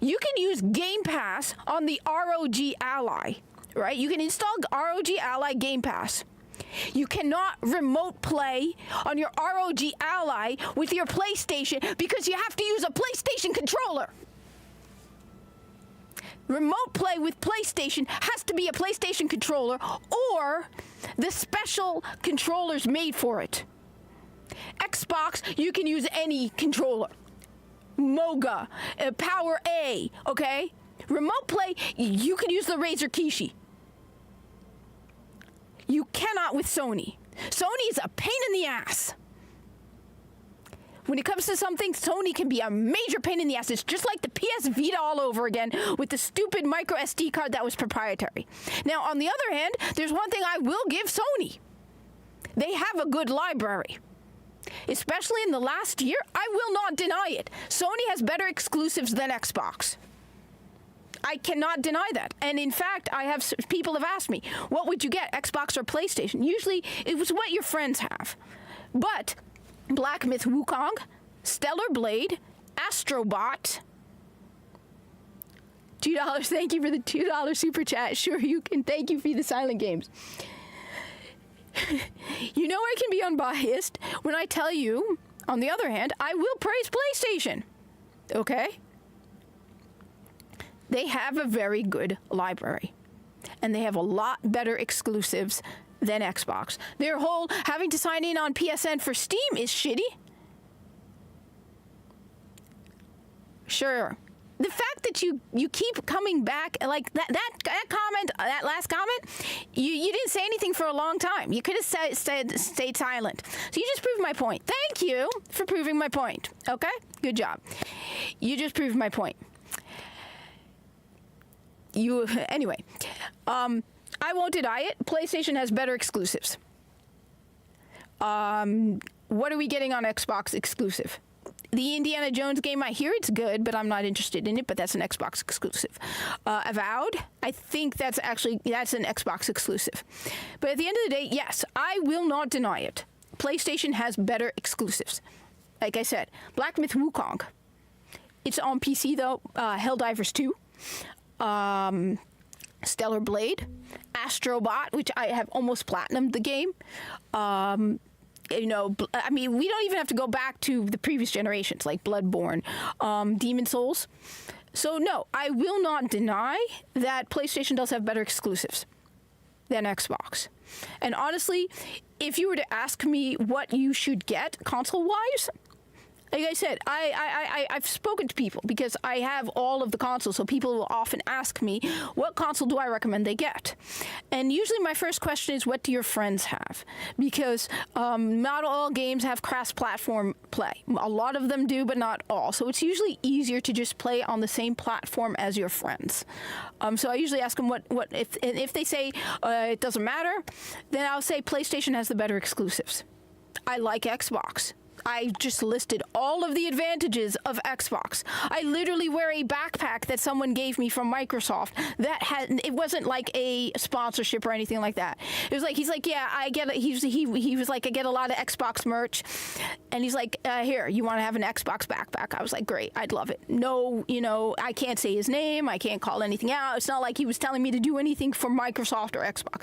You can use Game Pass on the ROG Ally, right? You can install ROG Ally Game Pass. You cannot remote play on your ROG Ally with your PlayStation because you have to use a PlayStation controller. Remote play with PlayStation has to be a PlayStation controller or the special controllers made for it. Xbox, you can use any controller. Moga, Power A, okay? Remote play, you can use the Razer Kishi. You cannot with Sony. Sony is a pain in the ass. When it comes to something, Sony can be a major pain in the ass. It's just like the PS Vita all over again with the stupid micro SD card that was proprietary. Now, on the other hand, there's one thing I will give Sony. They have a good library. Especially in the last year, I will not deny it. Sony has better exclusives than Xbox. I cannot deny that. And in fact, people have asked me, what would you get, Xbox or PlayStation? Usually, it was what your friends have. But Black Myth Wukong, Stellar Blade, Astrobot. $2. Thank you for the $2 super chat. Sure, you can. Thank you for the silent games. You know I can be unbiased when I tell you, on the other hand, I will praise PlayStation. Okay? They have a very good library. And they have a lot better exclusives than Xbox. Their whole having to sign in on PSN for Steam is shitty. Sure. The fact that you keep coming back, like that comment, that last comment, you didn't say anything for a long time. You could have stayed silent. So you just proved my point. Thank you for proving my point. Okay? Good job. You just proved my point. Anyway, I won't deny it. PlayStation has better exclusives. What are we getting on Xbox exclusive? The Indiana Jones game, I hear it's good, but I'm not interested in it, but that's an Xbox exclusive. Avowed, I think that's an Xbox exclusive. But at the end of the day, yes, I will not deny it. PlayStation has better exclusives. Like I said, Black Myth Wukong. It's on PC, though. Helldivers 2. Stellar Blade, Astrobot, which I have almost platinumed the game. We don't even have to go back to the previous generations, like Bloodborne, Demon Souls. So no, I will not deny that PlayStation does have better exclusives than Xbox. And honestly, if you were to ask me what you should get console-wise, like I said, I've spoken to people because I have all of the consoles, so people will often ask me, what console do I recommend they get? And usually my first question is, what do your friends have? Because not all games have cross-platform play. A lot of them do, but not all. So it's usually easier to just play on the same platform as your friends. So I usually ask them what if they say it doesn't matter, then I'll say PlayStation has the better exclusives. I like Xbox. I just listed all of the advantages of Xbox. I literally wear a backpack that someone gave me from Microsoft it wasn't like a sponsorship or anything like that. It was like, he's like, yeah, I get it. He was like, I get a lot of Xbox merch. And he's like, here, you want to have an Xbox backpack? I was like, great, I'd love it. No, I can't say his name. I can't call anything out. It's not like he was telling me to do anything for Microsoft or Xbox.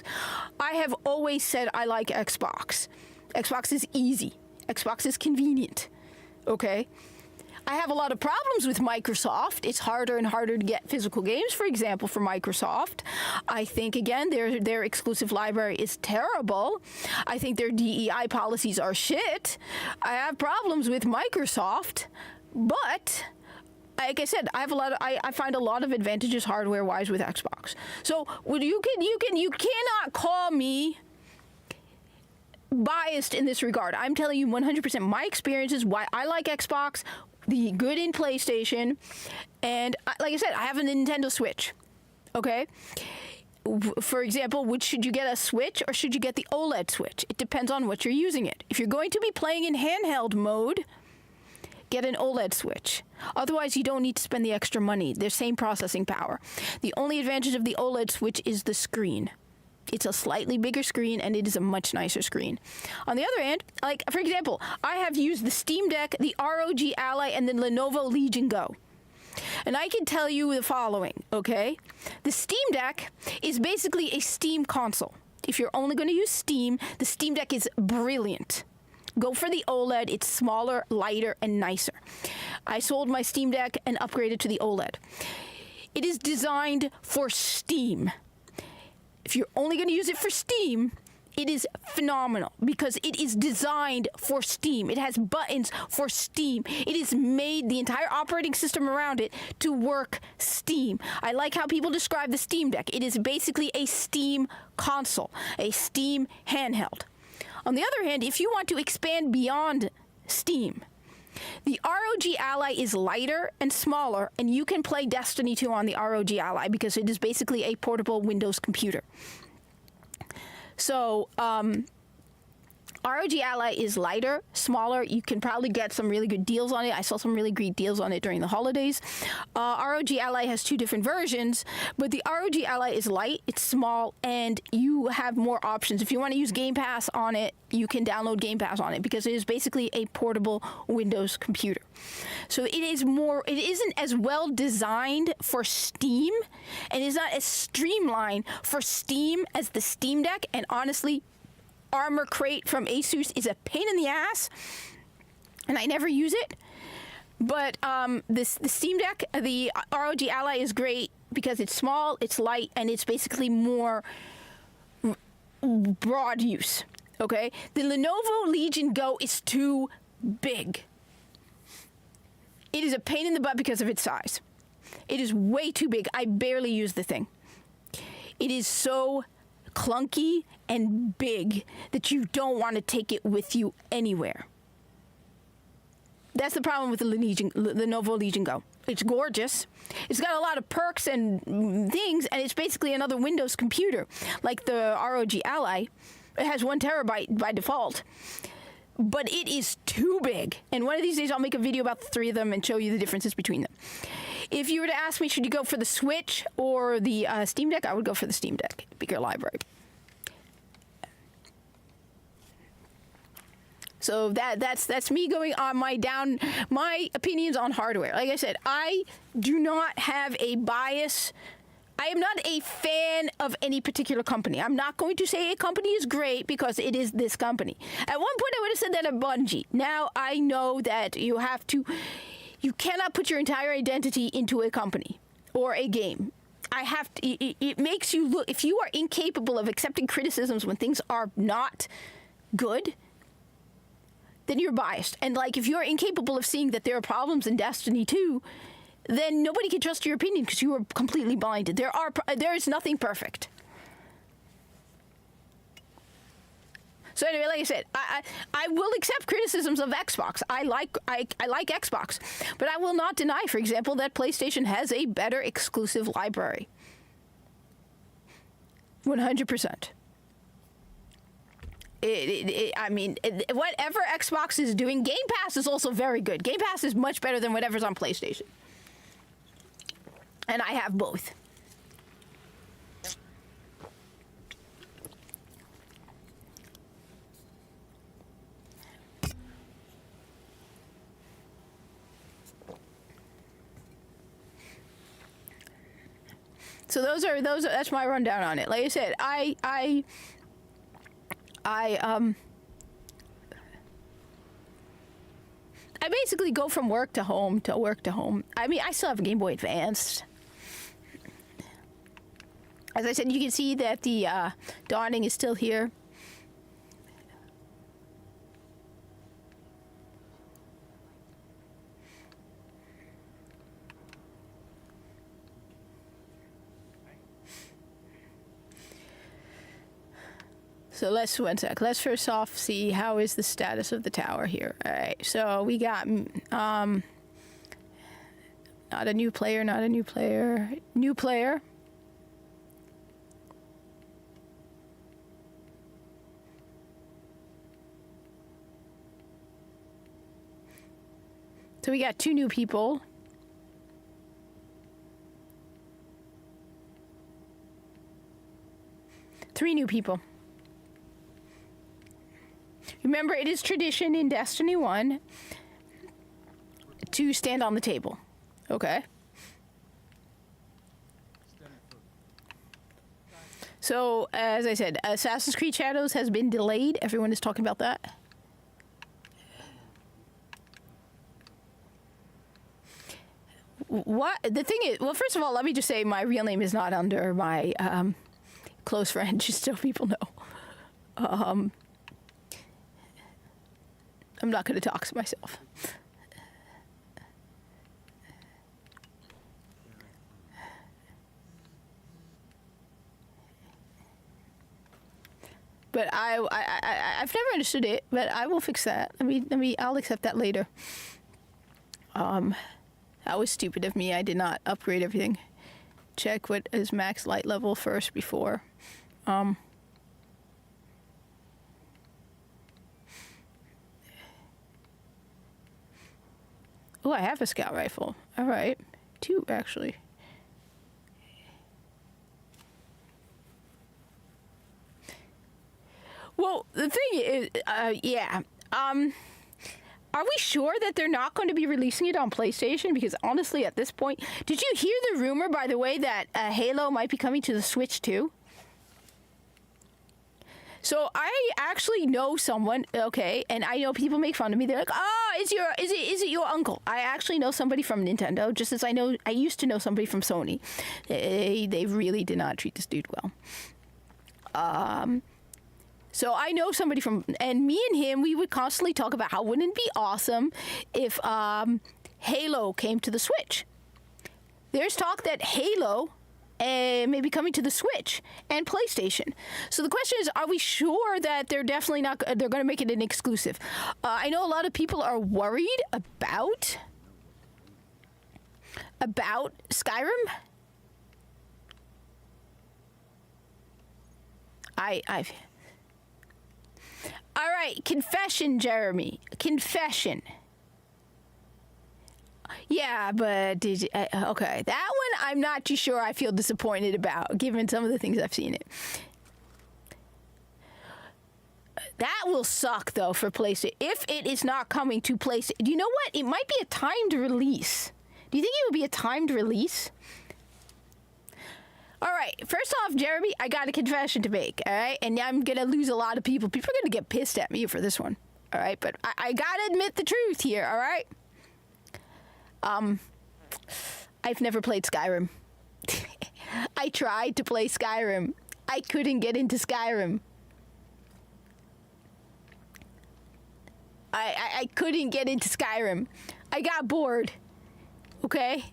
I have always said I like Xbox. Xbox is easy. Xbox is convenient, okay? I have a lot of problems with Microsoft. It's harder and harder to get physical games, for example, for Microsoft. I think, again, their exclusive library is terrible. I think their DEI policies are shit. I have problems with Microsoft, but like I said, I find a lot of advantages hardware-wise with Xbox. So you cannot call me biased in this regard. I'm telling you 100% my experiences, why I like Xbox, the good in PlayStation, and like I said, I have a Nintendo Switch, okay? for example, should you get a Switch or should you get the OLED Switch? It depends on what you're using it. If you're going to be playing in handheld mode, get an OLED Switch. Otherwise, you don't need to spend the extra money. They're same processing power. The only advantage of the OLED Switch is the screen. It's a slightly bigger screen, and it is a much nicer screen. On the other hand, like, for example, I have used the Steam Deck, the ROG Ally, and the Lenovo Legion Go. And I can tell you the following, okay? The Steam Deck is basically a Steam console. If you're only going to use Steam, the Steam Deck is brilliant. Go for the OLED. It's smaller, lighter, and nicer. I sold my Steam Deck and upgraded to the OLED. It is designed for Steam. If you're only going to use it for Steam, it is phenomenal because it is designed for Steam. It has buttons for Steam. It is made, the entire operating system around it, to work Steam. I like how people describe the Steam Deck. It is basically a Steam console, a Steam handheld. On the other hand, if you want to expand beyond Steam, the ROG Ally is lighter and smaller, and you can play Destiny 2 on the ROG Ally because it is basically a portable Windows computer. So, ROG Ally is lighter, smaller. You can probably get some really good deals on it. I saw some really great deals on it during the holidays. ROG Ally has two different versions, but the ROG Ally is light, it's small, and you have more options. If you want to use Game Pass on it, you can download Game Pass on it because it is basically a portable Windows computer. So it isn't as well designed for Steam, and is not as streamlined for Steam as the Steam Deck, and honestly, Armor Crate from Asus is a pain in the ass, and I never use it. But the Steam Deck, the ROG Ally, is great because it's small, it's light, and it's basically more broad use. Okay, the Lenovo Legion Go is too big. It is a pain in the butt because of its size. It is way too big. I barely use the thing. It is so clunky and big that you don't want to take it with you anywhere. That's the problem with the Lenovo Legion Go. It's gorgeous. It's got a lot of perks and things, and it's basically another Windows computer, like the ROG Ally. It has 1 terabyte by default, but it is too big. And one of these days I'll make a video about the three of them and show you the differences between them. If you were to ask me, should you go for the Switch or the Steam Deck, I would go for the Steam Deck. Bigger library. So that's me going on my opinions on hardware. Like I said, I do not have a bias. I am not a fan of any particular company. I'm not going to say a company is great because it is this company. At one point I would have said that of Bungie. Now I know that you cannot put your entire identity into a company or a game. It makes you look, if you are incapable of accepting criticisms when things are not good, then you're biased. And like, if you're incapable of seeing that there are problems in Destiny 2, then nobody can trust your opinion because you are completely blinded. There is nothing perfect. So anyway, like I said, I will accept criticisms of Xbox. I like Xbox, but I will not deny, for example, that PlayStation has a better exclusive library. 100%. Whatever Xbox is doing, Game Pass is also very good. Game Pass is much better than whatever's on PlayStation. And I have both. So that's my rundown on it. Like I said, I basically go from work to home to work to home. I mean, I still have a Game Boy Advance. As I said, you can see that the dawning is still here. So let's first off see how is the status of the tower here. All right, so we got not a new player, new player. So we got 2 new people. Three new people. Remember, it is tradition in Destiny 1 to stand on the table. Okay? So, as I said, Assassin's Creed Shadows has been delayed. Everyone is talking about that. What? The thing is, well, first of all, let me just say my real name is not under my close friend, just so people know. I'm not going to dox myself. But I've never understood it, but I will fix that. I'll accept that later. That was stupid of me. I did not upgrade everything. Check what is max light level first before. Oh, I have a scout rifle. All right. 2, actually. Well, the thing is, yeah. Are we sure that they're not going to be releasing it on PlayStation? Because honestly, at this point, did you hear the rumor, by the way, that Halo might be coming to the Switch too? So I actually know someone, okay, and I know people make fun of me. They're like, "Oh, is it your uncle?" I actually know somebody from Nintendo, just as I used to know somebody from Sony. They really did not treat this dude well. So I know somebody from, and me and him, we would constantly talk about how wouldn't it be awesome if Halo came to the Switch. There's talk that Halo may be coming to the Switch and PlayStation. So the question is, are we sure that they're definitely not, they're going to make it an exclusive? I know a lot of people are worried about Skyrim. All right, confession, Jeremy. Confession. Yeah, but did you, okay, that one I'm not too sure I feel disappointed about, given some of the things I've seen it. That will suck, though, for PlayStation. If it is not coming to PlayStation, do you know what? It might be a timed release. Do you think it would be a timed release? All right, first off, Jeremy, I got a confession to make, all right? And I'm going to lose a lot of people. People are going to get pissed at me for this one, all right? But I got to admit the truth here, all right? I've never played Skyrim. I tried to play Skyrim. I couldn't get into Skyrim. I couldn't get into Skyrim. I got bored, okay?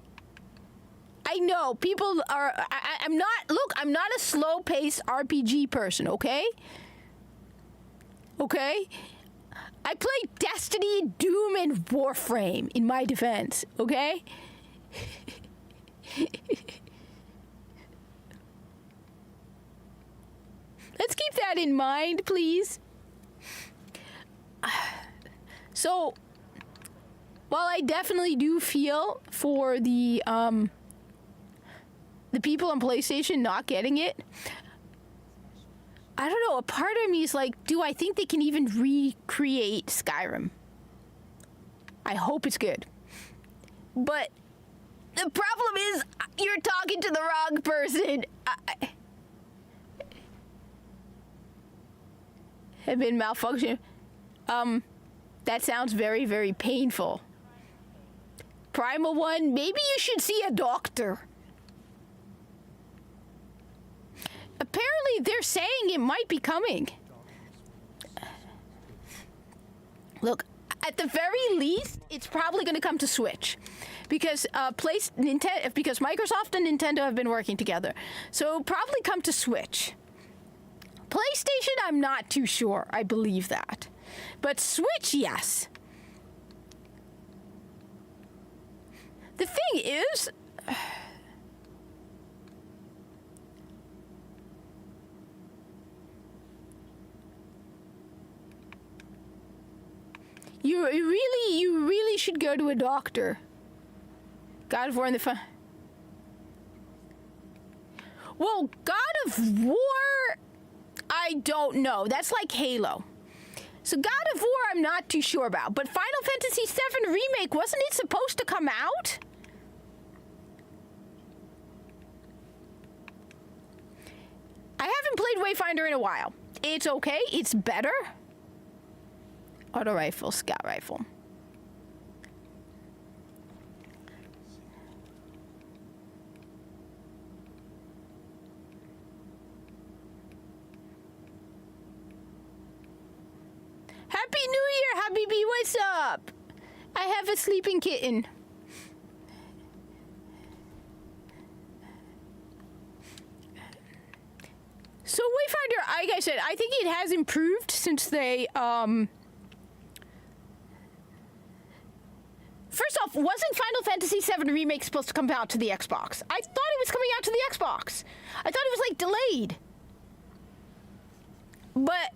I know people are. I'm not. Look, I'm not a slow-paced RPG person. Okay. Okay. I play Destiny, Doom, and Warframe. In my defense, okay. Let's keep that in mind, please. So, while I definitely do feel for the people on PlayStation not getting it, I don't know, a part of me is like, do I think they can even recreate Skyrim? I hope it's good. But the problem is, you're talking to the wrong person. Have been malfunctioning. That sounds very, very painful. Primal One, maybe you should see a doctor. Apparently, they're saying it might be coming. Look, at the very least, it's probably going to come to Switch, because because Microsoft and Nintendo have been working together. So it'll probably come to Switch. PlayStation, I'm not too sure. I believe that, but Switch, yes. The thing is, You really should go to a doctor. God of War in the fun. Well, God of War, I don't know. That's like Halo. So God of War, I'm not too sure about. But Final Fantasy VII Remake, wasn't it supposed to come out? I haven't played Wayfinder in a while. It's okay. It's better. Auto rifle, scout rifle. Happy New Year, Happy B, what's up? I have a sleeping kitten. So Wayfinder, like I said, I think it has improved since they, First off, wasn't Final Fantasy VII Remake supposed to come out to the Xbox? I thought it was coming out to the Xbox. I thought it was, like, delayed. But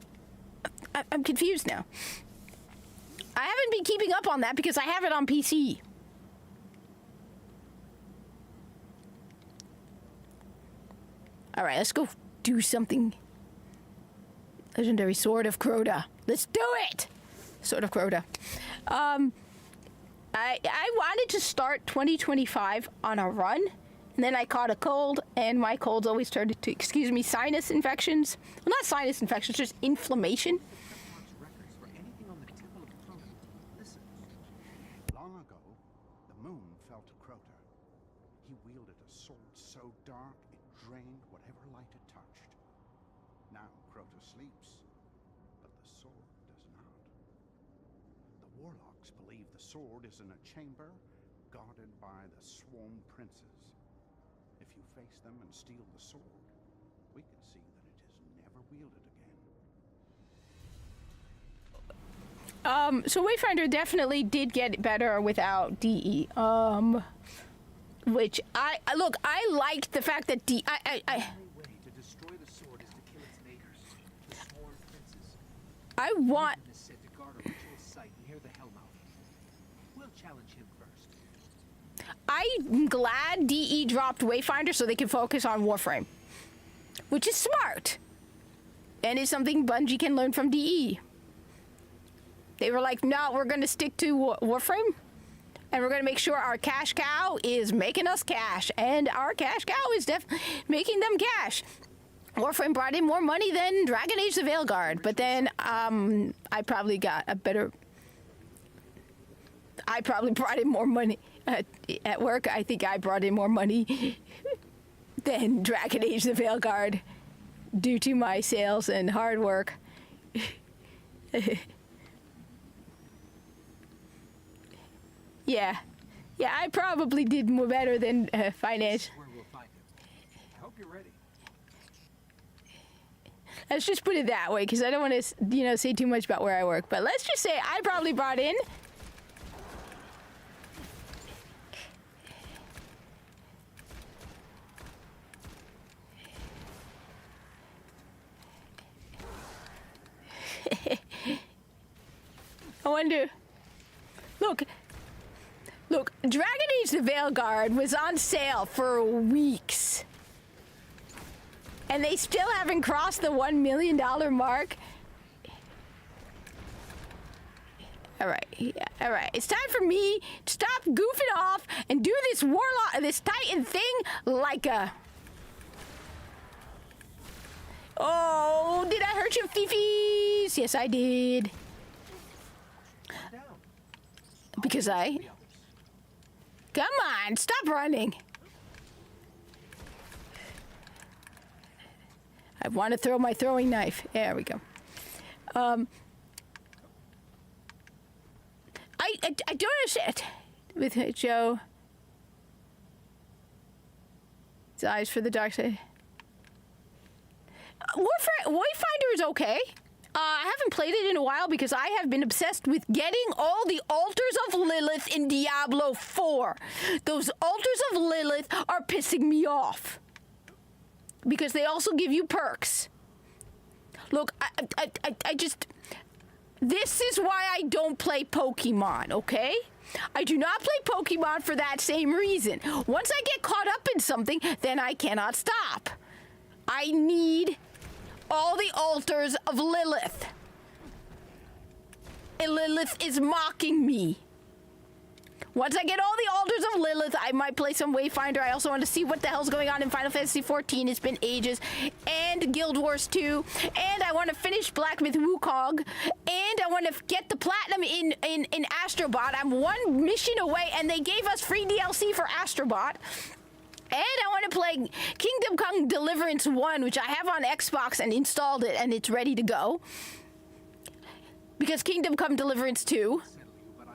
I'm confused now. I haven't been keeping up on that because I have it on PC. All right, let's go do something. Legendary Sword of Crota. Let's do it! Sword of Crota. I wanted to start 2025 on a run, and then I caught a cold, and my colds always turned to, sinus infections. Well, not sinus infections, just inflammation. Records for anything on the Temple of Crota. Listen. Long ago, the moon fell to Crota. He wielded a sword so dark it drained whatever light it touched. Now Crota sleeps, but the sword does not. The warlocks believe the sword is in a chamber guarded by the Swarm Princes. If you face them and steal the sword, we can see that it is never wielded again. So Wayfinder definitely did get better without DE. Which I liked the fact that The only way to destroy the sword is to kill its makers, the Sworn Princes. I want. Odin is said to guard a ritual site near the Hellmouth. We'll challenge him first. I'm glad DE dropped Wayfinder so they can focus on Warframe, which is smart, and is something Bungie can learn from DE. They were like, no, we're going to stick to Warframe, and we're going to make sure our cash cow is making us cash, and our cash cow is definitely making them cash. Warframe brought in more money than Dragon Age the Veilguard, but then I probably got a better... I probably brought in more money at work. I think I brought in more money than Dragon Age the Veilguard due to my sales and hard work. Yeah, I probably did more better than finance. Where we'll find him. I hope you're ready. Let's just put it that way, because I don't want to, say too much about where I work. But let's just say I probably brought in... I wonder... Look, Dragon Age the Veilguard was on sale for weeks. And they still haven't crossed the $1 million mark. All right. It's time for me to stop goofing off and do this Titan thing like a... Oh, did I hurt your fifis? Yes, I did. Down. Because I... Come on, stop running. I want to throw my throwing knife. There we go. I don't understand with Joe. His eyes for the dark side. Wayfinder is okay. I haven't played it in a while because I have been obsessed with getting all the Altars of Lilith in Diablo 4. Those Altars of Lilith are pissing me off. Because they also give you perks. Look, This is why I don't play Pokemon, okay? I do not play Pokemon for that same reason. Once I get caught up in something, then I cannot stop. I need all the altars of Lilith. And Lilith is mocking me. Once I get all the altars of Lilith, I might play some Wayfinder. I also want to see what the hell's going on in Final Fantasy XIV. It's been ages. And Guild Wars 2. And I want to finish Black Myth Wukong. And I want to get the platinum in Astrobot. I'm one mission away, and they gave us free DLC for Astrobot. And I want to play Kingdom Come Deliverance 1, which I have on Xbox and installed it, and it's ready to go. Because Kingdom Come Deliverance 2.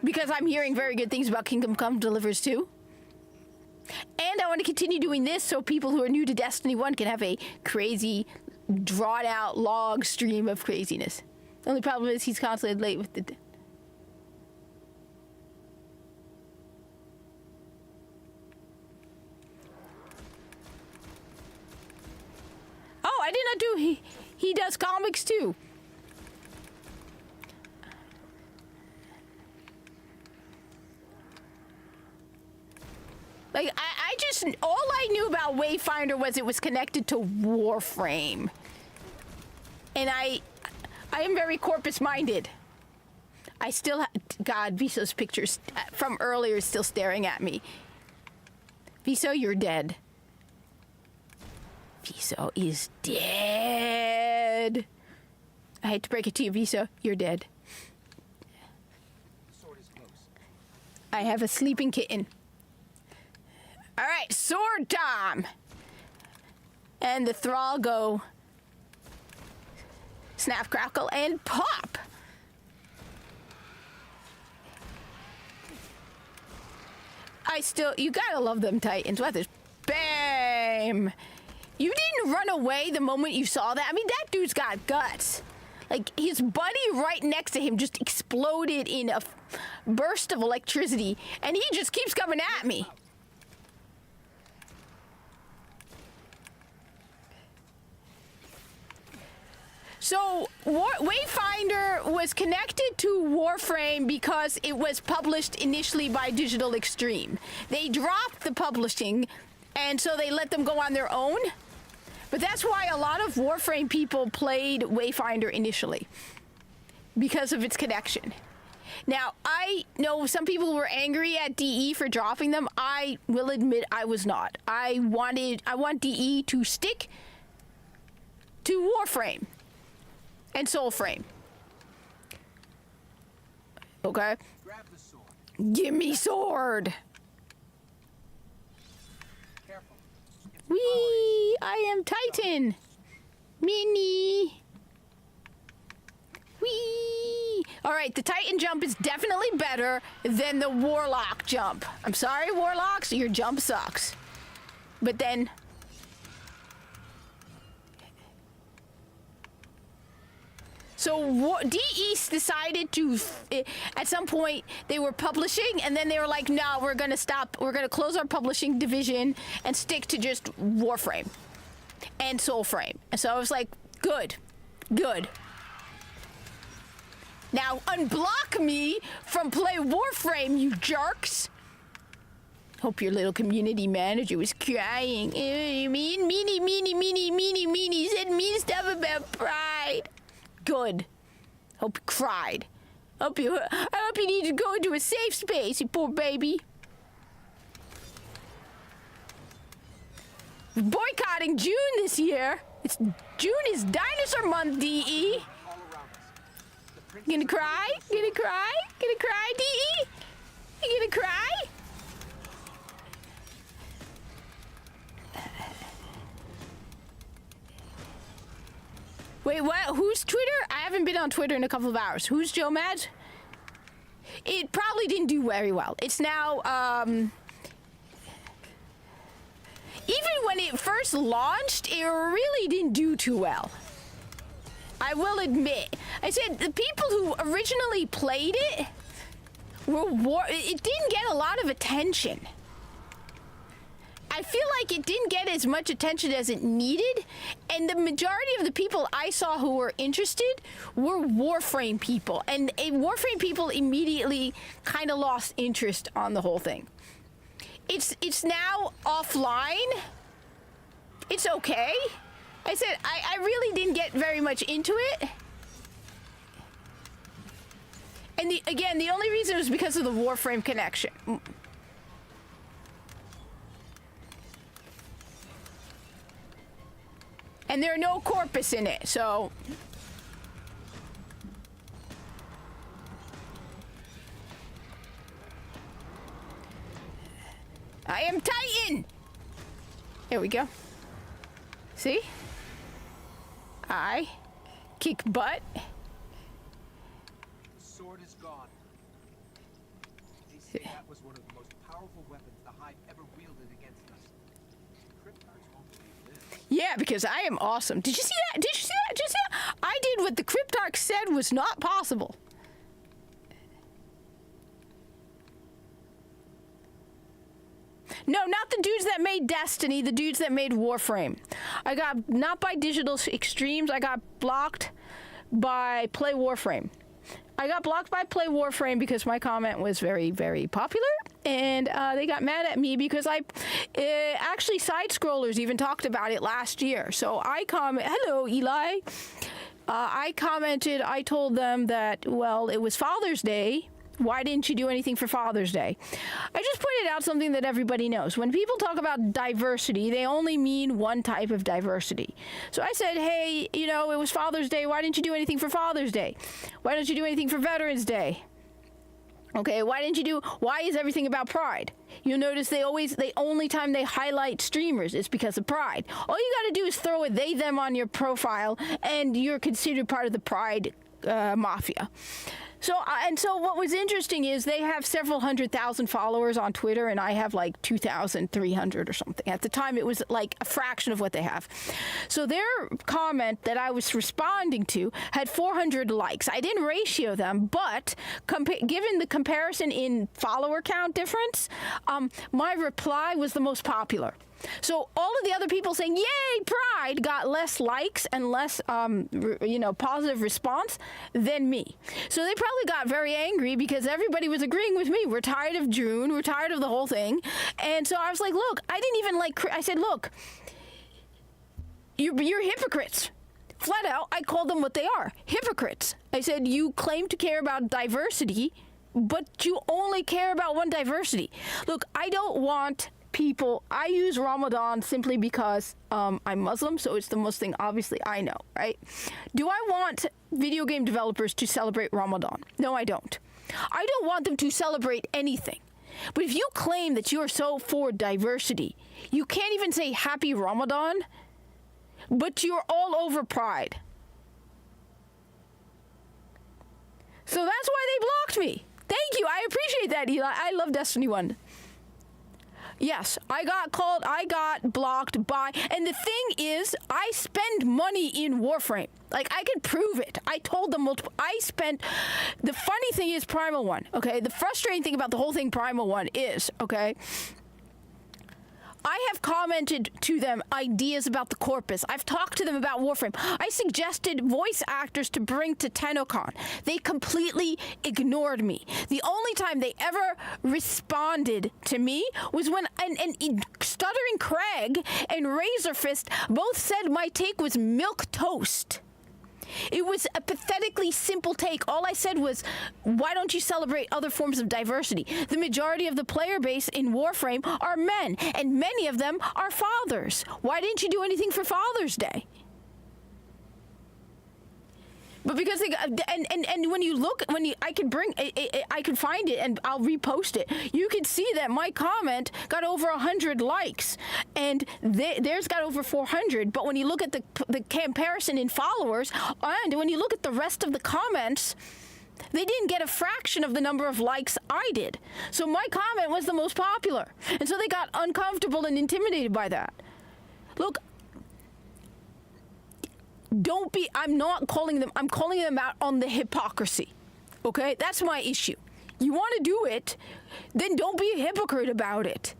Because I'm hearing very good things about Kingdom Come Deliverance 2. And I want to continue doing this so people who are new to Destiny 1 can have a crazy, drawn-out log stream of craziness. The only problem is he's constantly late with the... Oh, I did not do... He does comics too. Like, I just, all I knew about Wayfinder was it was connected to Warframe. And I am very corpus-minded. I still, God, Viso's pictures from earlier is still staring at me. Viso, you're dead. Viso is dead. I hate to break it to you, Viso, you're dead. I have a sleeping kitten. All right, sword time. And the Thrall go snap, crackle, and pop. You gotta love them Titans. What this? Bam! You didn't run away the moment you saw that. I mean, that dude's got guts. Like, his buddy right next to him just exploded in a burst of electricity, and he just keeps coming at me. So, Wayfinder was connected to Warframe because it was published initially by Digital Extreme. They dropped the publishing, and so they let them go on their own. But that's why a lot of Warframe people played Wayfinder initially, because of its connection. Now, I know some people were angry at DE for dropping them. I will admit I was not. I want DE to stick to Warframe and Soulframe. Okay? Grab the sword. Give me sword. Careful. Wee! I am Titan. Mini. Wee! Alright, the Titan jump is definitely better than the Warlock jump. I'm sorry, Warlocks, your jump sucks. But then... So DE decided to, at some point, they were publishing, and then they were like, no, we're going to stop. We're going to close our publishing division and stick to just Warframe and Soulframe. And so I was like, good, good. Now, unblock me from play Warframe, you jerks. Hope your little community manager was crying. You mean? Meanie said mean stuff about pride. Good. Hope you cried. I hope you need to go into a safe space, you poor baby. We're boycotting June this year. June is Dinosaur Month, DE. All around us. You gonna cry? Gonna cry? Gonna cry, DE? You gonna cry? Wait, what? Who's Twitter? I haven't been on Twitter in a couple of hours. Who's Joe Mad? It probably didn't do very well. It's now, even when it first launched, it really didn't do too well. I will admit. I said the people who originally played it it didn't get a lot of attention. I feel like it didn't get as much attention as it needed, And the majority of the people I saw who were interested were Warframe people. And Warframe people immediately kind of lost interest on the whole thing. It's now offline. It's okay. I said, I really didn't get very much into it. And the only reason was because of the Warframe connection. And there are no corpus in it, so... I am Titan! Here we go. See? I kick butt. The sword is gone. They say that was one of the most powerful weapons the Hive ever wielded against us. Cryptarchs won't believe this. Yeah, because I am awesome. Did you see that? Did you see that? Did you see that? I did what the Cryptarch said was not possible. No, not the dudes that made Destiny, the dudes that made Warframe. I got, not by Digital Extremes, I got blocked by Play Warframe. I got blocked by Play Warframe because my comment was very, very popular, and they got mad at me because actually side-scrollers even talked about it last year. So I hello, Eli. I commented, I told them that, well, it was Father's Day. Why didn't you do anything for Father's Day? I just pointed out something that everybody knows. When people talk about diversity, they only mean one type of diversity. So I said, hey, you know, it was Father's Day. Why didn't you do anything for Father's Day? Why don't you do anything for Veterans Day? Okay, why is everything about Pride? You'll notice the only time they highlight streamers is because of Pride. All you gotta do is throw a they, them on your profile, and you're considered part of the Pride mafia. So what was interesting is they have several 100,000 followers on Twitter, and I have like 2,300 or something. At the time, it was like a fraction of what they have. So their comment that I was responding to had 400 likes. I didn't ratio them, but given the comparison in follower count difference, my reply was the most popular. So all of the other people saying, yay, Pride, got less likes and less, positive response than me. So they probably got very angry because everybody was agreeing with me. We're tired of June. We're tired of the whole thing. And so I was like, look, I didn't even I said, look, you're hypocrites. Flat out, I called them what they are, hypocrites. I said, you claim to care about diversity, but you only care about one diversity. Look, I don't want... I use Ramadan simply because I'm Muslim, so it's the most thing obviously I know, right? Do I want video game developers to celebrate Ramadan? No, I don't. I don't want them to celebrate anything. But if you claim that you are so for diversity, you can't even say happy Ramadan, but you're all over Pride. So that's why they blocked me. Thank you. I appreciate that, Eli. I love Destiny 1. Yes, I got blocked by, and the thing is, I spend money in Warframe. Like, I can prove it. I told them the funny thing is Primal 1, okay? The frustrating thing about the whole thing Primal 1 is, okay? I have commented to them ideas about the corpus. I've talked to them about Warframe. I suggested voice actors to bring to TennoCon. They completely ignored me. The only time they ever responded to me was when and Stuttering Craig and Razorfist both said my take was milk toast. It was a pathetically simple take. All I said was, why don't you celebrate other forms of diversity? The majority of the player base in Warframe are men, and many of them are fathers. Why didn't you do anything for Father's Day? But because they and when you look, I can find it and I'll repost it. You can see that my comment got over 100 likes, and theirs got over 400. But when you look at the comparison in followers, and when you look at the rest of the comments, they didn't get a fraction of the number of likes I did. So my comment was the most popular, and so they got uncomfortable and intimidated by that. Look. I'm not calling them, I'm calling them out on the hypocrisy. Okay? That's my issue. You want to do it, then don't be a hypocrite about it.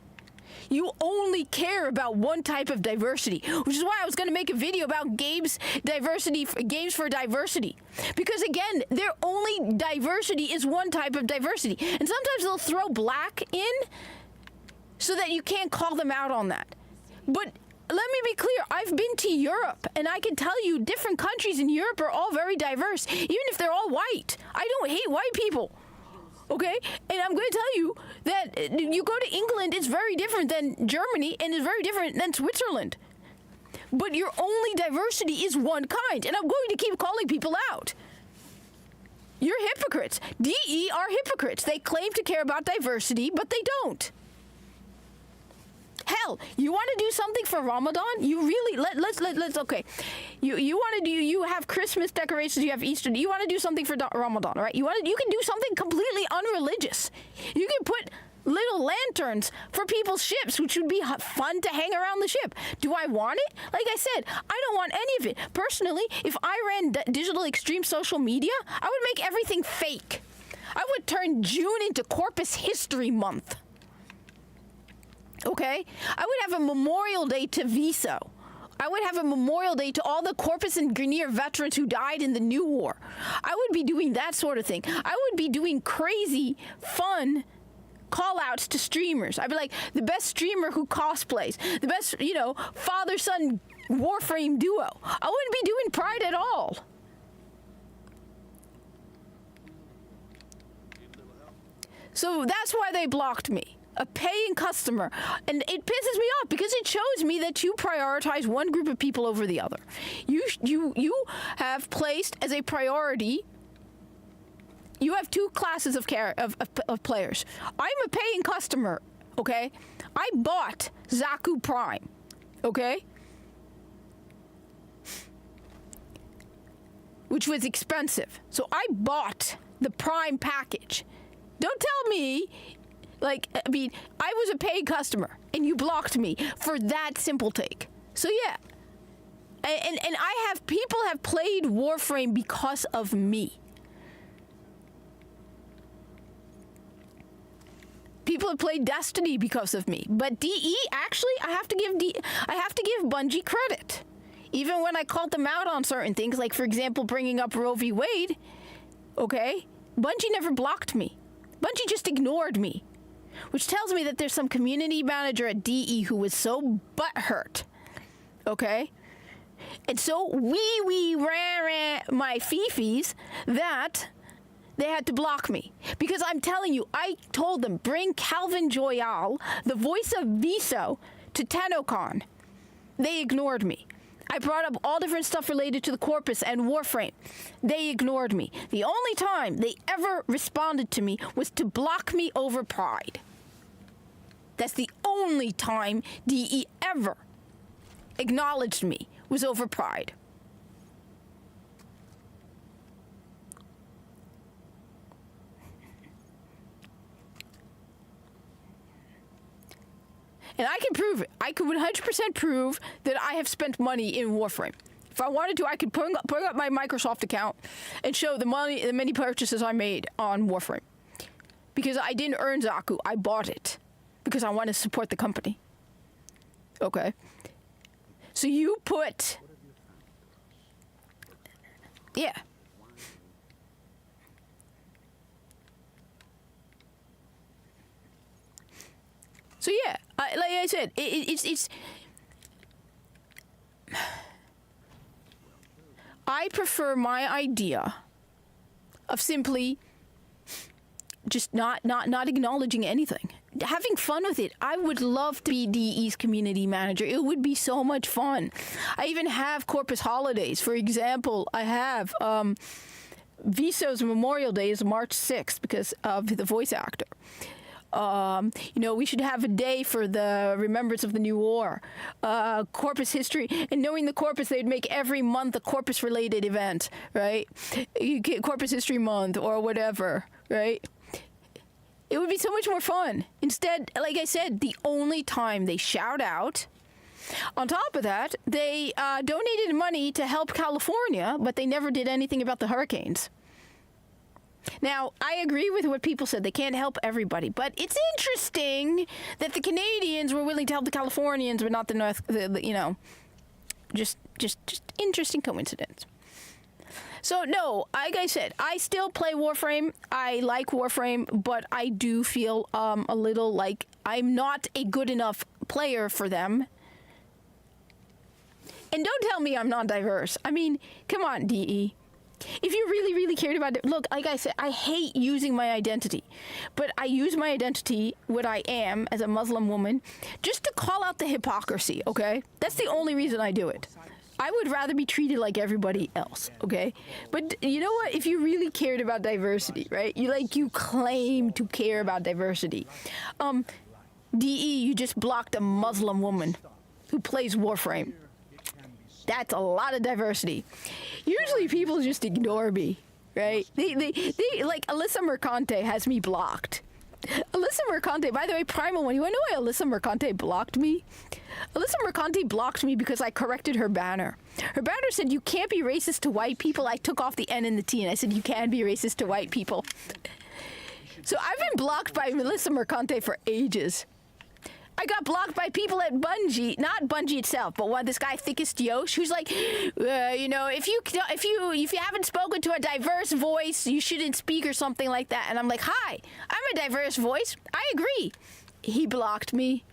You only care about one type of diversity, which is why I was going to make a video about games for diversity. Because again, their only diversity is one type of diversity. And sometimes they'll throw black in so that you can't call them out on that. But let me be clear, I've been to Europe, and I can tell you different countries in Europe are all very diverse, even if they're all white. I don't hate white people. Okay? And I'm going to tell you that you go to England, it's very different than Germany, and it's very different than Switzerland. But your only diversity is one kind, and I'm going to keep calling people out. You're hypocrites. DE are hypocrites. They claim to care about diversity, but they don't. Hell, you want to do something for Ramadan? You really let's okay. You want to do, you have Christmas decorations, you have Easter. You want to do something for Ramadan, right? You can do something completely unreligious. You can put little lanterns for people's ships, which would be fun to hang around the ship. Do I want it? Like I said, I don't want any of it. Personally, if I ran Digital Extreme social media, I would make everything fake. I would turn June into Corpus History Month. Okay? I would have a Memorial Day to Viso. I would have a Memorial Day to all the Corpus and Grineer veterans who died in the New War. I would be doing that sort of thing. I would be doing crazy, fun call-outs to streamers. I'd be like, the best streamer who cosplays. The best, father-son Warframe duo. I wouldn't be doing Pride at all. So that's why they blocked me. A paying customer. And it pisses me off because it shows me that you prioritize one group of people over the other. You have placed as a priority, you have two classes of players. I'm a paying customer, okay? I bought Zaku Prime, okay? Which was expensive. So I bought the Prime package. Don't tell me, I was a paid customer, and you blocked me for that simple take. So yeah. And people have played Warframe because of me. People have played Destiny because of me. But DE, actually, I have to give Bungie credit. Even when I called them out on certain things, like, for example, bringing up Roe v. Wade, okay, Bungie never blocked me. Bungie just ignored me. Which tells me that there's some community manager at DE who was so butthurt, okay? And so we ran my fifis that they had to block me. Because I'm telling you, I told them, bring Calvin Joyal, the voice of Viso, to TennoCon. They ignored me. I brought up all different stuff related to the Corpus and Warframe. They ignored me. The only time they ever responded to me was to block me over Pride. That's the only time DE ever acknowledged me, was over Pride. And I can prove it. I could 100% prove that I have spent money in Warframe. If I wanted to, I could bring up my Microsoft account and show the many purchases I made on Warframe. Because I didn't earn Zaku, I bought it. Because I want to support the company. Okay. So you put... Yeah. So yeah, like I said, it's I prefer my idea of simply just not acknowledging anything. Having fun with it. I would love to be DE's community manager. It would be so much fun. I even have Corpus holidays. For example, I have Viso's Memorial Day is March 6th because of the voice actor. We should have a day for the remembrance of the New War, Corpus history, and knowing the Corpus, they'd make every month a Corpus-related event, right? You get Corpus History Month or whatever, right? It would be so much more fun. Instead, like I said, the only time they shout out. On top of that, they donated money to help California, but they never did anything about the hurricanes. Now, I agree with what people said. They can't help everybody. But it's interesting that the Canadians were willing to help the Californians, but not the North, you know, just interesting coincidence. So, no, like I said, I still play Warframe. I like Warframe, but I do feel a little like I'm not a good enough player for them. And don't tell me I'm not diverse. I mean, come on, DE. If you really, really cared about it, look, like I said, I hate using my identity, but I use my identity, what I am as a Muslim woman, just to call out the hypocrisy, okay? That's the only reason I do it. I would rather be treated like everybody else, okay? But you know what? If you really cared about diversity, right? You claim to care about diversity. DE, you just blocked a Muslim woman who plays Warframe. That's a lot of diversity. Usually people just ignore me, right? They like Alyssa Mercante has me blocked. Alyssa Mercante, by the way, Primal One, you wanna know why Alyssa Mercante blocked me? Alyssa Mercante blocked me because I corrected her banner. Her banner said, "You can't be racist to white people." I took off the N and the T and I said, "You can be racist to white people." So I've been blocked by Alyssa Mercante for ages. I got blocked by people at Bungie, not Bungie itself, but this guy Thickest Yosh, who's like, you know, if you haven't spoken to a diverse voice, you shouldn't speak or something like that. And I'm like, hi, I'm a diverse voice. I agree. He blocked me.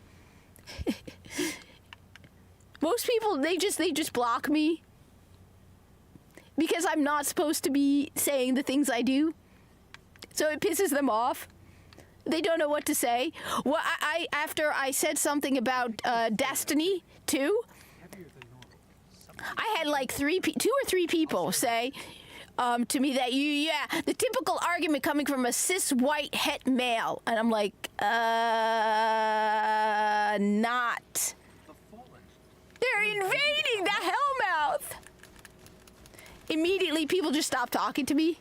Most people, they just block me because I'm not supposed to be saying the things I do. So it pisses them off. They don't know what to say. Well, after I said something about Destiny 2, I had like 2 or 3 people say to me that the typical argument coming from a cis white het male, and I'm like, not. They're invading the Hellmouth. Immediately, people just stop talking to me.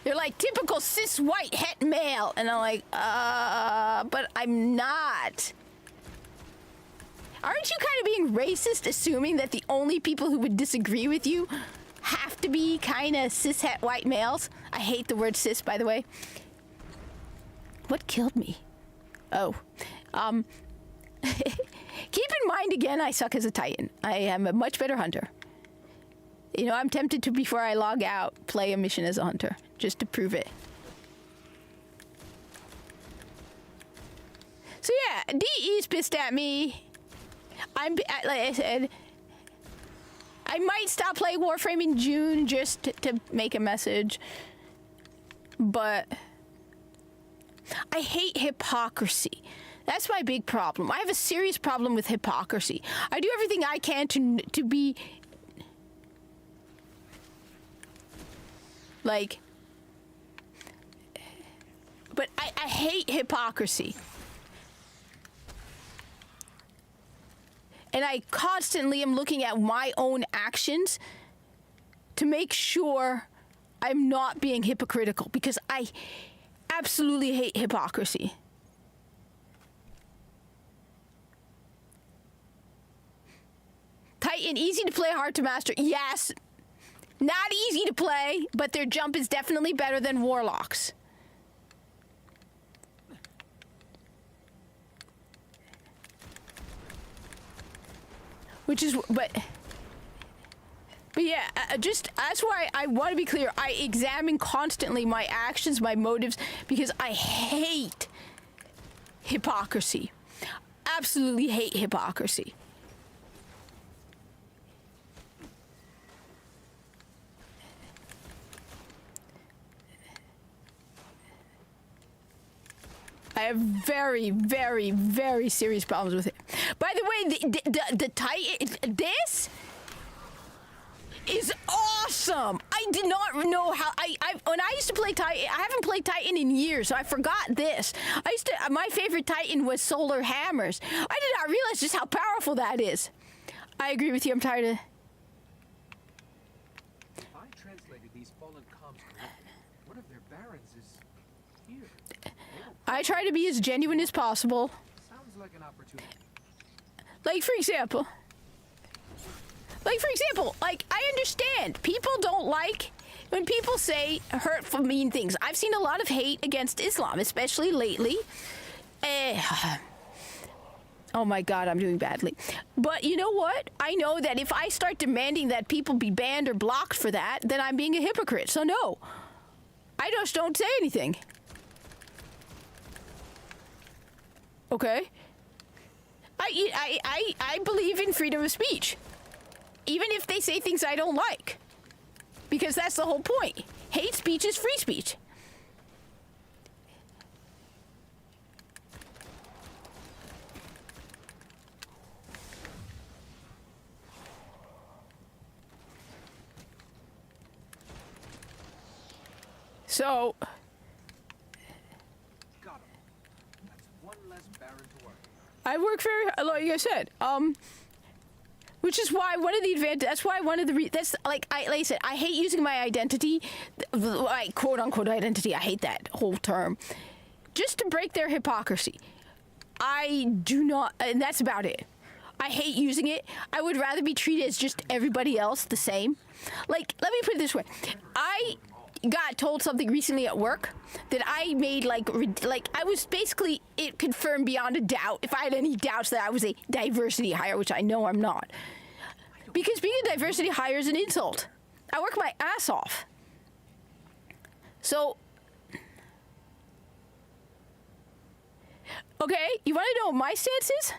They're like, typical cis white het male. And I'm like, but I'm not. Aren't you kind of being racist, assuming that the only people who would disagree with you have to be kind of cis het white males? I hate the word cis, by the way. What killed me? Oh. Keep in mind, again, I suck as a Titan. I am a much better hunter. You know, I'm tempted to, before I log out, play a mission as a hunter, just to prove it. So yeah, DE's pissed at me. Like I said, I might stop playing Warframe in June just to make a message. But I hate hypocrisy. That's my big problem. I have a serious problem with hypocrisy. I do everything I can to be like, but I hate hypocrisy. And I constantly am looking at my own actions to make sure I'm not being hypocritical, because I absolutely hate hypocrisy. Titan, easy to play, hard to master. Yes. Not easy to play, but their jump is definitely better than Warlocks. Which is, but yeah, just, that's why I want to be clear. I examine constantly my actions, my motives, because I hate hypocrisy. Absolutely hate hypocrisy. I have very, very, very serious problems with it. By the way, the Titan, this is awesome. I did not know how, when I used to play Titan, I haven't played Titan in years, so I forgot this. My favorite Titan was Solar Hammers. I did not realize just how powerful that is. I agree with you, I'm tired of... If I translated these fallen comms correctly, one of their barons is here. I try to be as genuine as possible. Sounds like an opportunity. Like, for example, Like, for example, like, I understand people don't like when people say hurtful, mean things. I've seen a lot of hate against Islam, especially lately. Oh my God, I'm doing badly. But you know what? I know that if I start demanding that people be banned or blocked for that, then I'm being a hypocrite. So no, I just don't say anything. Okay? I believe in freedom of speech, even if they say things I don't like, because that's the whole point. Hate speech is free speech. So, Got him. That's one less Baron to worry. I work very, like I said, which is why one of the that's why one of the, that's, like I said, I hate using my identity, like, quote unquote identity, I hate that whole term, just to break their hypocrisy. I do not, and that's about it. I hate using it. I would rather be treated as just everybody else, the same. Like, let me put it this way. I got told something recently at work that I made, like I was basically, it confirmed beyond a doubt, if I had any doubts, that I was a diversity hire, which I know I'm not. Because being a diversity hire is an insult. I work my ass off. So, okay, you want to know what my stance is?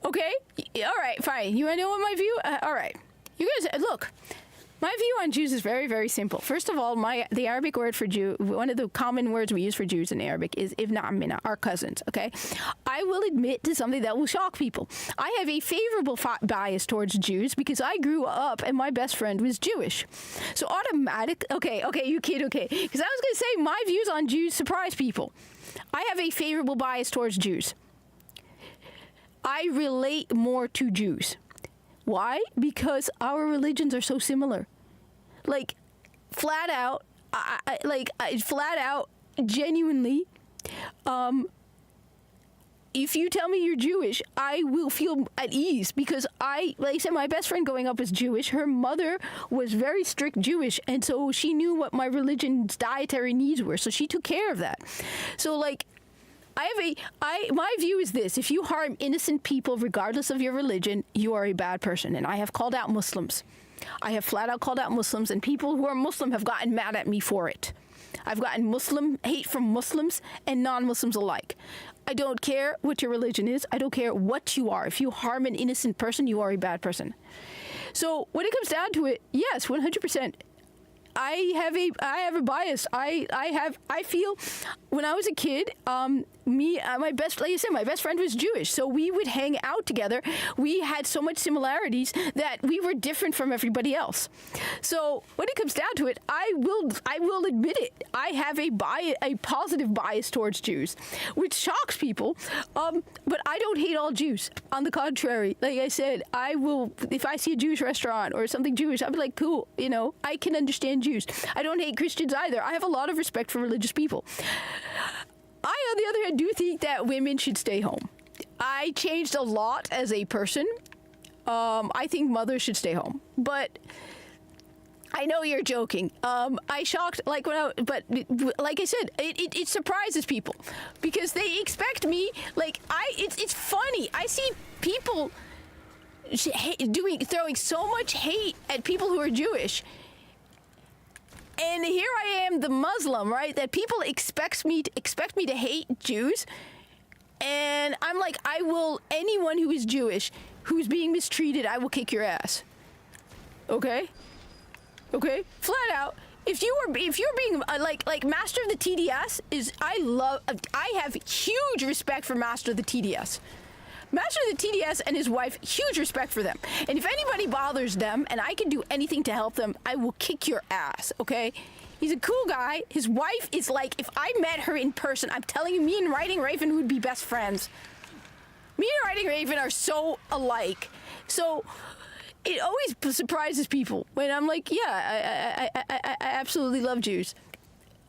Okay, all right, fine. You want to know what my view? All right. You guys, look. My view on Jews is very, very simple. First of all, the Arabic word for Jew, one of the common words we use for Jews in Arabic is ibna mina, our cousins, okay? I will admit to something that will shock people. I have a favorable bias towards Jews because I grew up and my best friend was Jewish. So okay, you kid, okay. Because I was going to say my views on Jews surprise people. I have a favorable bias towards Jews. I relate more to Jews. Why? Because our religions are so similar. Like, flat out, genuinely, if you tell me you're Jewish, I will feel at ease because like I said, my best friend growing up was Jewish. Her mother was very strict Jewish, and so she knew what my religion's dietary needs were, so she took care of that. So, like, my view is this: if you harm innocent people, regardless of your religion, you are a bad person. And I have called out Muslims. I have flat out called out Muslims, and people who are Muslim have gotten mad at me for it. I've gotten Muslim hate from Muslims and non-Muslims alike. I don't care what your religion is. I don't care what you are. If you harm an innocent person, you are a bad person. So when it comes down to it, yes, 100%. I have a bias. I feel when I was a kid, my best friend was Jewish, so we would hang out together. We had so much similarities that we were different from everybody else. So when it comes down to it, I will admit it. I have a positive bias towards Jews, which shocks people. But I don't hate all Jews. On the contrary, like I said, I will, if I see a Jewish restaurant or something Jewish, I'll be like, cool, I can understand Jews. I don't hate Christians either. I have a lot of respect for religious people. I, on the other hand, do think that women should stay home. I changed a lot as a person. I think mothers should stay home. But I know you're joking. I shocked, but like I said, it surprises people because they expect me, it's funny. I see people throwing so much hate at people who are Jewish. And here I am, the Muslim, right? That people expect me to hate Jews, and I'm like, anyone who is Jewish, who's being mistreated, I will kick your ass. Okay, flat out. If you're being like Master of the TDS I have huge respect for Master of the TDS. Master of the TDS and his wife, huge respect for them. And if anybody bothers them and I can do anything to help them, I will kick your ass, okay? He's a cool guy. His wife is like, if I met her in person, I'm telling you, me and Riding Raven would be best friends. Me and Riding Raven are so alike. So it always surprises people when I'm like, yeah, I absolutely love Jews.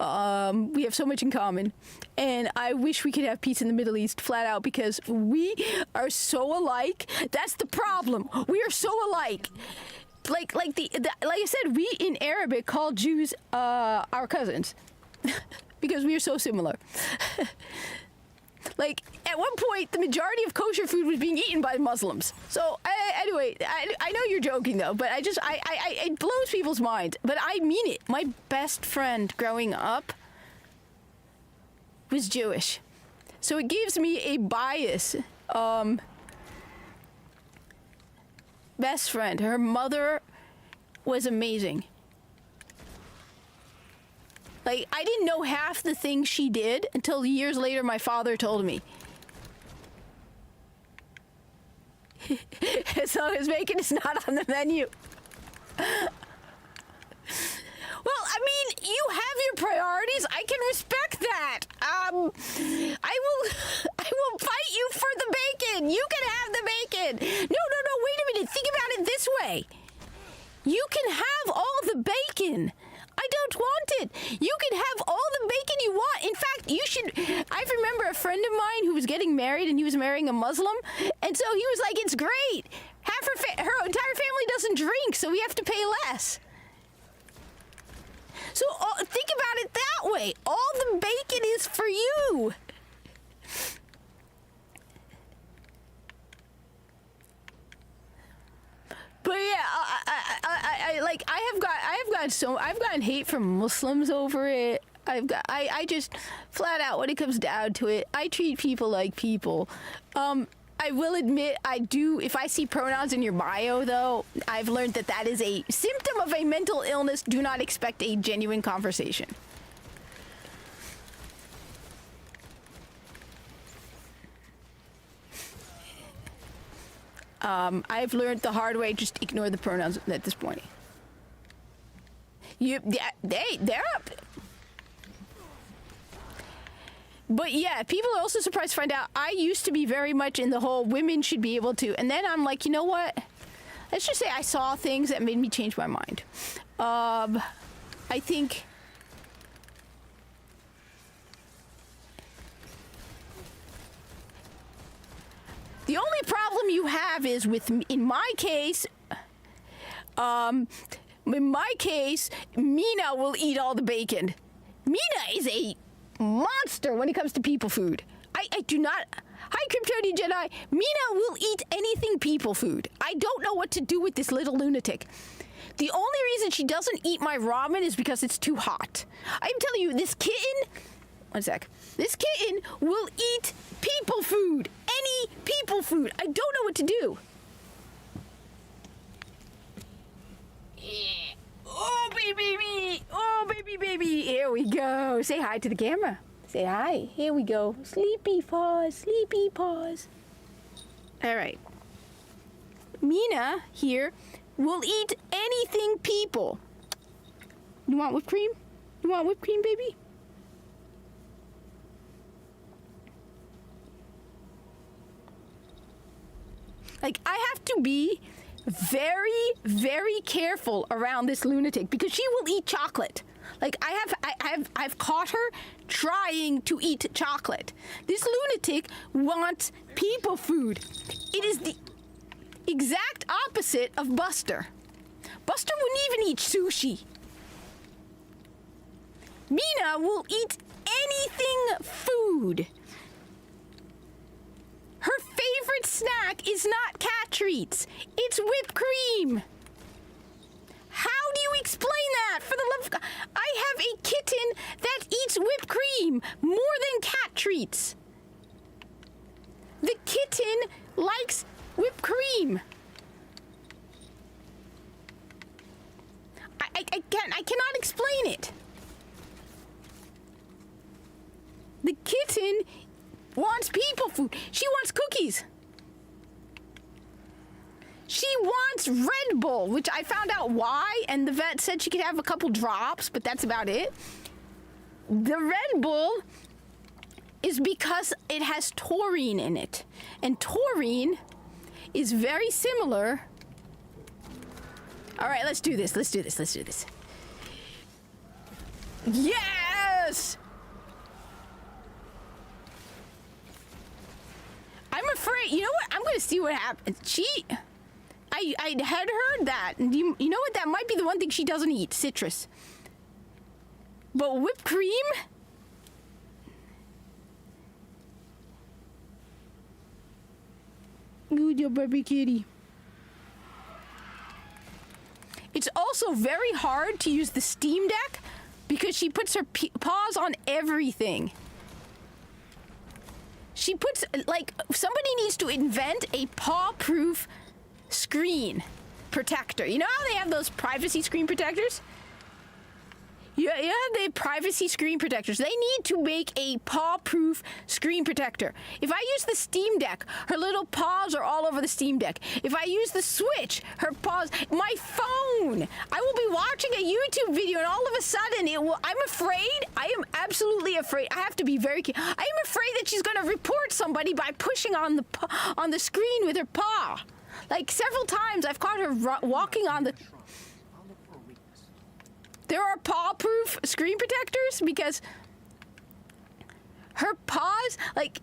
We have so much in common. And I wish we could have peace in the Middle East, flat out, because we are so alike. That's the problem. We are so alike. Like I said, we in Arabic call Jews our cousins because we are so similar. Like, at one point, the majority of kosher food was being eaten by Muslims. So, anyway, I know you're joking, though, but it blows people's minds. But I mean it. My best friend growing up was Jewish. So it gives me a bias. Best friend. Her mother was amazing. Like, I didn't know half the things she did until years later my father told me. As long as bacon is not on the menu. Well, I mean, you have your priorities. I can respect that. I will fight you for the bacon. You can have the bacon. No, wait a minute. Think about it this way. You can have all the bacon. I don't want it. You can have all the bacon you want. In fact, you should. I remember a friend of mine who was getting married and he was marrying a Muslim. And so he was like, it's great. Half her entire family doesn't drink, so we have to pay less. So think about it that way. All the bacon is for you. But yeah, I've gotten hate from Muslims over it. I just flat out, when it comes down to it, I treat people like people. I will admit, I do. If I see pronouns in your bio, though, I've learned that is a symptom of a mental illness. Do not expect a genuine conversation. I've learned the hard way. Just ignore the pronouns at this point. They're up. But yeah, people are also surprised to find out I used to be very much in the whole women should be able to. And then I'm like, you know what? Let's just say I saw things that made me change my mind. I think... The only problem you have is with, in my case, Mina will eat all the bacon. Mina is a monster when it comes to people food. I do not... Hi, Kryptonian Jedi. Mina will eat anything people food. I don't know what to do with this little lunatic. The only reason she doesn't eat my ramen is because it's too hot. I'm telling you, this kitten... One sec. This kitten will eat people food. Any people food. I don't know what to do. Yeah. Oh, baby. Oh, baby. Here we go. Say hi to the camera. Say hi. Here we go. Sleepy paws. All right. Mina here will eat anything people. You want whipped cream? Baby? Like, I have to be very, very careful around this lunatic because she will eat chocolate. Like, I've caught her trying to eat chocolate. This lunatic wants people food. It is the exact opposite of Buster. Buster wouldn't even eat sushi. Mina will eat anything food. Her favorite snack is not cat treats. It's whipped cream. How do you explain that? For the love of God, I have a kitten that eats whipped cream more than cat treats. The kitten likes whipped cream. I cannot explain it. The kitten wants people food. She wants cookies. She wants Red Bull, which I found out why, and the vet said she could have a couple drops, but that's about it. The Red Bull is because it has taurine in it, and taurine is very similar. All right, let's do this. Yes! us! I'm afraid. You know what? I'm gonna see what happens. I had heard that. And you know what? That might be the one thing she doesn't eat. Citrus. But whipped cream? Good, your baby kitty. It's also very hard to use the Steam Deck because she puts her paws on everything. She puts, like, somebody needs to invent a paw-proof screen protector. You know how they have those privacy screen protectors? Yeah, the privacy screen protectors. They need to make a paw-proof screen protector. If I use the Steam Deck, her little paws are all over the Steam Deck. If I use the Switch, her paws, my phone, I will be watching a YouTube video and all of a sudden it will, I'm afraid, I am absolutely afraid. I have to be very careful. I am afraid that she's going to report somebody by pushing on the screen with her paw. Like several times I've caught her walking on the... There are paw-proof screen protectors because her paws, like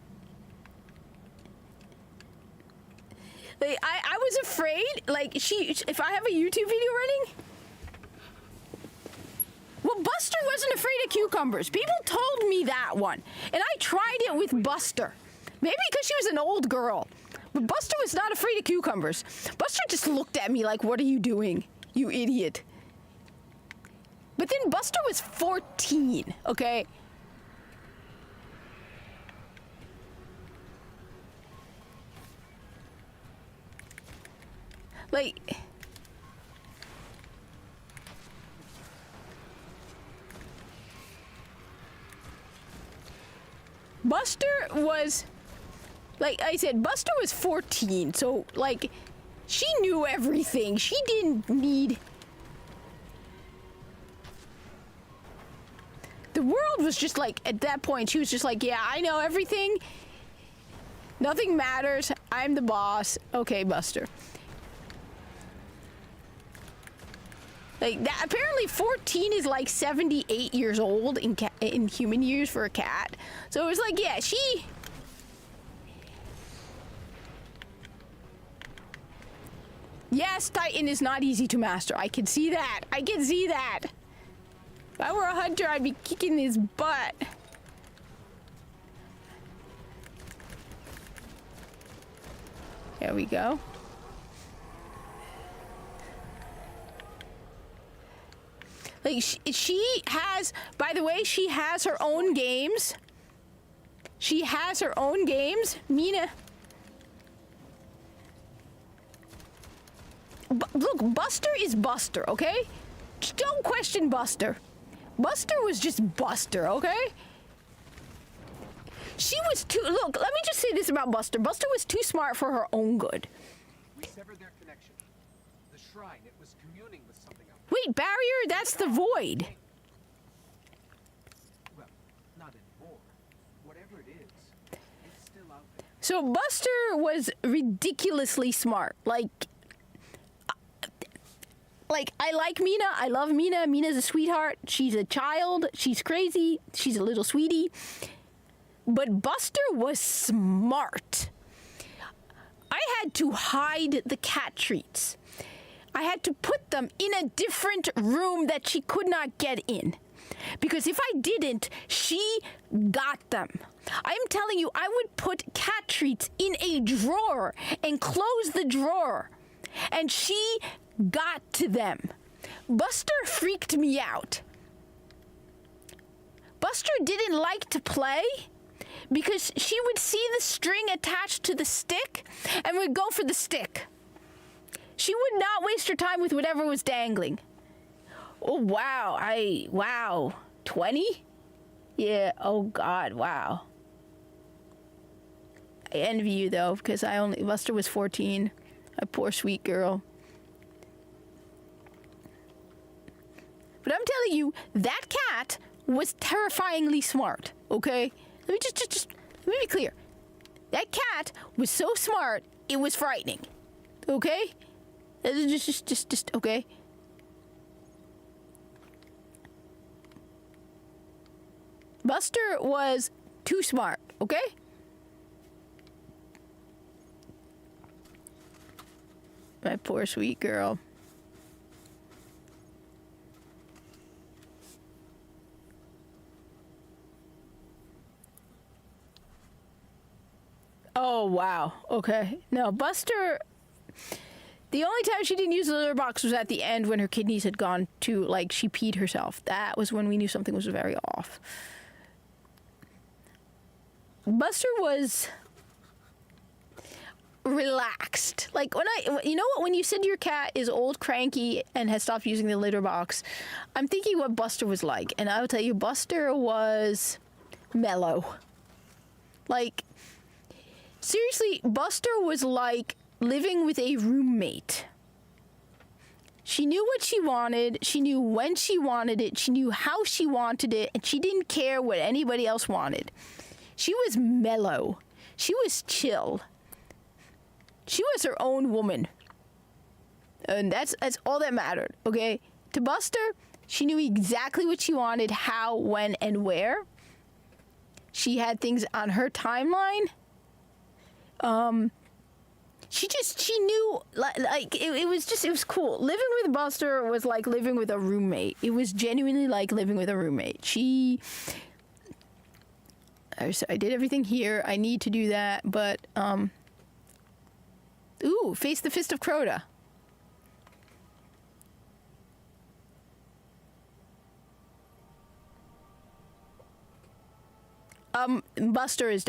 I was afraid, like if I have a YouTube video running. Well, Buster wasn't afraid of cucumbers. People told me that one, and I tried it with Buster. Maybe because she was an old girl, but Buster was not afraid of cucumbers. Buster just looked at me like, "What are you doing, you idiot?" But then Buster was 14, okay? Like... Buster was... Like I said, Buster was 14, so, like, she knew everything. She didn't need... The world was just like, at that point, she was just like, yeah, I know everything. Nothing matters. I'm the boss. Okay, Buster. Like, that, apparently 14 is like 78 years old in human years for a cat. So it was like, yeah, she... Yes, Titan is not easy to master. I can see that. I can see that. If I were a hunter, I'd be kicking his butt. There we go. Like, she has, by the way, she has her own games. She has her own games. Mina. Look, Buster is Buster, okay? Just don't question Buster. Buster was just Buster, okay? She was too... Look, let me just say this about Buster. Buster was too smart for her own good. We severed their connection. The shrine, it was communing with something else. Wait, barrier? That's the void. Well, not anymore. Whatever it is, it's still out there. So Buster was ridiculously smart. Like, I like Mina. I love Mina. Mina's a sweetheart. She's a child. She's crazy. She's a little sweetie. But Buster was smart. I had to hide the cat treats. I had to put them in a different room that she could not get in. Because if I didn't, she got them. I'm telling you, I would put cat treats in a drawer and close the drawer. And she got to them. Buster freaked me out. Buster didn't like to play because she would see the string attached to the stick and would go for the stick. She would not waste her time with whatever was dangling. Oh, wow. Wow. 20? Yeah, oh God, wow. I envy you though, because Buster was 14. A poor sweet girl. But I'm telling you, that cat was terrifyingly smart, okay? Let me just let me be clear. That cat was so smart, it was frightening. Okay? Just okay? Buster was too smart, okay? My poor sweet girl. Oh, wow. Okay. No, Buster... The only time she didn't use the litter box was at the end when her kidneys had gone to, like, she peed herself. That was when we knew something was very off. Buster was relaxed. Like, you know what, when you said your cat is old, cranky, and has stopped using the litter box, I'm thinking what Buster was like. And I will tell you, Buster was mellow. Like, seriously, Buster was like living with a roommate. She knew what she wanted, she knew when she wanted it, she knew how she wanted it, and she didn't care what anybody else wanted. She was mellow. She was chill. She was her own woman. And that's all that mattered, okay? To Buster, she knew exactly what she wanted, how, when, and where. She had things on her timeline. She knew, like, it was cool. Living with Buster was like living with a roommate. It was genuinely like living with a roommate. I did everything here. I need to do that, but, ooh, face the Fist of Crota. Buster was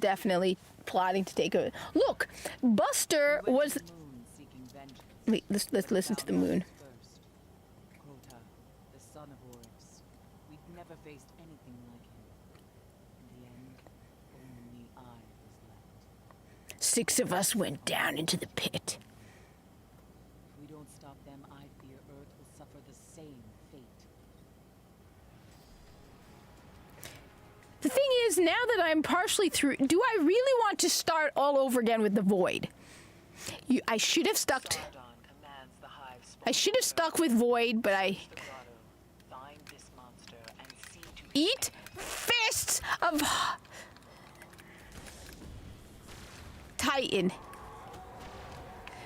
definitely plotting to take a look. Buster was. Wait, let's listen to the moon. Crota, the son of Oryx. We'd never faced anything like him. In the end, only I was left. 6 of us went down into the pit. If we don't stop them, I fear Earth will suffer the same fate. The thing is, now that I'm partially through, do I really want to start all over again with the Void? I should have stuck. I should have stuck with Void, but I. Eat fists of Titan.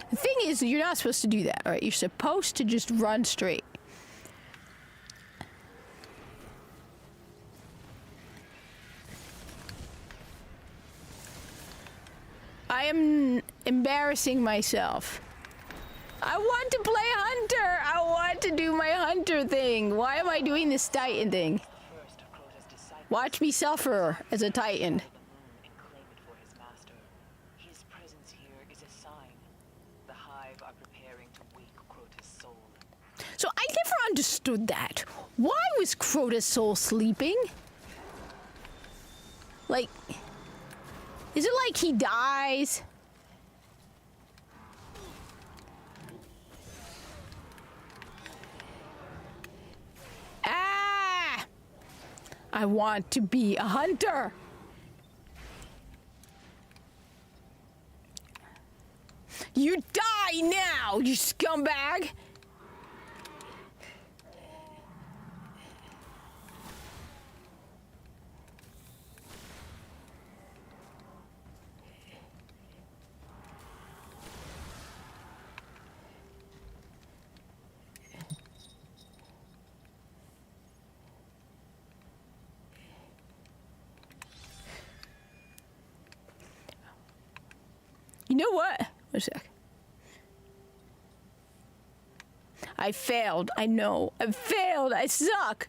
The thing is, you're not supposed to do that, all right? You're supposed to just run straight. I am embarrassing myself. I want to play Hunter. I want to do my Hunter thing. Why am I doing this Titan thing? Watch me suffer as a Titan. His presence here is a sign. The Hive are preparing to wake Crota's soul. So I never understood that. Why was Crota's soul sleeping? Like, is it like he dies? Ah! I want to be a hunter. You die now, you scumbag! You know what? Wait a sec. I failed. I know. I failed. I suck.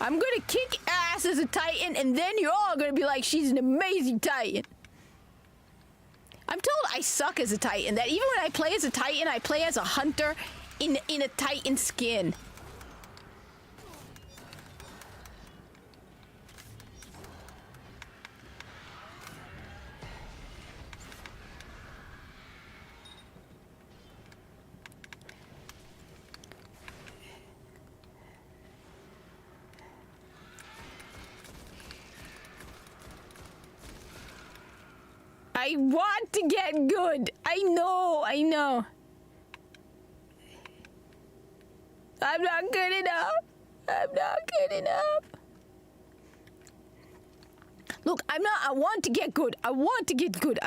I'm gonna kick ass as a Titan, and then you're all gonna be like, she's an amazing Titan. I'm told I suck as a Titan, that even when I play as a Titan, I play as a hunter in a Titan skin. I want to get good. I know. I'm not good enough. I'm not good enough. Look, I want to get good. I want to get good.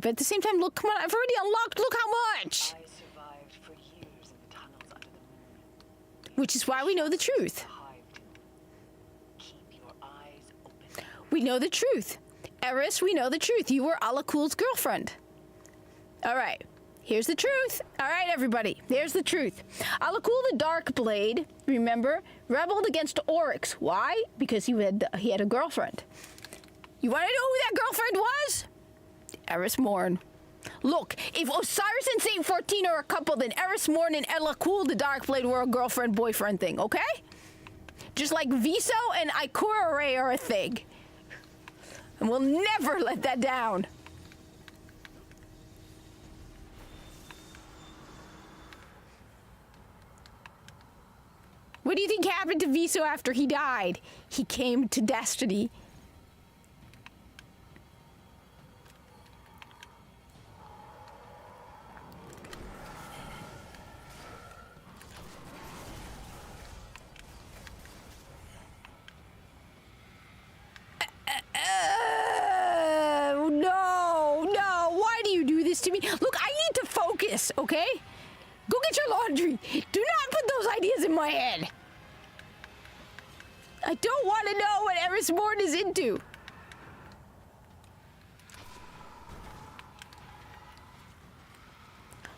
But at the same time, look, come on, I've already unlocked, look how much. I survived for years in the tunnels under the moon. Which is why we know the truth. Keep your eyes open. We know the truth. Eris, we know the truth. You were Alakul's girlfriend. All right. Here's the truth. All right, everybody. Here's the truth. Alakul the Darkblade, remember, rebelled against Oryx. Why? Because he had a girlfriend. You want to know who that girlfriend was? Eris Morn. Look, if Osiris and Saint 14 are a couple, then Eris Morn and Alakul the Darkblade were a girlfriend-boyfriend thing, okay? Just like Viso and Ikora Ray are a thing. And we'll never let that down. What do you think happened to Viso after he died? He came to Destiny. No. Why do you do this to me? Look, I need to focus, okay? Go get your laundry. Do not put those ideas in my head. I don't want to know what Eris Morn is into.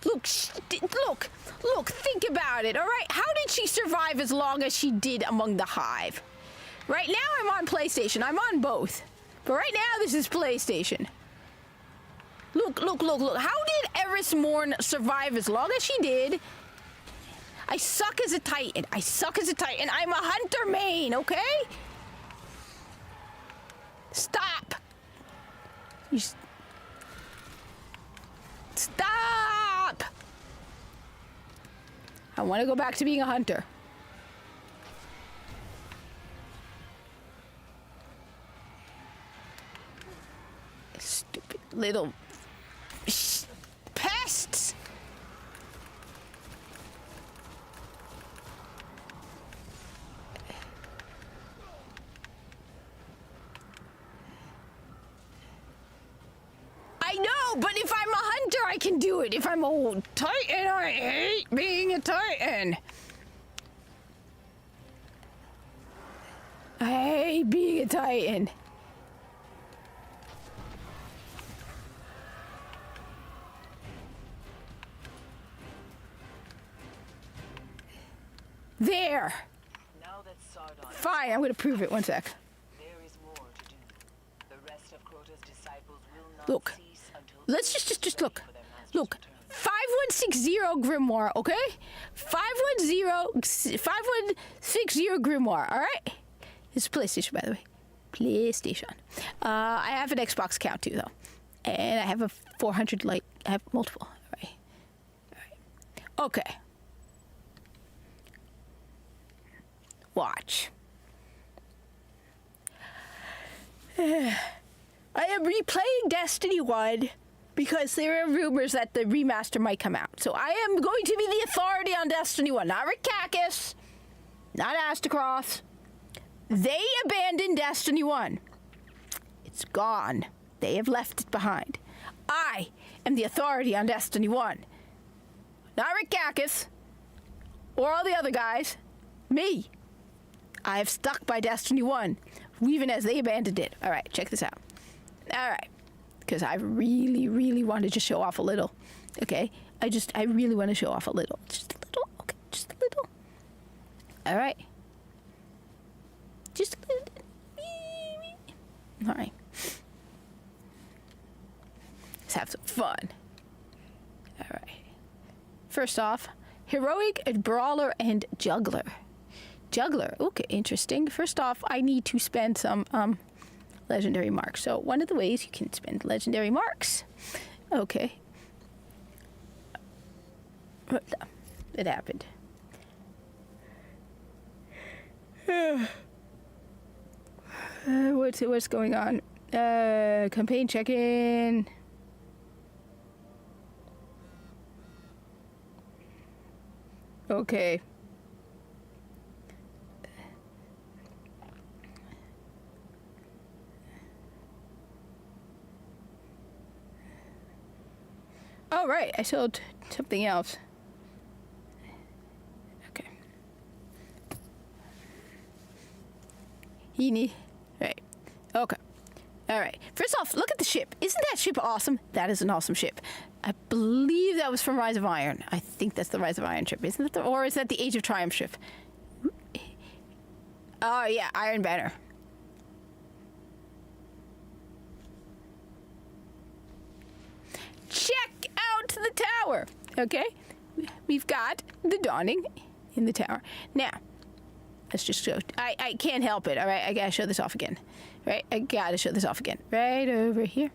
Look, think about it, all right? How did she survive as long as she did among the Hive? Right now I'm on PlayStation. I'm on both. But right now this is PlayStation. Look. How did Eris Morn survive as long as she did? I suck as a Titan. I'm a hunter main, okay? Stop. Stop. I want to go back to being a hunter. Stupid little pests. I know, but if I'm a hunter, I can do it. If I'm a Titan, I hate being a Titan. I hate being a Titan. There. Now that Sardon Fine, I'm gonna prove it. One sec. there is more to do. The rest of Crota's disciples will not Look. cease until Let's just look. Look. 5160 Grimoire, okay? 5160 Grimoire, alright? It's PlayStation, by the way. PlayStation. I have an Xbox account too, though. And I have a 400 I have multiple. Alright. Okay. Watch. I am replaying Destiny 1 because there are rumors that the remaster might come out. So I am going to be the authority on Destiny 1. Not Rikakis, not Astacross. They abandoned Destiny 1. It's gone. They have left it behind. I am the authority on Destiny 1. Not Rikakis or all the other guys. Me. I have stuck by Destiny 1, even as they abandoned it. All right, check this out. All right, because I really wanted to show off a little. Okay, I really want to show off a little. Just a little, okay, just a little. All right. Just a little. All right. Let's have some fun. All right. First off, heroic, brawler, and juggler. Juggler, okay, interesting. First off, I need to spend some legendary marks. So one of the ways you can spend legendary marks, okay. It happened. What's going on? Campaign check-in. Okay. Oh, right. I sold something else. Okay. You need... Right. Okay. All right. First off, look at the ship. Isn't that ship awesome? That is an awesome ship. I believe that was from Rise of Iron. I think that's the Rise of Iron ship. Isn't it? Or is that the Age of Triumph ship? Oh, yeah. Iron Banner. Check out the tower. Okay? We've got the Dawning in the tower. Now, let's just go. I can't help it, all right? I gotta show this off again. Right? I gotta show this off again. Right over here.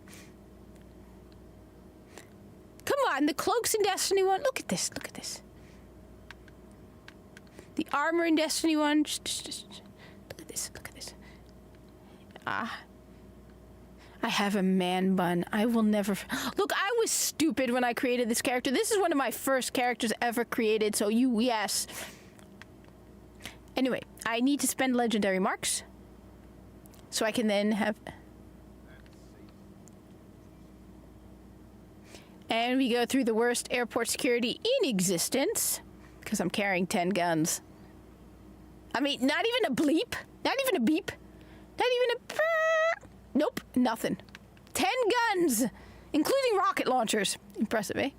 Come on, the cloaks in Destiny 1. Look at this. Look at this. The armor in Destiny 1. Just look at this. Look at this. Ah. I have a man bun. I will never... Look, I was stupid when I created this character. This is one of my first characters ever created, so yes. Anyway, I need to spend legendary marks. So I can then have... And we go through the worst airport security in existence. Because I'm carrying 10 guns. I mean, not even a bleep. Not even a beep. Not even a... Nope, nothing. 10 guns, including rocket launchers. Impressive, eh?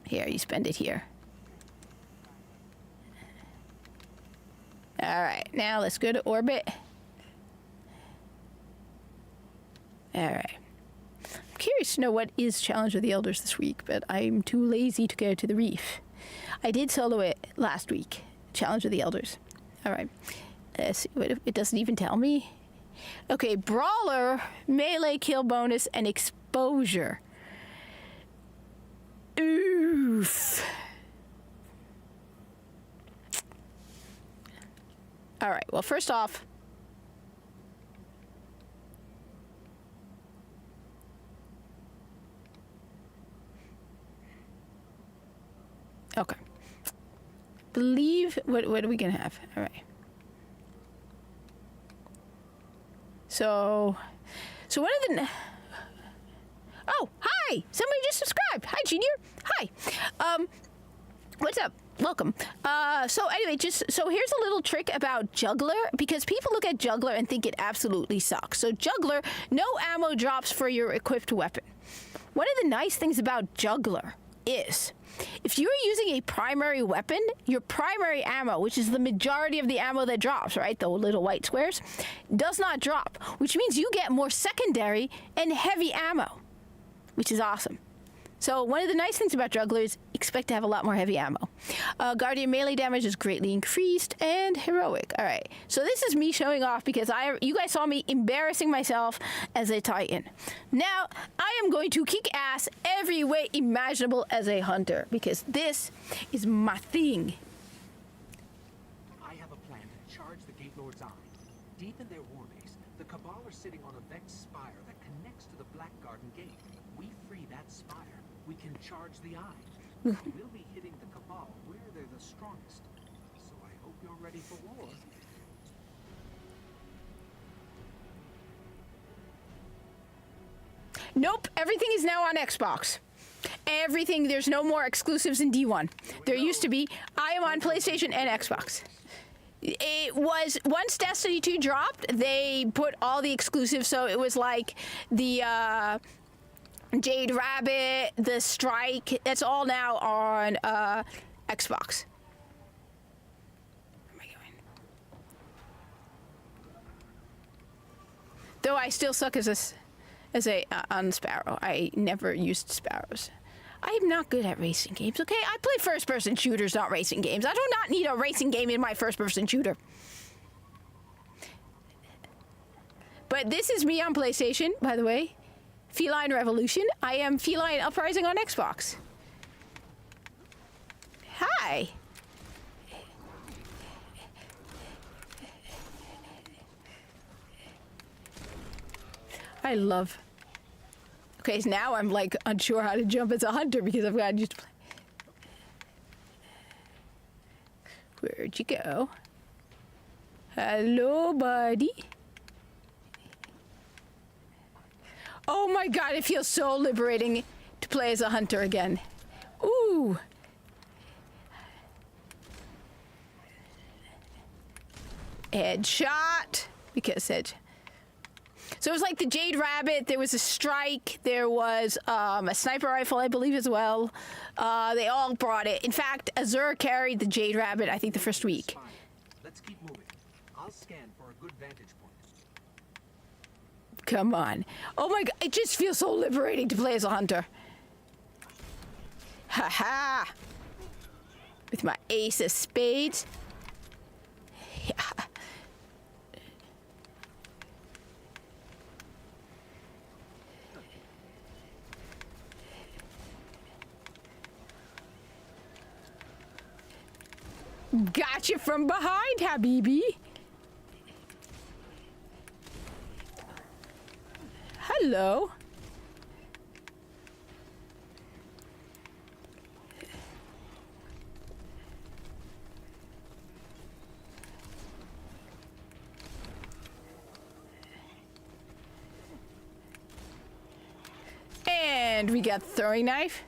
Here, you spend it here. All right, now let's go to orbit. All right. I'm curious to know what is Challenge of the Elders this week, but I'm too lazy to go to the reef. I did solo it last week, Challenge of the Elders. All right. Let's see, it doesn't even tell me. Okay, Brawler, melee kill bonus, and exposure. Oof. All right, well, first off, okay. Believe, what are we gonna have? All right. So one of the... Oh, hi! Somebody just subscribed. Hi, Junior. Hi. What's up? Welcome. So anyway, so here's a little trick about Juggler, because people look at Juggler and think it absolutely sucks. So Juggler, no ammo drops for your equipped weapon. One of the nice things about Juggler is, if you're using a primary weapon, your primary ammo, which is the majority of the ammo that drops, right, the little white squares, does not drop, which means you get more secondary and heavy ammo, which is awesome. So one of the nice things about Juggler is expect to have a lot more heavy ammo. Guardian melee damage is greatly increased, and heroic. All right, so this is me showing off because you guys saw me embarrassing myself as a Titan. Now I am going to kick ass every way imaginable as a hunter because this is my thing. I have a plan to charge the Gate Lord's Eye. Deep in their war base, the Cabal are sitting on a vexed spire that connects to the Black Garden Gate. We free that spire, we can charge the Eye. We'll be hitting the Cabal where they're the strongest. So I hope you're ready for war. Nope, everything is now on Xbox. Everything, there's no more exclusives in D1. There used to be. I am on PlayStation and Xbox. It was, once Destiny 2 dropped, they put all the exclusives, so it was like the Jade Rabbit, the Strike, that's all now on Xbox. Where am I going? Though I still suck as a on Sparrow. I never used Sparrows. I am not good at racing games, okay? I play first-person shooters, not racing games. I do not need a racing game in my first-person shooter. But this is me on PlayStation, by the way. Feline Revolution. I am Feline Uprising on Xbox. Hi. I love... Okay, so now I'm like unsure how to jump as a hunter because I've gotten used to play. Where'd you go? Hello, buddy. Oh my god, it feels so liberating to play as a hunter again. Ooh. Headshot. Because head. So it was like the Jade Rabbit. There was a strike. There was a sniper rifle, I believe, as well. They all brought it. In fact, Azur carried the Jade Rabbit, I think, the first week. Fine. Let's keep moving. I'll scan for a good vantage point. Come on. Oh my god, it just feels so liberating to play as a hunter. Ha-ha! With my ace of spades. Yeah. Gotcha from behind, Habibi. Hello. And we got throwing knife.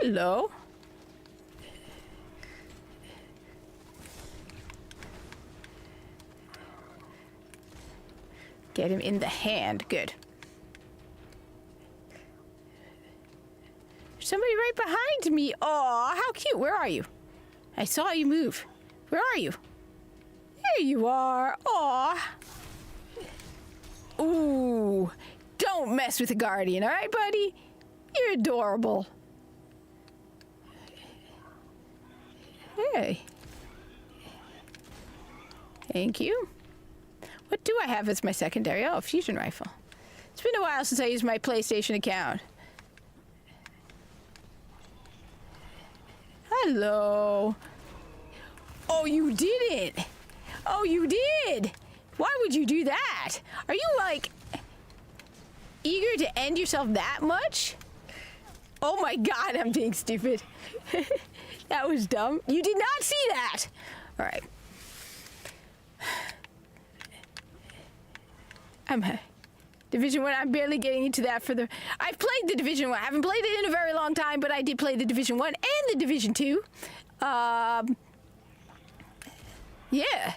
Hello. Get him in the hand. Good. There's somebody right behind me. Aw, how cute. Where are you? I saw you move. Where are you? There you are. Aw. Ooh. Don't mess with the Guardian, all right, buddy? You're adorable. Hey. Thank you. What do I have as my secondary? Oh, fusion rifle. It's been a while since I used my PlayStation account. Hello. Oh, you didn't. Oh, you did. Why would you do that? Are you, like, eager to end yourself that much? Oh my god, I'm being stupid. That was dumb. You did not see that. All right. I'm Division 1. I'm barely getting into that for the... I've played the Division 1. I haven't played it in a very long time, but I did play the Division 1 and the Division 2. Yeah.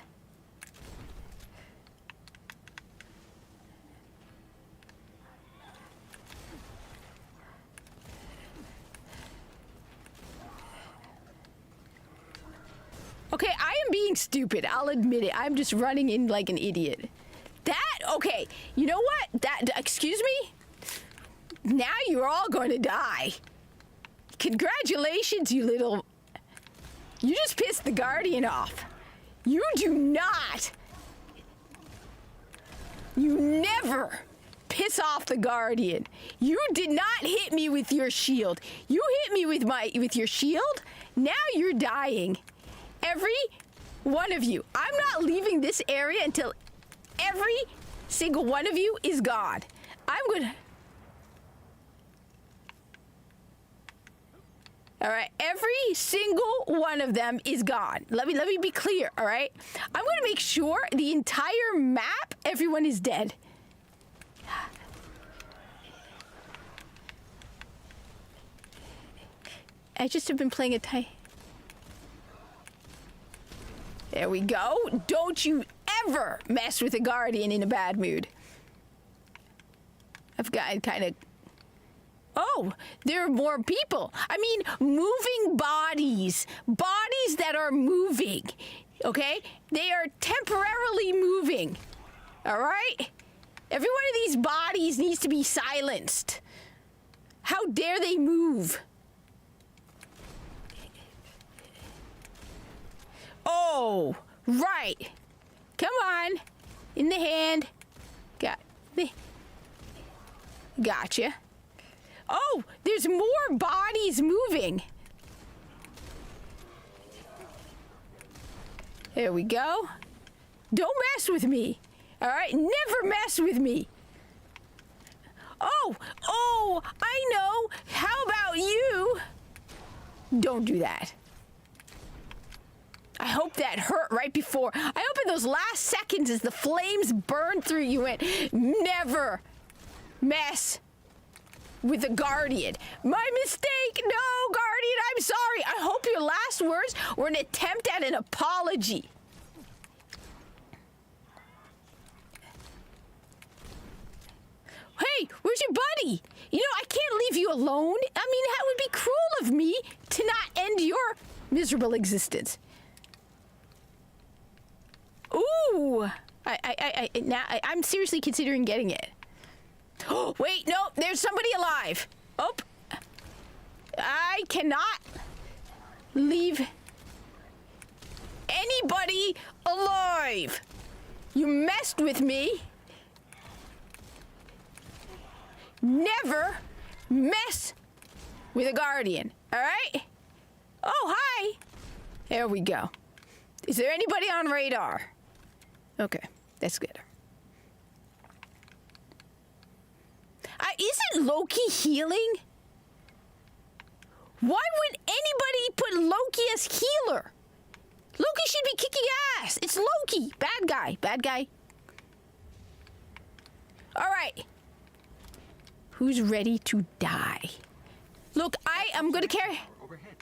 Okay, I am being stupid. I'll admit it. I'm just running in like an idiot. Okay, you know what? Excuse me? Now you're all going to die. Congratulations, you little... You just pissed the Guardian off. You do not... You never piss off the Guardian. You did not hit me with your shield. You hit me with your shield. Now you're dying. Every one of you. I'm not leaving this area until every single one of you is gone. I'm gonna... All right, every single one of them is gone. Let me be clear, all right? I'm gonna make sure the entire map, everyone is dead. I just have been playing a There we go. Don't you ever mess with a Guardian in a bad mood. I've got kind of... Oh, there are more people. I mean, moving bodies. Bodies that are moving. Okay? They are temporarily moving. All right? Every one of these bodies needs to be silenced. How dare they move? Oh, right. Come on. In the hand. Gotcha. Oh, there's more bodies moving. There we go. Don't mess with me. All right? Never mess with me. Oh, I know. How about you? Don't do that. I hope that hurt right before. I hope in those last seconds as the flames burned through you went, never. mess with the Guardian. My mistake! No, Guardian, I'm sorry. I hope your last words were an attempt at an apology. Hey, where's your buddy? You know, I can't leave you alone. I mean, that would be cruel of me to not end your miserable existence. Ooh, I'm seriously considering getting it. Oh, wait, no, there's somebody alive. Oh, I cannot leave anybody alive. You messed with me. Never mess with a Guardian, all right? Oh, hi. There we go. Is there anybody on radar? Okay, that's good. Isn't Loki healing? Why would anybody put Loki as healer? Loki should be kicking ass. It's Loki. Bad guy. Bad guy. All right. Who's ready to die? Look, I am going to carry... Overhead.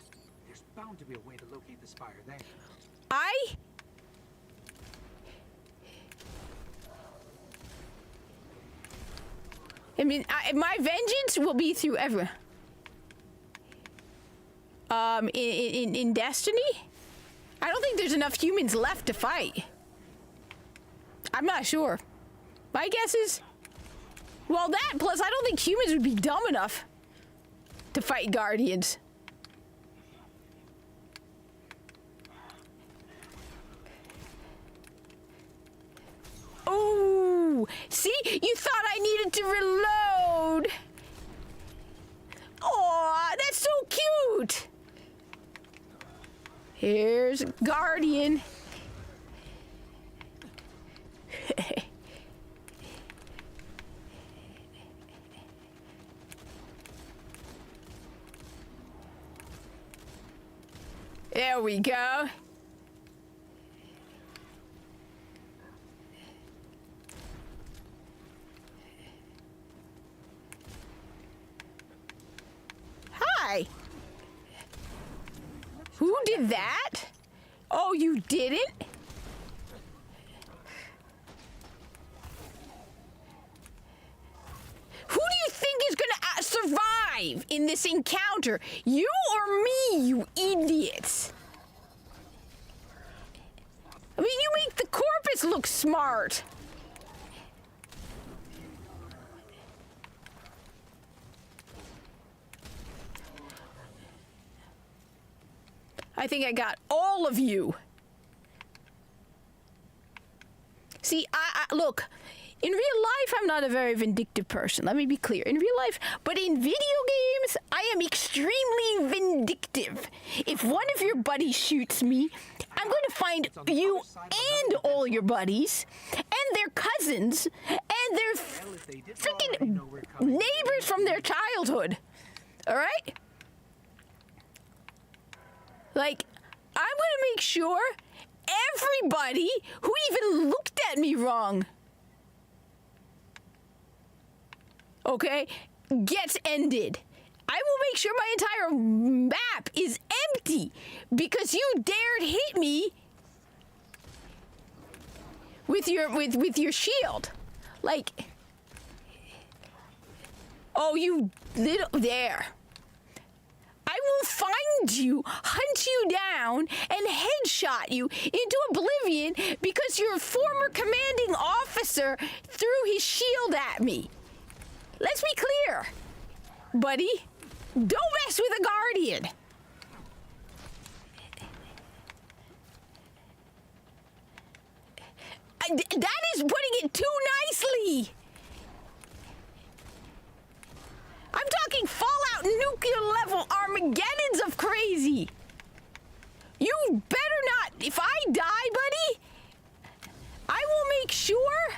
There's bound to be a way to locate the spire there. I mean, my vengeance will be through everyone. In Destiny? I don't think there's enough humans left to fight. I'm not sure. My guess is... Well, that, plus I don't think humans would be dumb enough to fight Guardians. Oh, see? You thought I needed to reload. Oh, that's so cute. Here's Guardian. There we go. Hi. Who did that? Oh, you didn't? Who do you think is gonna survive in this encounter? You or me, you idiots? I mean, you make the corpus look smart. I think I got all of you. See, I look, in real life, I'm not a very vindictive person. Let me be clear. In real life, but in video games, I am extremely vindictive. If one of your buddies shoots me, I'm going to find you and all your buddies and their cousins and their freaking neighbors from their childhood. All right? Like, I'm going to make sure everybody who even looked at me wrong, okay, gets ended. I will make sure my entire map is empty because you dared hit me with your shield. Like, oh, you little there. I will find you, hunt you down, and headshot you into oblivion because your former commanding officer threw his shield at me. Let's be clear, buddy. Don't mess with a Guardian. That is putting it too nicely. I'm talking Fallout nuclear level Armageddons of crazy. You better not. If I die, buddy, I will make sure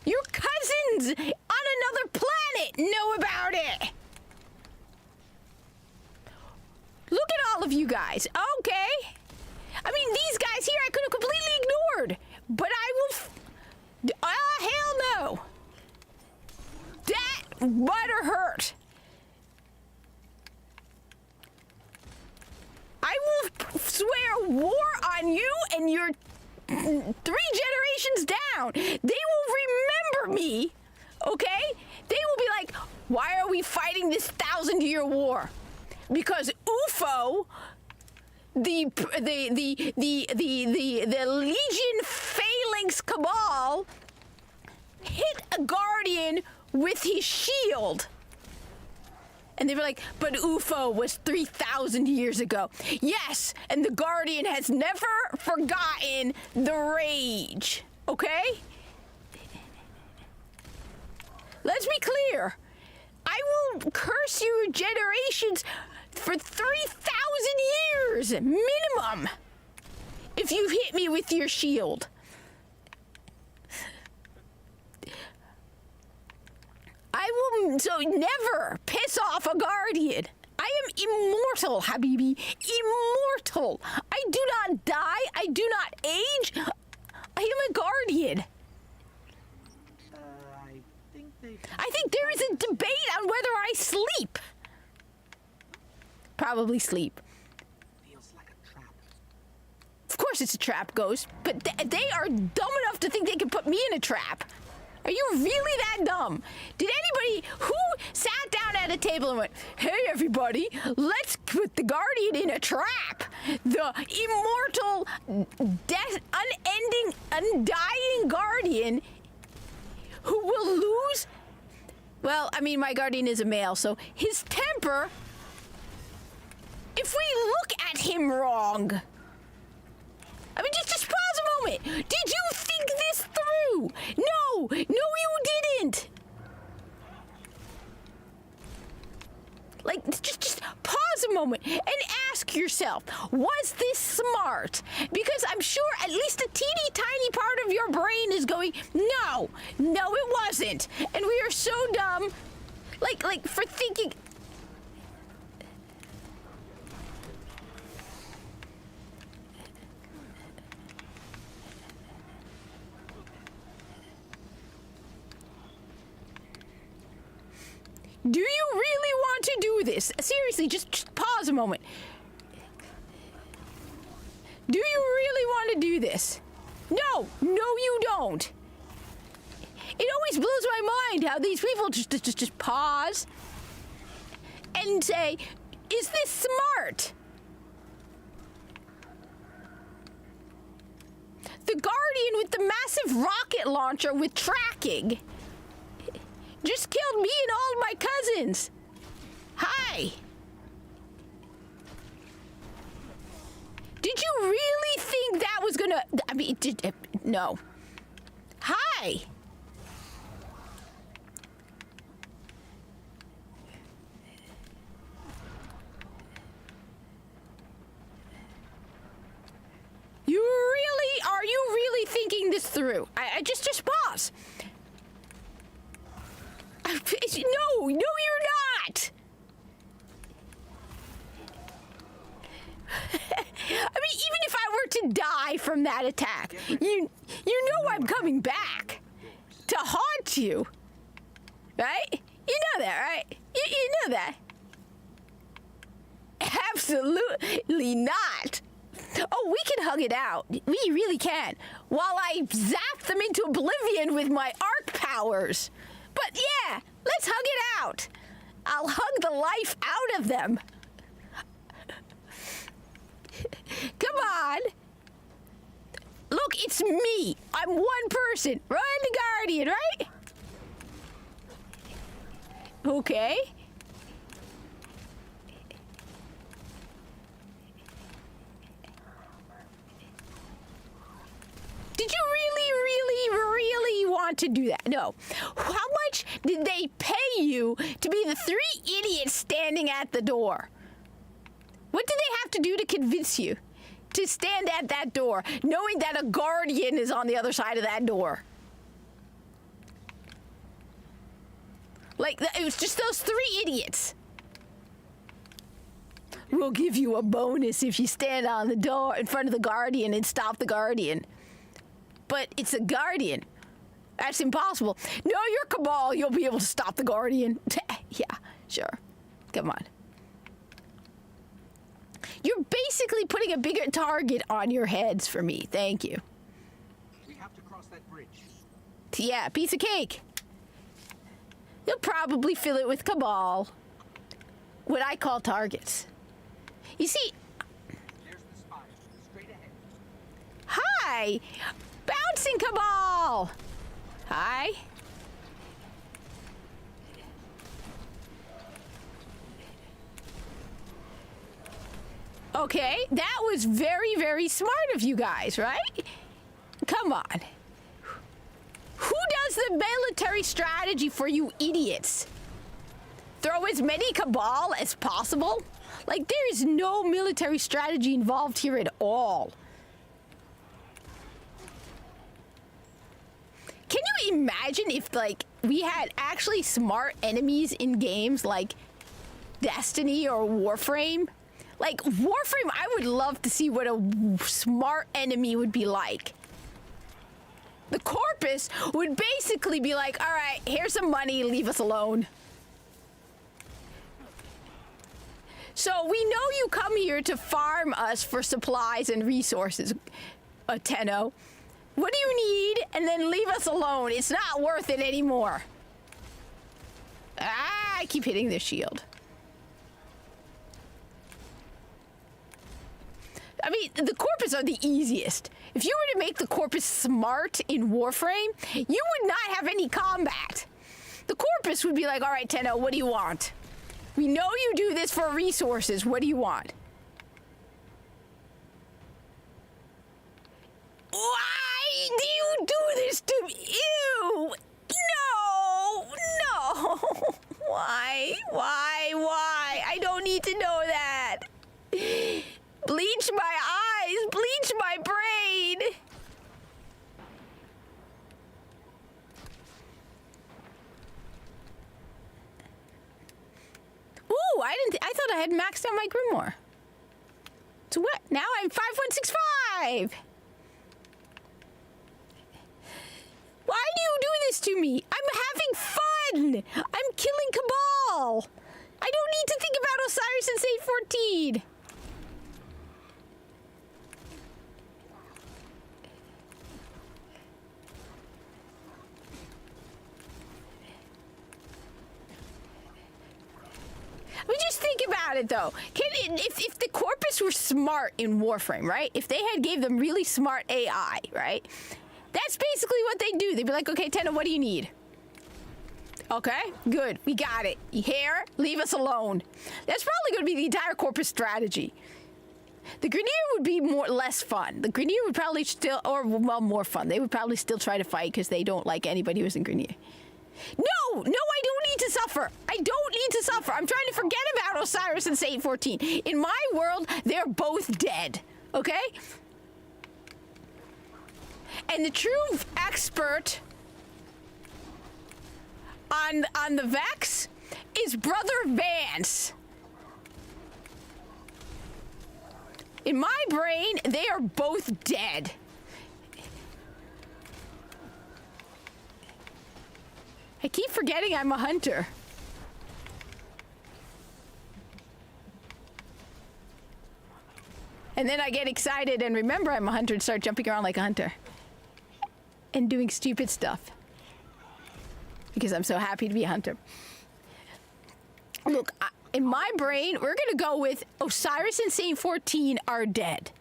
your cousins on another planet know about it. Look at all of you guys. Okay. I mean, these guys here I could have completely ignored. But I will... hell no. butter hurt. I will swear war on you and your 3 generations down. They will remember me, okay? They will be like, why are we fighting this 1,000-year war? Because UFO, the Legion Phalanx Cabal hit a Guardian with his shield. And they were like, but UFO was 3,000 years ago. Yes, and the Guardian has never forgotten the rage, okay? Let's be clear. I will curse your generations for 3,000 years minimum if you hit me with your shield. I will so never piss off a Guardian. I am immortal, Habibi. Immortal. I do not die. I do not age. I am a Guardian. I think there is a debate on whether I sleep. Probably sleep. Feels like a trap. Of course it's a trap, Ghost. But they are dumb enough to think they can put me in a trap. Are you really that dumb? Did anybody who sat down at a table and went, hey, everybody, let's put the Guardian in a trap? The immortal, unending, undying Guardian who will lose? Well, I mean, my Guardian is a male, so his temper, if we look at him wrong, I mean, just pause a moment. Did you think this through? No, you didn't. Like, just pause a moment and ask yourself, was this smart? Because I'm sure at least a teeny tiny part of your brain is going, no, it wasn't. And we are so dumb, like for thinking. Do you really want to do this? Seriously, just pause a moment. Do you really want to do this? No, you don't. It always blows my mind how these people just pause and say, is this smart? The Guardian with the massive rocket launcher with tracking just killed me and all my cousins. Hi. Did you really think that was gonna... I mean, no. Hi. Are you really thinking this through? I just pause. No, you're not. I mean, even if I were to die from that attack, you know I'm coming back to haunt you, right? You know that, right? You know that. Absolutely not. Oh, we can hug it out. We really can. While I zap them into oblivion with my arc powers. But yeah, let's hug it out. I'll hug the life out of them. Come on. Look, it's me. I'm one person. Run the Guardian, right? Okay. Did you really want to do that? No. How much did they pay you to be the 3 idiots standing at the door? What did they have to do to convince you to stand at that door, knowing that a Guardian is on the other side of that door? Like, it was just those 3 idiots. We'll give you a bonus if you stand on the door in front of the Guardian and stop the Guardian. But it's a Guardian. That's impossible. No, you're Cabal. You'll be able to stop the Guardian. Yeah, sure. Come on. You're basically putting a bigger target on your heads for me. Thank you. We have to cross that bridge. Yeah, piece of cake. You'll probably fill it with Cabal. What I call targets. You see... There's the spire. Straight ahead. Hi! Bouncing Cabal! Hi. Okay, that was very, very smart of you guys, right? Come on. Who does the military strategy for you idiots? Throw as many Cabal as possible? Like, there is no military strategy involved here at all. Can you imagine if, like, we had actually smart enemies in games like Destiny or Warframe? Like, Warframe, I would love to see what a smart enemy would be like. The Corpus would basically be like, all right, here's some money, leave us alone. So we know you come here to farm us for supplies and resources, Tenno. What do you need? And then leave us alone. It's not worth it anymore. Ah, I keep hitting the shield. I mean, the Corpus are the easiest. If you were to make the Corpus smart in Warframe, you would not have any combat. The Corpus would be like, all right, Tenno, what do you want? We know you do this for resources. What do you want? Why do you do this to me? Ew! No! Why? I don't need to know that. Bleach my eyes! Bleach my brain! Ooh, I thought I had maxed out my Grimoire. So what? Now I'm 5165! Why do you do this to me? I'm having fun! I'm killing Cabal! I don't need to think about Osiris and Saint 14! But just think about it, though. If the Corpus were smart in Warframe, right? If they had gave them really smart AI, right? That's basically what they do. They'd be like, okay, Tenno, what do you need? Okay, good. We got it. Here, leave us alone. That's probably going to be the entire Corpus strategy. The Grineer would be less fun. The Grineer would probably still, or, well, more fun. They would probably still try to fight because they don't like anybody who's in Grineer. No, I don't need to suffer. I don't need to suffer. I'm trying to forget about Osiris and Saint 14. In my world, they're both dead. Okay? And the true expert on the Vex is Brother Vance. In my brain, they are both dead. I keep forgetting I'm a hunter. And then I get excited and remember I'm a hunter and start jumping around like a hunter. And doing stupid stuff. Because I'm so happy to be a hunter. Look, in my brain, we're going to go with Osiris and Saint 14 are dead.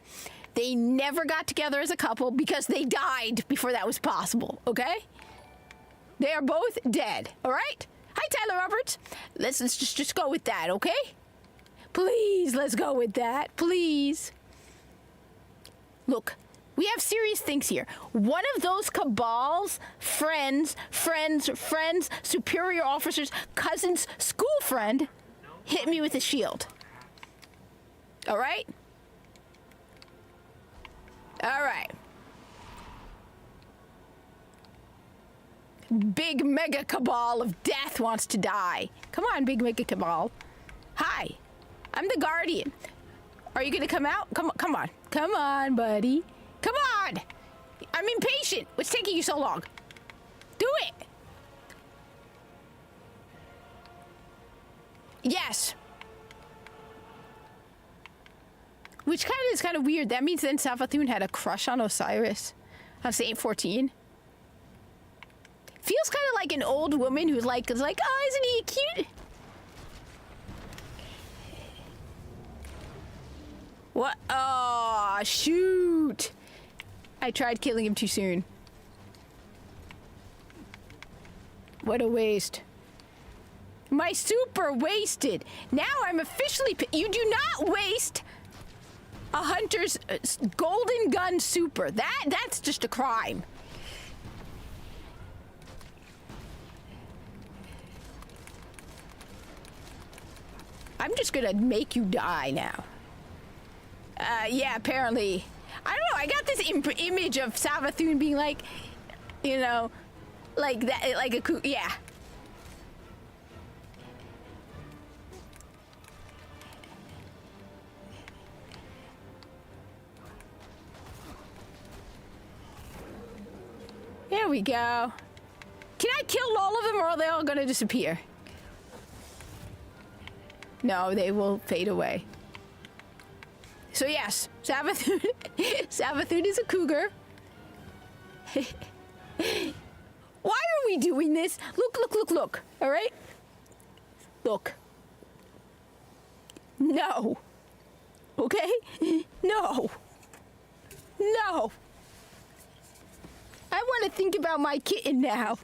They never got together as a couple because they died before that was possible, okay? They are both dead, all right? Hi, Tyler Roberts. Let's just go with that, okay? Please, let's go with that, please. Look, we have serious things here. One of those Cabal's friends, superior officers, cousins, school friend hit me with a shield. All right? All right. Big mega Cabal of death wants to die. Come on, big mega Cabal. Hi, I'm the Guardian. Are you gonna come out? Come on. Come on, buddy. Come on! I'm impatient. What's taking you so long? Do it! Yes. Which is kind of weird. That means then Savathun had a crush on Osiris. On Saint 14. Feels kind of like an old woman who's like, oh, isn't he cute? What? Oh, shoot. I tried killing him too soon. What a waste. My super wasted. Now I'm officially... You do not waste a hunter's golden gun super. That's just a crime. I'm just gonna make you die now. Yeah, apparently. I don't know, I got this image of Savathun being like, you know, like that, like a yeah. There we go. Can I kill all of them or are they all gonna disappear? No, they will fade away. So yes, Savathun, Savathun is a cougar. Why are we doing this? Look, look, look, look, all right? Look. No. Okay? No. No. I want to think about my kitten now.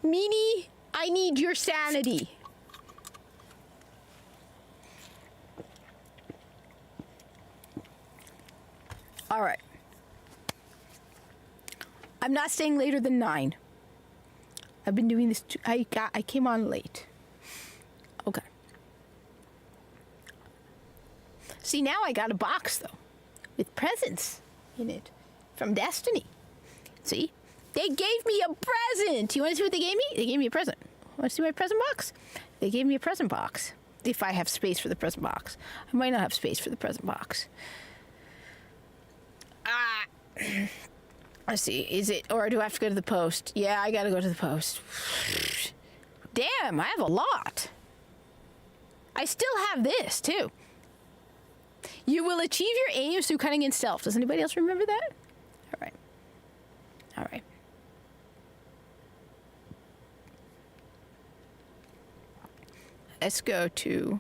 Meanie, I need your sanity. All right. I'm not staying later than 9. I've been doing this. I came on late. Okay. See, now I got a box though, with presents in it from Destiny. See? They gave me a present. You want to see what they gave me? They gave me a present. Want to see my present box? They gave me a present box. If I have space for the present box. I might not have space for the present box. Let's see. Is it, or do I have to go to the post? Yeah, I gotta go to the post. Damn, I have a lot. I still have this, too. You will achieve your aims through cunning and stealth. Does anybody else remember that? All right. All right. Let's go to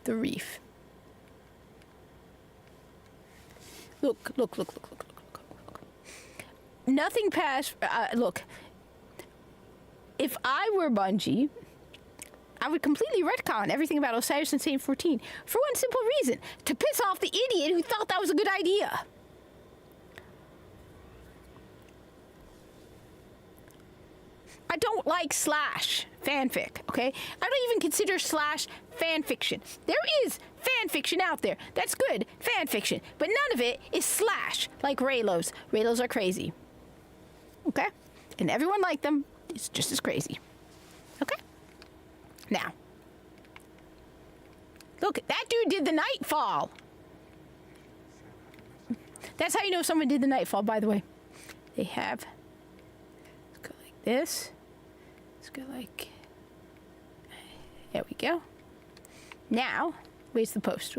the reef. Look, look, look, look, look, look, look. Nothing past, look. If I were Bungie, I would completely retcon everything about Osiris and Saint 14 for one simple reason, to piss off the idiot who thought that was a good idea. I don't like slash fanfic, okay? I don't even consider slash fanfiction. There is fanfiction out there. That's good, fanfiction. But none of it is slash, like Raylos. Raylos are crazy. Okay? And everyone liked them. It's just as crazy. Okay? Now. Look, that dude did the Nightfall. That's how you know someone did the Nightfall, by the way. They have... Let's go like this. Let's go like... There we go. Now, where's the post?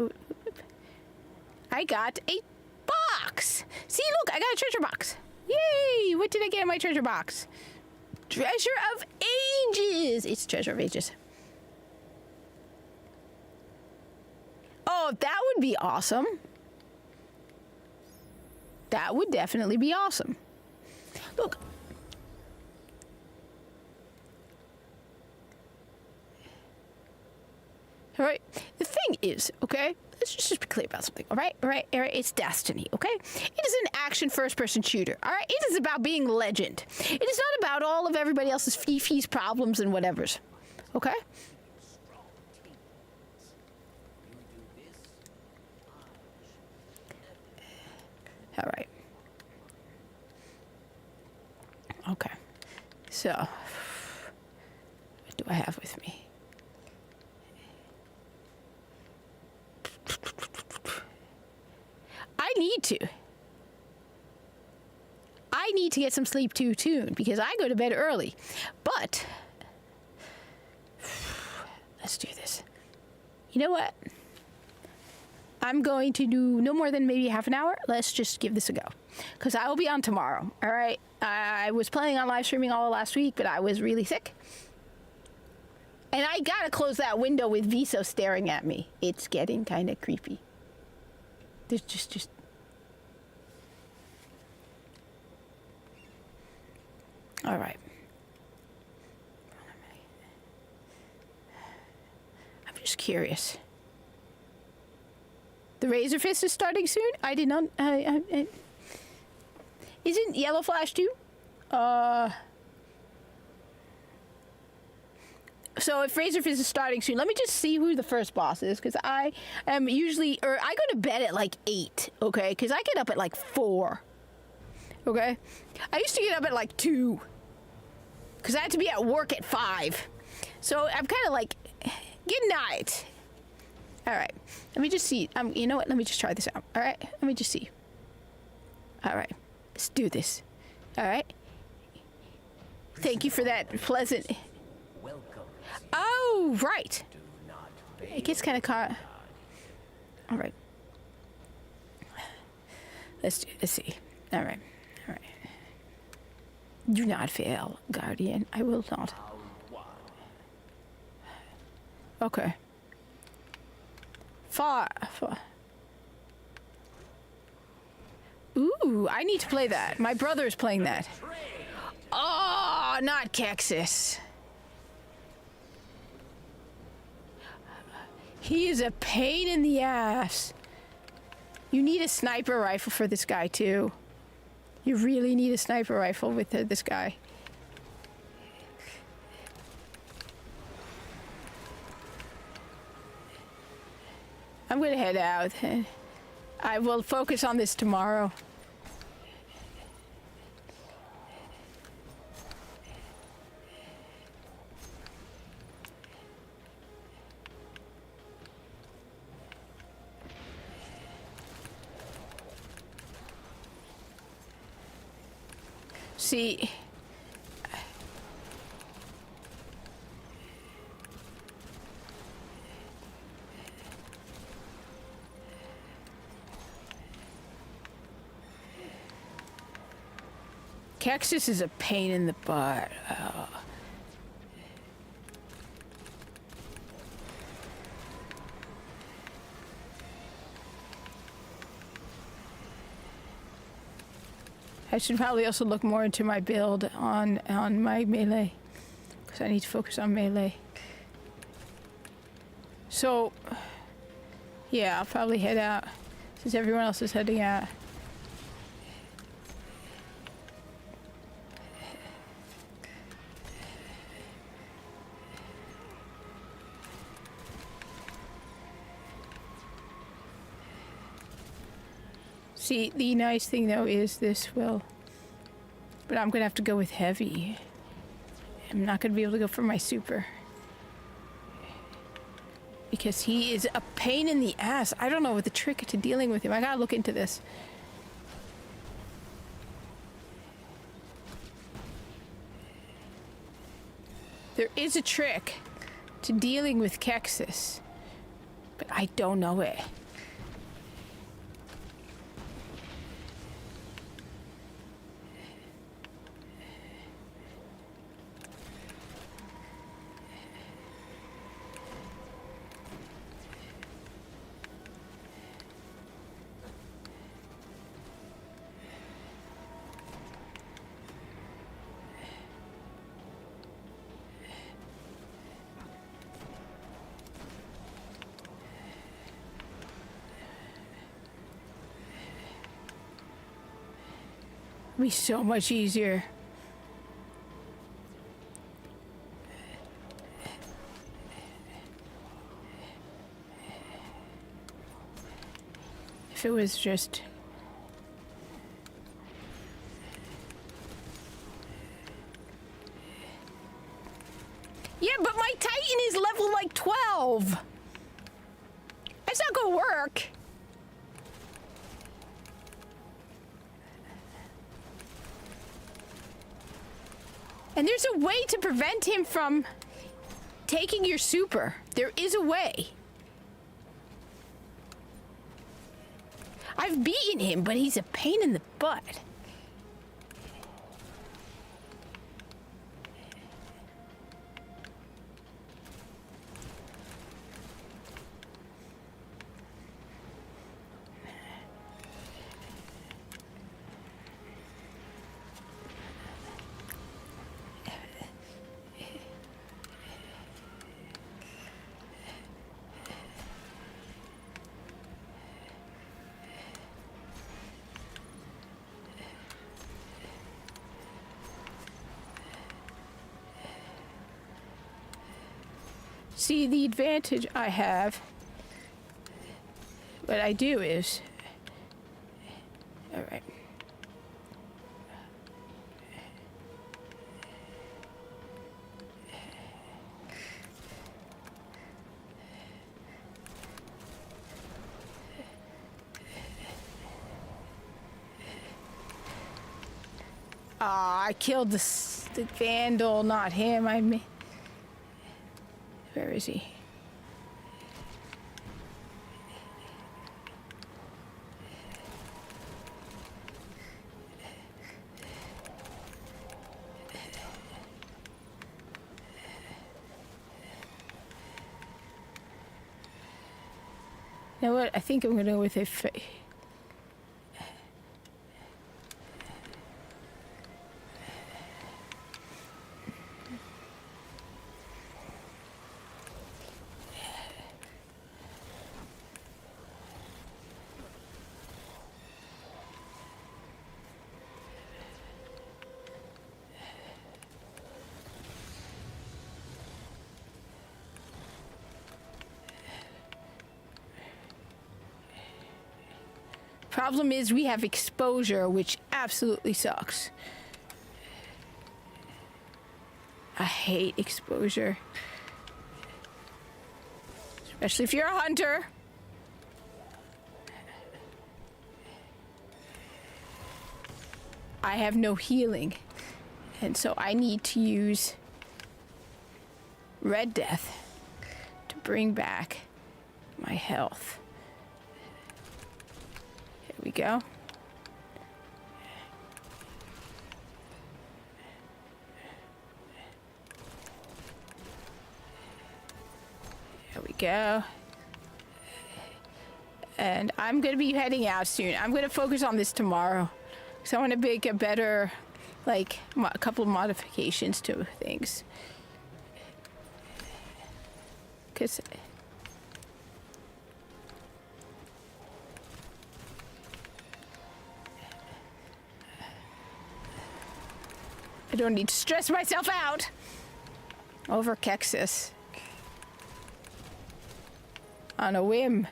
I got a box. See, look, I got a treasure box. Yay! What did I get in my treasure box? Treasure of Ages. It's Treasure of Ages. Oh, that would be awesome. That would definitely be awesome. Look. All right. The thing is, okay, let's just be clear about something. All right. It's Destiny. Okay. It is an action first-person shooter. All right. It is about being legend. It is not about all of everybody else's fifis, problems, and whatevers. Okay. All right. Okay. So, what do I have with me? to. I need to get some sleep too, because I go to bed early. But let's do this. You know what? I'm going to do no more than maybe half an hour. Let's just give this a go. Because I will be on tomorrow, all right? I was planning on live streaming all of last week, but I was really sick. And I gotta close that window with Viso staring at me. It's getting kind of creepy. There's just... All right. I'm just curious. The Razor Fist is starting soon? I did not... Isn't Yellow Flash too? So if Razor Fist is starting soon, let me just see who the first boss is, because I am usually... Or I go to bed at like 8, okay? Because I get up at like 4, okay? I used to get up at like 2, because I had to be at work at 5. So I'm kind of like, good night. All right, let me just see. You know what? Let me just try this out. All right, let me just see. All right, let's do this. All right. Thank you for that pleasant. Oh, right. It gets kind of caught. All right. Let's see. All right. All right. Do not fail, Guardian. I will not. Okay. Far. Ooh, I need to play that. My brother is playing that. Oh, not Kexis. He is a pain in the ass. You need a sniper rifle for this guy, too. You really need a sniper rifle with this guy. I'm gonna head out. I will focus on this tomorrow. See... Kexis is a pain in the butt. Oh. I should probably also look more into my build on my melee, because I need to focus on melee. So, yeah, I'll probably head out since everyone else is heading out. See, the nice thing though is this will... But I'm gonna have to go with heavy. I'm not gonna be able to go for my super. Because he is a pain in the ass. I don't know what the trick to dealing with him. I gotta look into this. There is a trick to dealing with Kexis, but I don't know it. Be so much easier. If it was just... Yeah, but my Titan is level like 12. That's not gonna work. And there's a way to prevent him from taking your super. There is a way. I've beaten him, but he's a pain in the butt. See, the advantage I have, what I do is, all right. I killed the vandal, not him. I mean, where is he? You know what? I think I'm gonna go with a. Problem is we have exposure, which absolutely sucks. I hate exposure. Especially if you're a hunter. I have no healing. And so I need to use Red Death to bring back my health. Here we go. There we go. And I'm going to be heading out soon. I'm going to focus on this tomorrow. Because I want to make a better, like, a couple of modifications to things. Because I don't need to stress myself out over Kexis on a whim.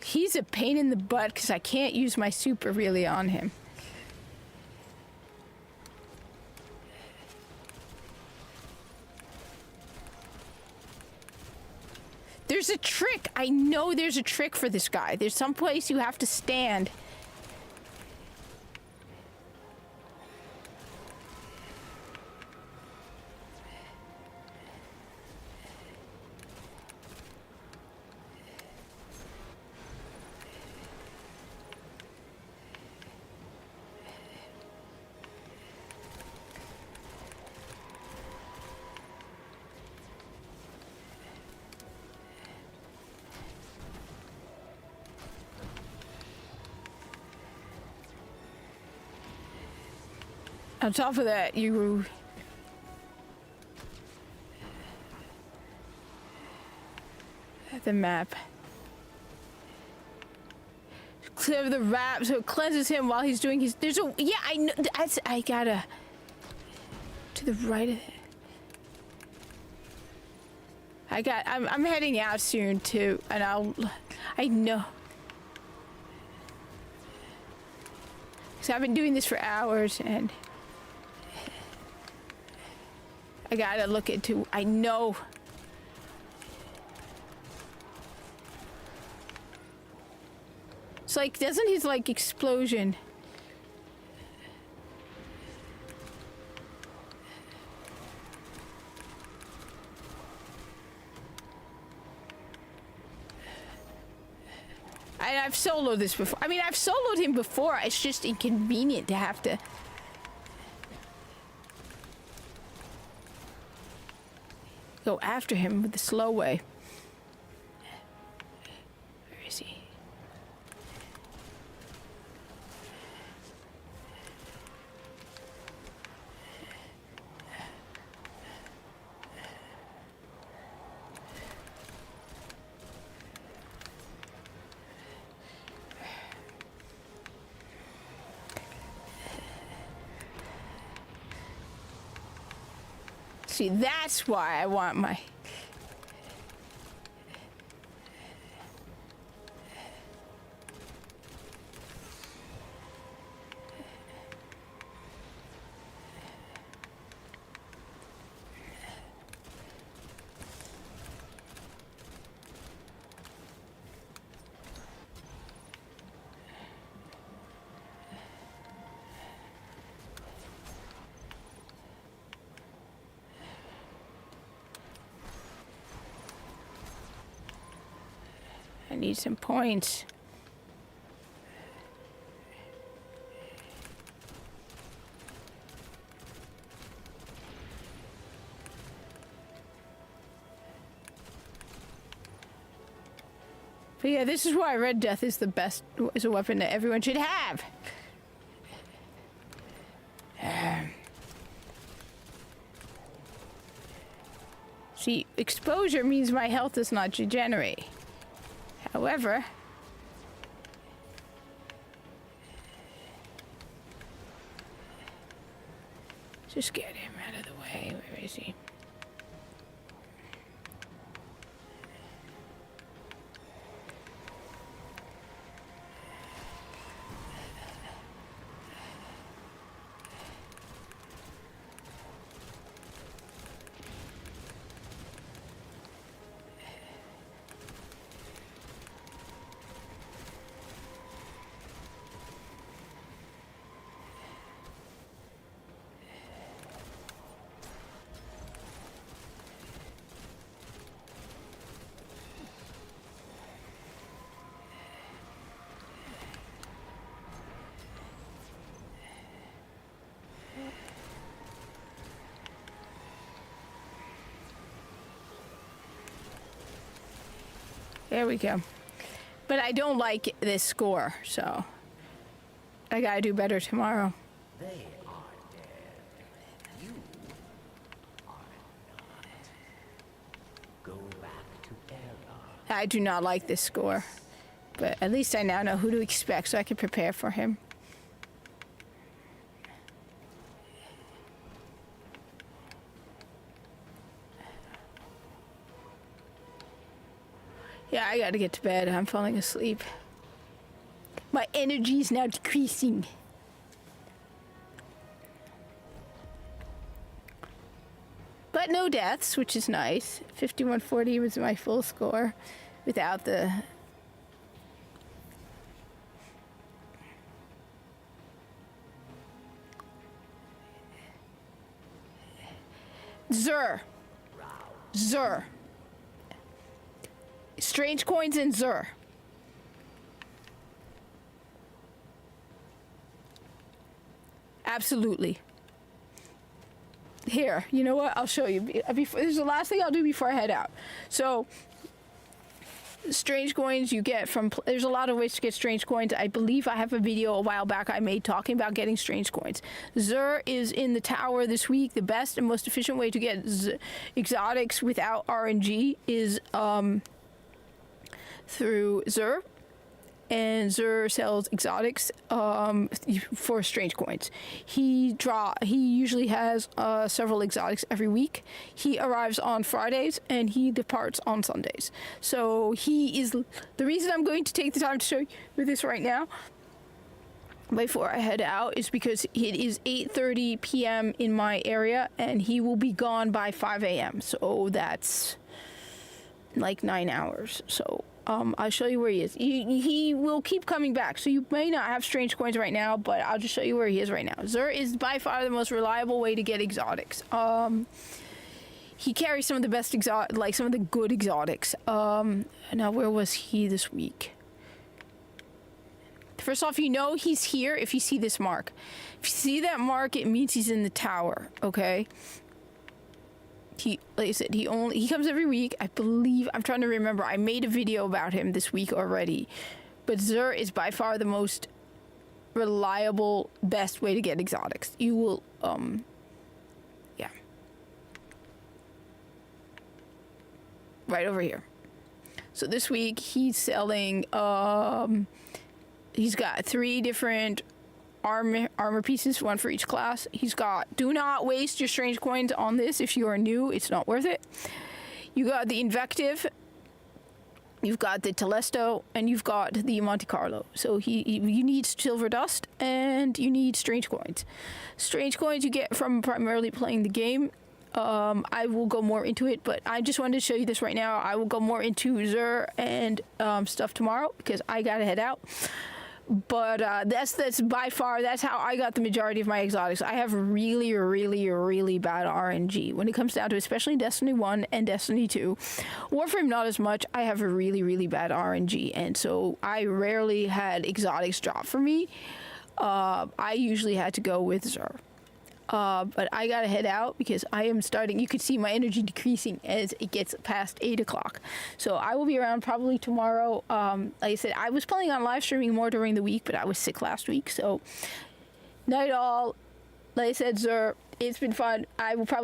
He's a pain in the butt because I can't use my super really on him. There's a trick. I know there's a trick for this guy. There's some place you have to stand. On top of that, you the map. Clear the wrap so it cleanses him while he's doing his. There's a yeah. I know. I gotta to the right of it. I'm heading out soon too, and I know. So I've been doing this for hours, and I gotta look into. I know. like, doesn't his, like, explosion... I've soloed this before. I mean, I've soloed him before. It's just inconvenient to have to... go after him with the slow way. Where is he? See, that's why I want my... I need some points. But yeah, this is why Red Death is the best, is a weapon that everyone should have. See, exposure means my health does not degenerate. However, just get him out of the way. Where is he? There we go. But I don't like this score, so I gotta do better tomorrow. They are dead. You are not. Go back to Era. I do not like this score, but at least I now know who to expect so I can prepare for him. Yeah, I gotta get to bed. I'm falling asleep. My energy is now decreasing. But no deaths, which is nice. 5140 was my full score without the... Xur. Xur. Strange coins and Xur. Absolutely. Here, you know what? I'll show you. This is the last thing I'll do before I head out. So, strange coins you get from... There's a lot of ways to get strange coins. I believe I have a video a while back I made talking about getting strange coins. Xur is in the tower this week. The best and most efficient way to get exotics without RNG is... through Xur, and Xur sells exotics for strange coins. He usually has several exotics every week. He arrives on Fridays and he departs on Sundays. So he is the reason I'm going to take the time to show you this right now before I head out is because it is 8:30 p.m. in my area and he will be gone by 5 a.m. So that's like 9 hours. So I'll show you where he is. He will keep coming back, so you may not have strange coins right now, but I'll just show you where he is right now. Xur is by far the most reliable way to get exotics. He carries some of the best some of the good exotics. Now where was he this week? First off, you know he's here if you see this mark. If you see that mark, it means he's in the tower, okay? Like I said, he comes every week. I believe, I'm trying to remember, I made a video about him this week already. But Xur is by far the most reliable, best way to get exotics. You will, yeah. Right over here. So this week he's selling, he's got 3 different armor pieces, 1 for each class. He's got, do not waste your strange coins on this if you are new, it's not worth it. You got the Invective, you've got the Telesto, and you've got the Monte Carlo. So you need silver dust and you need strange coins. Strange coins you get from primarily playing the game. I will go more into it, but I just wanted to show you this right now. I will go more into Xur and stuff tomorrow because I gotta head out. But that's by far, that's how I got the majority of my exotics. I have really, really, really bad RNG when it comes down to especially Destiny 1 and Destiny 2. Warframe not as much. I have a really, really bad RNG, and so I rarely had exotics drop for me. I usually had to go with Xur. But I gotta head out because I am starting, you can see my energy decreasing as it gets past 8 o'clock. So I will be around probably tomorrow. Like I said, I was planning on live streaming more during the week, but I was sick last week. So night all, like I said, Xur, it's been fun. I will probably